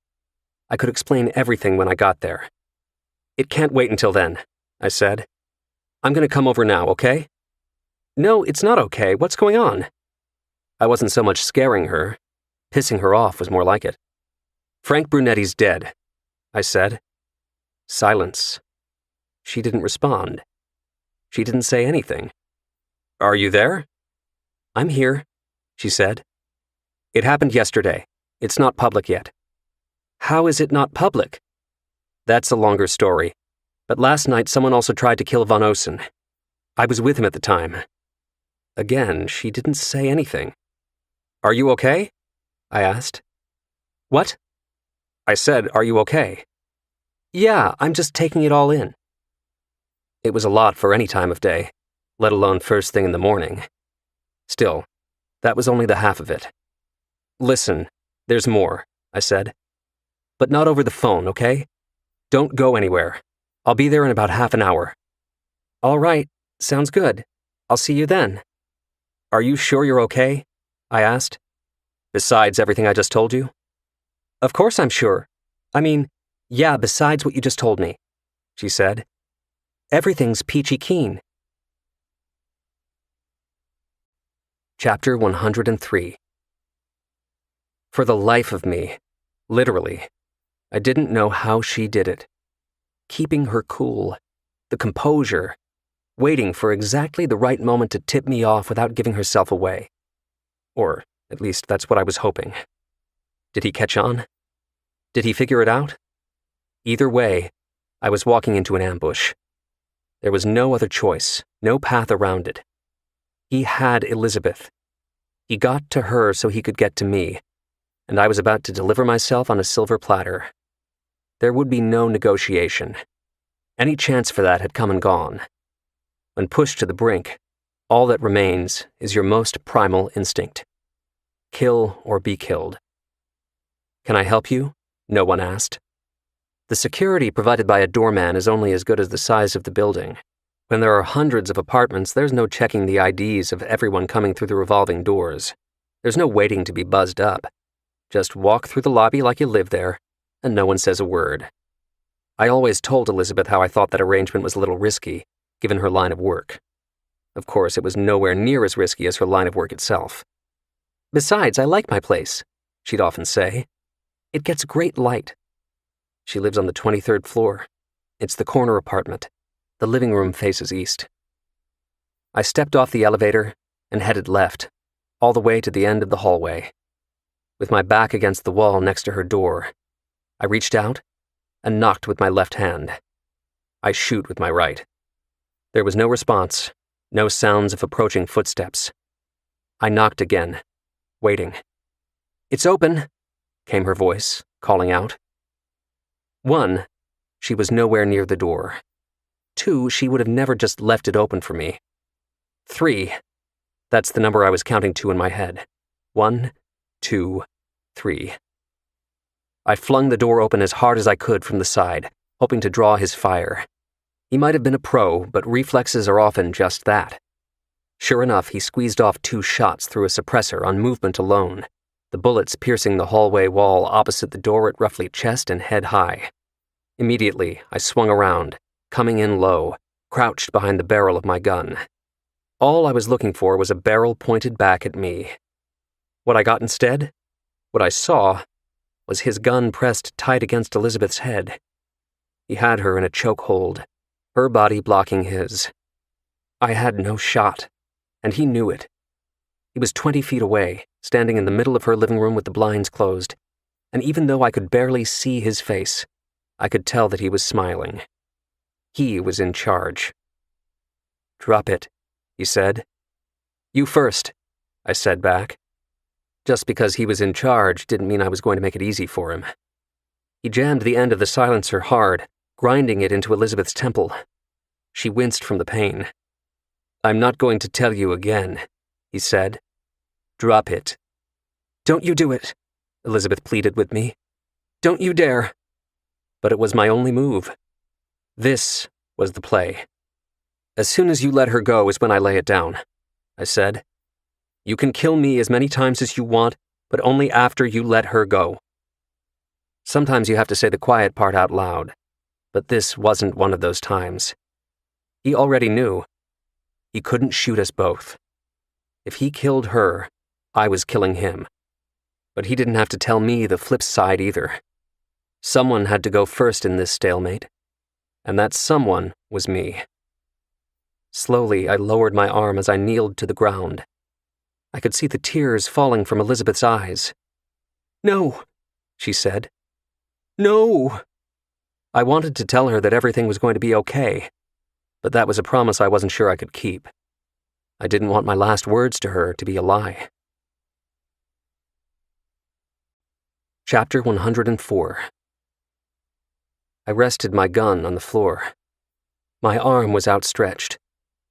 I could explain everything when I got there. It can't wait until then, I said. I'm going to come over now, okay? No, it's not okay. What's going on? I wasn't so much scaring her. Pissing her off was more like it. Frank Brunetti's dead, I said. Silence. She didn't respond. She didn't say anything. Are you there? I'm here, she said. It happened yesterday. It's not public yet. How is it not public? That's a longer story. But last night someone also tried to kill Von Osen. I was with him at the time. Again, she didn't say anything. Are you okay? I asked. What? I said, are you okay? Yeah, I'm just taking it all in. It was a lot for any time of day, let alone first thing in the morning. Still, that was only the half of it. Listen, there's more, I said. But not over the phone, okay? Don't go anywhere. I'll be there in about half an hour. All right, sounds good. I'll see you then. Are you sure you're okay? I asked. Besides everything I just told you? Of course I'm sure. I mean, yeah, besides what you just told me, she said. Everything's peachy keen. Chapter 103. For the life of me, literally, I didn't know how she did it. Keeping her cool, the composure, waiting for exactly the right moment to tip me off without giving herself away. Or, at least, that's what I was hoping. Did he catch on? Did he figure it out? Either way, I was walking into an ambush. There was no other choice, no path around it. He had Elizabeth. He got to her so he could get to me, and I was about to deliver myself on a silver platter. There would be no negotiation. Any chance for that had come and gone. When pushed to the brink, all that remains is your most primal instinct. Kill or be killed. Can I help you? No one asked. The security provided by a doorman is only as good as the size of the building. When there are hundreds of apartments, there's no checking the IDs of everyone coming through the revolving doors. There's no waiting to be buzzed up. Just walk through the lobby like you live there, and no one says a word. I always told Elizabeth how I thought that arrangement was a little risky, given her line of work. Of course, it was nowhere near as risky as her line of work itself. Besides, I like my place, she'd often say. It gets great light. She lives on the 23rd floor. It's the corner apartment. The living room faces east. I stepped off the elevator and headed left, all the way to the end of the hallway. With my back against the wall next to her door, I reached out and knocked with my left hand. I shoot with my right. There was no response, no sounds of approaching footsteps. I knocked again, waiting. "It's open," came her voice, calling out. 1, she was nowhere near the door. 2, she would have never just left it open for me. 3, that's the number I was counting to in my head. 1, 2, 3. I flung the door open as hard as I could from the side, hoping to draw his fire. He might have been a pro, but reflexes are often just that. Sure enough, he squeezed off 2 shots through a suppressor on movement alone, the bullets piercing the hallway wall opposite the door at roughly chest and head high. Immediately, I swung around, coming in low, crouched behind the barrel of my gun. All I was looking for was a barrel pointed back at me. What I got instead? What I saw was his gun pressed tight against Elizabeth's head. He had her in a chokehold, her body blocking his. I had no shot, and he knew it. He was 20 feet away, standing in the middle of her living room with the blinds closed, and even though I could barely see his face, I could tell that he was smiling. He was in charge. "Drop it," he said. "You first," I said back. Just because he was in charge didn't mean I was going to make it easy for him. He jammed the end of the silencer hard, grinding it into Elizabeth's temple. She winced from the pain. "I'm not going to tell you again," he said. "Drop it." "Don't you do it," Elizabeth pleaded with me. "Don't you dare." But it was my only move. This was the play. "As soon as you let her go is when I lay it down," I said. "You can kill me as many times as you want, but only after you let her go." Sometimes you have to say the quiet part out loud, but this wasn't one of those times. He already knew. He couldn't shoot us both. If he killed her, I was killing him. But he didn't have to tell me the flip side either. Someone had to go first in this stalemate, and that someone was me. Slowly, I lowered my arm as I kneeled to the ground. I could see the tears falling from Elizabeth's eyes. "No," she said. "No." I wanted to tell her that everything was going to be okay, but that was a promise I wasn't sure I could keep. I didn't want my last words to her to be a lie. Chapter 104. I rested my gun on the floor. My arm was outstretched,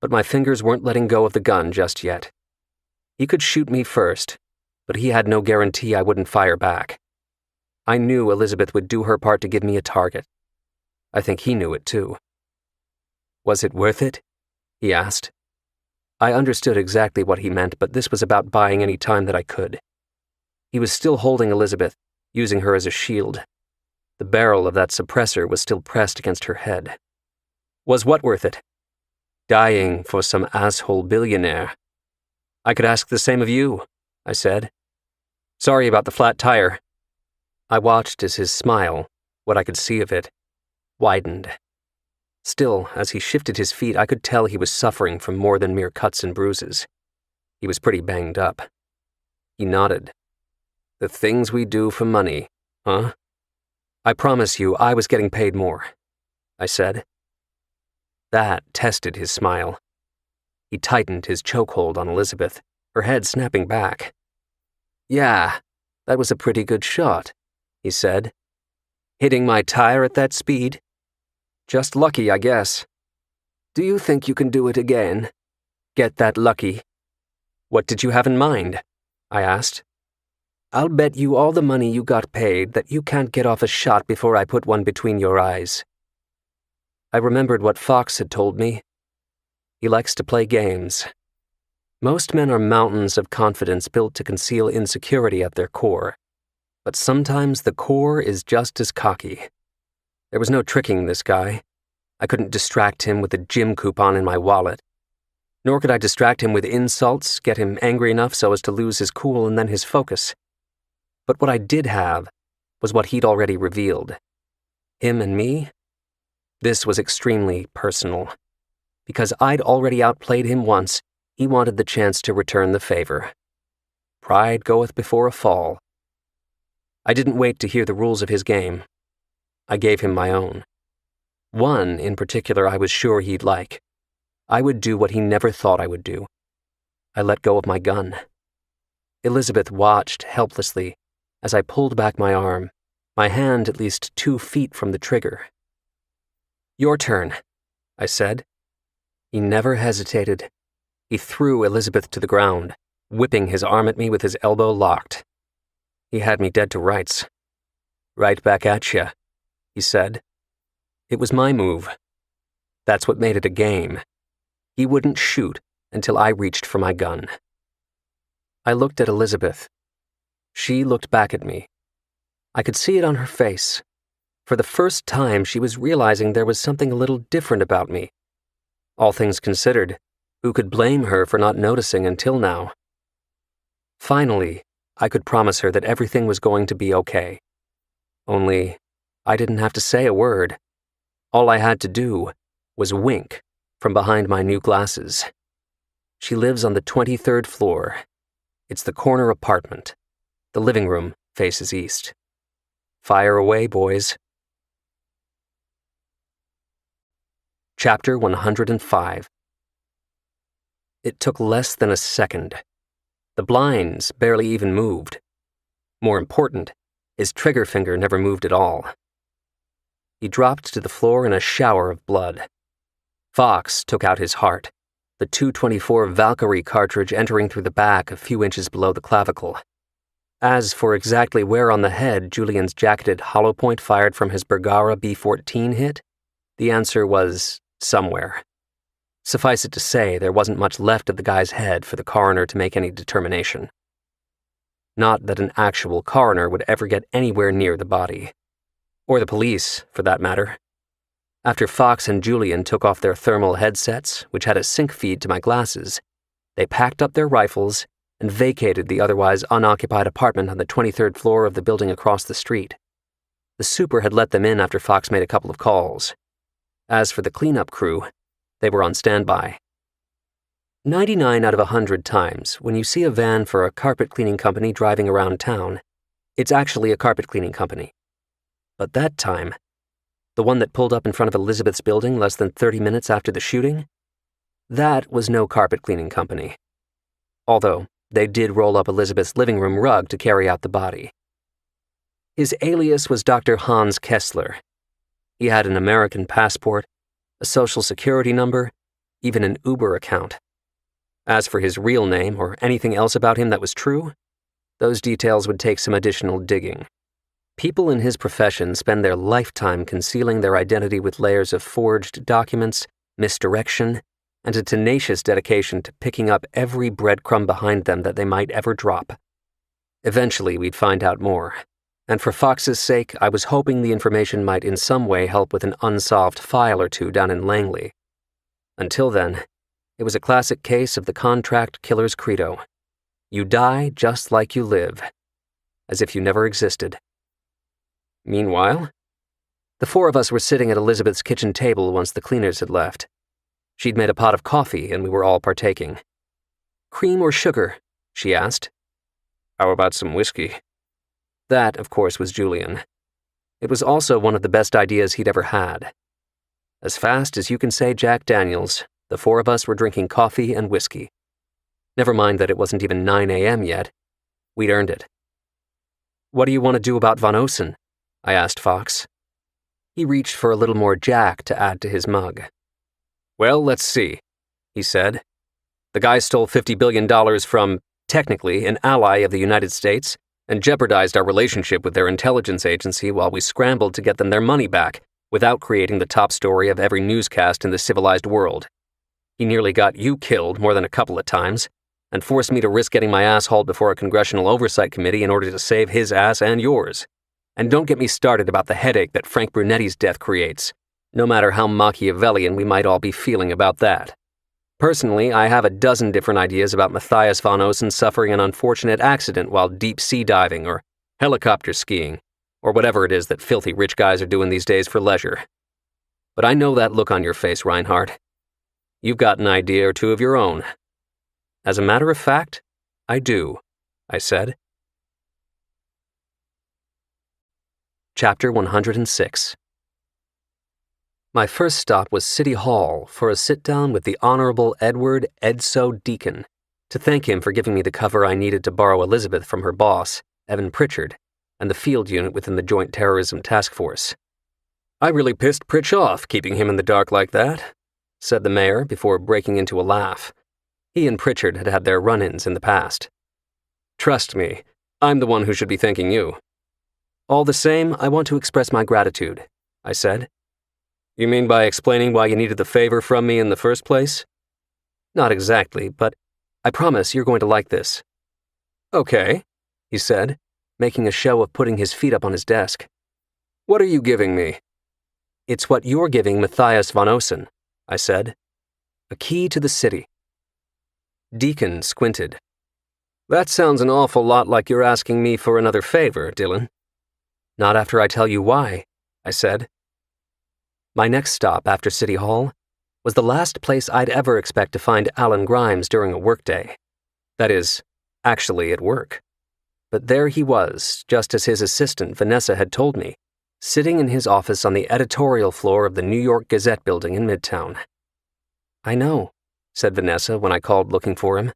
but my fingers weren't letting go of the gun just yet. He could shoot me first, but he had no guarantee I wouldn't fire back. I knew Elizabeth would do her part to give me a target. I think he knew it too. "Was it worth it?" he asked. I understood exactly what he meant, but this was about buying any time that I could. He was still holding Elizabeth, using her as a shield. The barrel of that suppressor was still pressed against her head. "Was what worth it?" "Dying for some asshole billionaire." "I could ask the same of you," I said. Sorry about the flat tire. I watched as his smile, what I could see of it, widened. Still, as he shifted his feet, I could tell he was suffering from more than mere cuts and bruises. He was pretty banged up. He nodded. The things we do for money, huh? I promise you I was getting paid more, I said. That tested his smile. He tightened his chokehold on Elizabeth, her head snapping back. Yeah, that was a pretty good shot, he said. Hitting my tire at that speed? Just lucky, I guess. Do you think you can do it again? Get that lucky? What did you have in mind? I asked. I'll bet you all the money you got paid that you can't get off a shot before I put one between your eyes. I remembered what Fox had told me. He likes to play games. Most men are mountains of confidence built to conceal insecurity at their core. But sometimes the core is just as cocky. There was no tricking this guy. I couldn't distract him with a gym coupon in my wallet. Nor could I distract him with insults, get him angry enough so as to lose his cool and then his focus. But what I did have was what he'd already revealed. Him and me? This was extremely personal. Because I'd already outplayed him once, he wanted the chance to return the favor. Pride goeth before a fall. I didn't wait to hear the rules of his game. I gave him my own. One, in particular, I was sure he'd like. I would do what he never thought I would do. I let go of my gun. Elizabeth watched helplessly as I pulled back my arm, my hand at least 2 feet from the trigger. Your turn, I said. He never hesitated. He threw Elizabeth to the ground, whipping his arm at me with his elbow locked. He had me dead to rights. Right back at ya, he said. It was my move. That's what made it a game. He wouldn't shoot until I reached for my gun. I looked at Elizabeth. She looked back at me. I could see it on her face. For the first time, she was realizing there was something a little different about me. All things considered, who could blame her for not noticing until now? Finally, I could promise her that everything was going to be okay. Only, I didn't have to say a word. All I had to do was wink from behind my new glasses. She lives on the 23rd floor. It's the corner apartment. The living room faces east. Fire away, boys. Chapter 105. It took less than a second. The blinds barely even moved. More important, his trigger finger never moved at all. He dropped to the floor in a shower of blood. Fox took out his heart, the .224 Valkyrie cartridge entering through the back a few inches below the clavicle. As for exactly where on the head Julian's jacketed hollow point fired from his Bergara B-14 hit, the answer was somewhere. Suffice it to say, there wasn't much left of the guy's head for the coroner to make any determination. Not that an actual coroner would ever get anywhere near the body. Or the police, for that matter. After Fox and Julian took off their thermal headsets, which had a sync feed to my glasses, they packed up their rifles and vacated the otherwise unoccupied apartment on the 23rd floor of the building across the street. The super had let them in after Fox made a couple of calls. As for the cleanup crew, they were on standby. 99 out of 100 times, when you see a van for a carpet cleaning company driving around town, it's actually a carpet cleaning company. But that time, the one that pulled up in front of Elizabeth's building less than 30 minutes after the shooting, that was no carpet cleaning company. Although, they did roll up Elizabeth's living room rug to carry out the body. His alias was Dr. Hans Kessler. He had an American passport, a social security number, even an Uber account. As for his real name or anything else about him that was true, those details would take some additional digging. People in his profession spend their lifetime concealing their identity with layers of forged documents, misdirection, and a tenacious dedication to picking up every breadcrumb behind them that they might ever drop. Eventually, we'd find out more. And for Fox's sake, I was hoping the information might in some way help with an unsolved file or two down in Langley. Until then, it was a classic case of the contract killer's credo. You die just like you live. as if you never existed. Meanwhile, the four of us were sitting at Elizabeth's kitchen table once the cleaners had left. She'd made a pot of coffee, and we were all partaking. "Cream or sugar?" she asked. "How about some whiskey?" That, of course, was Julian. It was also one of the best ideas he'd ever had. As fast as you can say Jack Daniels, the four of us were drinking coffee and whiskey. Never mind that it wasn't even 9 a.m. yet. We'd earned it. "What do you want to do about Van Osen?" I asked Fox. He reached for a little more Jack to add to his mug. "Well, let's see," he said. "The guy stole $50 billion from, technically, an ally of the United States and jeopardized our relationship with their intelligence agency while we scrambled to get them their money back without creating the top story of every newscast in the civilized world. He nearly got you killed more than a couple of times and forced me to risk getting my ass hauled before a congressional oversight committee in order to save his ass and yours. And don't get me started about the headache that Frank Brunetti's death creates, no matter how Machiavellian we might all be feeling about that. Personally, I have a dozen different ideas about Matthias Van Osen suffering an unfortunate accident while deep-sea diving or helicopter skiing, or whatever it is that filthy rich guys are doing these days for leisure. But I know that look on your face, Reinhardt. You've got an idea or two of your own." "As a matter of fact, I do," I said. Chapter 106. My first stop was City Hall for a sit-down with the Honorable Edward Edso Deacon to thank him for giving me the cover I needed to borrow Elizabeth from her boss, Evan Pritchard, and the field unit within the Joint Terrorism Task Force. "I really pissed Pritch off keeping him in the dark like that," said the mayor before breaking into a laugh. He and Pritchard had had their run-ins in the past. "Trust me, I'm the one who should be thanking you." "All the same, I want to express my gratitude," I said. "You mean by explaining why you needed the favor from me in the first place?" "Not exactly, but I promise you're going to like this." "Okay," he said, making a show of putting his feet up on his desk. "What are you giving me?" "It's what you're giving Matthias Van Osen," I said. "A key to the city." Deacon squinted. "That sounds an awful lot like you're asking me for another favor, Dylan." "Not after I tell you why," I said. My next stop after City Hall was the last place I'd ever expect to find Alan Grimes during a workday. That is, actually at work. But there he was, just as his assistant Vanessa had told me, sitting in his office on the editorial floor of the New York Gazette building in Midtown. "I know," said Vanessa when I called looking for him.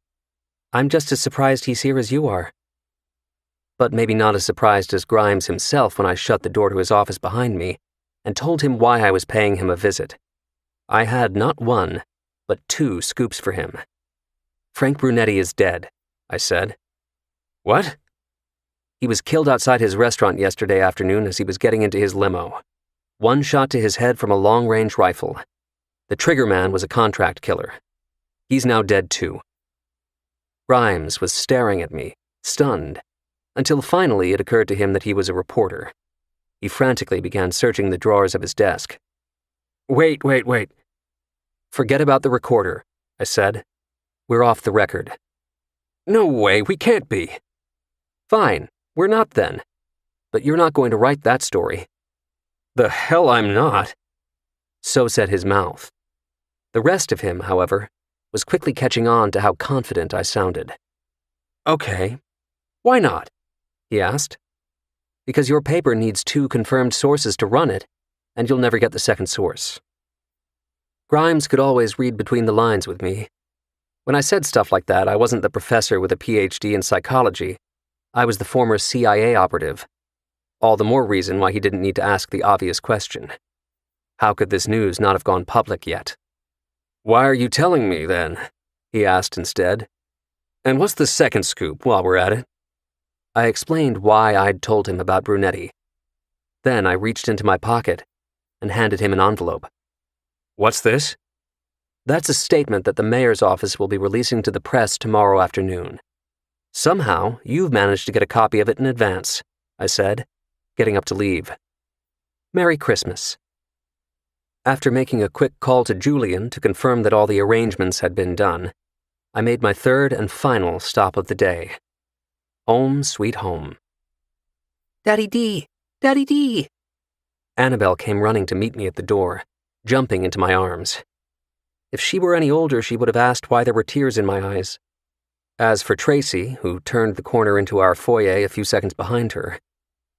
"I'm just as surprised he's here as you are." But maybe not as surprised as Grimes himself when I shut the door to his office behind me and told him why I was paying him a visit. I had not one, but two scoops for him. "Frank Brunetti is dead," I said. "What?" "He was killed outside his restaurant yesterday afternoon as he was getting into his limo. One shot to his head from a long-range rifle. The trigger man was a contract killer. He's now dead too." Grimes was staring at me, stunned, until finally it occurred to him that he was a reporter. He frantically began searching the drawers of his desk. Wait. "Forget about the recorder," I said. "We're off the record." "No way, we can't be." "Fine, we're not then. But you're not going to write that story." "The hell I'm not." So said his mouth. The rest of him, however, was quickly catching on to how confident I sounded. "Okay, why not?" he asked. "Because your paper needs 2 confirmed sources to run it, and you'll never get the second source." Grimes could always read between the lines with me. When I said stuff like that, I wasn't the professor with a PhD in psychology. I was the former CIA operative. All the more reason why he didn't need to ask the obvious question. How could this news not have gone public yet? "Why are you telling me, then?" he asked instead. "And what's the second scoop while we're at it?" I explained why I'd told him about Brunetti. Then I reached into my pocket and handed him an envelope. "What's this?" "That's a statement that the mayor's office will be releasing to the press tomorrow afternoon. Somehow, you've managed to get a copy of it in advance," I said, getting up to leave. "Merry Christmas." After making a quick call to Julian to confirm that all the arrangements had been done, I made my third and final stop of the day. Home sweet home. Daddy D! Daddy D! Annabelle came running to meet me at the door, jumping into my arms. If she were any older, she would have asked why there were tears in my eyes. As for Tracy, who turned the corner into our foyer a few seconds behind her,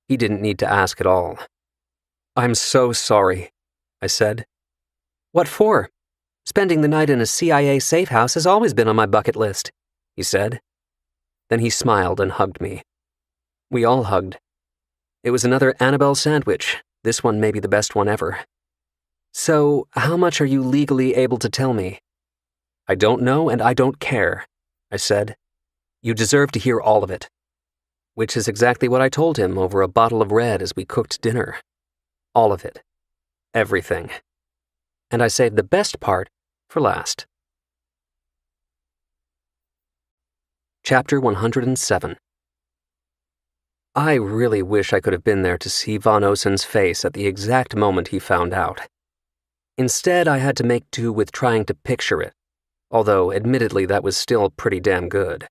he didn't need to ask at all. "I'm so sorry," I said. "What for? Spending the night in a CIA safe house has always been on my bucket list," he said. Then he smiled and hugged me. We all hugged. It was another Annabelle sandwich, this one maybe the best one ever. "So, how much are you legally able to tell me?" "I don't know and I don't care," I said. "You deserve to hear all of it." Which is exactly what I told him over a bottle of red as we cooked dinner. All of it. Everything. And I saved the best part for last. Chapter 107. I really wish I could have been there to see Von Osen's face at the exact moment he found out. Instead, I had to make do with trying to picture it, although admittedly that was still pretty damn good.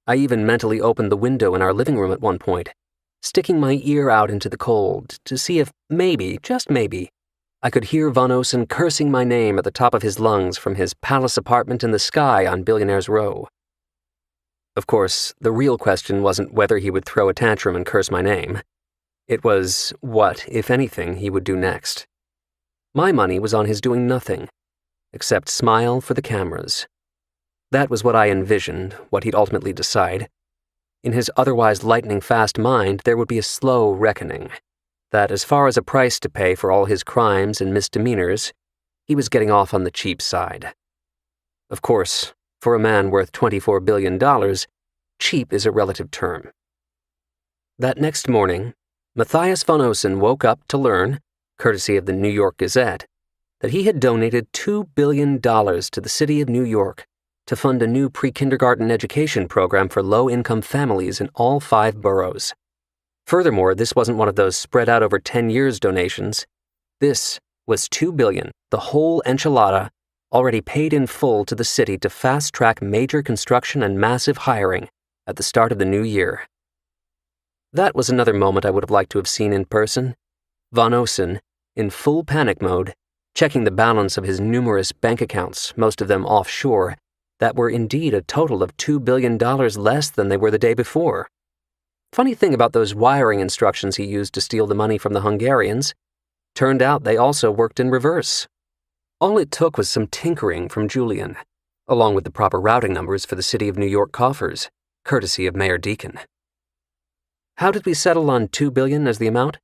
I even mentally opened the window in our living room at one point, sticking my ear out into the cold to see if maybe, just maybe, I could hear Von Osen cursing my name at the top of his lungs from his palace apartment in the sky on Billionaire's Row. Of course, the real question wasn't whether he would throw a tantrum and curse my name. It was what, if anything, he would do next. My money was on his doing nothing, except smile for the cameras. That was what I envisioned, what he'd ultimately decide. In his otherwise lightning-fast mind, there would be a slow reckoning, that as far as a price to pay for all his crimes and misdemeanors, he was getting off on the cheap side. Of course, for a man worth $24 billion, cheap is a relative term. That next morning, Matthias von Osen woke up to learn, courtesy of the New York Gazette, that he had donated $2 billion to the city of New York to fund a new pre-kindergarten education program for low-income families in all 5 boroughs. Furthermore, this wasn't one of those spread out over 10 years donations. This was $2 billion, the whole enchilada, already paid in full to the city to fast-track major construction and massive hiring at the start of the new year. That was another moment I would have liked to have seen in person. Von Osen, in full panic mode, checking the balance of his numerous bank accounts, most of them offshore, that were indeed a total of $2 billion less than they were the day before. Funny thing about those wiring instructions he used to steal the money from the Hungarians, turned out they also worked in reverse. All it took was some tinkering from Julian, along with the proper routing numbers for the City of New York coffers, courtesy of Mayor Deacon. How did we settle on $2 billion as the amount?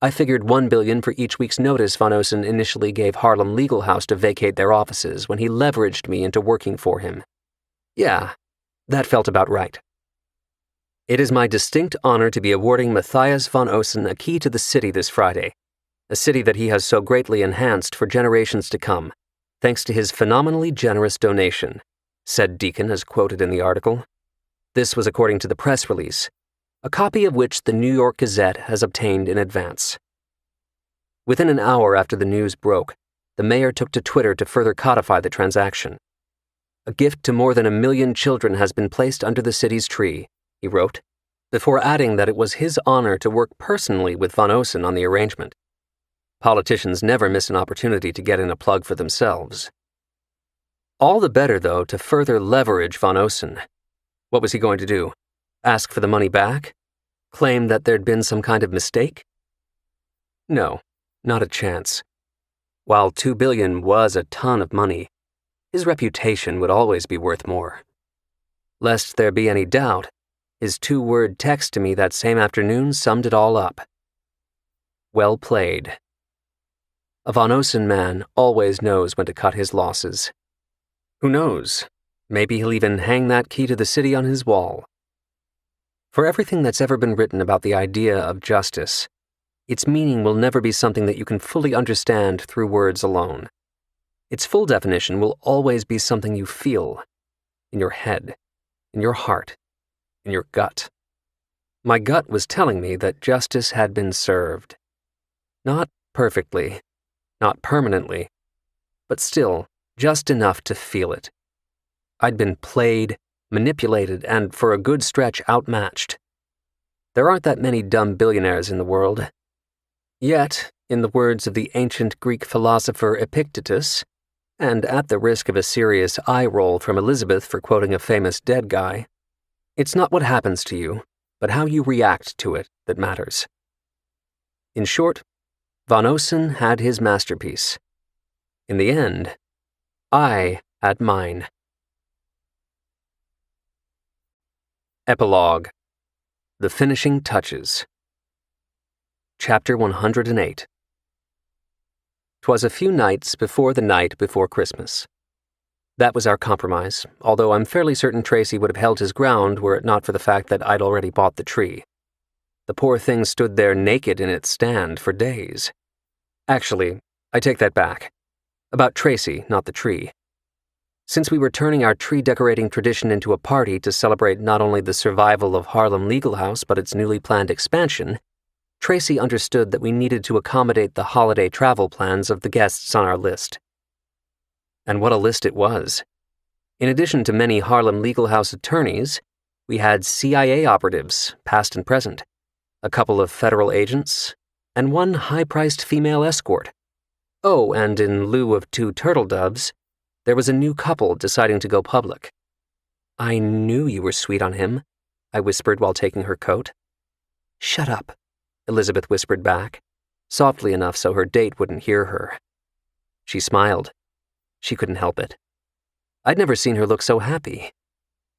I figured $1 billion for each week's notice Von Osen initially gave Harlem Legal House to vacate their offices when he leveraged me into working for him. Yeah, that felt about right. It is my distinct honor to be awarding Matthias von Osen a key to the city this Friday, a city that he has so greatly enhanced for generations to come, thanks to his phenomenally generous donation, said Deacon as quoted in the article. This was according to the press release, a copy of which the New York Gazette has obtained in advance. Within an hour after the news broke, the mayor took to Twitter to further codify the transaction. A gift to more than 1 million children has been placed under the city's tree, he wrote, before adding that it was his honor to work personally with Von Osen on the arrangement. Politicians never miss an opportunity to get in a plug for themselves. All the better, though, to further leverage Von Osen. What was he going to do? Ask for the money back? Claim that there'd been some kind of mistake? No, not a chance. While $2 billion was a ton of money, his reputation would always be worth more. Lest there be any doubt, his 2-word text to me that same afternoon summed it all up. Well played. A Von Osen man always knows when to cut his losses. Who knows? Maybe he'll even hang that key to the city on his wall. For everything that's ever been written about the idea of justice, its meaning will never be something that you can fully understand through words alone. Its full definition will always be something you feel, in your head, in your heart, in your gut. My gut was telling me that justice had been served. Not perfectly, not permanently, but still just enough to feel it. I'd been played, manipulated, and for a good stretch outmatched. There aren't that many dumb billionaires in the world. Yet, in the words of the ancient Greek philosopher Epictetus, and at the risk of a serious eye roll from Elizabeth for quoting a famous dead guy, it's not what happens to you, but how you react to it that matters. In short, Van Osen had his masterpiece. In the end, I had mine. Epilogue. The Finishing Touches. Chapter 108. 'Twas a few nights before the night before Christmas. That was our compromise, although I'm fairly certain Tracy would have held his ground were it not for the fact that I'd already bought the tree. The poor thing stood there naked in its stand for days. Actually, I take that back. About Tracy, not the tree. Since we were turning our tree-decorating tradition into a party to celebrate not only the survival of Harlem Legal House but its newly planned expansion, Tracy understood that we needed to accommodate the holiday travel plans of the guests on our list. And what a list it was. In addition to many Harlem Legal House attorneys, we had CIA operatives, past and present, a couple of federal agents, and one high-priced female escort. Oh, and in lieu of 2 turtle doves, there was a new couple deciding to go public. "I knew you were sweet on him," I whispered while taking her coat. "Shut up," Elizabeth whispered back, softly enough so her date wouldn't hear her. She smiled. She couldn't help it. I'd never seen her look so happy.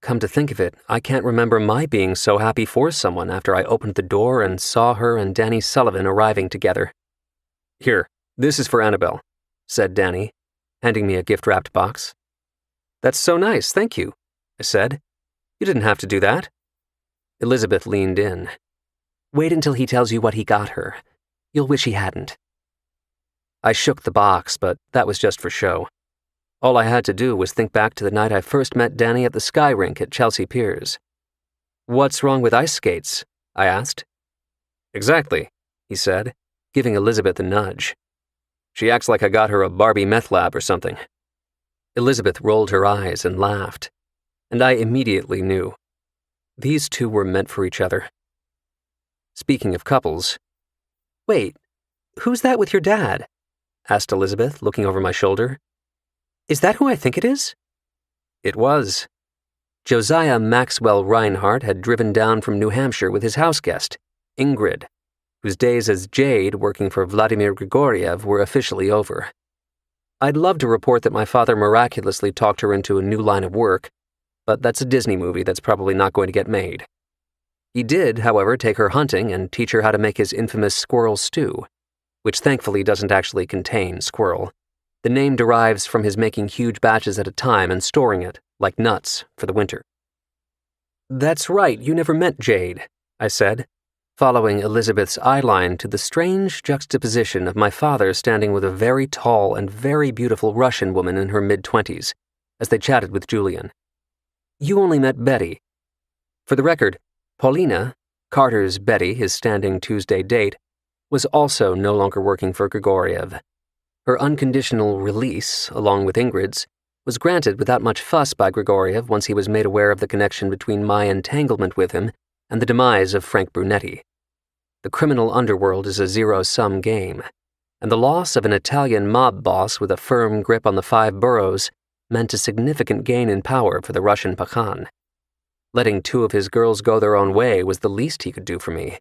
Come to think of it, I can't remember my being so happy for someone after I opened the door and saw her and Danny Sullivan arriving together. "Here, this is for Annabelle," said Danny, handing me a gift-wrapped box. "That's so nice, thank you," I said. "You didn't have to do that." Elizabeth leaned in. "Wait until he tells you what he got her. You'll wish he hadn't." I shook the box, but that was just for show. All I had to do was think back to the night I first met Danny at the sky rink at Chelsea Piers. "What's wrong with ice skates?" I asked. "Exactly," he said, giving Elizabeth a nudge. "She acts like I got her a Barbie meth lab or something." Elizabeth rolled her eyes and laughed, and I immediately knew. These two were meant for each other. Speaking of couples, "Wait, who's that with your dad?" asked Elizabeth, looking over my shoulder. "Is that who I think it is?" It was. Josiah Maxwell Reinhardt had driven down from New Hampshire with his house guest, Ingrid, whose days as Jade working for Vladimir Grigoriev were officially over. I'd love to report that my father miraculously talked her into a new line of work, but that's a Disney movie that's probably not going to get made. He did, however, take her hunting and teach her how to make his infamous squirrel stew, which thankfully doesn't actually contain squirrel. The name derives from his making huge batches at a time and storing it, like nuts, for the winter. "That's right, you never met Jade," I said, following Elizabeth's eyeline to the strange juxtaposition of my father standing with a very tall and very beautiful Russian woman in her mid-20s, as they chatted with Julian. "You only met Betty." For the record, Paulina, Carter's Betty, his standing Tuesday date, was also no longer working for Grigoriev. Her unconditional release, along with Ingrid's, was granted without much fuss by Grigoriev once he was made aware of the connection between my entanglement with him and the demise of Frank Brunetti. The criminal underworld is a zero-sum game, and the loss of an Italian mob boss with a firm grip on the 5 boroughs meant a significant gain in power for the Russian Pakhan. Letting 2 of his girls go their own way was the least he could do for me,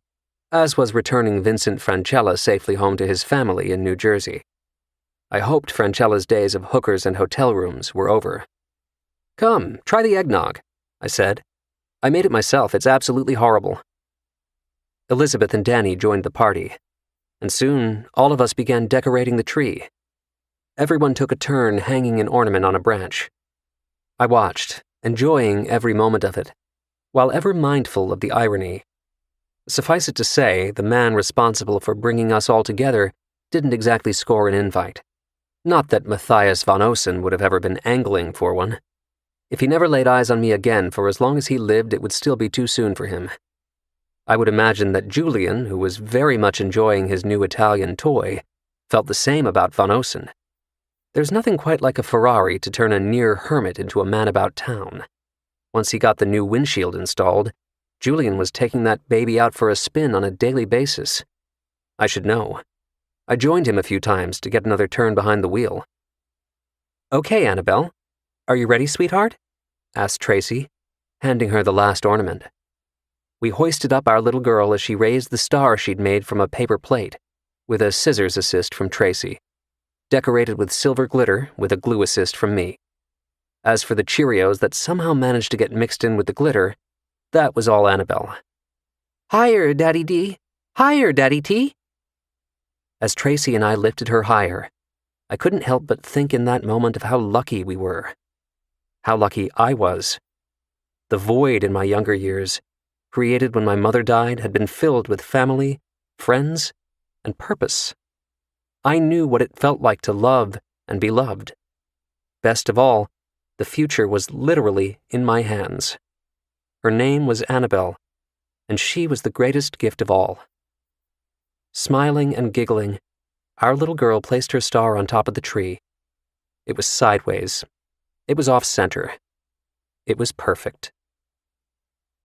as was returning Vincent Francella safely home to his family in New Jersey. I hoped Francella's days of hookers and hotel rooms were over. "Come, try the eggnog," I said. "I made it myself, it's absolutely horrible." Elizabeth and Danny joined the party, and soon all of us began decorating the tree. Everyone took a turn hanging an ornament on a branch. I watched, enjoying every moment of it, while ever mindful of the irony. Suffice it to say, the man responsible for bringing us all together didn't exactly score an invite. Not that Matthias Van Osen would have ever been angling for one. If he never laid eyes on me again for as long as he lived, it would still be too soon for him. I would imagine that Julian, who was very much enjoying his new Italian toy, felt the same about Van Osen. There's nothing quite like a Ferrari to turn a near hermit into a man about town. Once he got the new windshield installed, Julian was taking that baby out for a spin on a daily basis. I should know. I joined him a few times to get another turn behind the wheel. "Okay, Annabelle. Are you ready, sweetheart?" asked Tracy, handing her the last ornament. We hoisted up our little girl as she raised the star she'd made from a paper plate, with a scissors assist from Tracy, decorated with silver glitter with a glue assist from me. As for the Cheerios that somehow managed to get mixed in with the glitter, that was all Annabelle. "Higher, Daddy D! Higher, Daddy T!" As Tracy and I lifted her higher, I couldn't help but think in that moment of how lucky we were. How lucky I was. The void in my younger years, created when my mother died, had been filled with family, friends, and purpose. I knew what it felt like to love and be loved. Best of all, the future was literally in my hands. Her name was Annabelle, and she was the greatest gift of all. Smiling and giggling, our little girl placed her star on top of the tree. It was sideways. It was off-center. It was perfect.